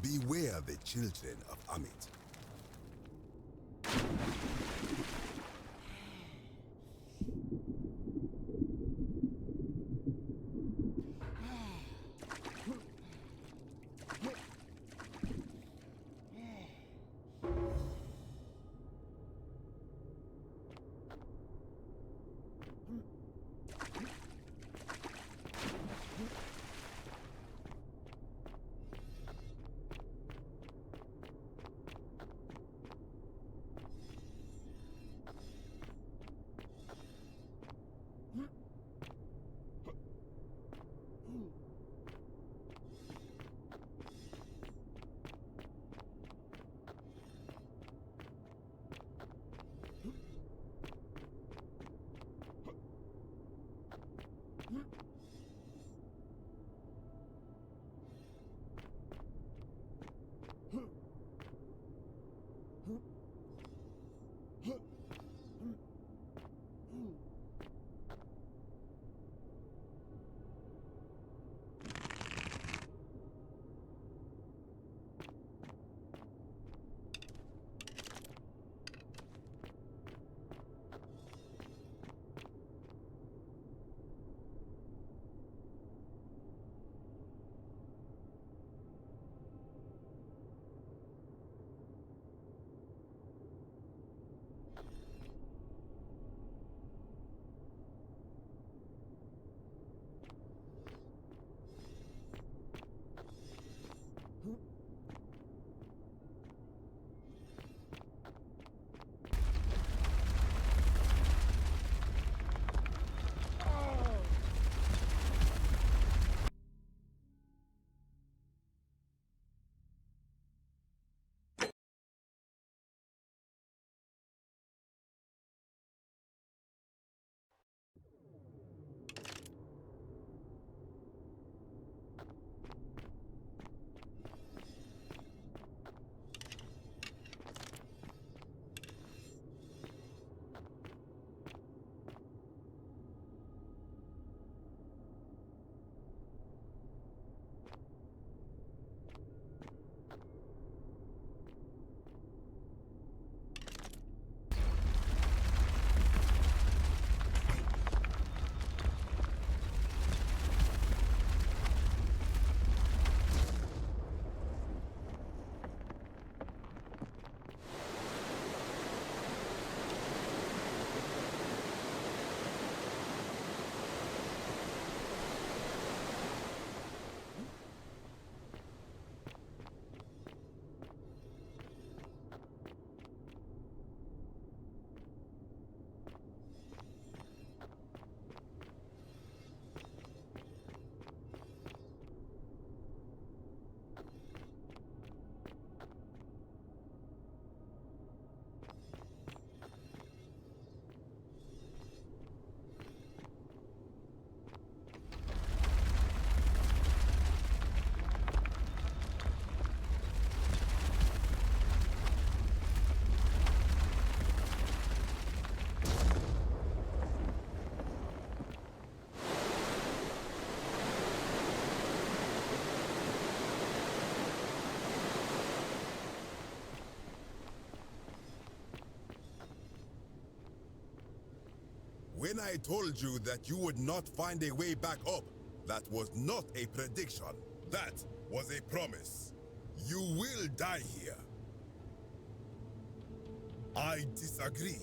Beware the children of Amit. When I told you that you would not find a way back up, that was not a prediction. That was a promise. You will die here. I disagree.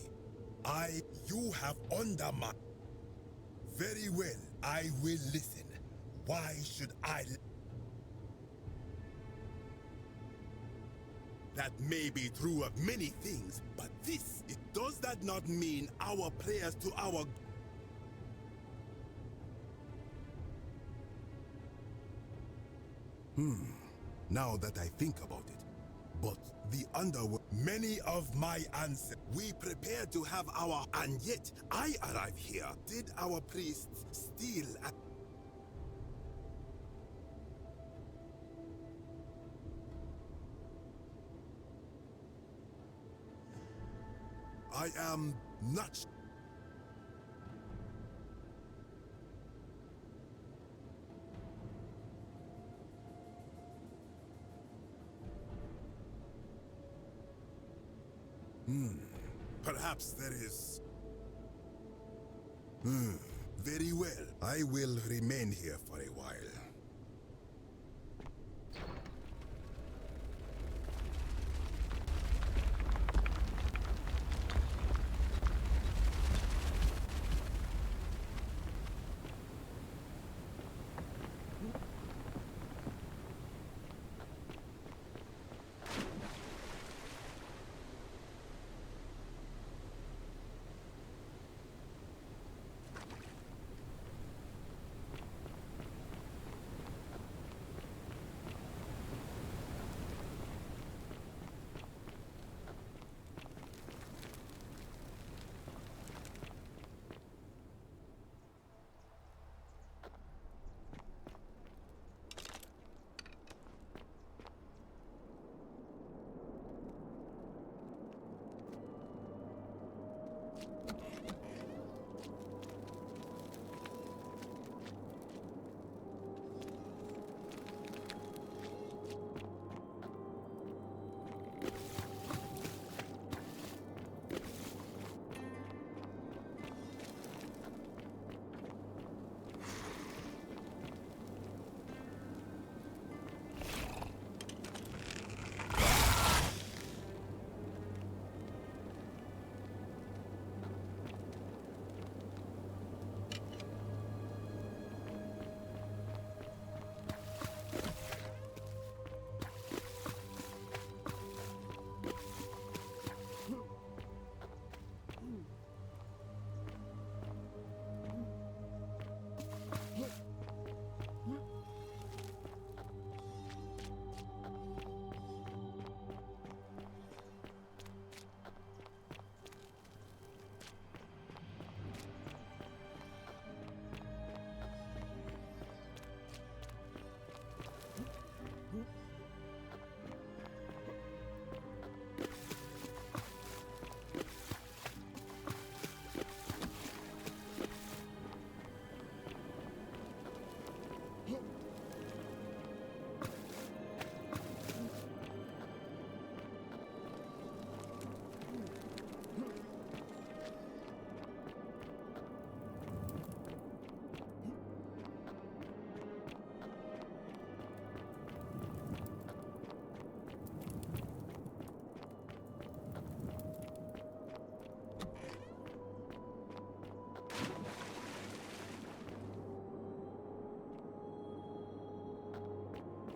You have undermined. Very well, I will listen. Why should I? That may be true of many things, but does that not mean our prayers to our... Now that I think about it, but the underworld, many of my ancestors, we prepared to have our, and yet I arrive here. Did our priests steal? I am not. Perhaps there is. Very well. I will remain here for a while.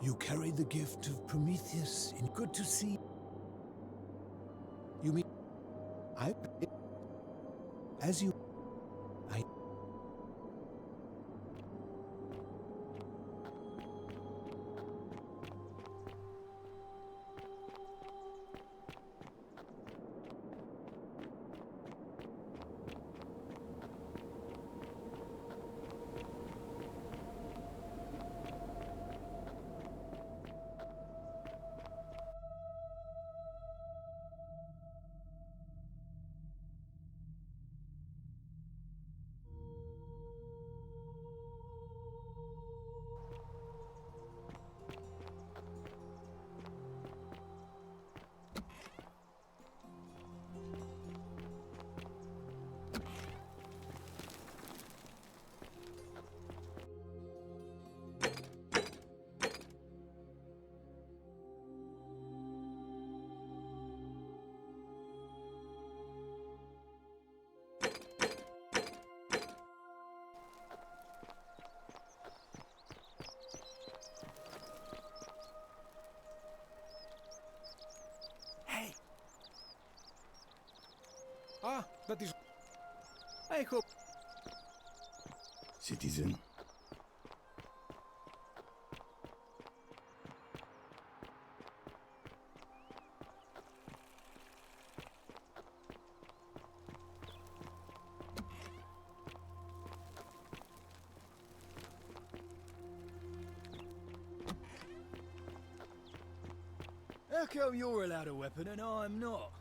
You carry the gift of Prometheus, and good to see. You mean as you I hope... Citizen. How come you're allowed a weapon and I'm not?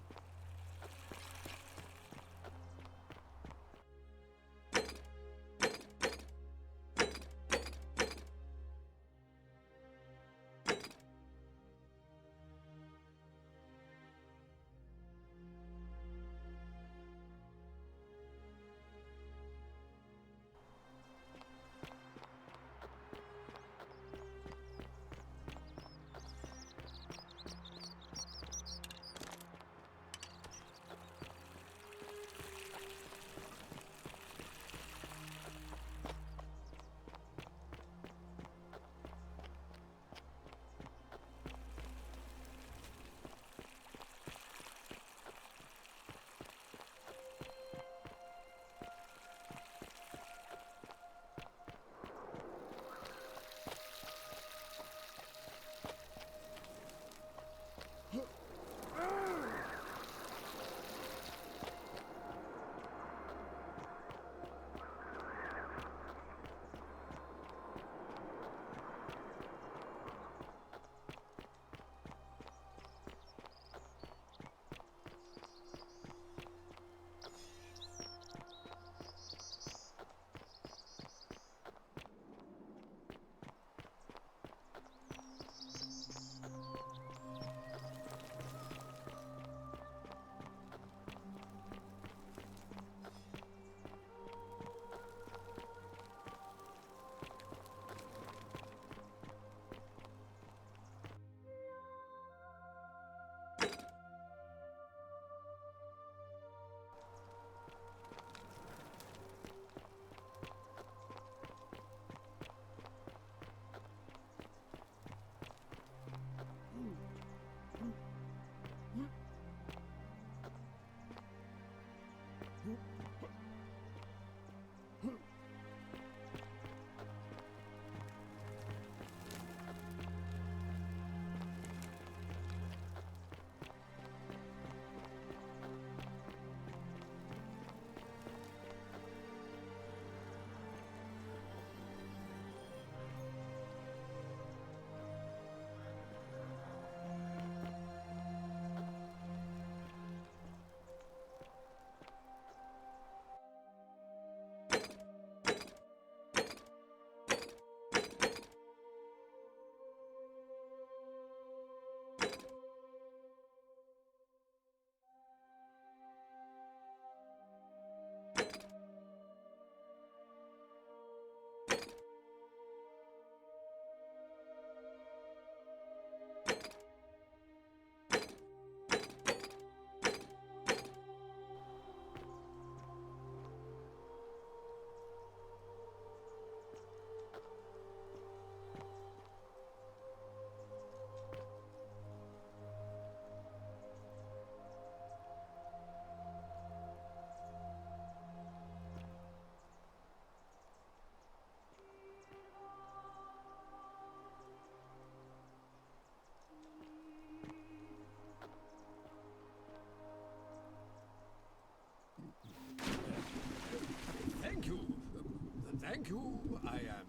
Thank you. I am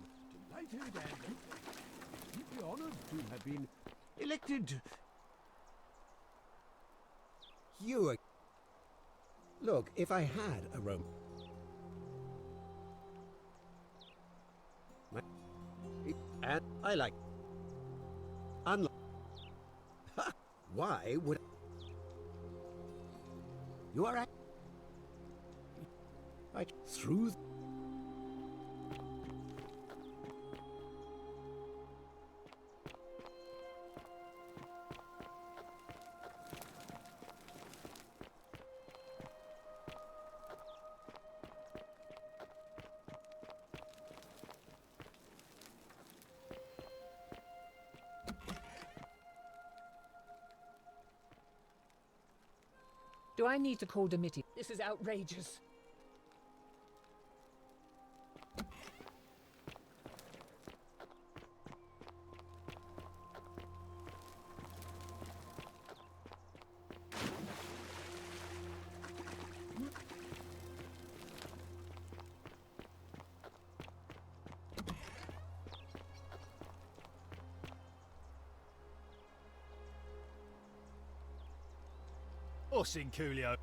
delighted and deeply honored to have been elected. You are... Look, if I had a Roman... And I like... Unlike... Why would... You are... Through... Do I need to call the meeting? This is outrageous. crossing, Coolio.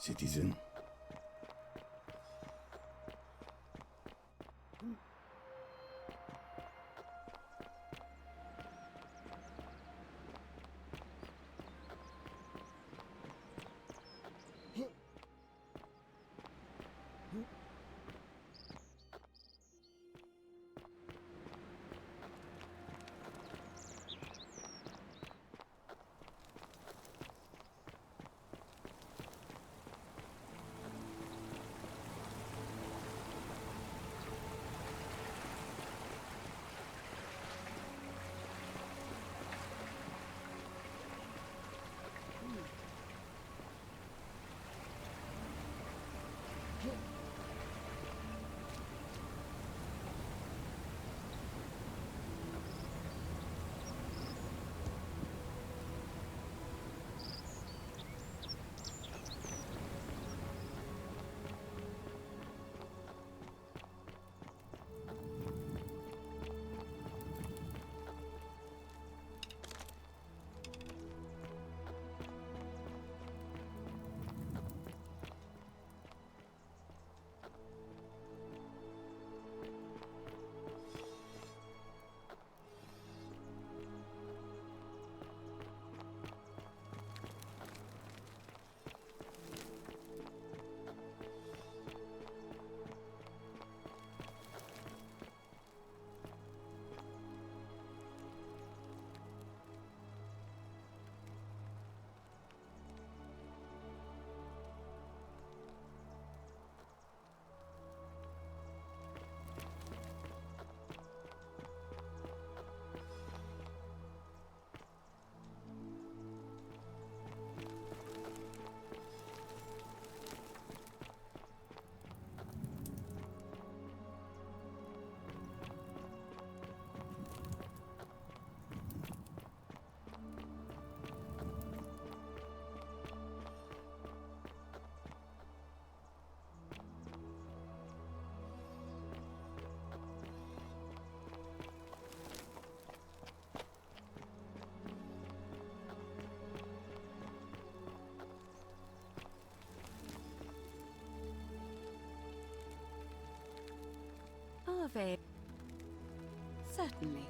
Citizen. Ave. Certainly.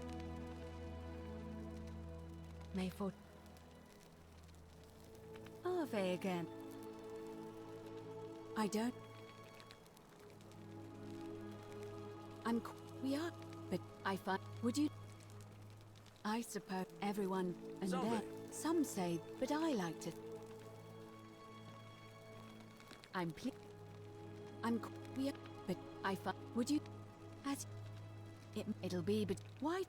May 4th. Ave again. I don't. We are, but I find. Would you? I suppose everyone and Zombie. there. Some say, but I like to. We are, but I find. Would you? As. It'll be, but why?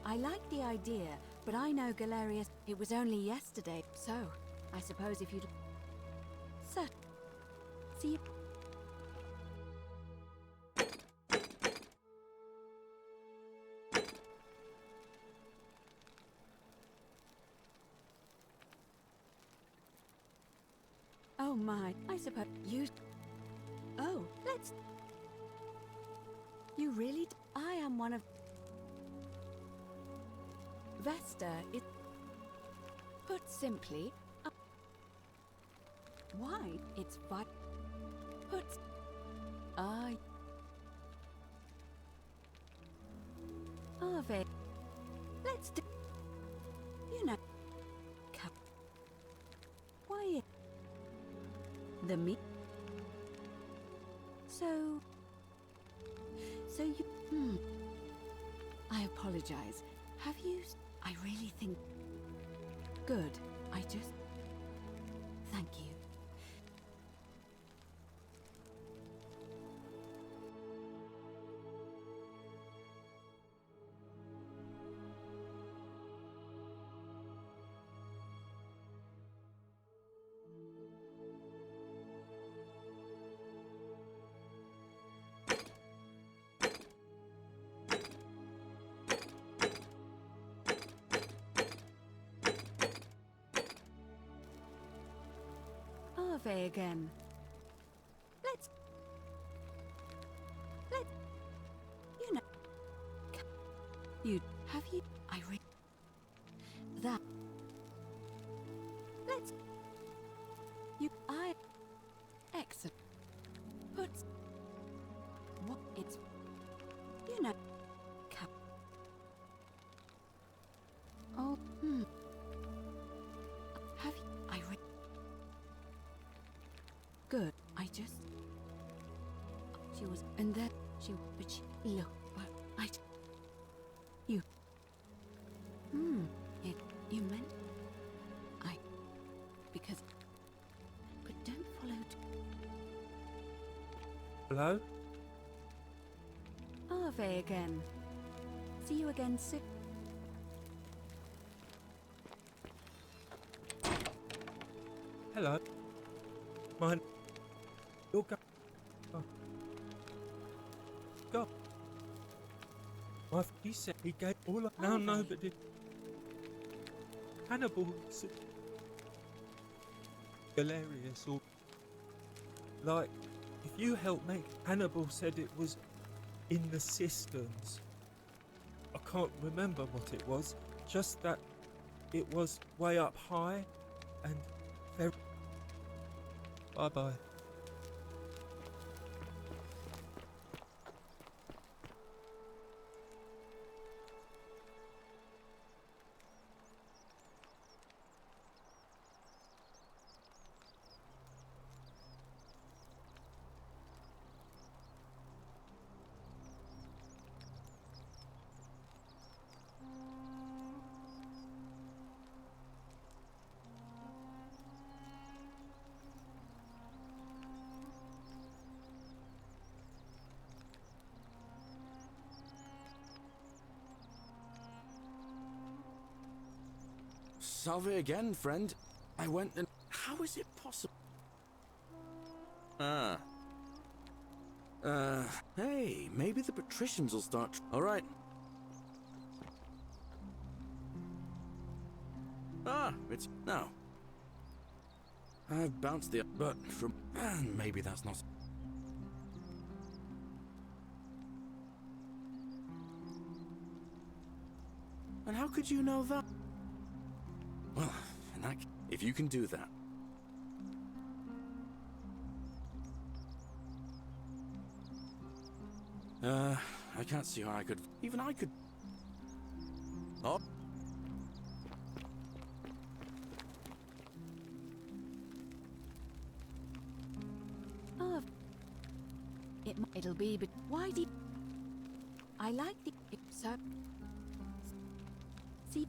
I like the idea, but I know Galerius. It was only yesterday, so I suppose if you'd. Sir. See you. Oh my, I suppose you. Oh, let's. You really. I am one of. Vesta is. Put simply. Why? It's but. Put. I. Ave. Let's do. You know. Why? The me. So you. I apologize. Have you? I really think. Good. I just... Thank you. Arve again. Let's... You know... You... Have you... I re... That... Let's... You... I... Excellent. Put... What... It's... You know... Cap... Oh... Have you... I re... Good. I just... She was... And then... She... But she... Look... Well, I... You... It... You meant... I... Because... But don't follow... Hello? Arve again. See you again soon. Hello. Mine. You're go. Oh. God. He said he gave all. Now nobody. Hannibal said. Hilarious. Or like, if you help make. Hannibal said it was in the cisterns. I can't remember what it was. Just that it was way up high and very. Bye bye. Salve again, friend. I went and... How is it possible? Hey, maybe the patricians will start... Alright. It's... No. I've bounced the... But from... maybe that's not... And how could you know that? Well, in that case, if you can do that... I can't see how I could... Even I could... Oh. Oh. It'll be, but why do you... I like the... So... See...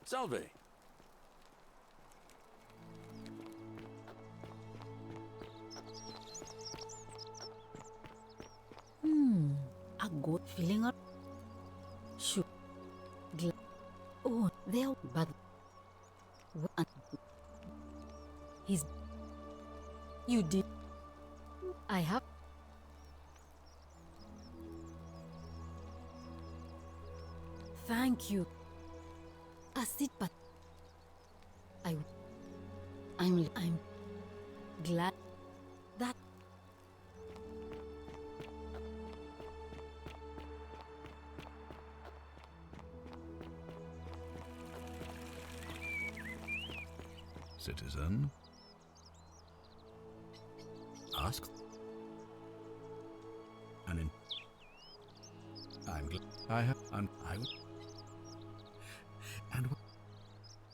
Salve. A good feeling up. Shoot. Oh, there, but. He's. You did. I have. Thank you. A sit, but. I'm glad that. Citizen. Ask. I'm glad I have. And I would. And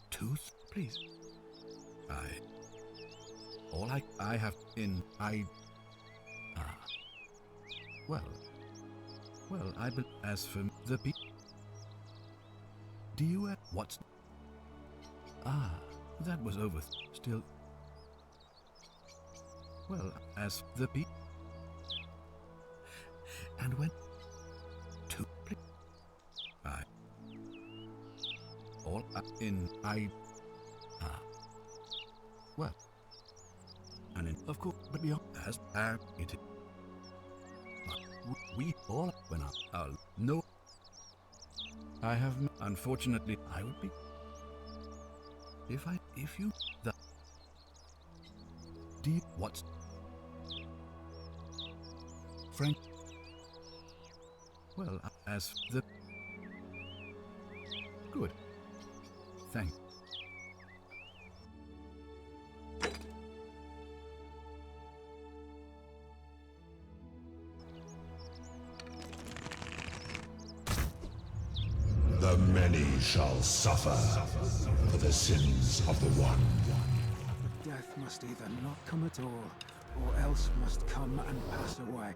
tooth, please. All I have in well, I as for the do you what's that was over still. Well, as the and when to all in well, and in of course, but beyond as it we all when I'll no I have unfortunately I would be if you the do you, what's Frank well as the good thank The many shall suffer for the sins of the one. Death must either not come at all, or else must come and pass away.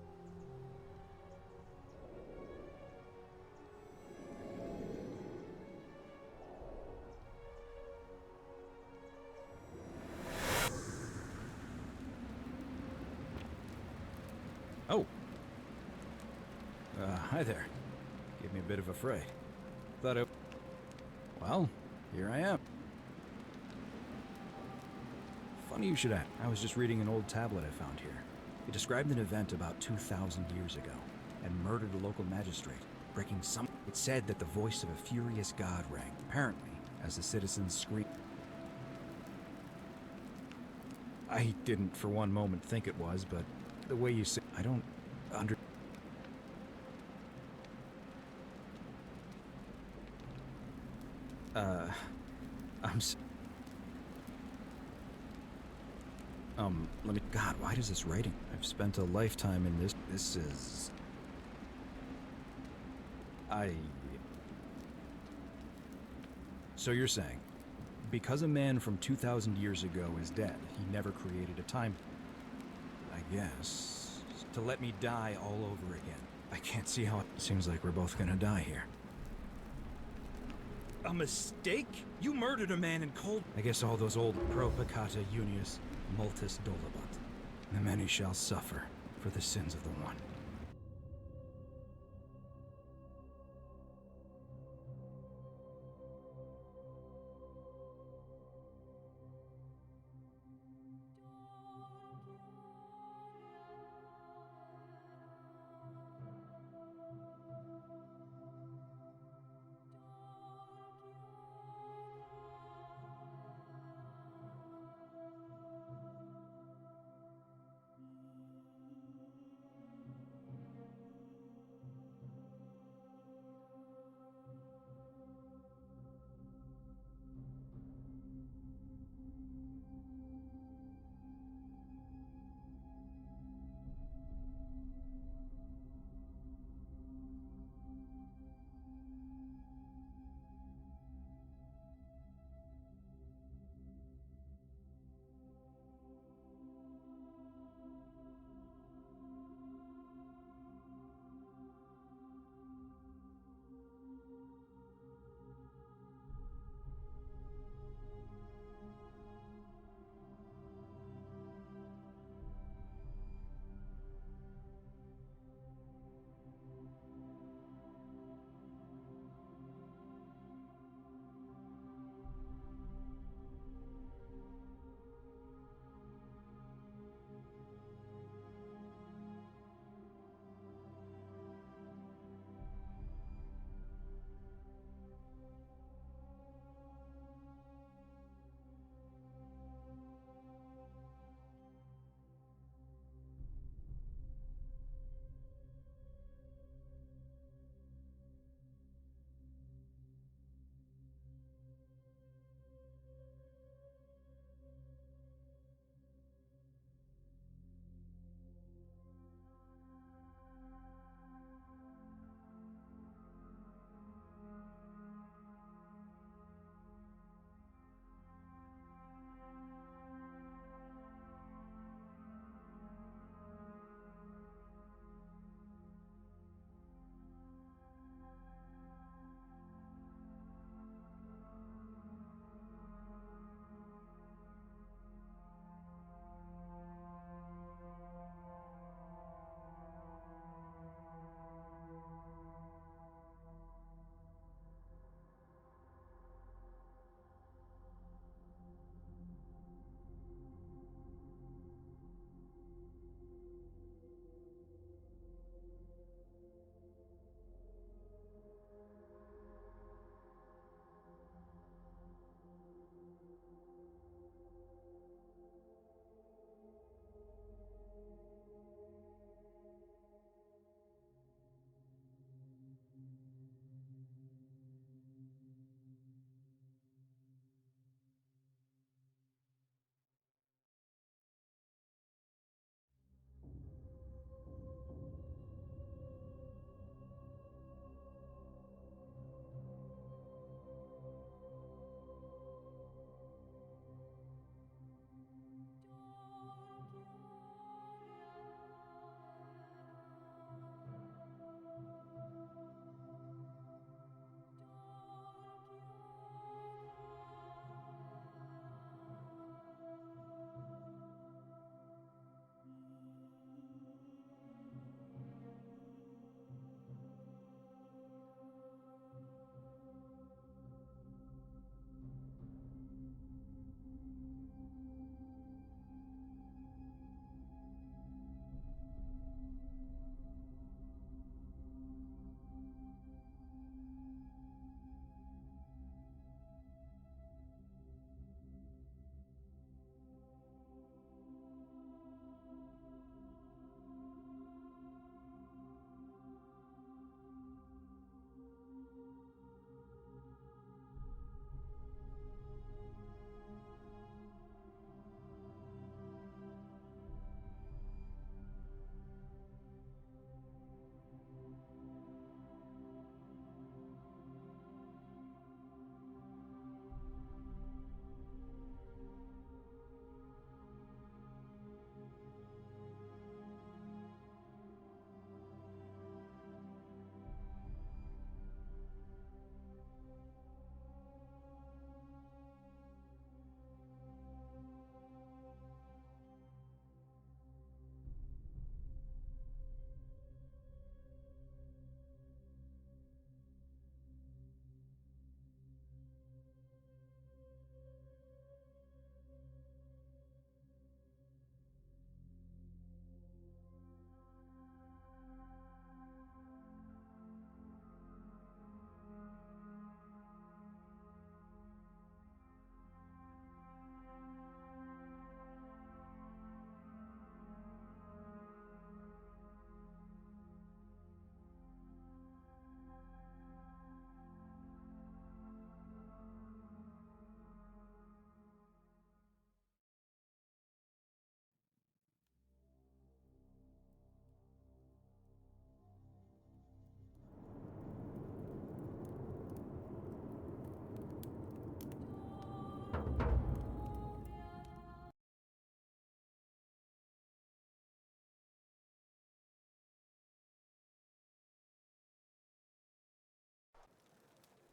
Oh. Hi there. Gave me a bit of a fray. Thought it... Well, here I am. Funny you should ask. I was just reading an old tablet I found here. It described an event about 2,000 years ago and murdered a local magistrate, breaking some... It said that the voice of a furious god rang, apparently, as the citizens screamed. I didn't for one moment think it was, but the way you say... I don't... let me... God, why does this writing? I've spent a lifetime in this... This is... So you're saying, because a man from 2,000 years ago is dead, he never created a time... I guess... To let me die all over again. I can't see how it... Seems like we're both gonna die here. A mistake? You murdered a man in cold... I guess all those old pro peccata unius, multis dolabat. The many shall suffer for the sins of the one.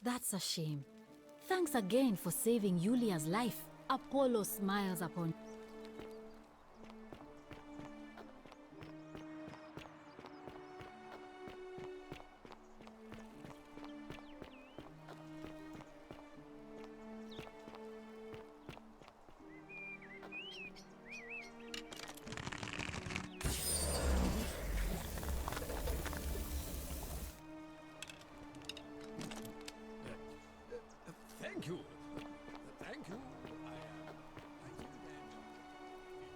That's a shame. Thanks again for saving Yulia's life. Apollo smiles upon. Thank you. Thank you. I am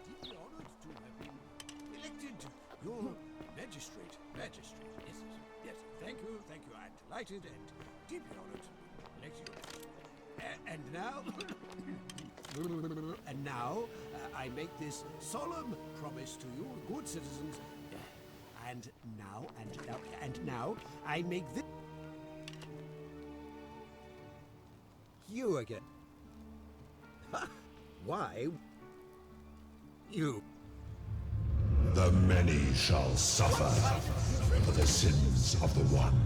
deeply honored to have been elected your magistrate. Magistrate. Yes, yes. Thank you. Thank you. I'm delighted and deeply honored to elect you. And now, I make this solemn promise to you, good citizens. And now, I make this. You again. Why? You. The many shall suffer for the sins of the one.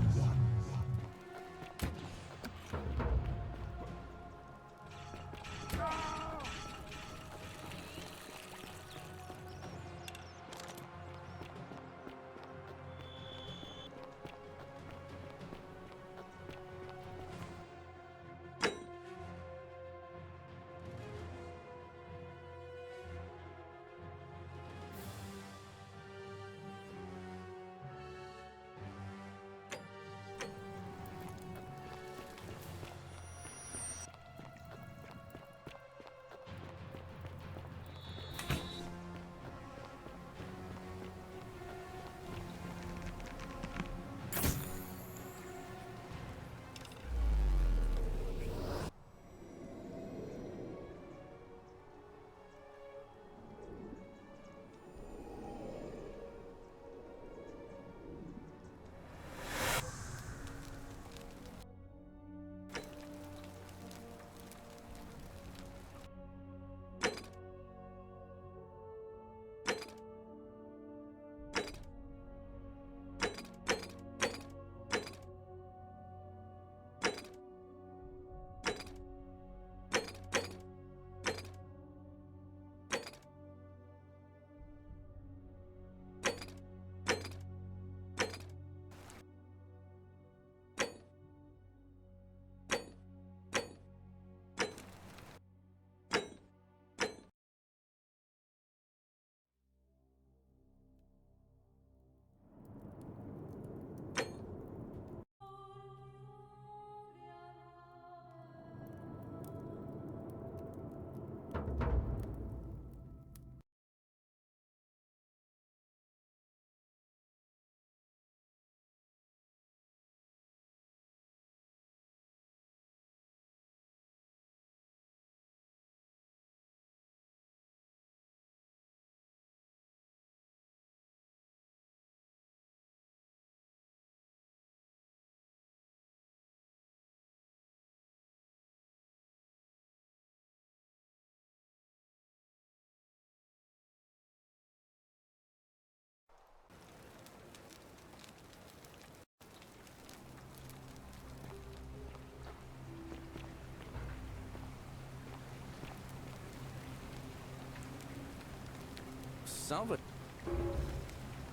Salva.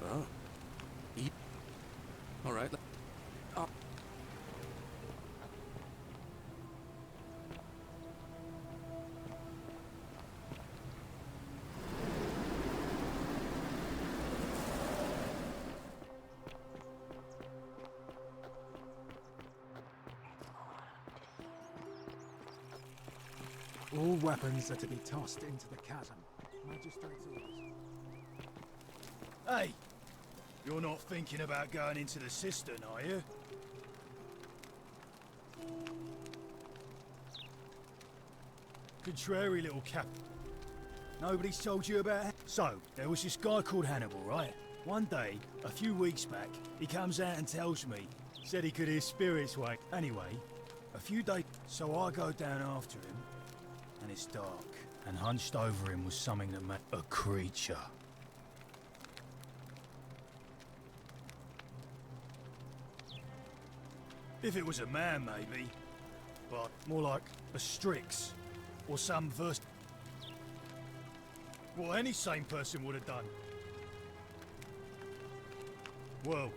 Oh. All right. Oh. All weapons are to be tossed into the chasm. Magistrate's orders. Hey! You're not thinking about going into the cistern, are you? Contrary, little cap. Nobody's told you about it? So, there was this guy called Hannibal, right? One day, a few weeks back, he comes out and tells me, said he could hear spirits wake. Anyway, a few days, so I go down after him, and it's dark, and hunched over him was something that made a creature. If it was a man, maybe. But more like a Strix. Or some verse. What any sane person would have done. Well.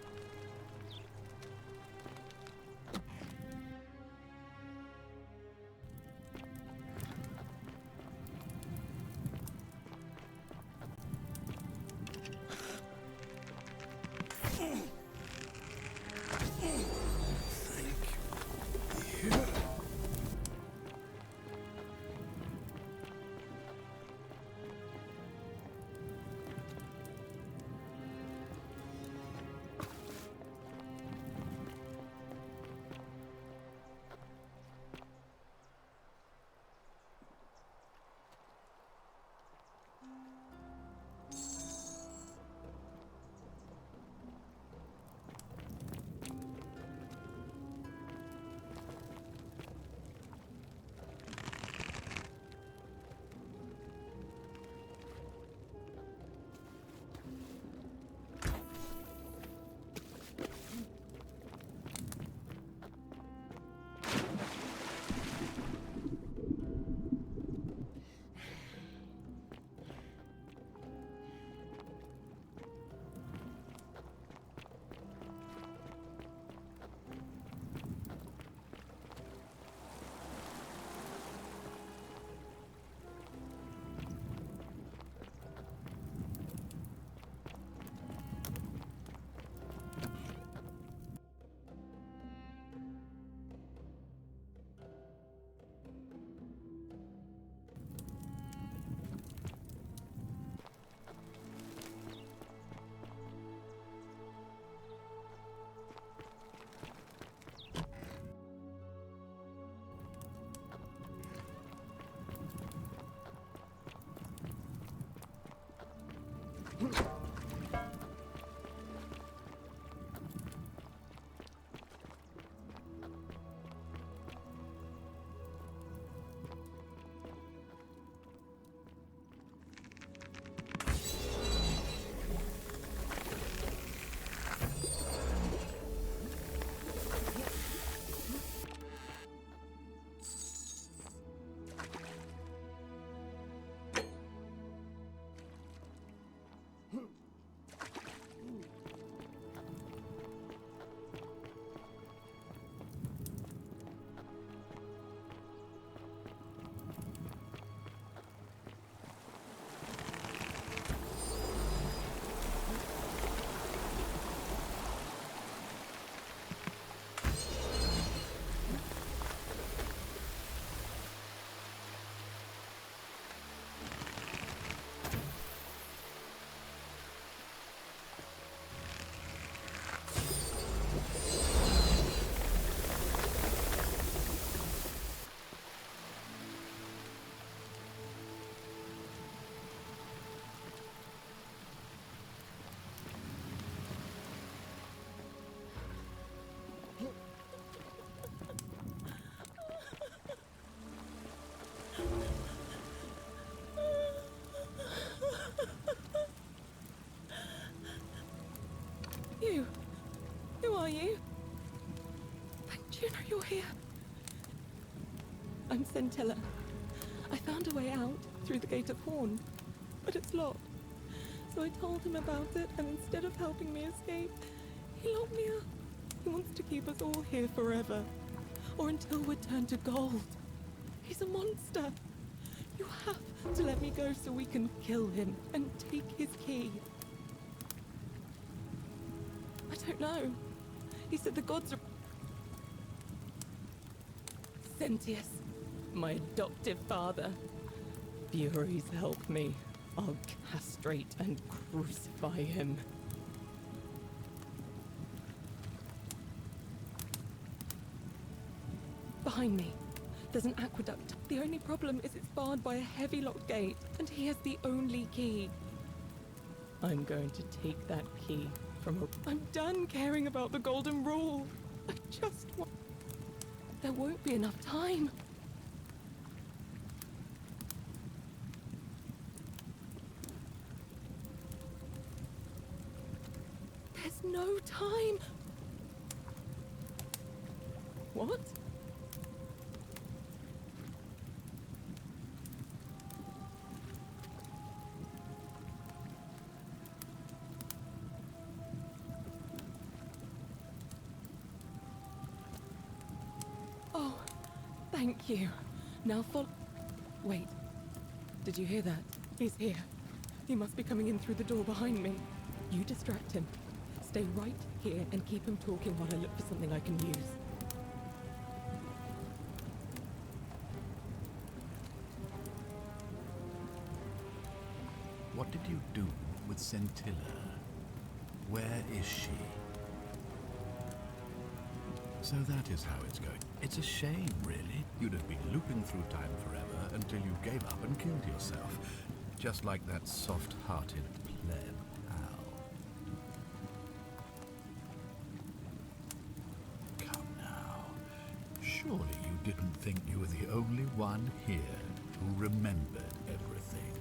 You? Who are you? Do you know you're here? I'm Scintilla. I found a way out through the Gate of Horn, but it's locked. So I told him about it, and instead of helping me escape, he locked me up. He wants to keep us all here forever, or until we're turned to gold. He's a monster. You have to let me go so we can kill him and take his key. I don't know. He said the gods are... Sentius, my adoptive father. Furies help me. I'll castrate and crucify him. Behind me, there's an aqueduct. The only problem is it's barred by a heavy locked gate, and he has the only key. I'm going to take that key from a... I'm done caring about the Golden Rule. I just want... There won't be enough time. There's no time. What? Oh, thank you. Now follow. Wait. Did you hear that? He's here. He must be coming in through the door behind me. You distract him. Stay right here and keep him talking while I look for something I can use. What did you do with Scintilla? Where is she? So that is how it's going. It's a shame, really. You'd have been looping through time forever until you gave up and killed yourself. Just like that soft-hearted pleb, Al. Come now. Surely you didn't think you were the only one here who remembered everything.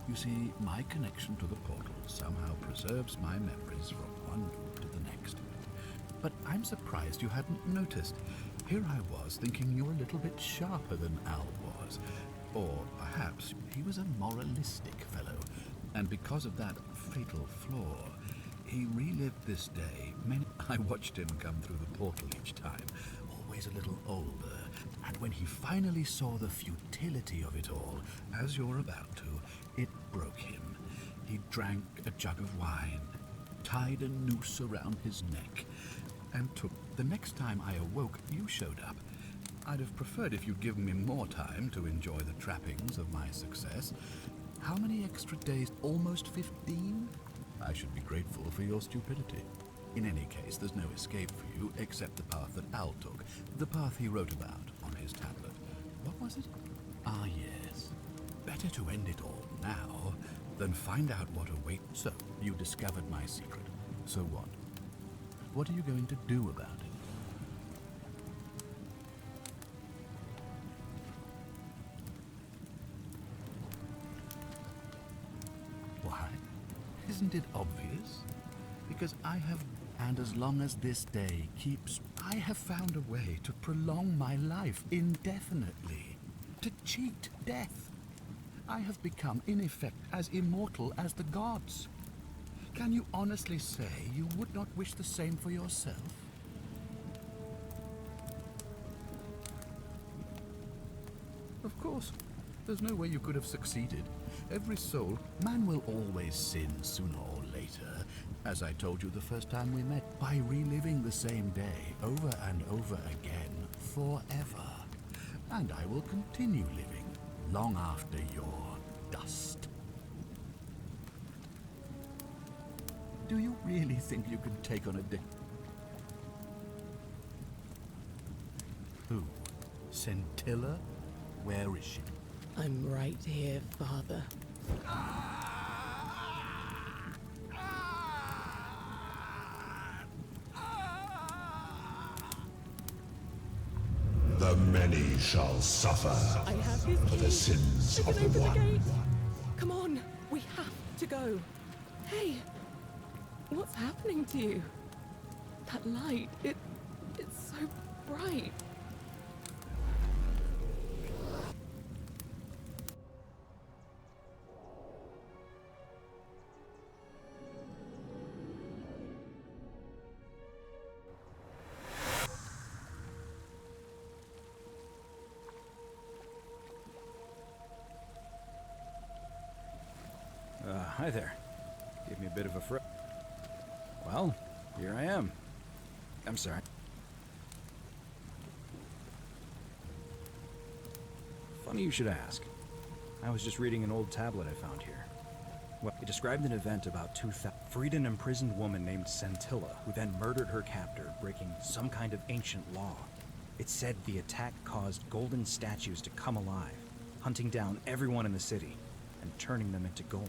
You see, my connection to the portal somehow preserves my memories from one loop to the next. But I'm surprised you hadn't noticed. Here I was thinking you were a little bit sharper than Al was. Or perhaps he was a moralistic fellow, and because of that fatal flaw, he relived this day. I watched him come through the portal each time, always a little older, and when he finally saw the futility of it all, as you're about to, it broke him. He drank a jug of wine, tied a noose around his neck, and took. The next time I awoke, you showed up. I'd have preferred if you'd given me more time to enjoy the trappings of my success. How many extra days? Almost 15? I should be grateful for your stupidity. In any case, there's no escape for you except the path that Al took, the path he wrote about on his tablet. What was it? Ah, yes. Better to end it all now than find out what awaits. So, you discovered my secret. So what? What are you going to do about it? Why? Isn't it obvious? Because I have, and as long as this day keeps, I have found a way to prolong my life indefinitely. To cheat death. I have become, in effect, as immortal as the gods. Can you honestly say you would not wish the same for yourself? Of course. There's no way you could have succeeded. Every soul, man will always sin sooner or later, as I told you the first time we met, by reliving the same day over and over again, forever. And I will continue living long after your dust. Do you really think you can take on a Who? Scintilla? Where is she? I'm right here, Father. The many shall suffer I have his for the key. sins I of can the open one. gate. Come on, we have to go. Hey, what's happening to you? That light, it's so bright. Hi there. Gave me a bit of a Well, here I am. I'm sorry. Funny you should ask. I was just reading an old tablet I found here. Well, it described an event about 2000. Freed an imprisoned woman named Scintilla, who then murdered her captor, breaking some kind of ancient law. It said the attack caused golden statues to come alive, hunting down everyone in the city and turning them into gold.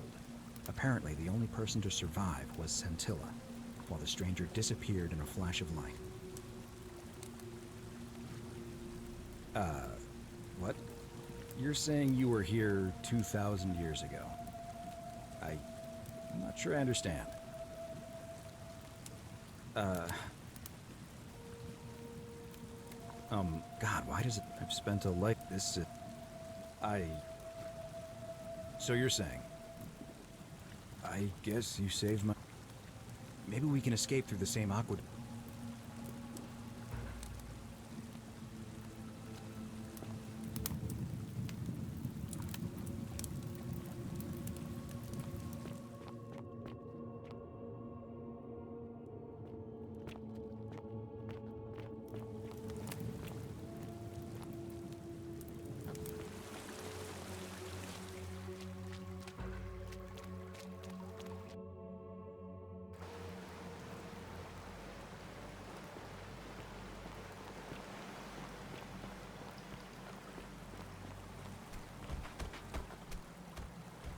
Apparently, the only person to survive was Scintilla, while the stranger disappeared in a flash of light. What? You're saying you were here 2,000 years ago? I'm not sure I understand. God, why does it... I've spent a life... This... So you're saying... I guess you saved my... Maybe we can escape through the same aqueduct.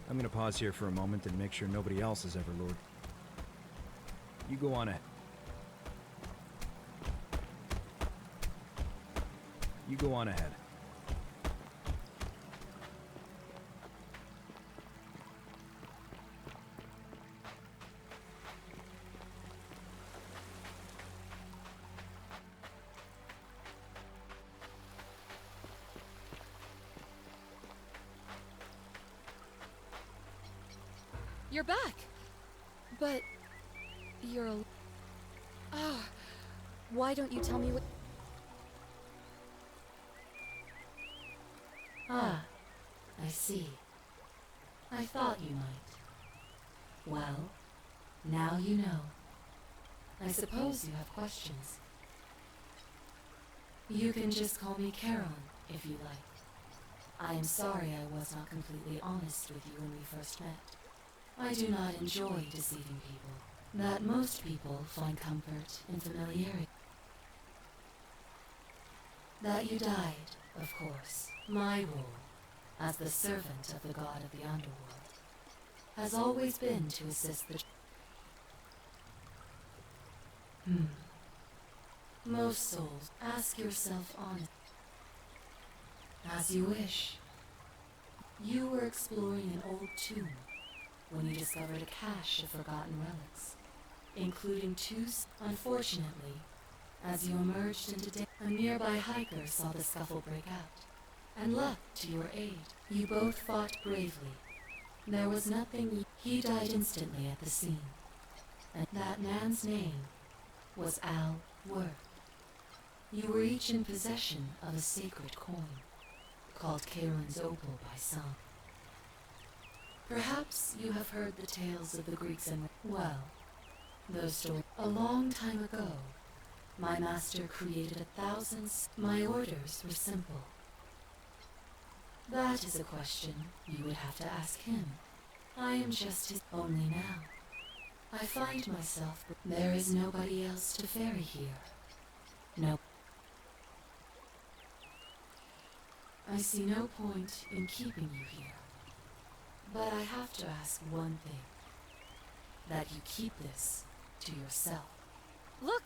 I'm gonna pause here for a moment and make sure nobody else is ever lured. You go on ahead. You go on ahead. You're back! But... you're... Ah... why don't you tell me what... Ah, I see. I thought you might. Well, now you know. I suppose you have questions. You can just call me Charon, if you like. I am sorry I was not completely honest with you when we first met. I do not enjoy deceiving people. That most people find comfort in familiarity. That you died, of course. My role, as the servant of the god of the underworld, has always been to assist the... Most souls, ask yourself honestly. As you wish. You were exploring an old tomb when you discovered a cache of forgotten relics, including two. Unfortunately, as you emerged into day, a nearby hiker saw the scuffle break out and leapt to your aid. You both fought bravely. There was nothing. He died instantly at the scene, and that man's name was Al Worth. You were each in possession of a sacred coin, called Charon's Opal by some. Perhaps you have heard the tales of the Greeks and... Well, those stories... A long time ago, my master created 1,000... My orders were simple. That is a question you would have to ask him. I am just his... Only now. I find myself... There is nobody else to ferry here. No. I see no point in keeping you here. But I have to ask one thing. That you keep this to yourself. Look!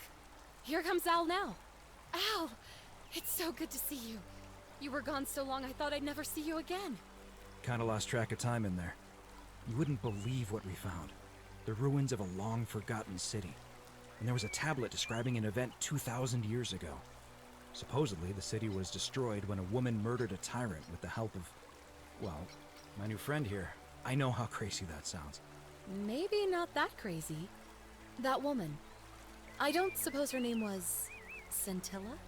Here comes Al now. Al! It's so good to see you. You were gone so long I thought I'd never see you again. Kinda lost track of time in there. You wouldn't believe what we found. The ruins of a long-forgotten city. And there was a tablet describing an event 2,000 years ago. Supposedly, the city was destroyed when a woman murdered a tyrant with the help of... well, my new friend here. I know how crazy that sounds. Maybe not that crazy. That woman. I don't suppose her name was... Scintilla?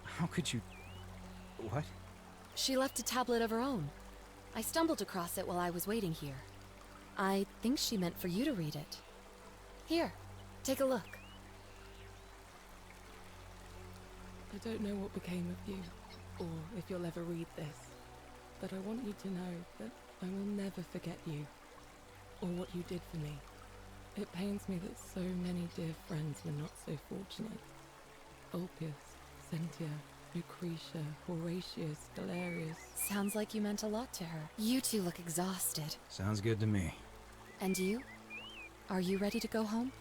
How could you... What? She left a tablet of her own. I stumbled across it while I was waiting here. I think she meant for you to read it. Here, take a look. I don't know what became of you, or if you'll ever read this, but I want you to know that I will never forget you, or what you did for me. It pains me that so many dear friends were not so fortunate. Ulpius, Sentia, Lucretia, Horatius, Galerius. Sounds like you meant a lot to her. You two look exhausted. Sounds good to me. And you? Are you ready to go home?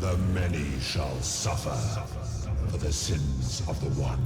The many shall suffer for the sins of the one.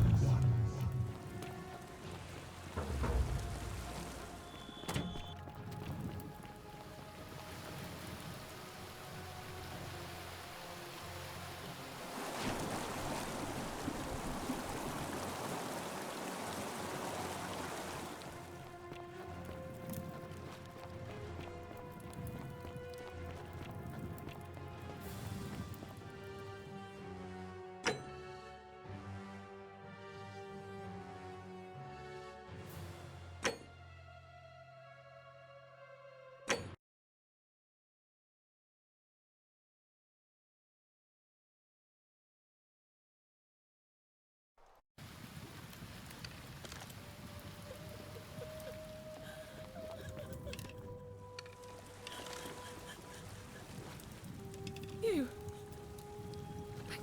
You!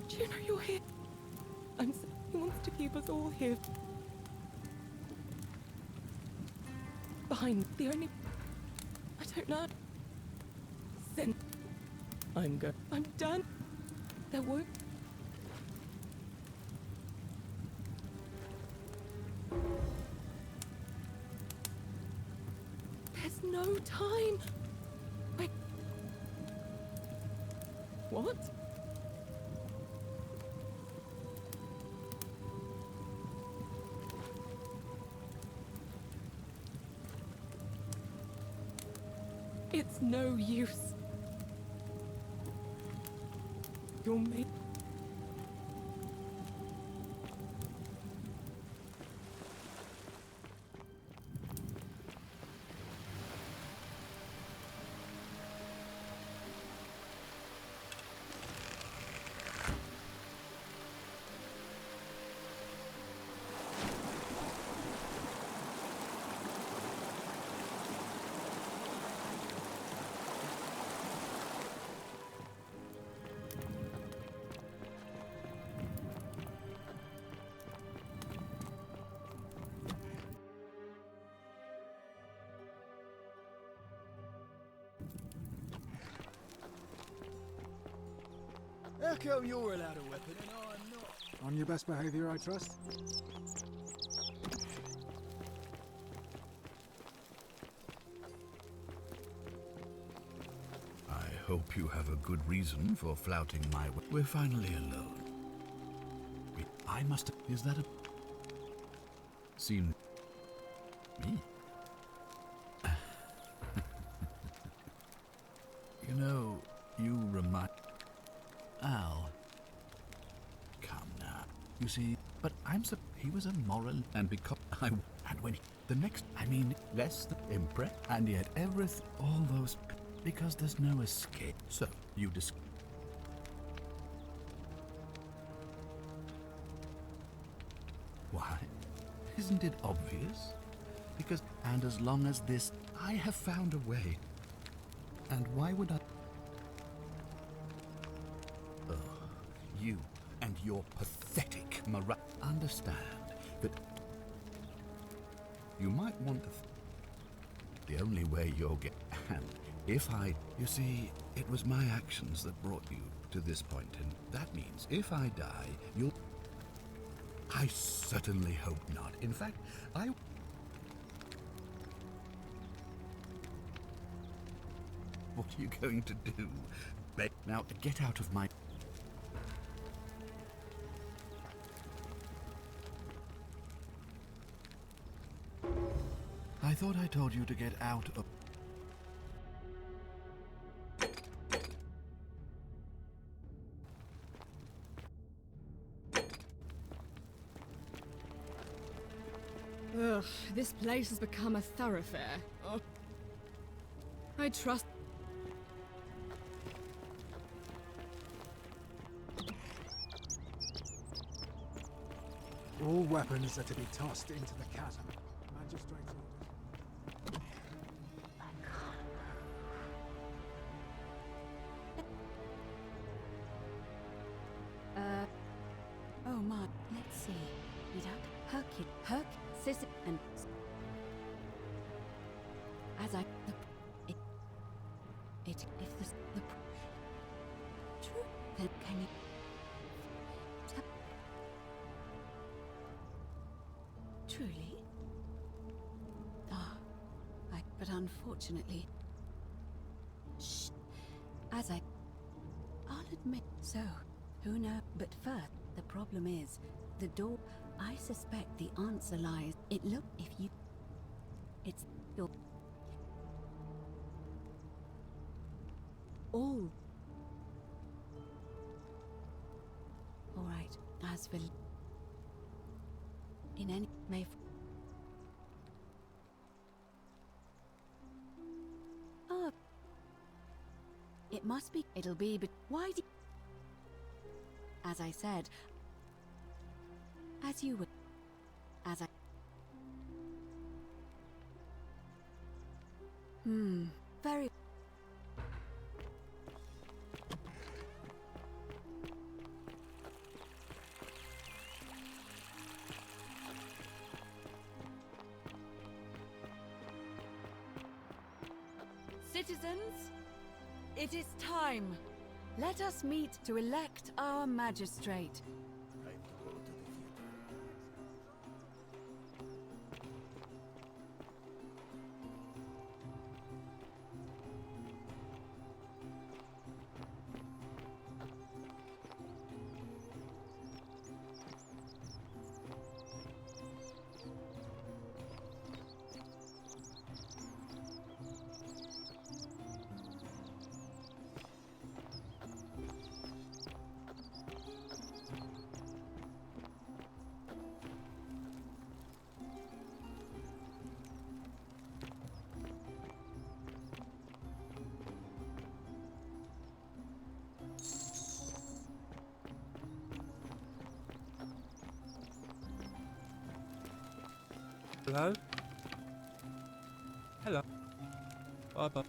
Juno, you're here. I'm sorry. He wants to keep us all here. Behind the only... I don't know. Then... I'm good. I'm done. There won't... There's no time. Wait. What? It's no use. You're made. How come you're allowed a weapon and I'm not? On your best behavior, I trust? I hope you have a good reason for flouting my... We're finally alone. I must... Is that a... Seem... Me? You know, you remind... Al. Come now. You see, but he was a moral, and because and when the next, I mean, less than impressed, and yet everything, all those, because there's no escape. So, you Why? Isn't it obvious? Because, and as long as this, I have found a way. And why would I? You and your pathetic understand that you might want to the only way you'll get and if you see, it was my actions that brought you to this point, and that means if I die, I certainly hope not. In fact, what are you going to do? Now get out of my... I thought I told you to get out of... Ugh, this place has become a thoroughfare. Oh. I trust... All weapons are to be tossed into the chasm. Magistrate's orders. Oh my, let's see. Herc, Sis, and... As if the... True. Then can you... Truly? Ah, but unfortunately... Shh. As I'll admit, so, who knows? But first, the problem is, the door... I suspect the answer lies... It look if you... It's your... All... Alright, as for... In any... May... Oh... It must be... It'll be, but why do... As I said... As you would... As I... Very... Citizens, it is time. Let us meet to elect our magistrate. Hello? Hello? Bye-bye.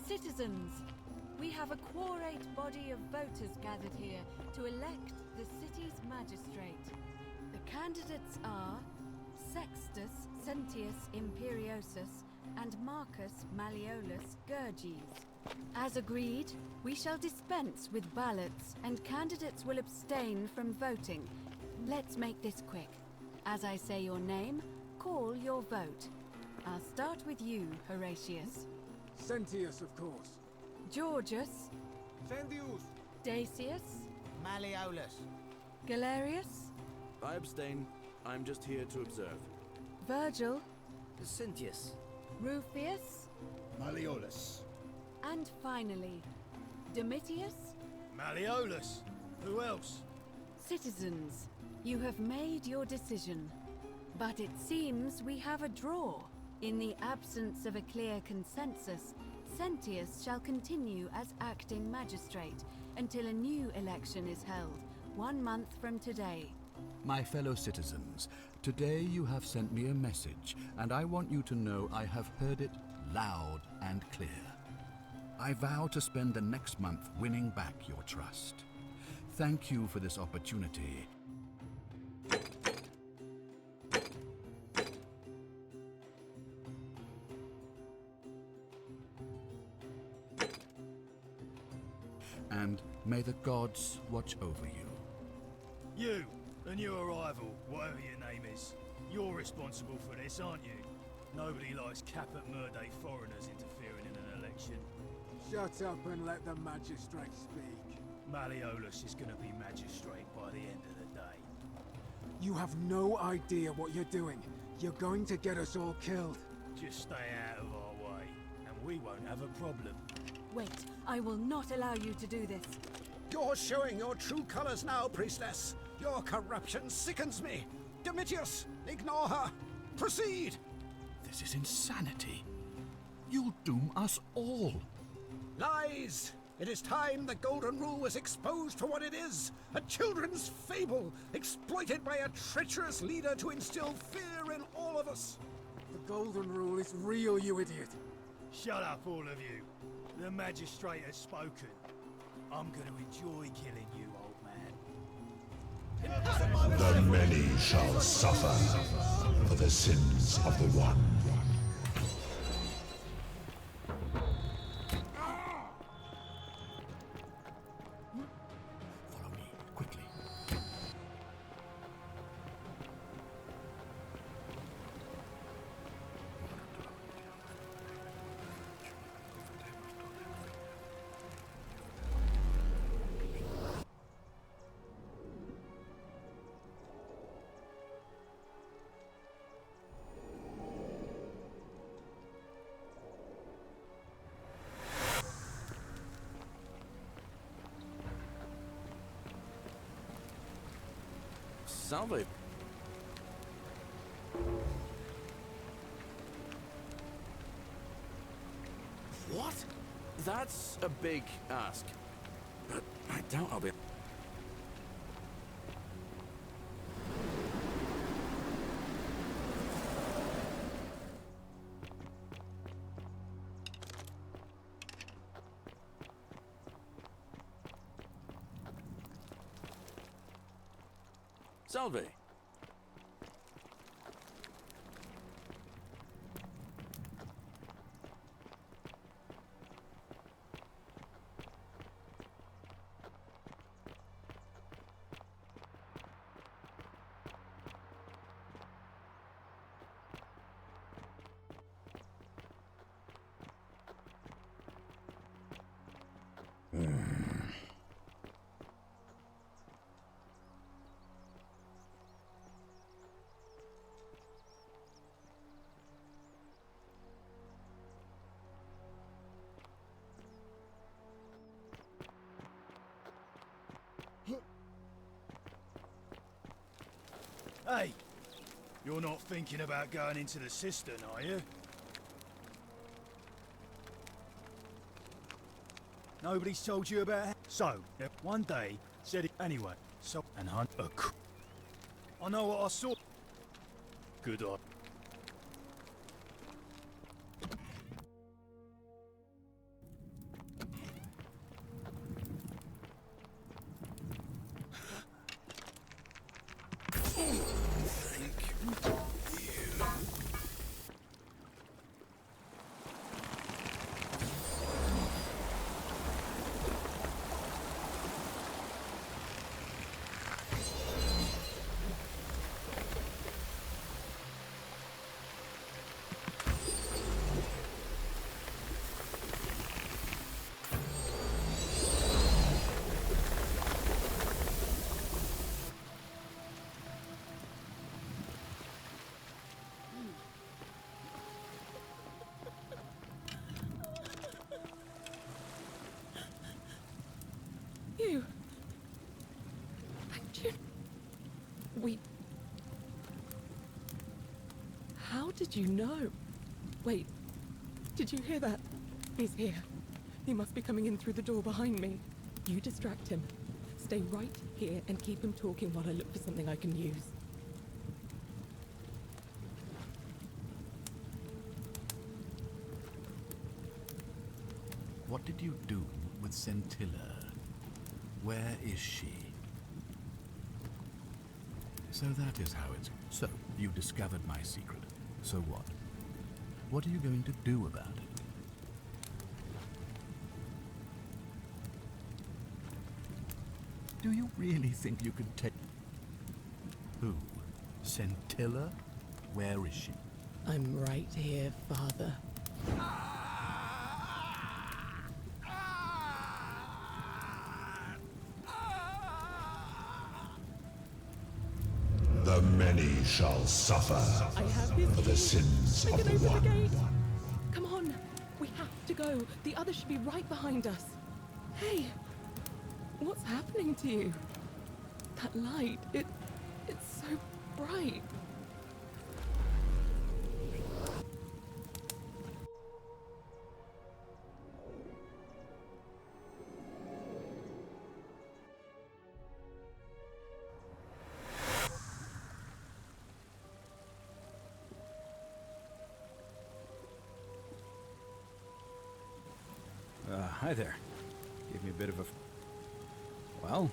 Citizens, we have a quorate body of voters gathered here to elect the city's magistrate. The candidates are Sextus Sentius Imperiosus and Marcus Malleolus Gurges. As agreed, we shall dispense with ballots and candidates will abstain from voting. Let's make this quick. As I say your name, call your vote. I'll start with you, Horatius. Sentius, of course. Georgius. Sentius. Dacius. Malleolus. Galerius. I abstain. I'm just here to observe. Virgil. Sentius. Rufius. Malleolus. And finally, Domitius. Malleolus. Who else? Citizens, you have made your decision. But it seems we have a draw. In the absence of a clear consensus, Sentius shall continue as acting magistrate until a new election is held, 1 month from today. My fellow citizens, today you have sent me a message, and I want you to know I have heard it loud and clear. I vow to spend the next month winning back your trust. Thank you for this opportunity. And may the gods watch over you. You, the new arrival, whatever your name is. You're responsible for this, aren't you? Nobody likes Caput Murday foreigners interfering in an election. Shut up and let the magistrate speak. Malleolus is gonna be magistrate by the end of the day. You have no idea what you're doing. You're going to get us all killed. Just stay out of our way, and we won't have a problem. Wait, I will not allow you to do this. You're showing your true colors now, priestess. Your corruption sickens me. Domitius, ignore her. Proceed. This is insanity. You'll doom us all. Lies! It is time the Golden Rule was exposed for what it is. A children's fable, exploited by a treacherous leader to instill fear in all of us. The Golden Rule is real, you idiot. Shut up, all of you. The magistrate has spoken. I'm going to enjoy killing you, old man. The many shall suffer for the sins of the one. Follow me, quickly. Salve. What? That's a big ask. But I doubt I'll be... Salve. Hey, you're not thinking about going into the cistern, are you? Nobody's told you about... So, one day, said it anyway. So, and hunt a I know what I saw. Good eye. You. Thank you. We... How did you know? Wait, did you hear that? He's here. He must be coming in through the door behind me. You distract him. Stay right here and keep him talking while I look for something I can use. What did you do with Scintilla? Where is she? So that is how it's... So, you discovered my secret. So what? What are you going to do about it? Do you really think you can take... Who? Scintilla? Where is she? I'm right here, Father. The many shall suffer for the sins of the one. Come on, we have to go. The others should be right behind us. Hey, what's happening to you? That light, it's so bright. Hi there. Give me a bit of a... Well?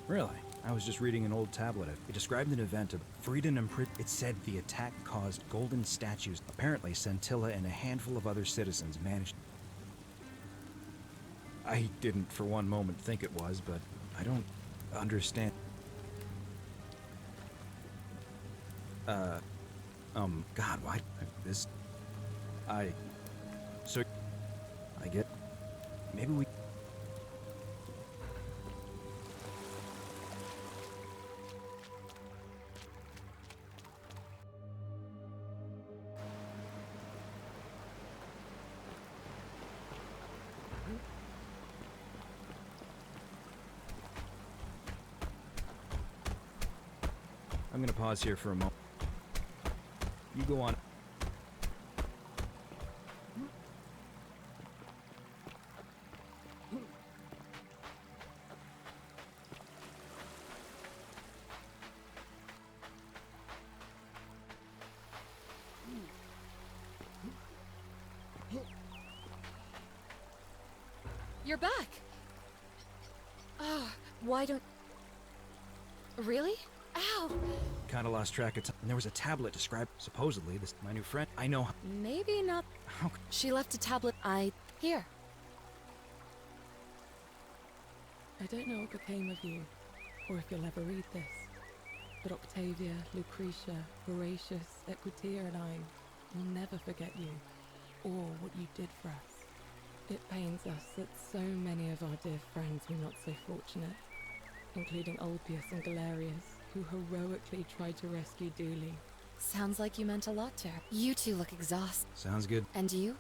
Really? I was just reading an old tablet. It described an event of Frieden and Prit. It said the attack caused golden statues. Apparently, Scintilla and a handful of other citizens managed... I didn't for one moment think it was, but I don't understand... God, why... This... So... I get... Maybe we... I'm gonna pause here for a moment. You go on. You're back! Oh, why don't... Really? Ow! Kinda lost track of time. There was a tablet described, supposedly, this my new friend. I know. Maybe not. She left a tablet. Here. I don't know what became of you, or if you'll ever read this, but Octavia, Lucretia, Horatius, Equitia, and I will never forget you, or what you did for us. It pains us that so many of our dear friends were not so fortunate, including Ulpius and Galerius, who heroically tried to rescue Dooley. Sounds like you meant a lot to her. You two look exhausted. Sounds good. And you?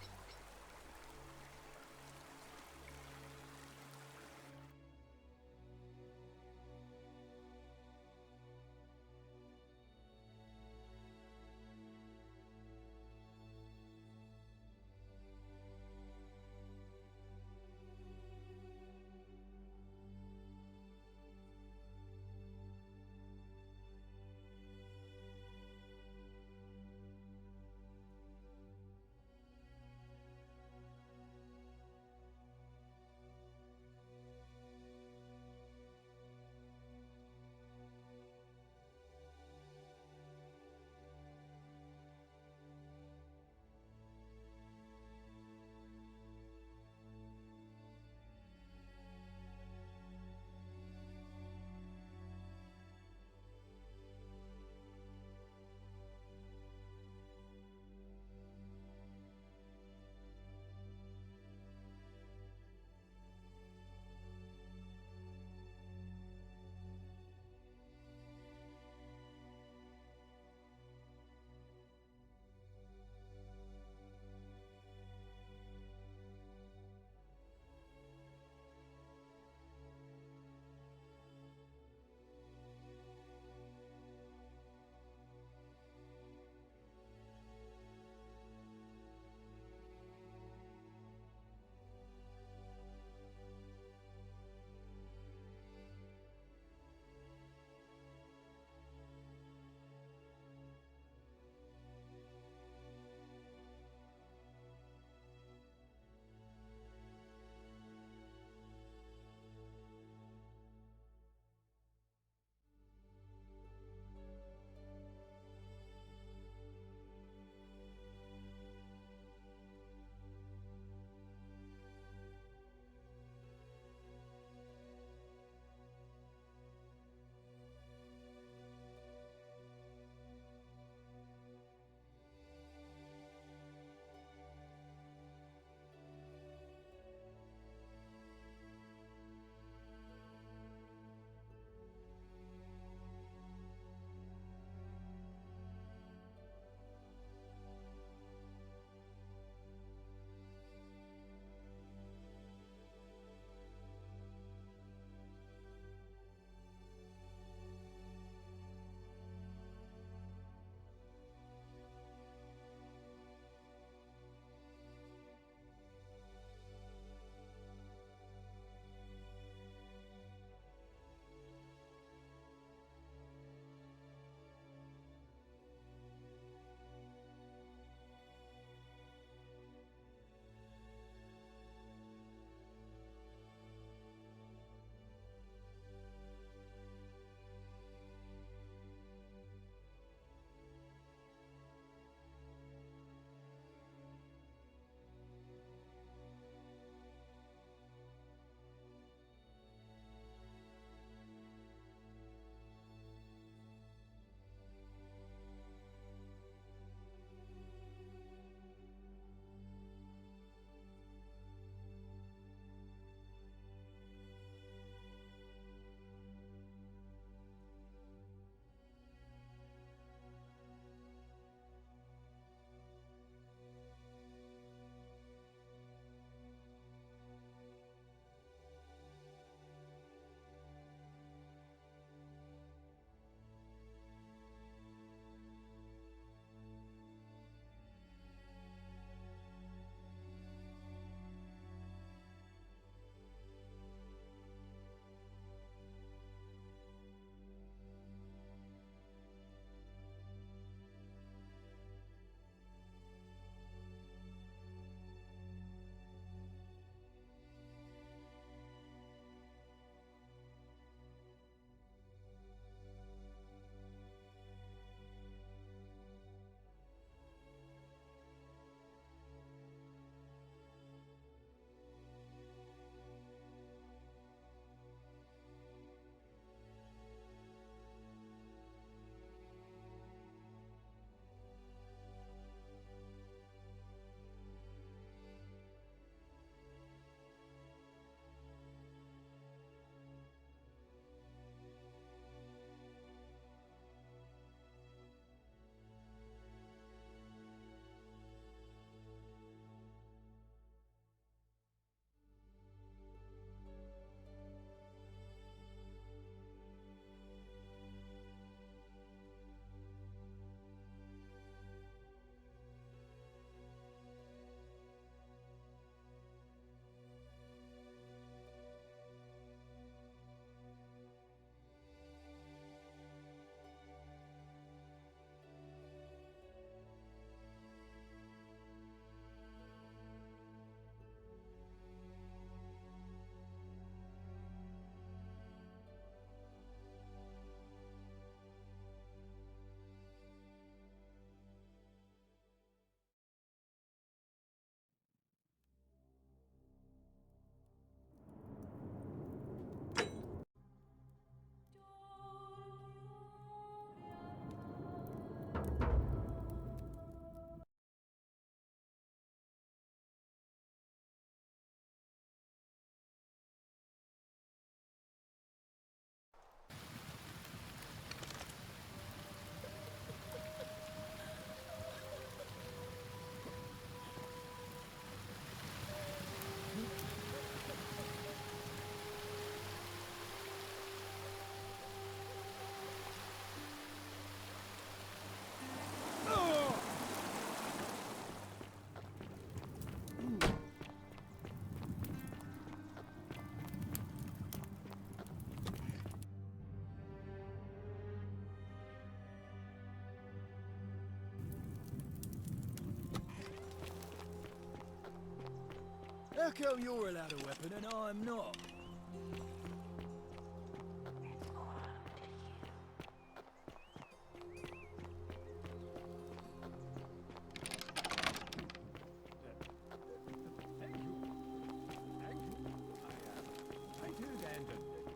How come you're allowed a weapon and I'm not?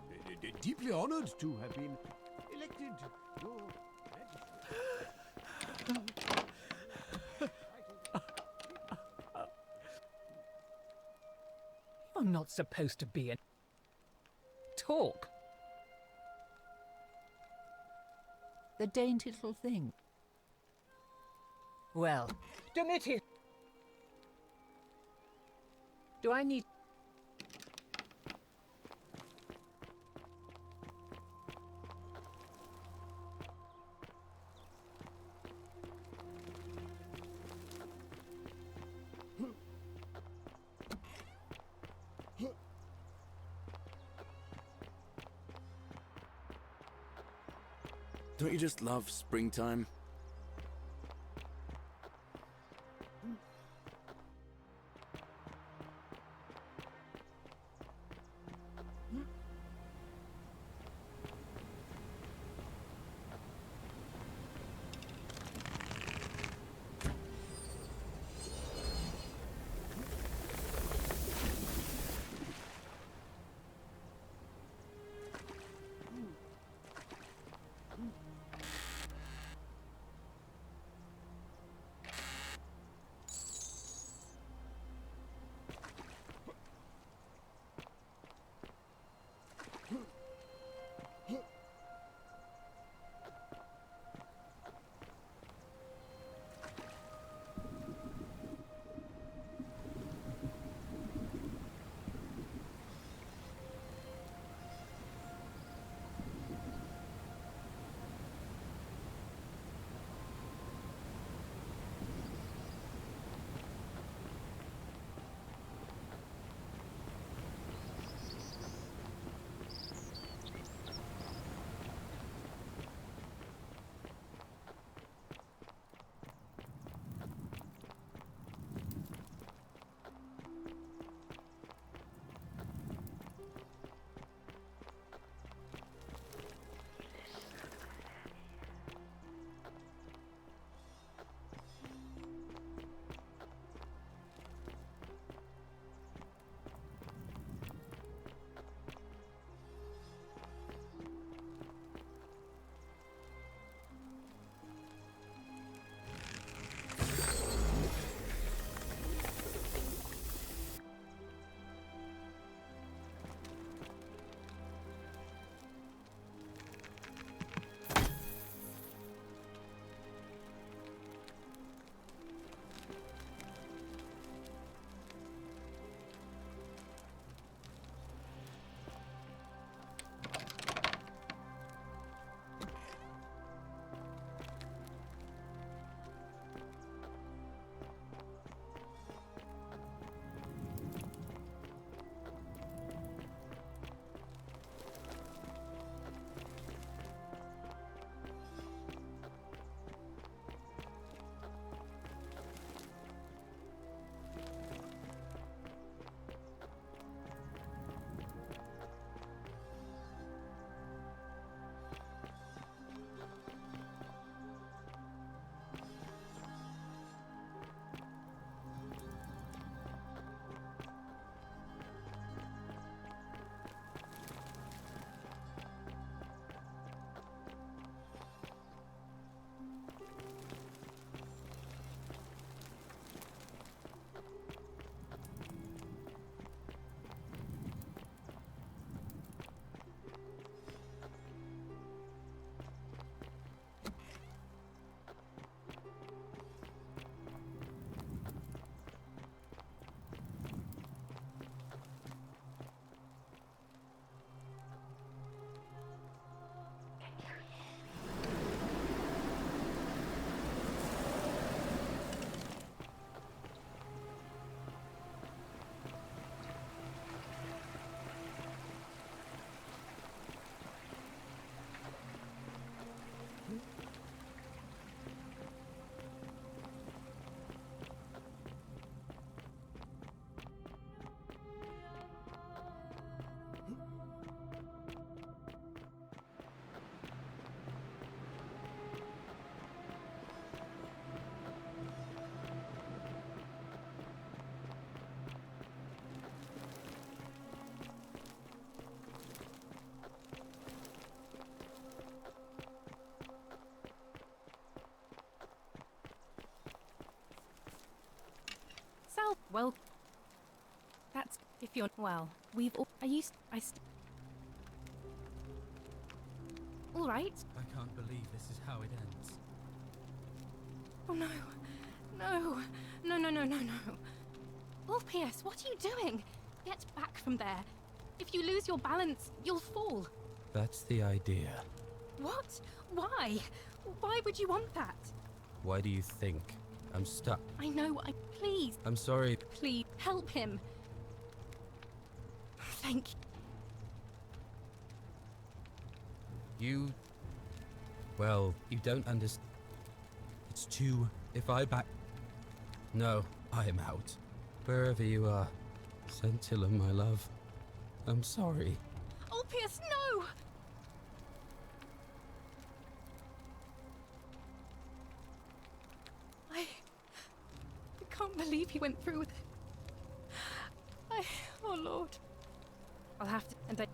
Delighted and deeply honored to have been elected your You're not supposed to be a... Talk. The dainty little thing. Well, Dimitri! Do I need... Don't you just love springtime? Well, that's if you're well. We've all. All right. I can't believe this is how it ends. Oh no, no, no, no, no, no, no. Ulpius, what are you doing? Get back from there. If you lose your balance, you'll fall. That's the idea. What? Why? Why would you want that? Why do you think I'm stuck? I know. Please. I'm sorry. Please help him. Thank you. You... Well, you don't understand. It's too... If I back... No, I am out. Wherever you are. Scintilla, my love. I'm sorry. Ulpius, no! I can't believe he went through with it. Oh Lord. I'll have to... And I...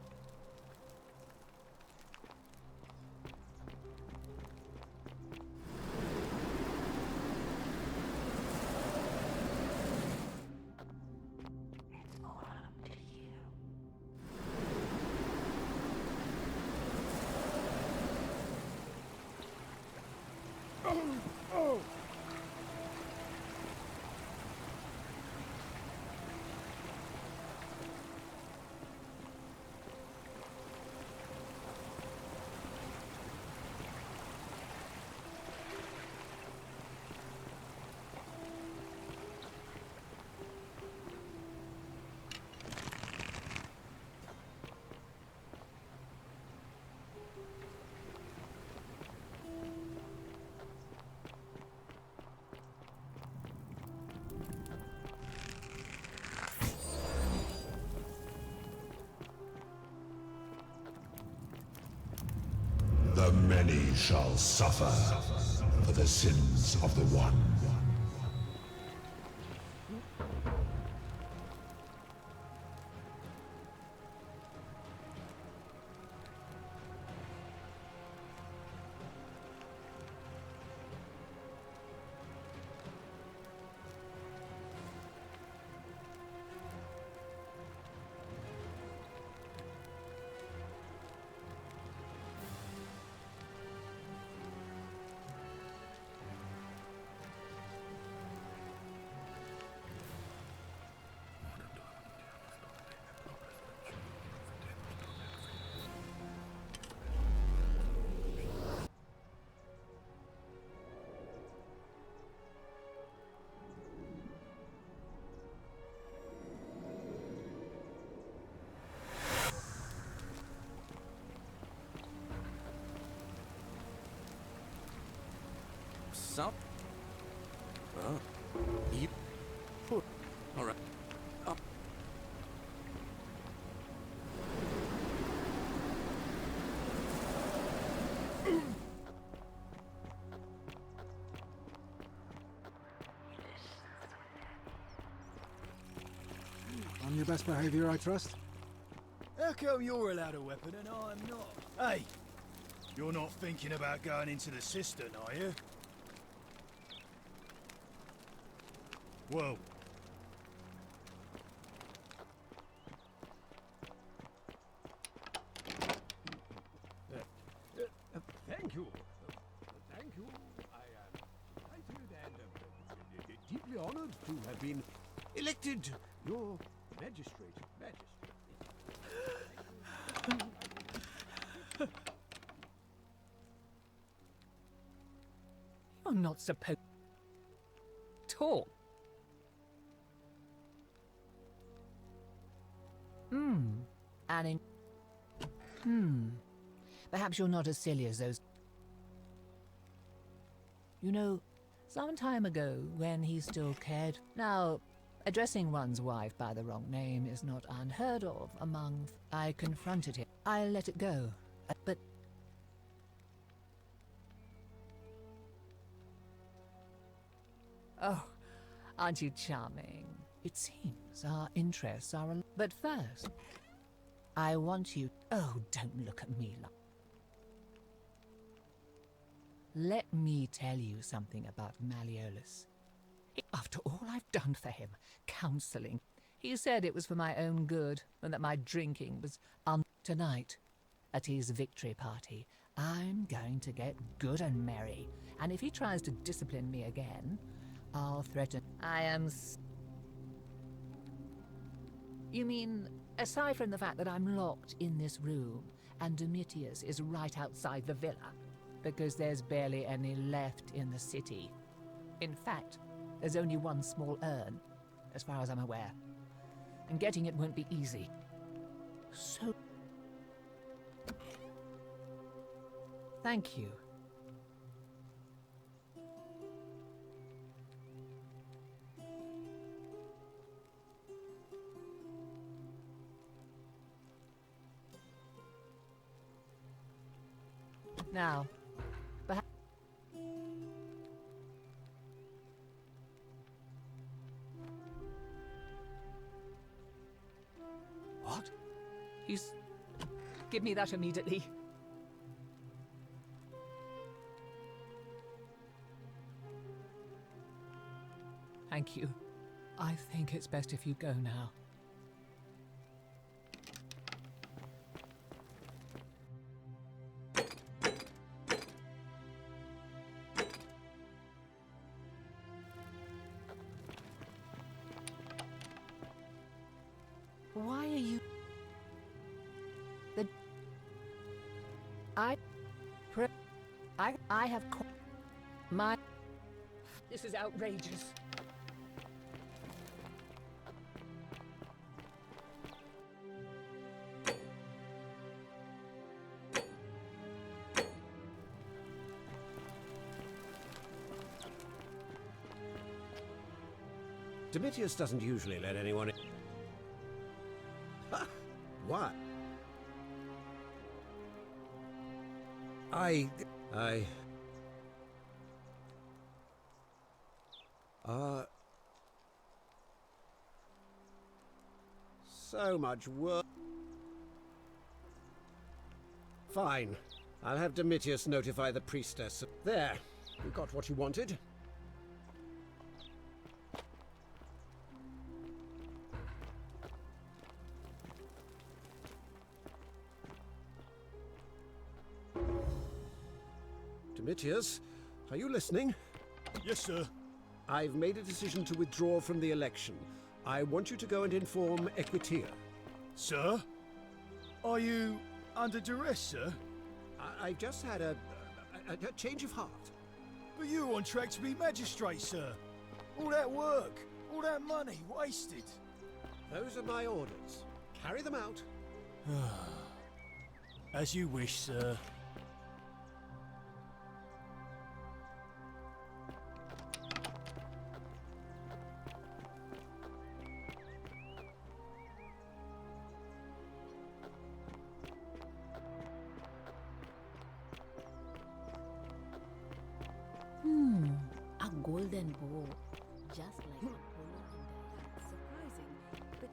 The many shall suffer for the sins of the one. Sup? Oh. You... Alright. Up. On your best behavior, I trust? How come you're allowed a weapon and I'm not? Hey, you're not thinking about going into the cistern, are you? Whoa. Thank you. Thank you. I am delighted and deeply honored to have been elected your magistrate. You're not supposed to talk. Perhaps you're not as silly as those. You know, some time ago, when he still cared. Now, addressing one's wife by the wrong name is not unheard of among. I confronted him. I let it go. But. Oh, aren't you charming? It seems our interests are. But first, I want you. Oh, don't look at me like. Let me tell you something about Malleolus. After all I've done for him, counselling, he said it was for my own good and that my drinking was tonight. At his victory party, I'm going to get good and merry, and if he tries to discipline me again, I'll threaten. You mean, aside from the fact that I'm locked in this room, and Domitius is right outside the villa, because there's barely any left in the city. In fact, there's only one small urn, as far as I'm aware, and getting it won't be easy. So... Thank you. Now, perhaps... What? He's... Give me that immediately. Thank you. I think it's best if you go now. Why are you... I have... My... This is outrageous. Domitius doesn't usually let anyone in. Ha! What? So much work. Fine. I'll have Domitius notify the priestess. There. You got what you wanted. Domitius, are you listening? Yes, sir. I've made a decision to withdraw from the election. I want you to go and inform Equitia. Sir? Are you under duress, sir? I've just had a change of heart. But you were on track to be magistrate, sir. All that work, all that money wasted. Those are my orders. Carry them out. As you wish, sir. A golden bowl. Just like Apollo and Diana. Surprising, but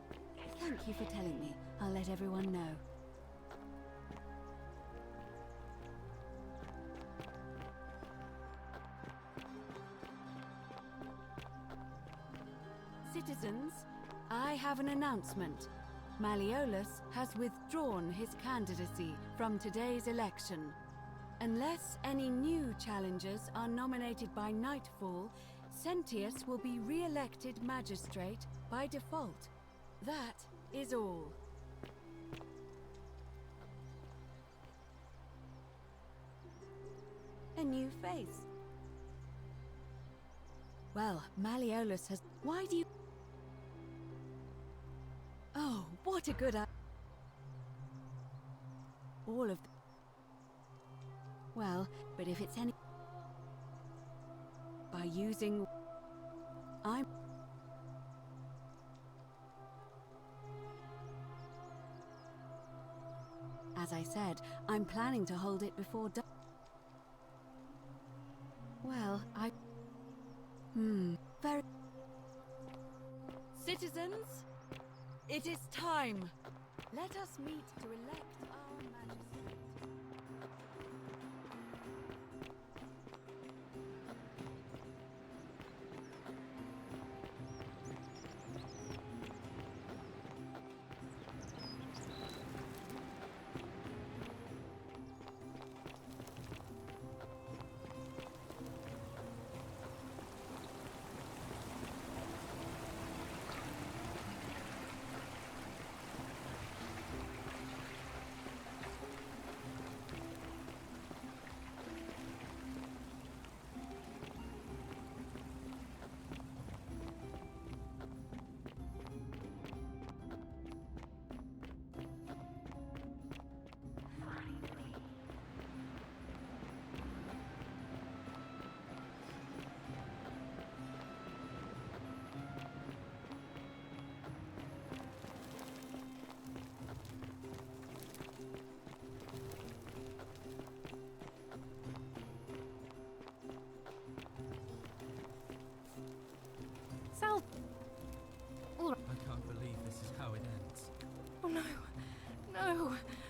thank you for telling me. I'll let everyone know. Citizens, I have an announcement. Malleolus has withdrawn his candidacy from today's election. Unless any new challengers are nominated by nightfall, Sentius will be re-elected magistrate by default. That is all. A new face. Well, Malleolus has... Why do you... Oh, what a good... All of... Well, but if it's any... By using... I'm... As I said, I'm planning to hold it before... Well, I... Very... Citizens, it is time. Let us meet to elect our magistrate.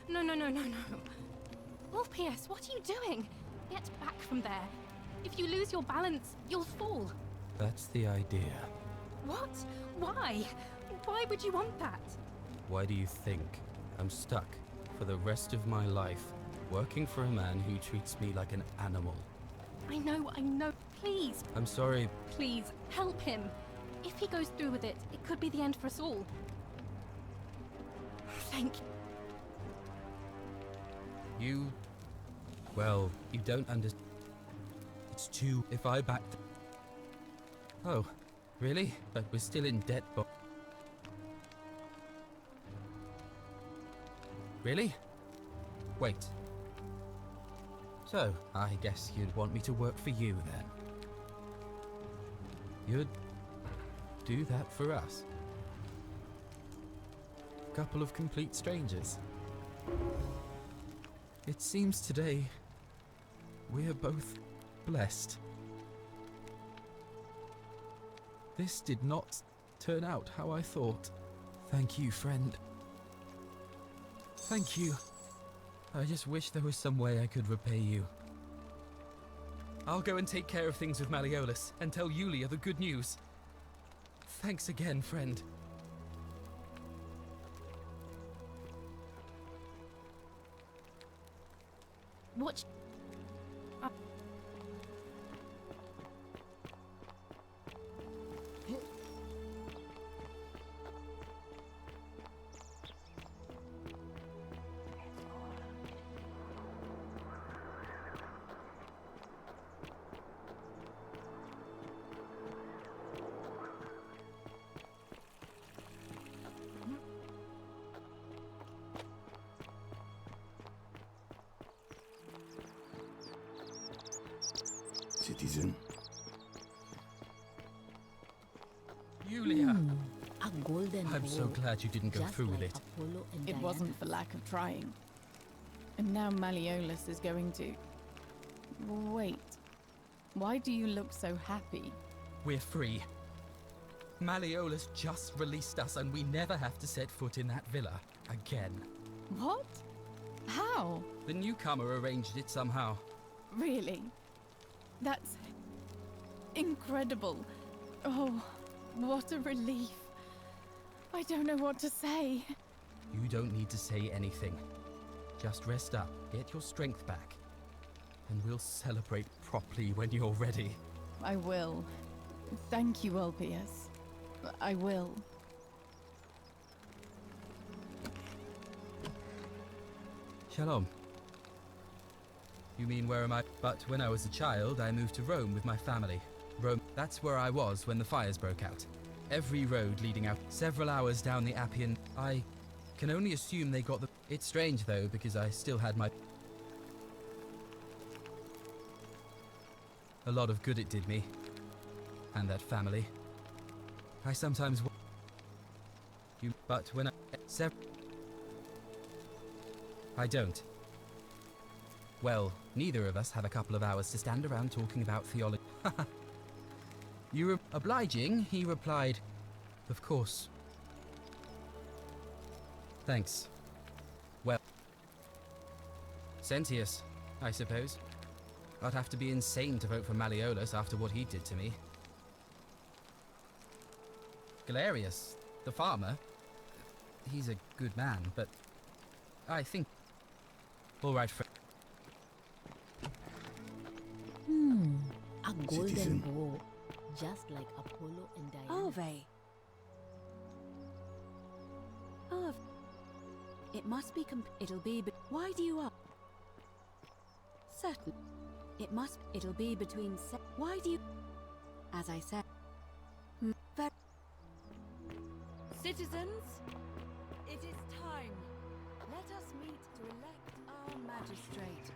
No, no, no, no, no. Orpheus, what are you doing? Get back from there. If you lose your balance, you'll fall. That's the idea. What? Why? Why would you want that? Why do you think I'm stuck for the rest of my life working for a man who treats me like an animal? I know. Please, I'm sorry. please, help him. If he goes through with it, it could be the end for us all. Thank You... Well, you don't understand. It's too... If I backed... Oh, really? But we're still in debt, but... Really? Wait. So, I guess you'd want me to work for you, then? You'd do that for us? Couple of complete strangers. It seems today we're both blessed. This did not turn out how I thought. Thank you, friend. Thank you. I just wish there was some way I could repay you. I'll go and take care of things with Malleolus and tell Yulia the good news. Thanks again, friend. Watch. Citizen. Yulia! A golden I'm so bowl, glad you didn't go just through with like it. Apollo and It Diana. wasn't for lack of trying. And now Malleolus is going to... Wait. Why do you look so happy? We're free. Malleolus just released us and we never have to set foot in that villa again. What? How? The newcomer arranged it somehow. Really? That's... incredible. Oh, what a relief. I don't know what to say. You don't need to say anything. Just rest up, get your strength back, and we'll celebrate properly when you're ready. I will. Thank you, Ulpius. I will. Shalom. You mean where am I? But when I was a child, I moved to Rome with my family. Rome, that's where I was when the fires broke out. Every road leading out, several hours down the Appian. I can only assume they got the... It's strange though, because I still had my... A lot of good it did me. And that family. I sometimes... But when I don't. Well, neither of us have a couple of hours to stand around talking about theology. You were obliging, he replied. Of course. Thanks. Well. Sentius, I suppose. I'd have to be insane to vote for Malleolus after what he did to me. Galerius, the farmer. He's a good man, but I think... All right, friend. A golden Citizen. bow, just like Apollo and Diana. Ove. Oh, it must be it'll be why do you up? Certain. It must, it'll be between why do you, as I said, Citizens, it is time. Let us meet to elect our magistrate.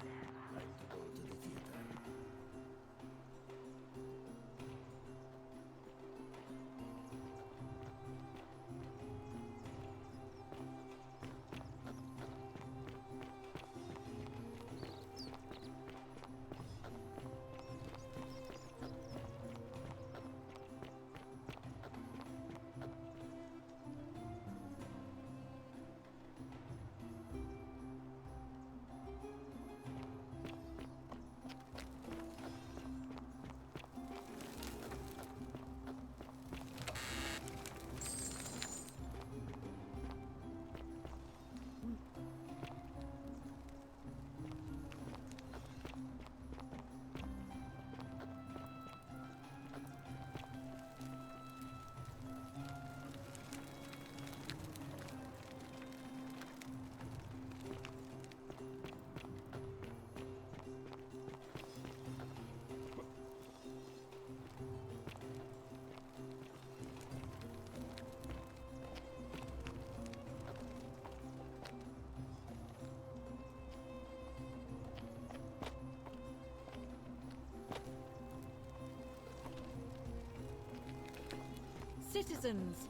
Citizens,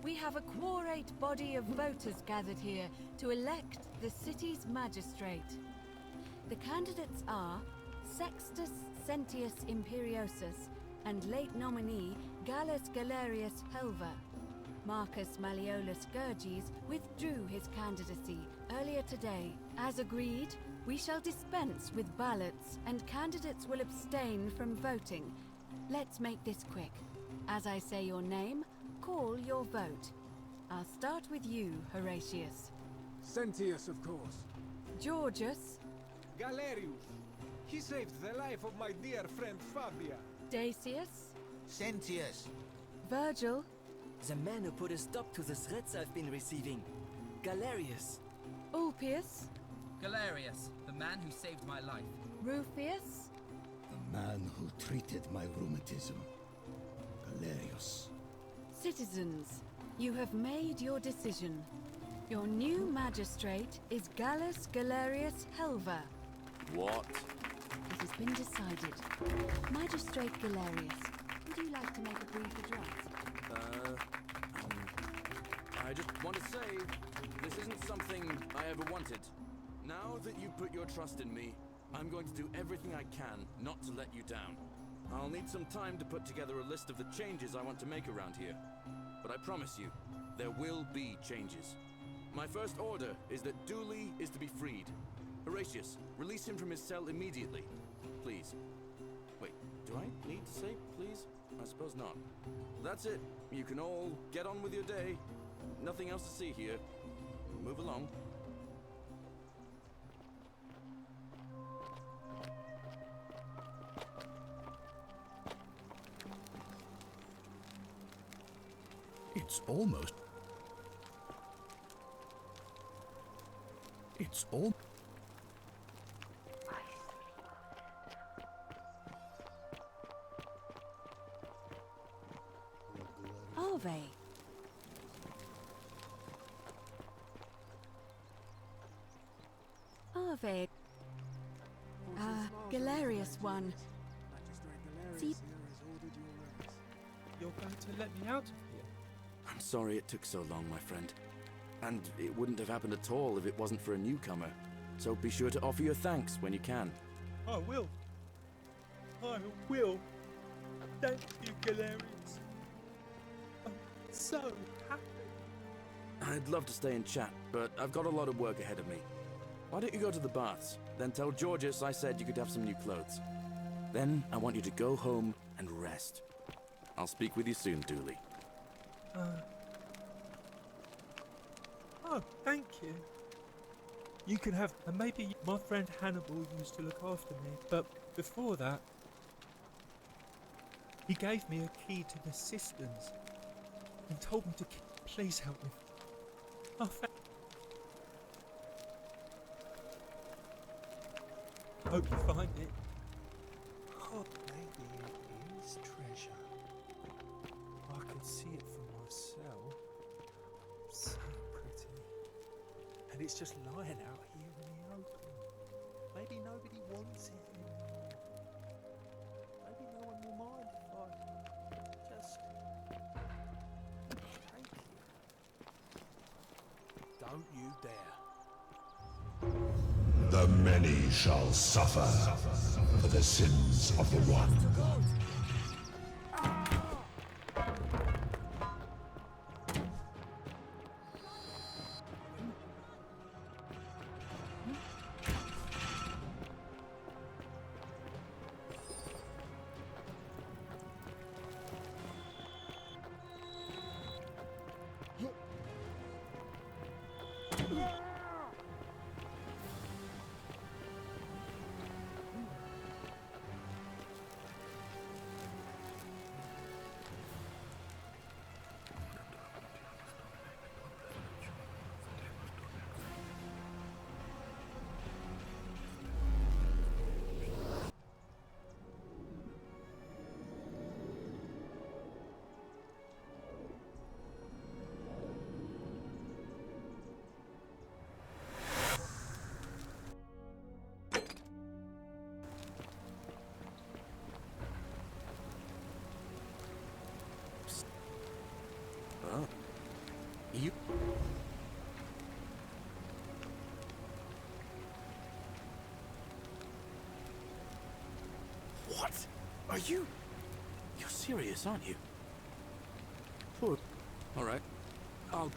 we have a quorate body of voters gathered here to elect the city's magistrate. The candidates are Sextus Sentius Imperiosus and late nominee Gallus Galerius Helva. Marcus Malleolus Gurges withdrew his candidacy earlier today. As agreed, we shall dispense with ballots and candidates will abstain from voting. Let's make this quick. As I say your name, call your vote. I'll start with you, Horatius. Sentius, of course. Georgius. Galerius. He saved the life of my dear friend Fabia. Dacius. Sentius. Virgil. The man who put a stop to the threats I've been receiving. Galerius. Ulpius. Galerius, the man who saved my life. Rufius. The man who treated my rheumatism. Galerius. Citizens, you have made your decision. Your new magistrate is Gallus Galerius Helva. What? It has been decided. Magistrate Galerius, would you like to make a brief address? I just want to say, this isn't something I ever wanted. Now that you put your trust in me, I'm going to do everything I can not to let you down. I'll need some time to put together a list of the changes I want to make around here. But I promise you, there will be changes. My first order is that Dooley is to be freed. Horatius, release him from his cell immediately. Please. Wait, do I need to say please? I suppose not. That's it. You can all get on with your day. Nothing else to see here. Move along. It's almost... It's all... Are they? Are they? Galerius one. See, You're going to let me out of here? I'm sorry it took so long, my friend. And it wouldn't have happened at all if it wasn't for a newcomer. So be sure to offer your thanks when you can. I will. I will. Thank you, Galerius. I'm so happy. I'd love to stay and chat, but I've got a lot of work ahead of me. Why don't you go to the baths? Then tell Georgius I said you could have some new clothes. Then I want you to go home and rest. I'll speak with you soon, Dooley. Oh, thank you. You can have... And maybe my friend Hannibal used to look after me, but before that, he gave me a key to the cisterns and told me to please help me. Oh, hope you find it. Oh, maybe it is treasure. I can see it for myself. So pretty. And it's just lying out here in the open. Maybe nobody wants it anymore. Maybe no one will mind if I just take it. Don't you dare. The many shall suffer for the sins of the one. What? Are you... You're serious, aren't you? Poor... All right. I'll...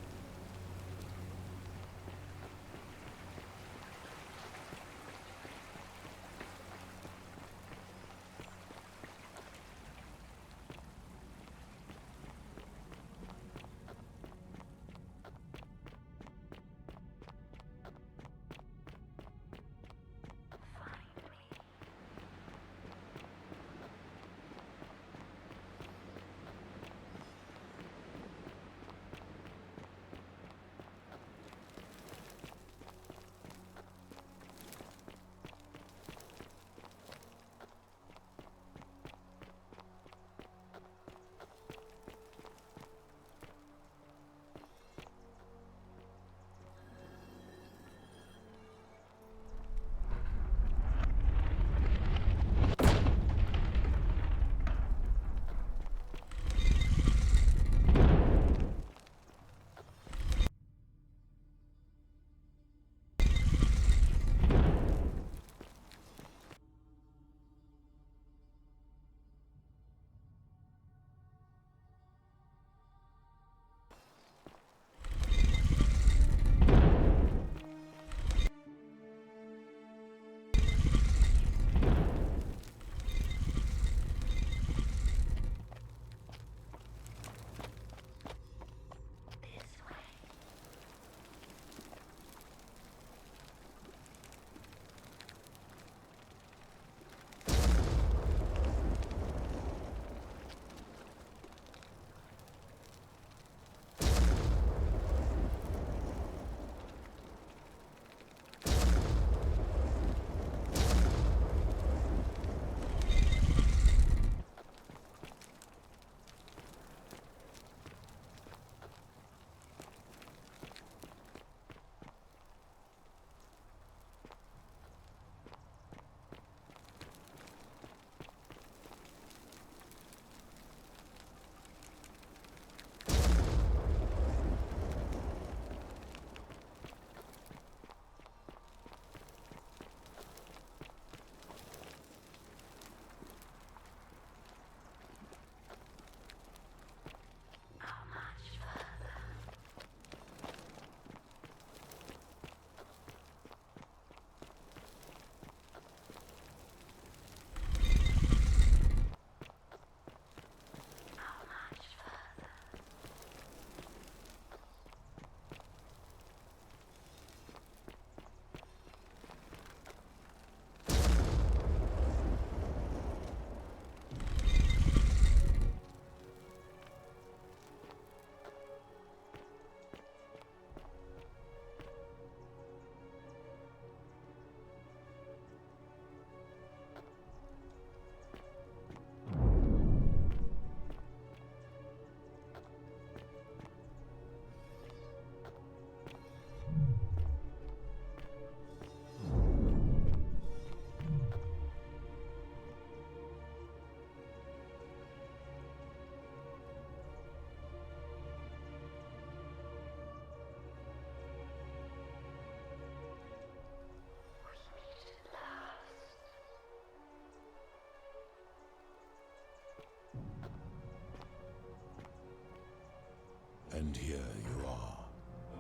And here you are.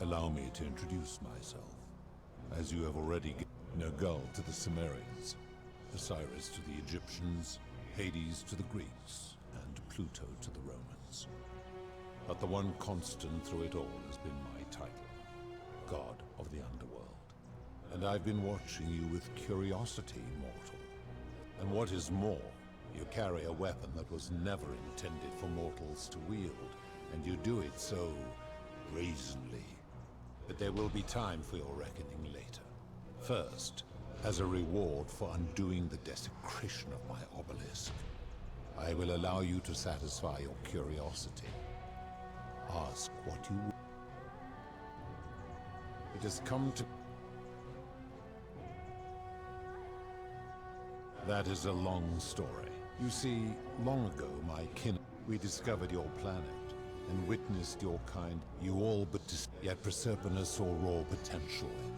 Allow me to introduce myself. As you have already given Nergal to the Cimmerians, Osiris to the Egyptians, Hades to the Greeks, and Pluto to the Romans. But the one constant through it all has been my title, God of the Underworld. And I've been watching you with curiosity, mortal. And what is more, you carry a weapon that was never intended for mortals to wield, and you do it so brazenly. But there will be time for your reckoning later. First, as a reward for undoing the desecration of my obelisk, I will allow you to satisfy your curiosity. Ask what you will. It has come to... That is a long story. You see, long ago, my kin... We discovered your planet, and witnessed your kind. You all but yet Proserpina saw raw potential in you.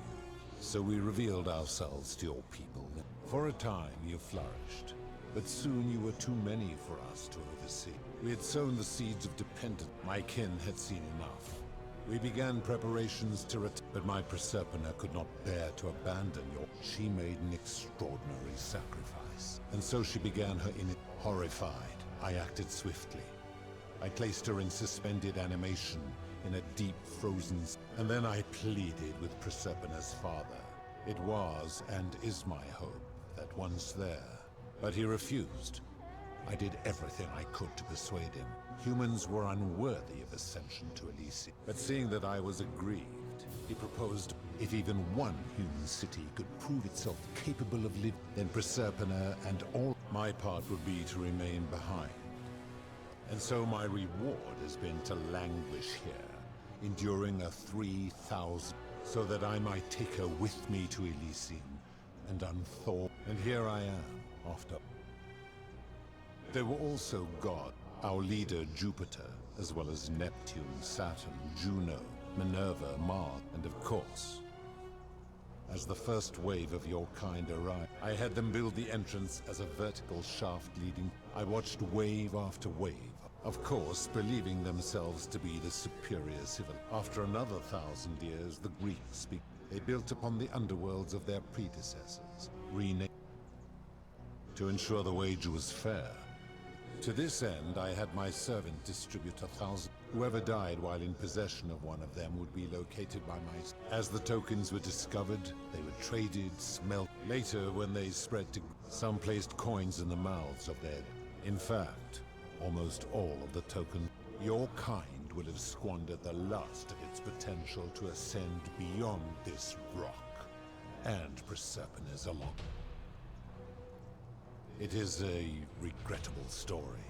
So we revealed ourselves to your people. For a time, you flourished. But soon you were too many for us to oversee. We had sown the seeds of dependence. My kin had seen enough. We began preparations to return, but my Proserpina could not bear to abandon your... She made an extraordinary sacrifice. And so she began her horrified. I acted swiftly. I placed her in suspended animation in a deep frozen... And then I pleaded with Proserpina's father. It was, and is my hope, that once there... But he refused. I did everything I could to persuade him. Humans were unworthy of ascension to Elysium. But seeing that I was aggrieved, he proposed if even one human city could prove itself capable of living, then Proserpina and all my part would be to remain behind. And so my reward has been to languish here, enduring a 3,000, so that I might take her with me to Elysium and unthaw. And here I am, after. There were also gods, our leader Jupiter, as well as Neptune, Saturn, Juno, Minerva, Mars, and of course, as the first wave of your kind arrived, I had them build the entrance as a vertical shaft leading. I watched wave after wave, of course, believing themselves to be the superior civil. After another 1,000 years, the Greeks speak. They built upon the underworlds of their predecessors, renamed to ensure the wage was fair. To this end, I had my servant distribute 1,000. Whoever died while in possession of one of them would be located by my... As the tokens were discovered, they were traded, smelt. Later, when they spread to... Some placed coins in the mouths of their... In fact, almost all of the tokens... Your kind will have squandered the last of its potential to ascend beyond this rock. And Proserpina's along. It is a regrettable story.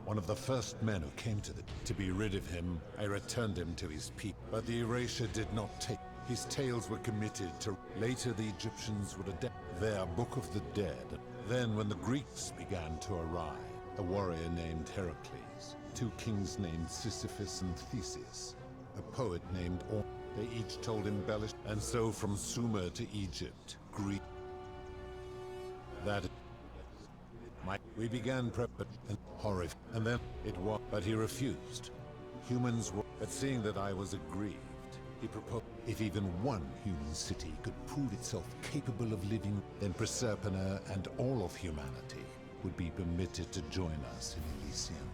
One of the first men who came to be rid of him, I returned him to his people. But the erasure did not take. His tales were committed to... Later the Egyptians would adapt their Book of the Dead. Then when the Greeks began to arrive, a warrior named Heracles, 2 kings named Sisyphus and Theseus, a poet named Or. They each told embellished. And so from Sumer to Egypt, Greek... That... We began prep and horrified, and then it was, but he refused. Humans were, but seeing that I was aggrieved, he proposed if even one human city could prove itself capable of living, then Proserpina and all of humanity would be permitted to join us in Elysium.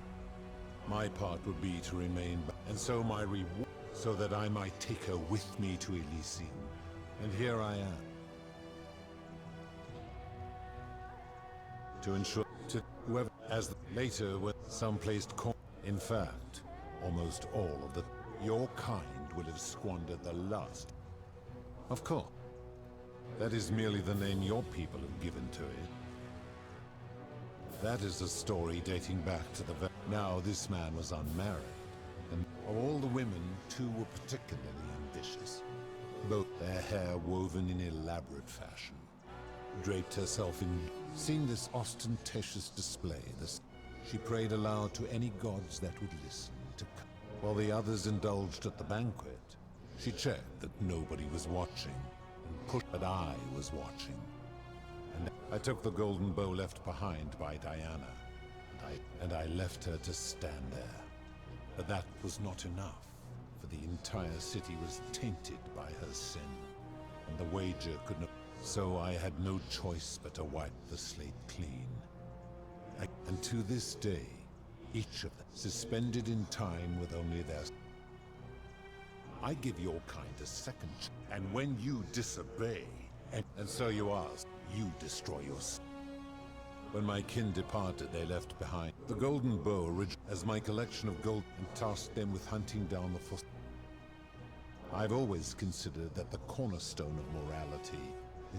My part would be to remain, and so my reward, so that I might take her with me to Elysium. And here I am. To ensure to whoever, as later when some placed coin. In fact, almost all of the your kind will have squandered the last. Of course, that is merely the name your people have given to it. That is a story dating back to the... Now this man was unmarried, and of all the women, 2 were particularly ambitious. Both their hair woven in elaborate fashion. Draped herself in... Seeing this ostentatious display, she prayed aloud to any gods that would listen to come. While the others indulged at the banquet, she checked that nobody was watching, and pushed that I was watching. And I took the golden bow left behind by Diana, and I left her to stand there. But that was not enough, for the entire city was tainted by her sin, and the wager could not... So I had no choice but to wipe the slate clean. And to this day, each of them, suspended in time with only their... I give your kind a second chance, and when you disobey, and so you ask, you destroy yourself. When my kin departed, they left behind the golden bow as my collection of gold and tasked them with hunting down the foot. I've always considered that the cornerstone of morality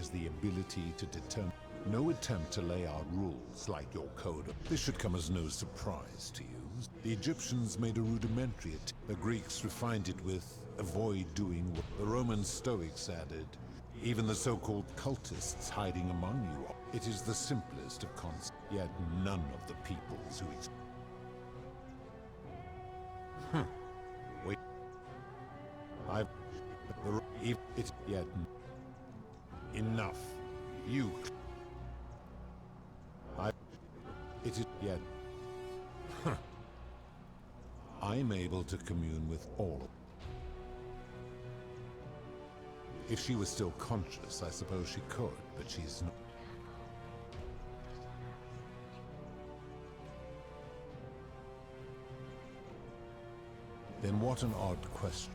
is the ability to determine. No attempt to lay out rules like your code. This should come as no surprise to you. The Egyptians made a rudimentary attempt. The Greeks refined it with avoid doing what the Roman Stoics added. Even the so-called cultists hiding among you. It is the simplest of concepts, yet none of the peoples who Wait. Yet enough. You. It is yet. I'm able to commune with all. If she was still conscious, I suppose she could, but she's not. Then what an odd question.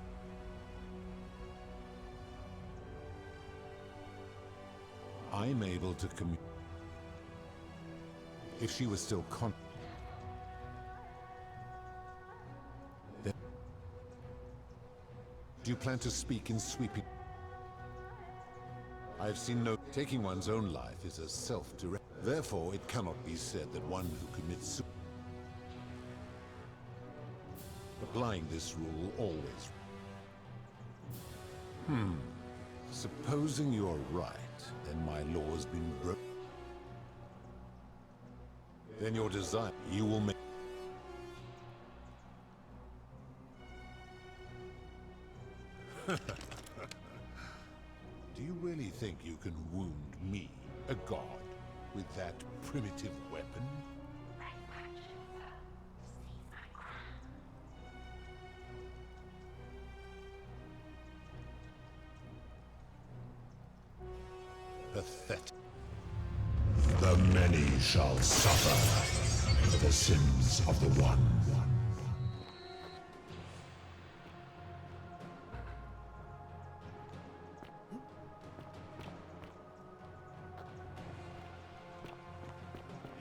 I'm able to commune. If she was still then do you plan to speak in sweeping? I've seen no taking one's own life is a self-direct. Therefore, it cannot be said that one who commits suicide. Applying this rule always. Supposing you're right, then my law's been broken. Then your desire, you will make. Do you really think you can wound me, a god, with that primitive weapon? Pathetic. The many shall suffer for the sins of the one.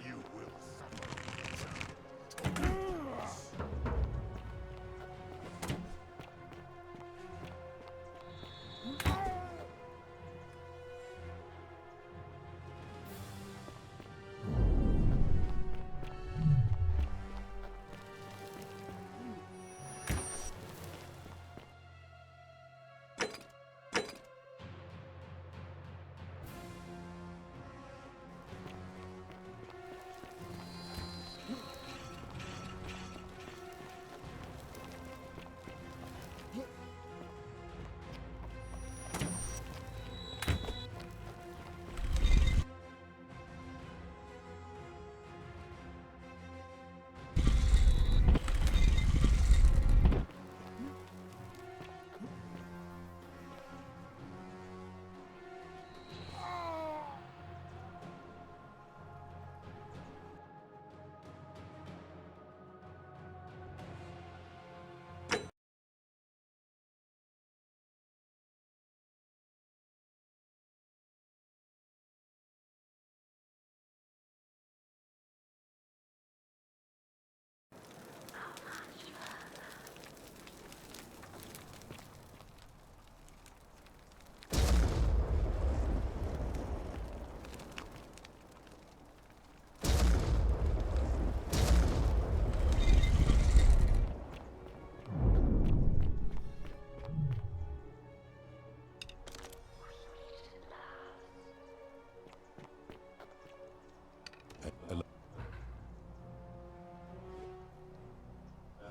You will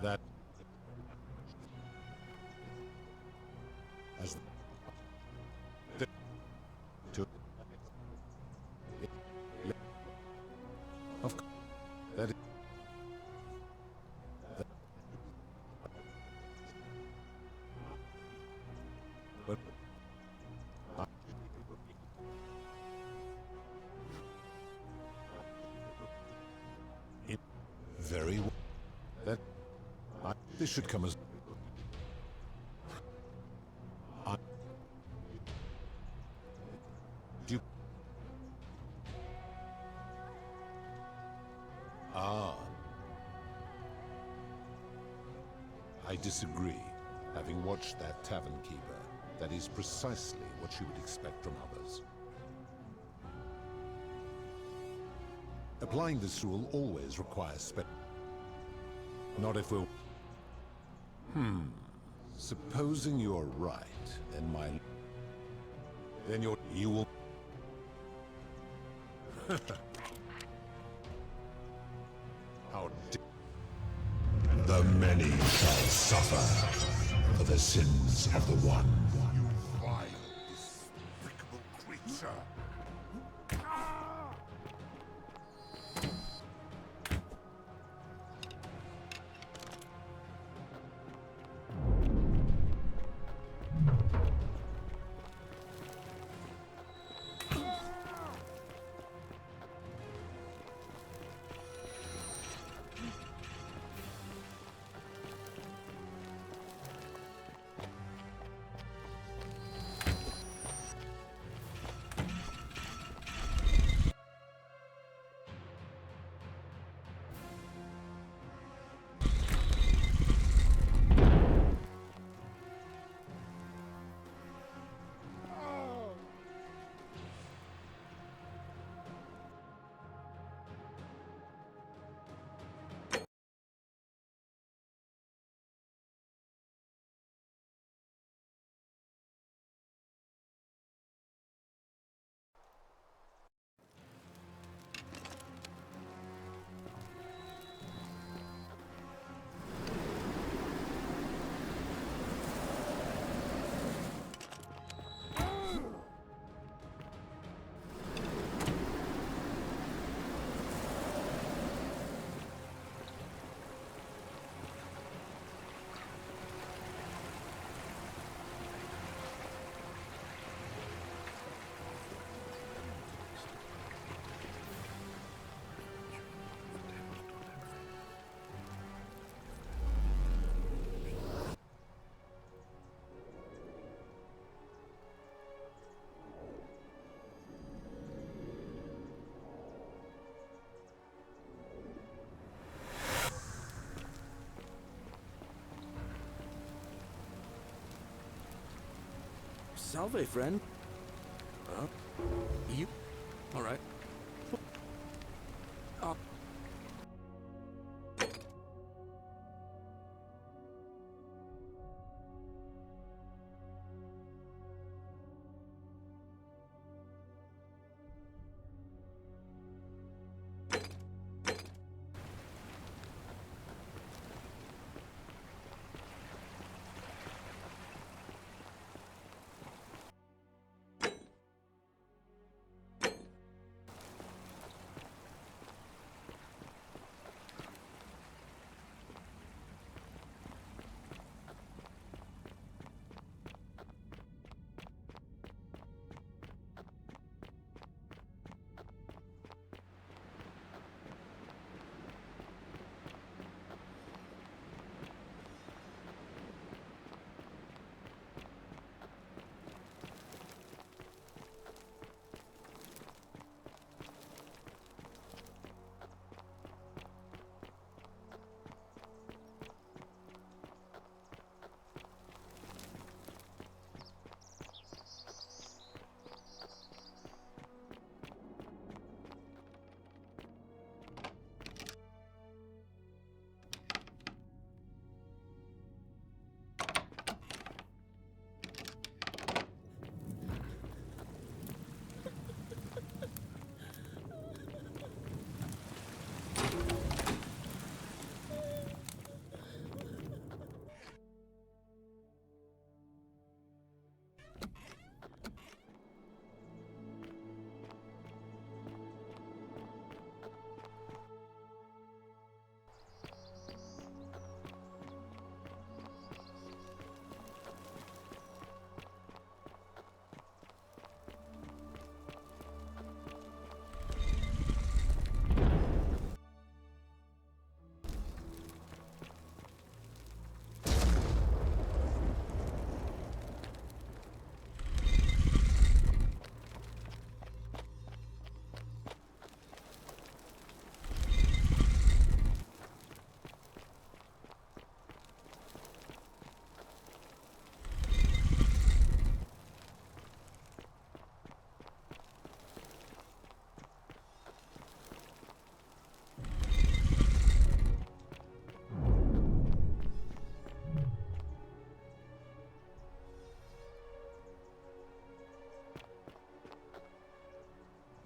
that as the to of that but very well. That this should come as do. I disagree. Having watched that tavern keeper, that is precisely what you would expect from others. Applying this rule always requires not if we're... Supposing you're right, then you will... How The many shall suffer for the sins of the one. You vile, despicable creature! Salve, friend. You? All right.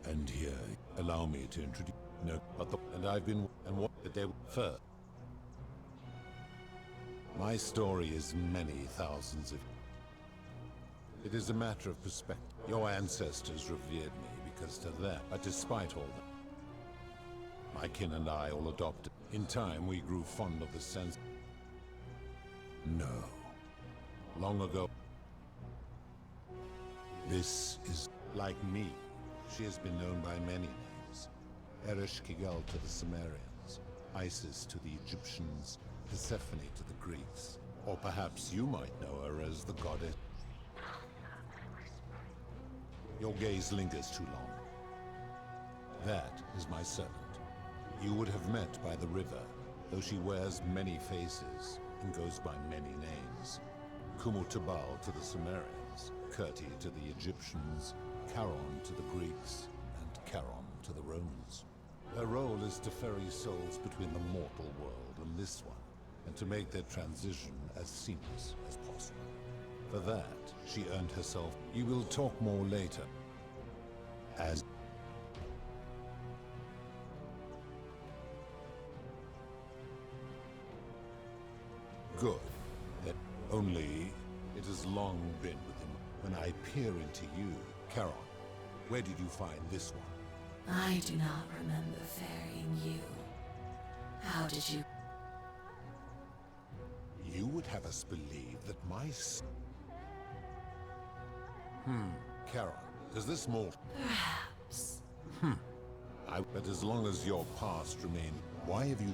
And here, allow me to introduce... No, but the... And I've been... And what... That they... First. My story is many thousands of... It is a matter of perspective. Your ancestors revered me because to them, but despite all that, my kin and I all adopted. In time, we grew fond of the sense... No. Long ago... This is like me. She has been known by many names. Ereshkigal to the Sumerians, Isis to the Egyptians, Persephone to the Greeks. Or perhaps you might know her as the goddess. Your gaze lingers too long. That is my servant. You would have met by the river, though she wears many faces and goes by many names. Kumutabal to the Sumerians, Kirti to the Egyptians, Charon to the Greeks, and Charon to the Romans. Her role is to ferry souls between the mortal world and this one, and to make their transition as seamless as possible. For that, she earned herself... You will talk more later. As... Good. That only it has long been with him. When I peer into you, Charon, where did you find this one? I do not remember ferrying you. How did you... You would have us believe that my son... Charon, does this mortal... Perhaps. But as long as your past remain, why have you...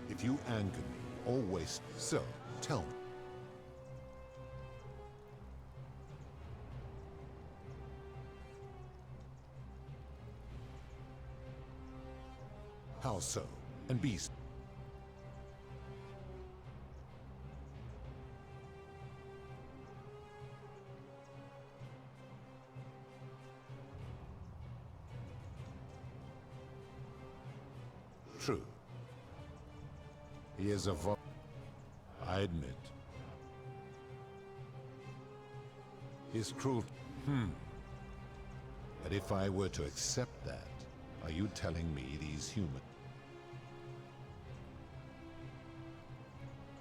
If you anger me, always... So, tell me. How so? And beast. True. He is a I admit. His cruel... But if I were to accept that, are you telling me he's human?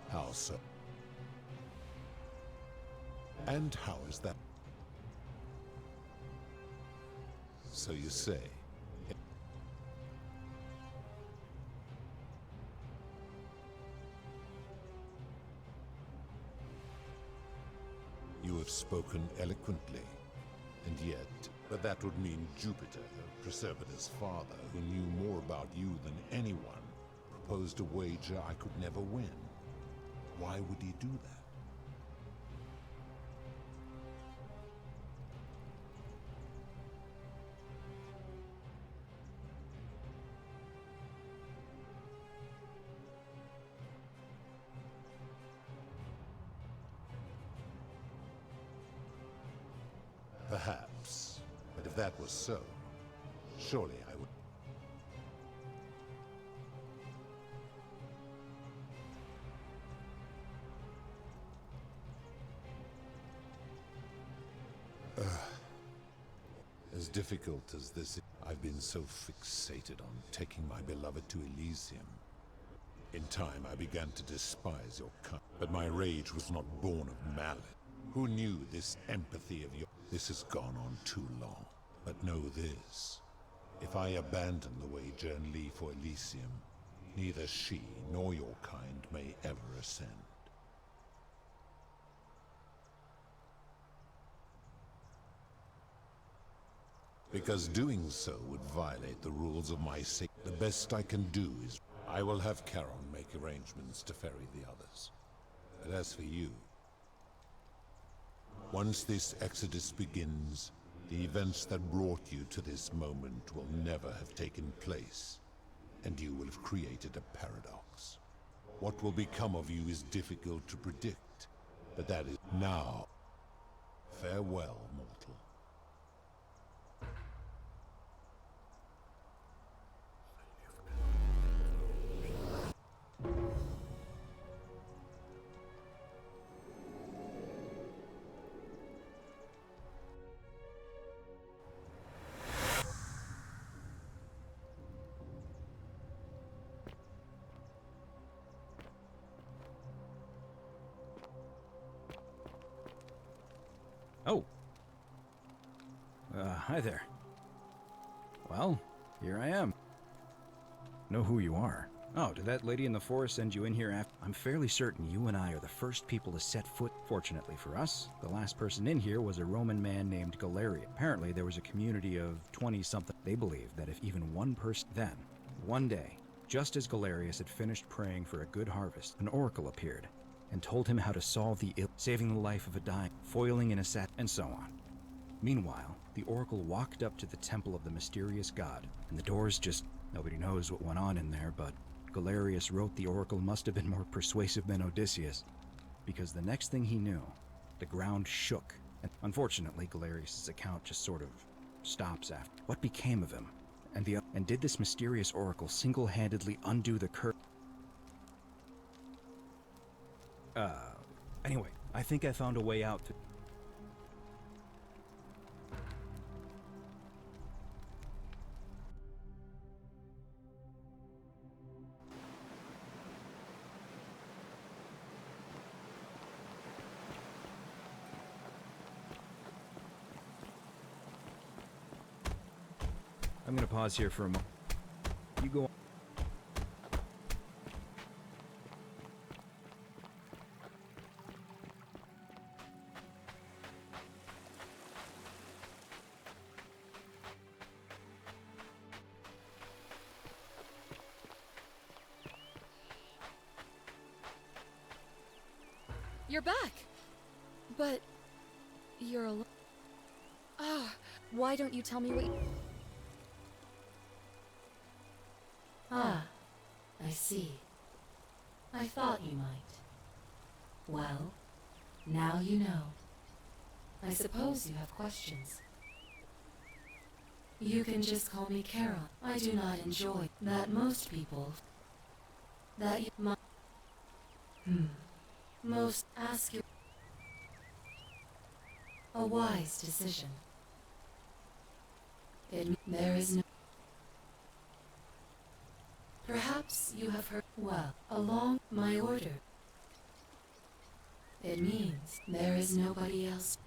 How so? And how is that? So you say... You have spoken eloquently, and yet, but that would mean Jupiter, Proserpina's father, who knew more about you than anyone, proposed a wager I could never win. Why would he do that? Perhaps. But if that was so, surely I would... As difficult as this is, I've been so fixated on taking my beloved to Elysium. In time, I began to despise your kind, but my rage was not born of malice. Who knew this empathy of yours? This has gone on too long. But know this. If I abandon the wager and leave for Elysium, neither she nor your kind may ever ascend. Because doing so would violate the rules of my sect. The best I can do is I will have Charon make arrangements to ferry the others. But as for you, once this exodus begins, the events that brought you to this moment will never have taken place, and you will have created a paradox. What will become of you is difficult to predict, but that is now. Farewell, mortal. Oh. Hi there. Well, here I am. Know who you are. Oh, did that lady in the forest send you in here after? I'm fairly certain you and I are the first people to set foot. Fortunately for us, the last person in here was a Roman man named Galerius. Apparently, there was a community of 20-something. They believed that if even one person... Then, one day, just as Galerius had finished praying for a good harvest, an oracle appeared and told him how to solve the saving the life of a dying, foiling an assassin, and so on. Meanwhile, the oracle walked up to the temple of the mysterious god, and the doors just... Nobody knows what went on in there, but Galerius wrote the oracle must have been more persuasive than Odysseus, because the next thing he knew, the ground shook, and unfortunately, Galerius' account just sort of stops after. What became of him? And did this mysterious oracle single-handedly undo the curse? Anyway, I think I found a way out to... I'm gonna pause here for a moment. You go on. You're back! But... you're alone. Ah, why don't you tell me what you... Ah, I see. I thought you might. Well, now you know. I suppose you have questions. You can just call me Carol. I do not enjoy that most people. That you most ask you. A wise decision. There is no. Perhaps you have heard well along my order. It means there is nobody else.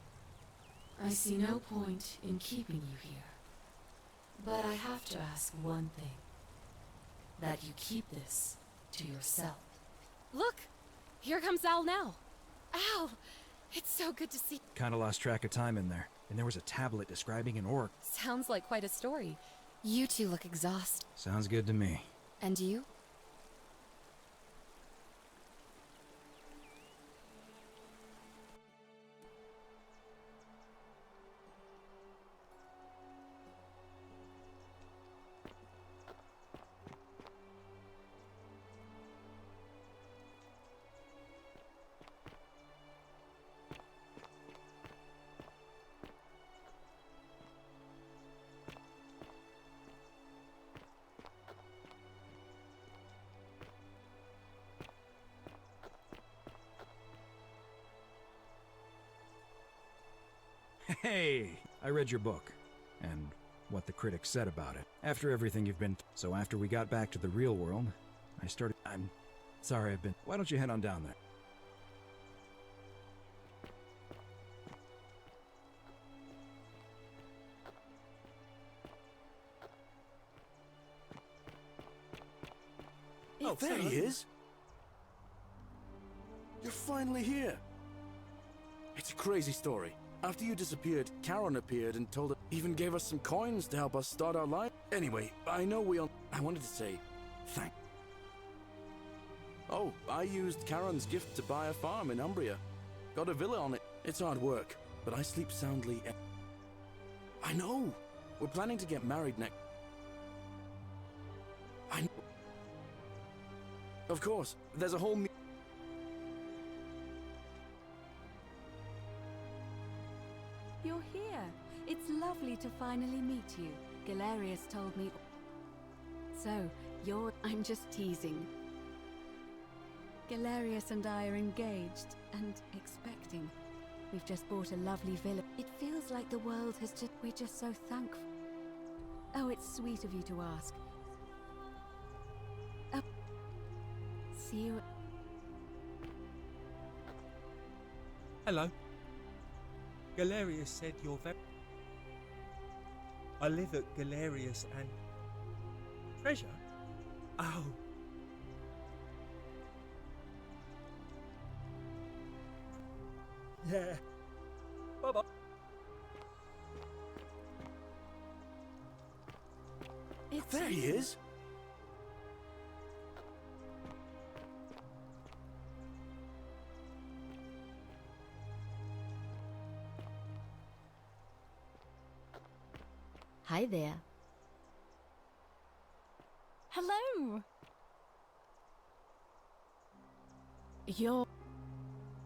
I see no point in keeping you here. But I have to ask one thing. That you keep this to yourself. Look! Here comes Al now. Al! It's so good to see. Kinda lost track of time in there. And there was a tablet describing an orc. Sounds like quite a story. You two look exhausted. Sounds good to me. And you? Hey! I read your book, and what the critics said about it. After everything you've been so after we got back to the real world, I'm sorry I've been... Why don't you head on down there? Oh, there he is! You're finally here! It's a crazy story. After you disappeared, Karen appeared and told us, even gave us some coins to help us start our life. Anyway, I know I wanted to say thank. Oh, I used Karen's gift to buy a farm in Umbria. Got a villa on it. It's hard work, but I sleep soundly. I know! We're planning to get married next. I know. Of course, there's a whole You're here. It's lovely to finally meet you. Galerius told me. So, I'm just teasing. Galerius and I are engaged and expecting. We've just bought a lovely villa. It feels like the world has just. We're just so thankful. Oh, it's sweet of you to ask. See you. Hello. Galerius said you're very... I live at Galerius and... Treasure? Oh. Yeah. Bye-bye. There he is! Hi there. Hello! You're...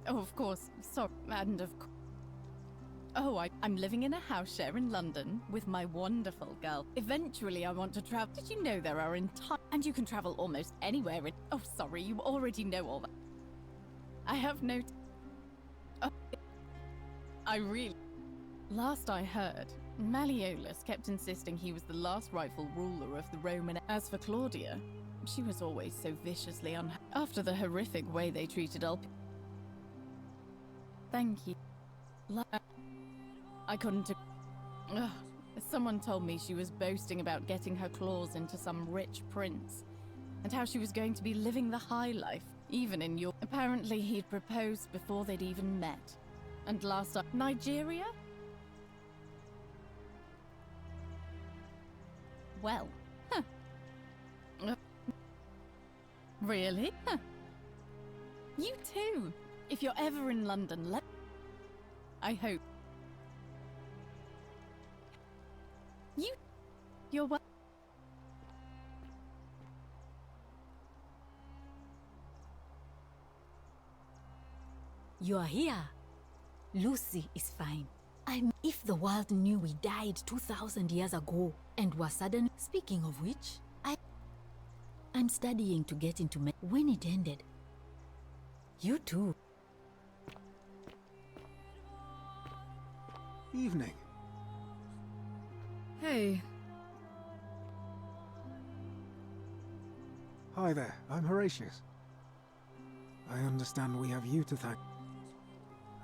Oh, of course. Sorry. And of course... Oh, I'm living in a house share in London with my wonderful girl. Eventually, I want to travel. Did you know there are entire... And you can travel almost anywhere in... Oh, sorry, you already know all that. I have no... Oh, I really... Last I heard, Malleolus kept insisting he was the last rightful ruler of the Roman... As for Claudia, she was always so viciously unhappy after the horrific way they treated Ulp. Thank you. I couldn't... Ugh. Someone told me she was boasting about getting her claws into some rich prince, and how she was going to be living the high life, even in your... Apparently he'd proposed before they'd even met. And last up... Nigeria? Well, huh. Really? Huh. You too. If you're ever in London, I hope. You're well. You are here. Lucy is fine. If the world knew we died 2,000 years ago and were suddenly... Speaking of which, I'm studying to get into when it ended. You too. Evening. Hey. Hi there, I'm Horatius. I understand we have you to thank.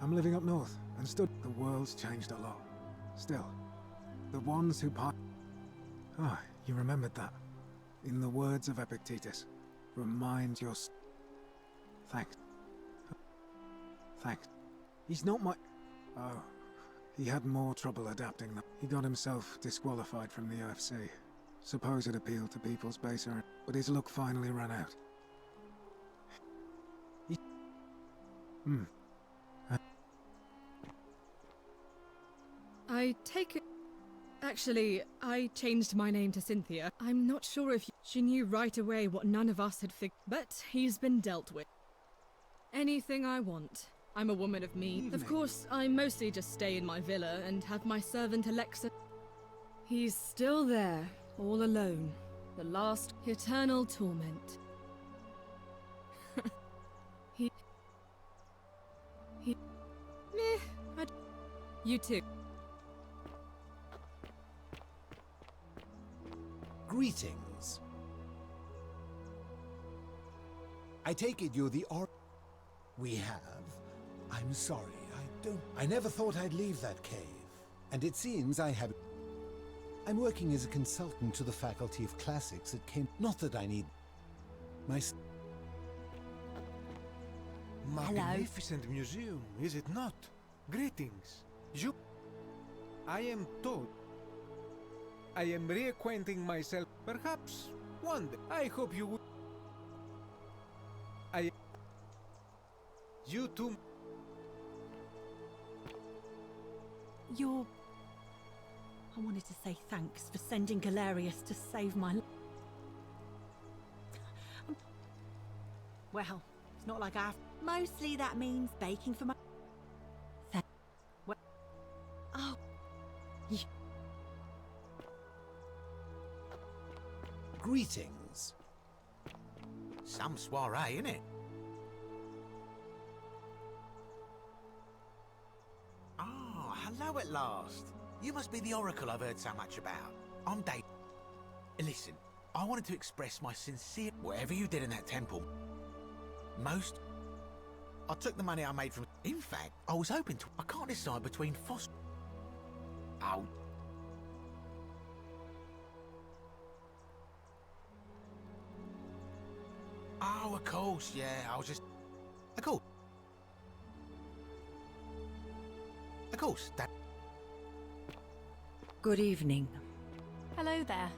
I'm living up north, and the world's changed a lot. Still, the ones who Ah, you remembered that. In the words of Epictetus, remind your... Thanks. Thanks. He's not my... Oh, he had more trouble adapting them. He got himself disqualified from the UFC. Suppose it appealed to people's baser, but his luck finally ran out. I take it... Actually, I changed my name to Cynthia. I'm not sure if she knew right away what none of us had figured, but he's been dealt with. Anything I want. I'm a woman of means. Of course, I mostly just stay in my villa and have my servant Alexa. He's still there, all alone. The last eternal torment. You too. Greetings. I take it you're the we have. I'm sorry, I never thought I'd leave that cave. And it seems I have... I'm working as a consultant to the Faculty of Classics at Cambridge. Not that I need... My... Magnificent museum, is it not? Greetings. I am told. I am reacquainting myself. Perhaps one day. I hope you would. You too. I wanted to say thanks for sending Galerius to save my life. Well, it's not like I've... Mostly that means baking for my... Oh. Greetings. Some soiree, innit? Oh, hello at last. You must be the oracle I've heard so much about. I'm Dave. Listen, I wanted to express my sincere... Whatever you did in that temple, I took the money I made from... In fact, I was hoping to... I can't decide between Oh. Oh, of course, yeah, I was just... Of course, that... Good evening. Hello there.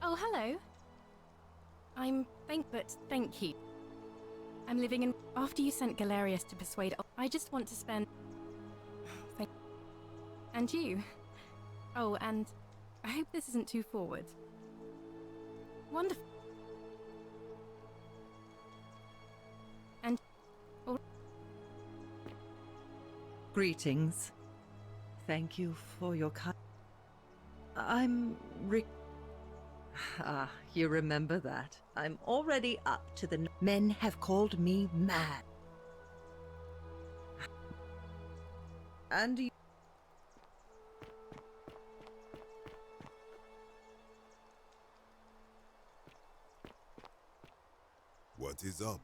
Oh, hello. Thank you. I'm living in... After you sent Galerius to persuade... I just want to spend... And you. Oh, and I hope this isn't too forward. Wonderful. And... Greetings. Thank you for your I'm Rick. Ah, you remember that. I'm already up to the... Men have called me mad. And you... What is up?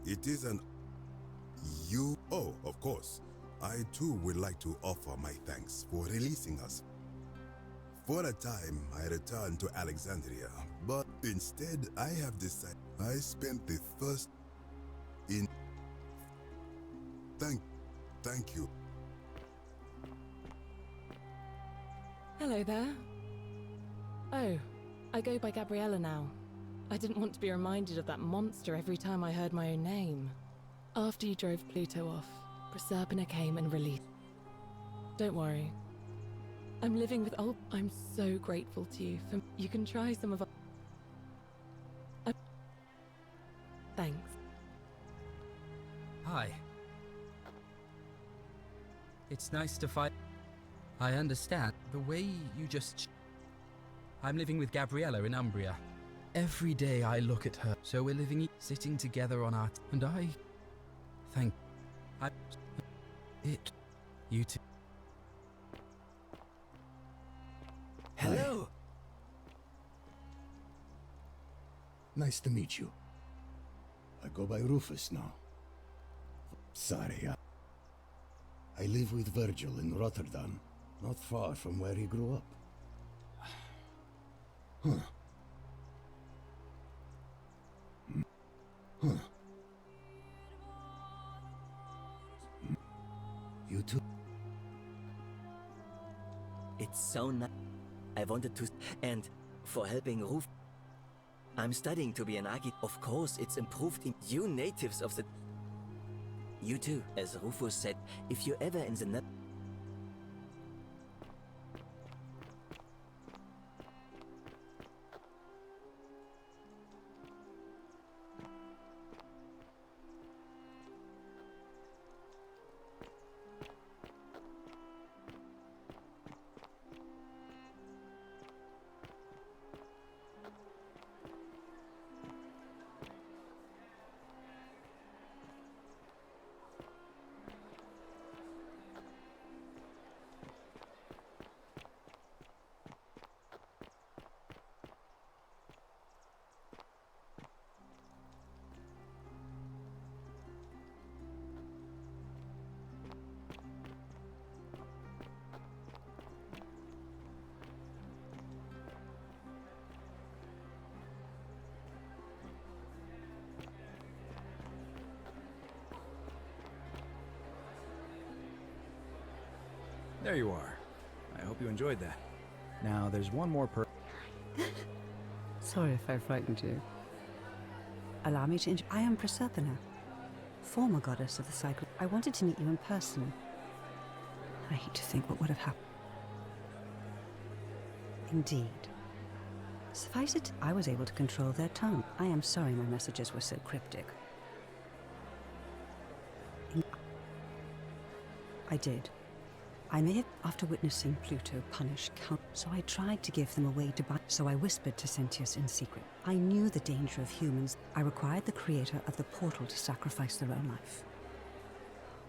It is an... You... Oh, of course. I too would like to offer my thanks for releasing us. For a time, I returned to Alexandria, but instead I have decided... I spent the first... in... Thank you. Hello there. Oh, I go by Gabriella now. I didn't want to be reminded of that monster every time I heard my own name. After you drove Pluto off, Proserpina came and released. Don't worry. I'm living with I'm so grateful to you for... You can try some of our... Thanks. Hi. It's nice to find. I understand the way you just. I'm living with Gabriella in Umbria. Every day I look at her. So we're living, sitting together on our. And I. Thank. I. It. You too. Hello. Nice to meet you. I go by Rufus now. Sorry, I live with Virgil in Rotterdam, not far from where he grew up. Huh. Huh. You too? It's so nice. I wanted to, and for helping Ruf. I'm studying to be an architect. Of course, it's improved in you natives of the. You too, as Rufus said, if you're ever in the net. There you are. I hope you enjoyed that. Now, there's one more Sorry if I frightened you. Allow me to I am Proserpina, former goddess of the cycle. I wanted to meet you in person. I hate to think what would have happened. Indeed. Suffice it, I was able to control their tongue. I am sorry my messages were so cryptic. I did. I may have, after witnessing Pluto punish Count, so I tried to give them a way to buy. So I whispered to Sentius in secret. I knew the danger of humans. I required the creator of the portal to sacrifice their own life.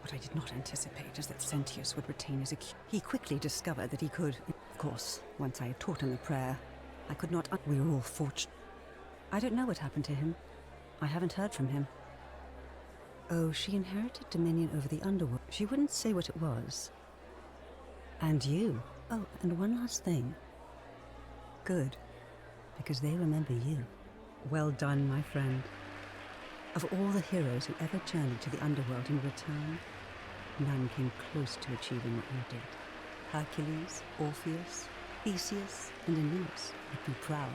What I did not anticipate is that Sentius would retain his accused. He quickly discovered that he could. Of course, once I had taught him the prayer, I could not. We were all fortunate. I don't know what happened to him. I haven't heard from him. Oh, she inherited dominion over the underworld. She wouldn't say what it was. And you. Oh, and one last thing. Good. Because they remember you. Well done, my friend. Of all the heroes who ever journeyed to the underworld in return, none came close to achieving what you did. Hercules, Orpheus, Theseus, and Aeneas would be proud.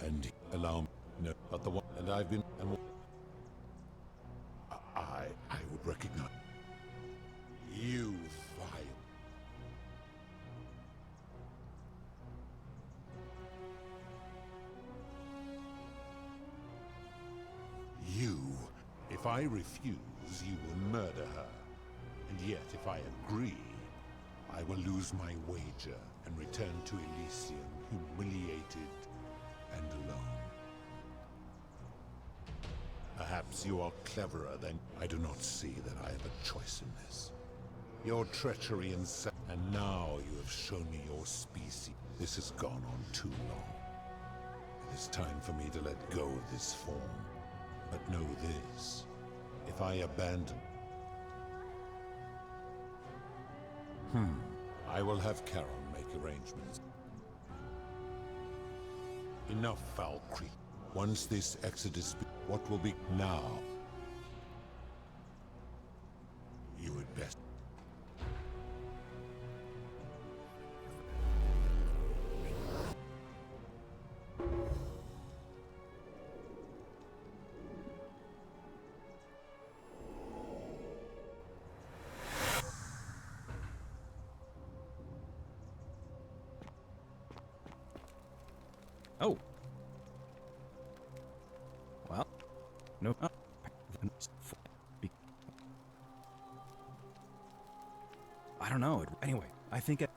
And allow me. No, but the one. And I've been. And I would recognize. You vile. You. If I refuse, you will murder her. And yet, if I agree, I will lose my wager and return to Elysium humiliated and alone. Perhaps you are cleverer than... I do not see that I have a choice in this. Your treachery and now you have shown me your species. This has gone on too long. It is time for me to let go of this form. But know this. If I abandon... I will have Charon make arrangements. Enough, foul creep. Once this exodus... What will be now? You had best... Oh. Well, no. I don't know. Anyway, I think I...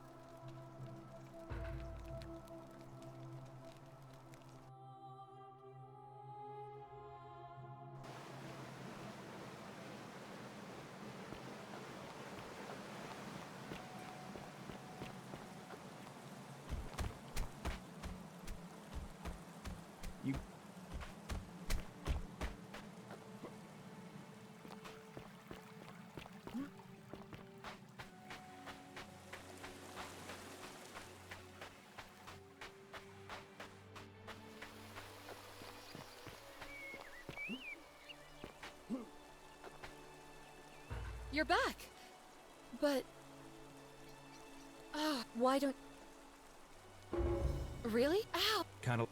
You're back! But... why don't... Really? Ow! Kind of...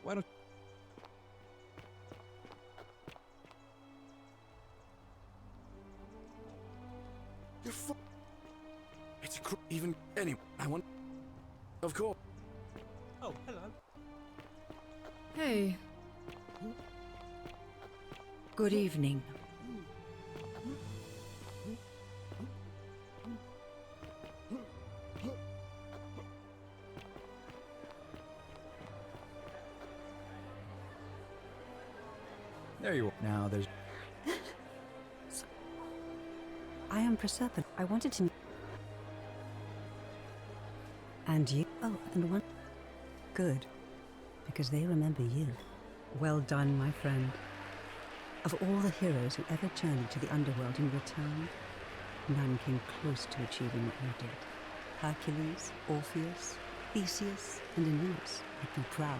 Why don't... You're It's even... Anyway, I want... Of course. Oh, hello. Hey. Good evening. There you are. Now there's... I am Proserpine. I wanted to... And you? Oh, and one... Good. Because they remember you. Well done, my friend. Of all the heroes who ever journeyed to the underworld and returned, none came close to achieving what you did. Hercules, Orpheus, Theseus, and Aeneas would be proud.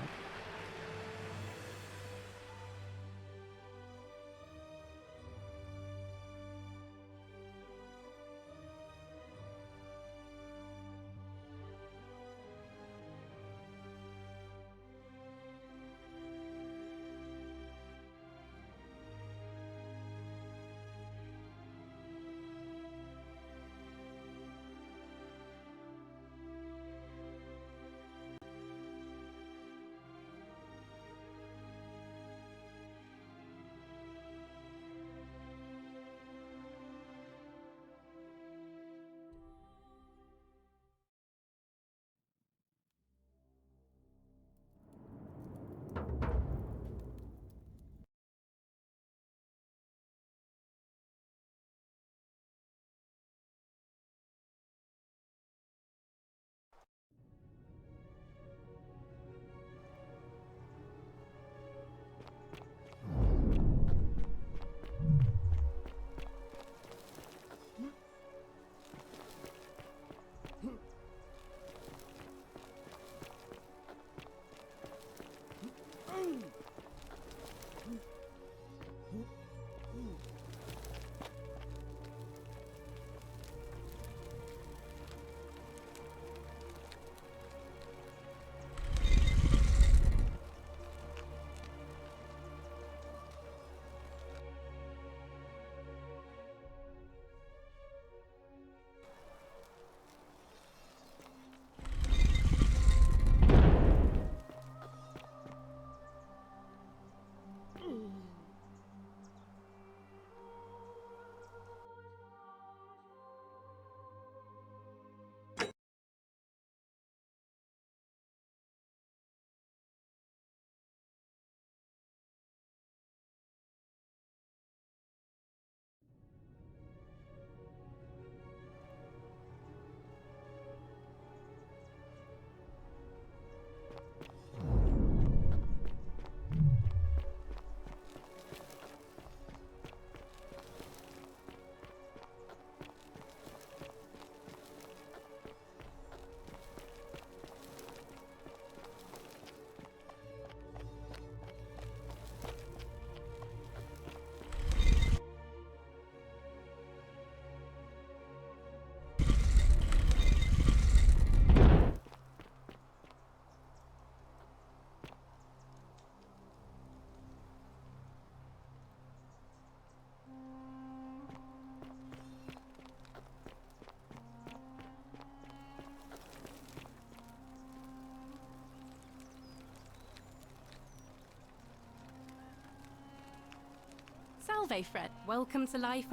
birthday, Fred. Welcome to life.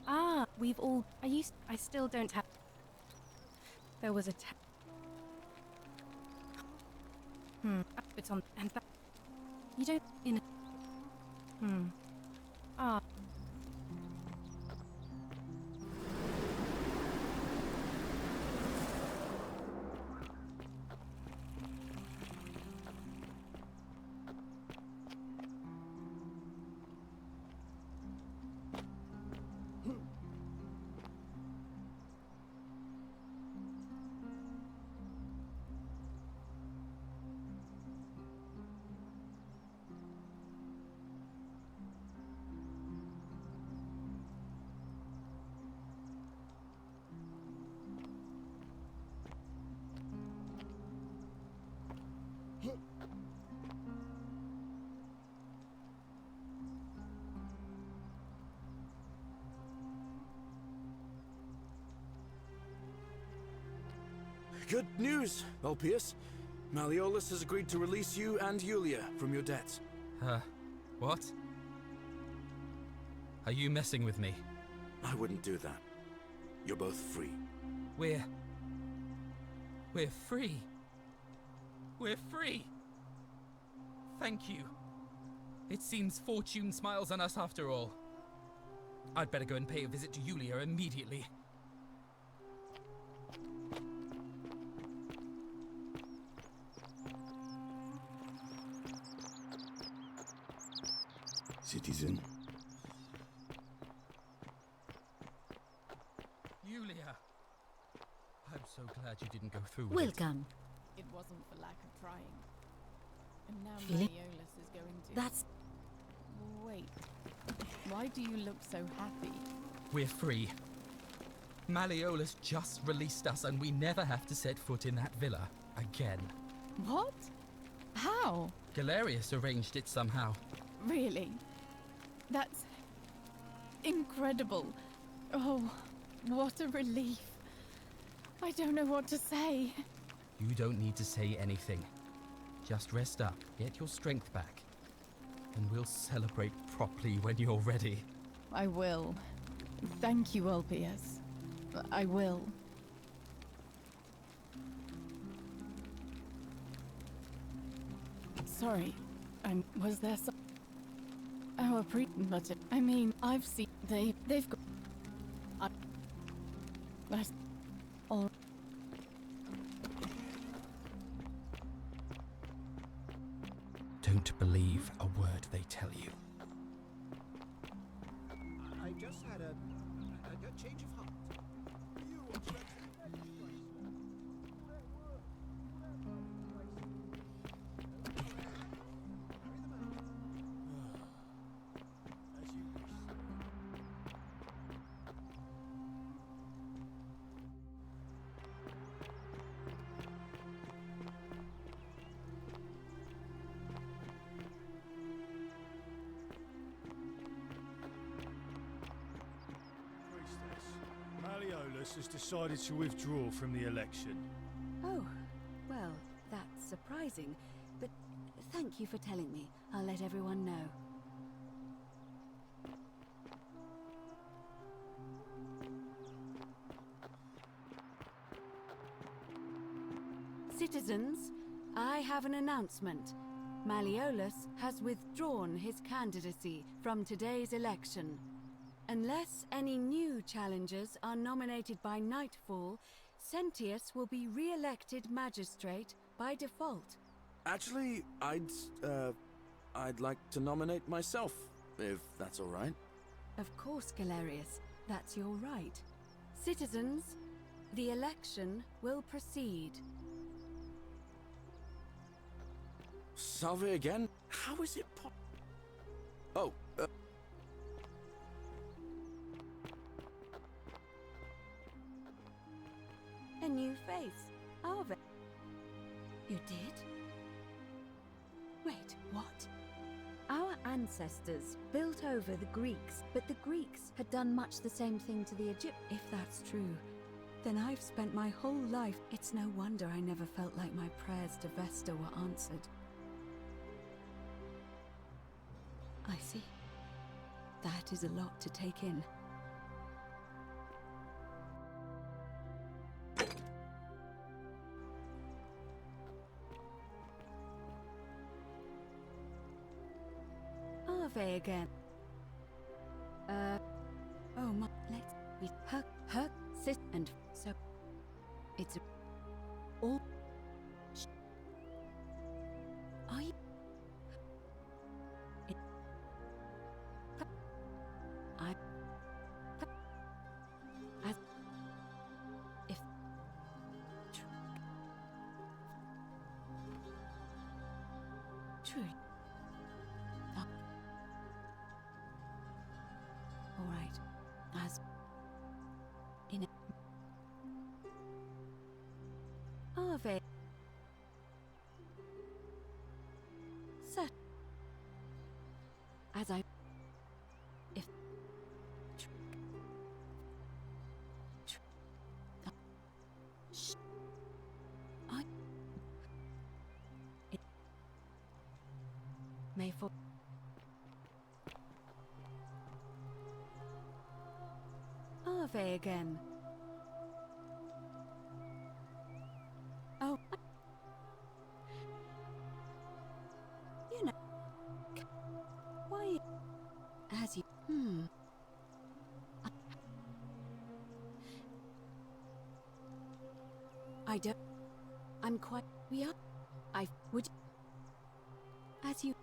Ah, we've all... I still don't have... There was a... It's on... And that... You don't... In a... Ah. Good news, Ulpius. Malleolus has agreed to release you and Yulia from your debts. What? Are you messing with me? I wouldn't do that. You're both free. We're free. We're free. Thank you. It seems fortune smiles on us after all. I'd better go and pay a visit to Yulia immediately. Citizen. Yulia! I'm so glad you didn't go through with Welcome. It wasn't for lack of trying. And now Feeling- Malleolus is going to... That's... Wait. Why do you look so happy? We're free. Malleolus just released us and we never have to set foot in that villa again. What? How? Galerius arranged it somehow. Really? That's... incredible. Oh, what a relief. I don't know what to say. You don't need to say anything. Just rest up, get your strength back, and we'll celebrate properly when you're ready. I will. Thank you, Ulpius. I will. Sorry, was there some... Our but I mean, I've seen... They've got... That's... all... Don't believe a word they tell you. I just had a change of heart. Malleolus has decided to withdraw from the election. Oh, well, that's surprising, but thank you for telling me. I'll let everyone know. Citizens, I have an announcement. Malleolus has withdrawn his candidacy from today's election. Unless any new challengers are nominated by nightfall, Sentius will be re-elected magistrate by default. Actually, I'd like to nominate myself, if that's all right. Of course, Galerius. That's your right. Citizens, the election will proceed. Salve again? How is it Oh, A new face. Arve. You did? Wait, what? Our ancestors built over the Greeks, but the Greeks had done much the same thing to the Egyptians. If that's true, then I've spent my whole life... It's no wonder I never felt like my prayers to Vesta were answered. I see. That is a lot to take in. Ave again. Oh my, let's be her, sit, and so it's all. Are you? I. As if. True. All right. As in Ave. Set. As I. If. Shh. I. It. May for. Ave again. Oh. You know. Why? As you. I don't. I'm quite. We are. I would. As you.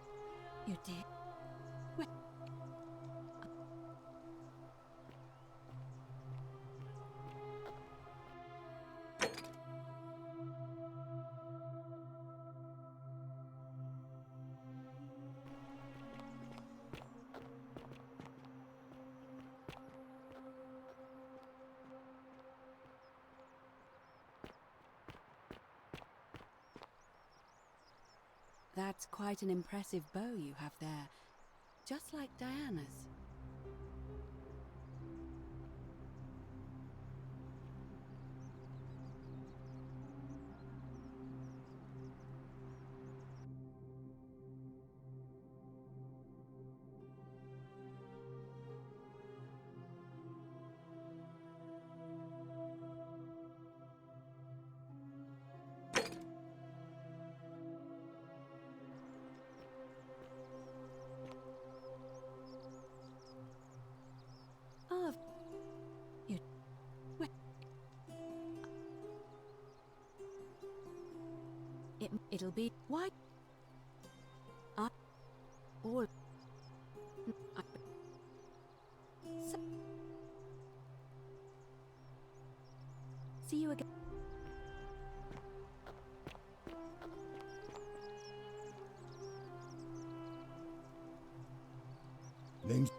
You did. Well. That's quite an impressive bow you have there. Just like Diana's. You. Well. It'll be. Why? All. So, see you again. Name's.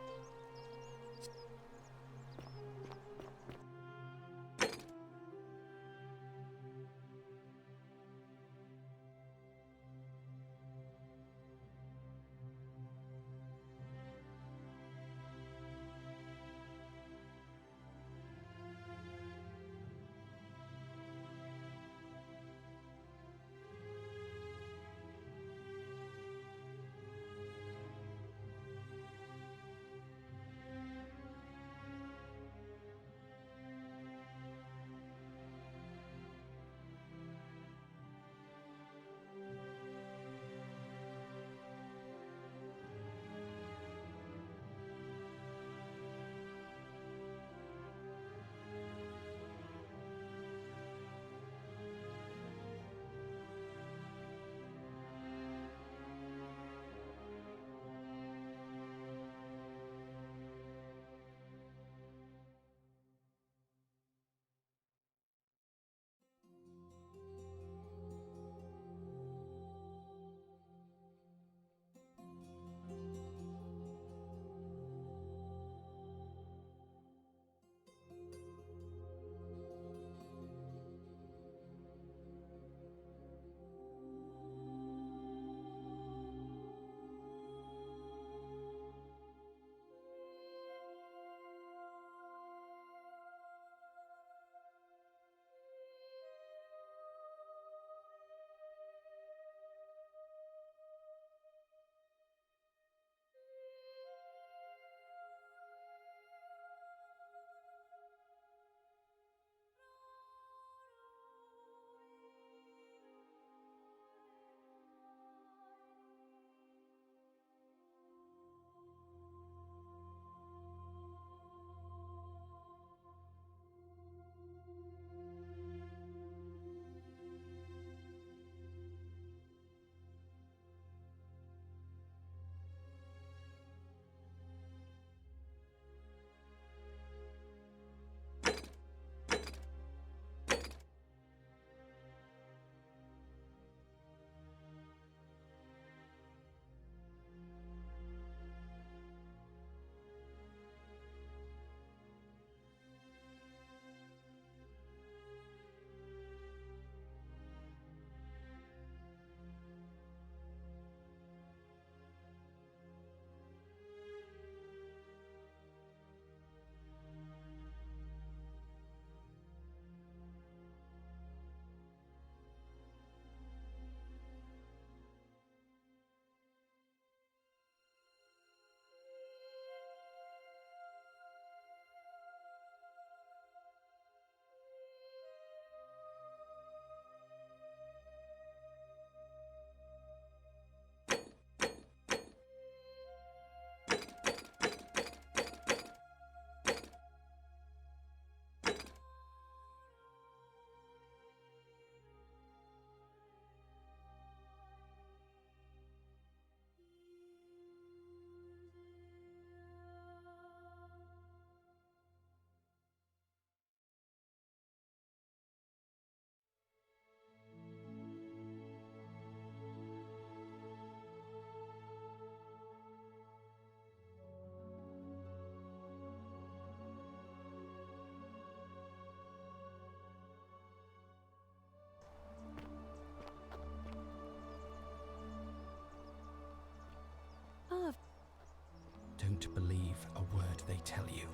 don't believe a word they tell you.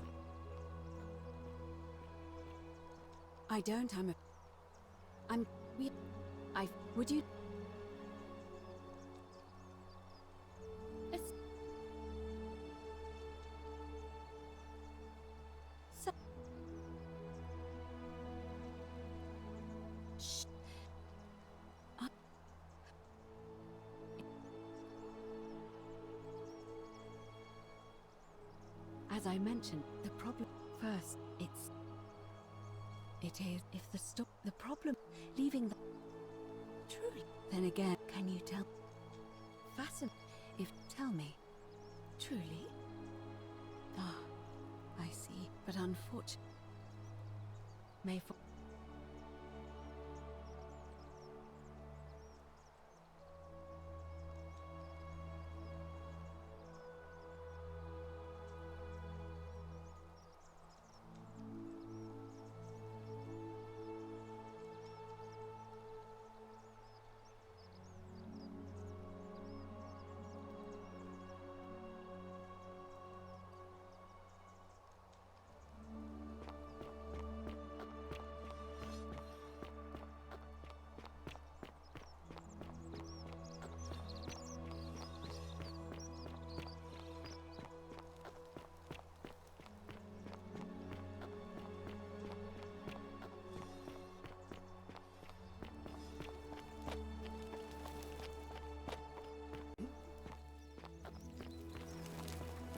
I don't, would you? Shh. As I mentioned, the problem first, it is if the problem leaving the truly. Then again, can you tell? Tell me, truly. Ah, I see. But unfortunately,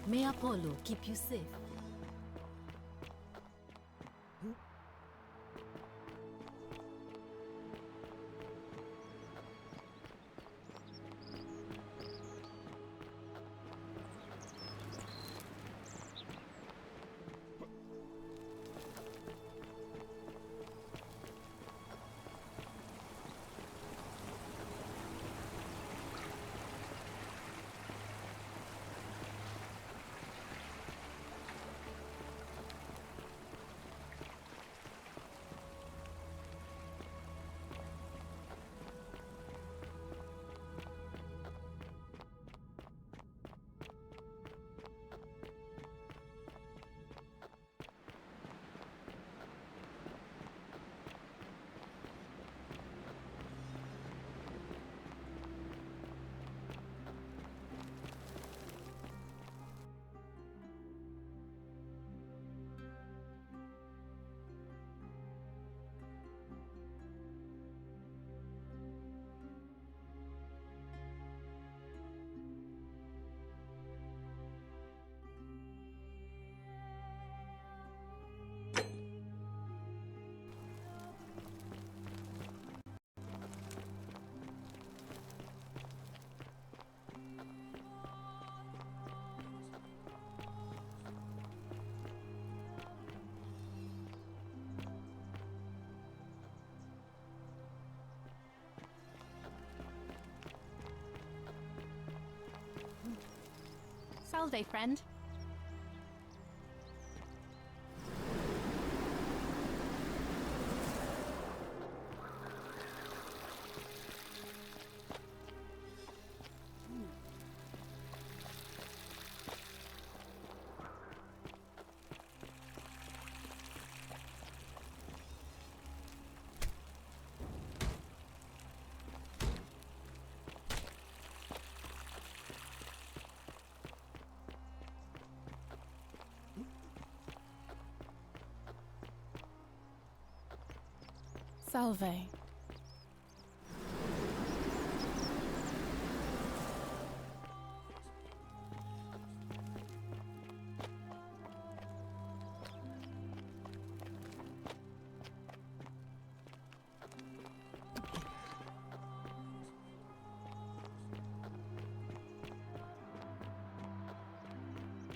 May Apollo keep you safe. Salve, friend. Salve.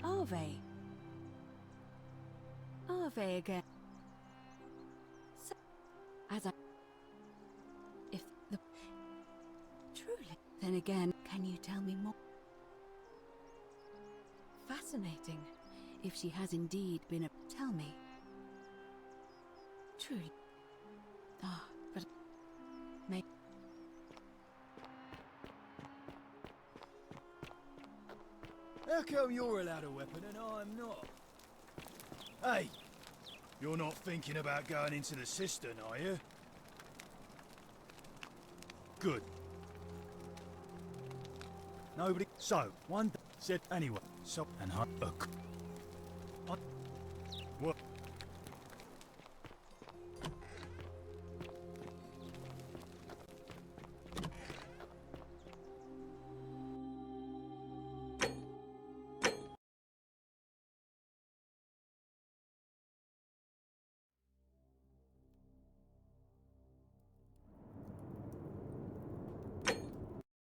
Ave. Ave again. So, if the... Truly. Then again, can you tell me more? Fascinating. If she has indeed been a... Tell me. Truly. Ah, but... May... How come you're allowed a weapon and I'm not? Hey, you're not thinking about going into the cistern, are you? Good. Nobody. So, one said anyway. So, and I. What?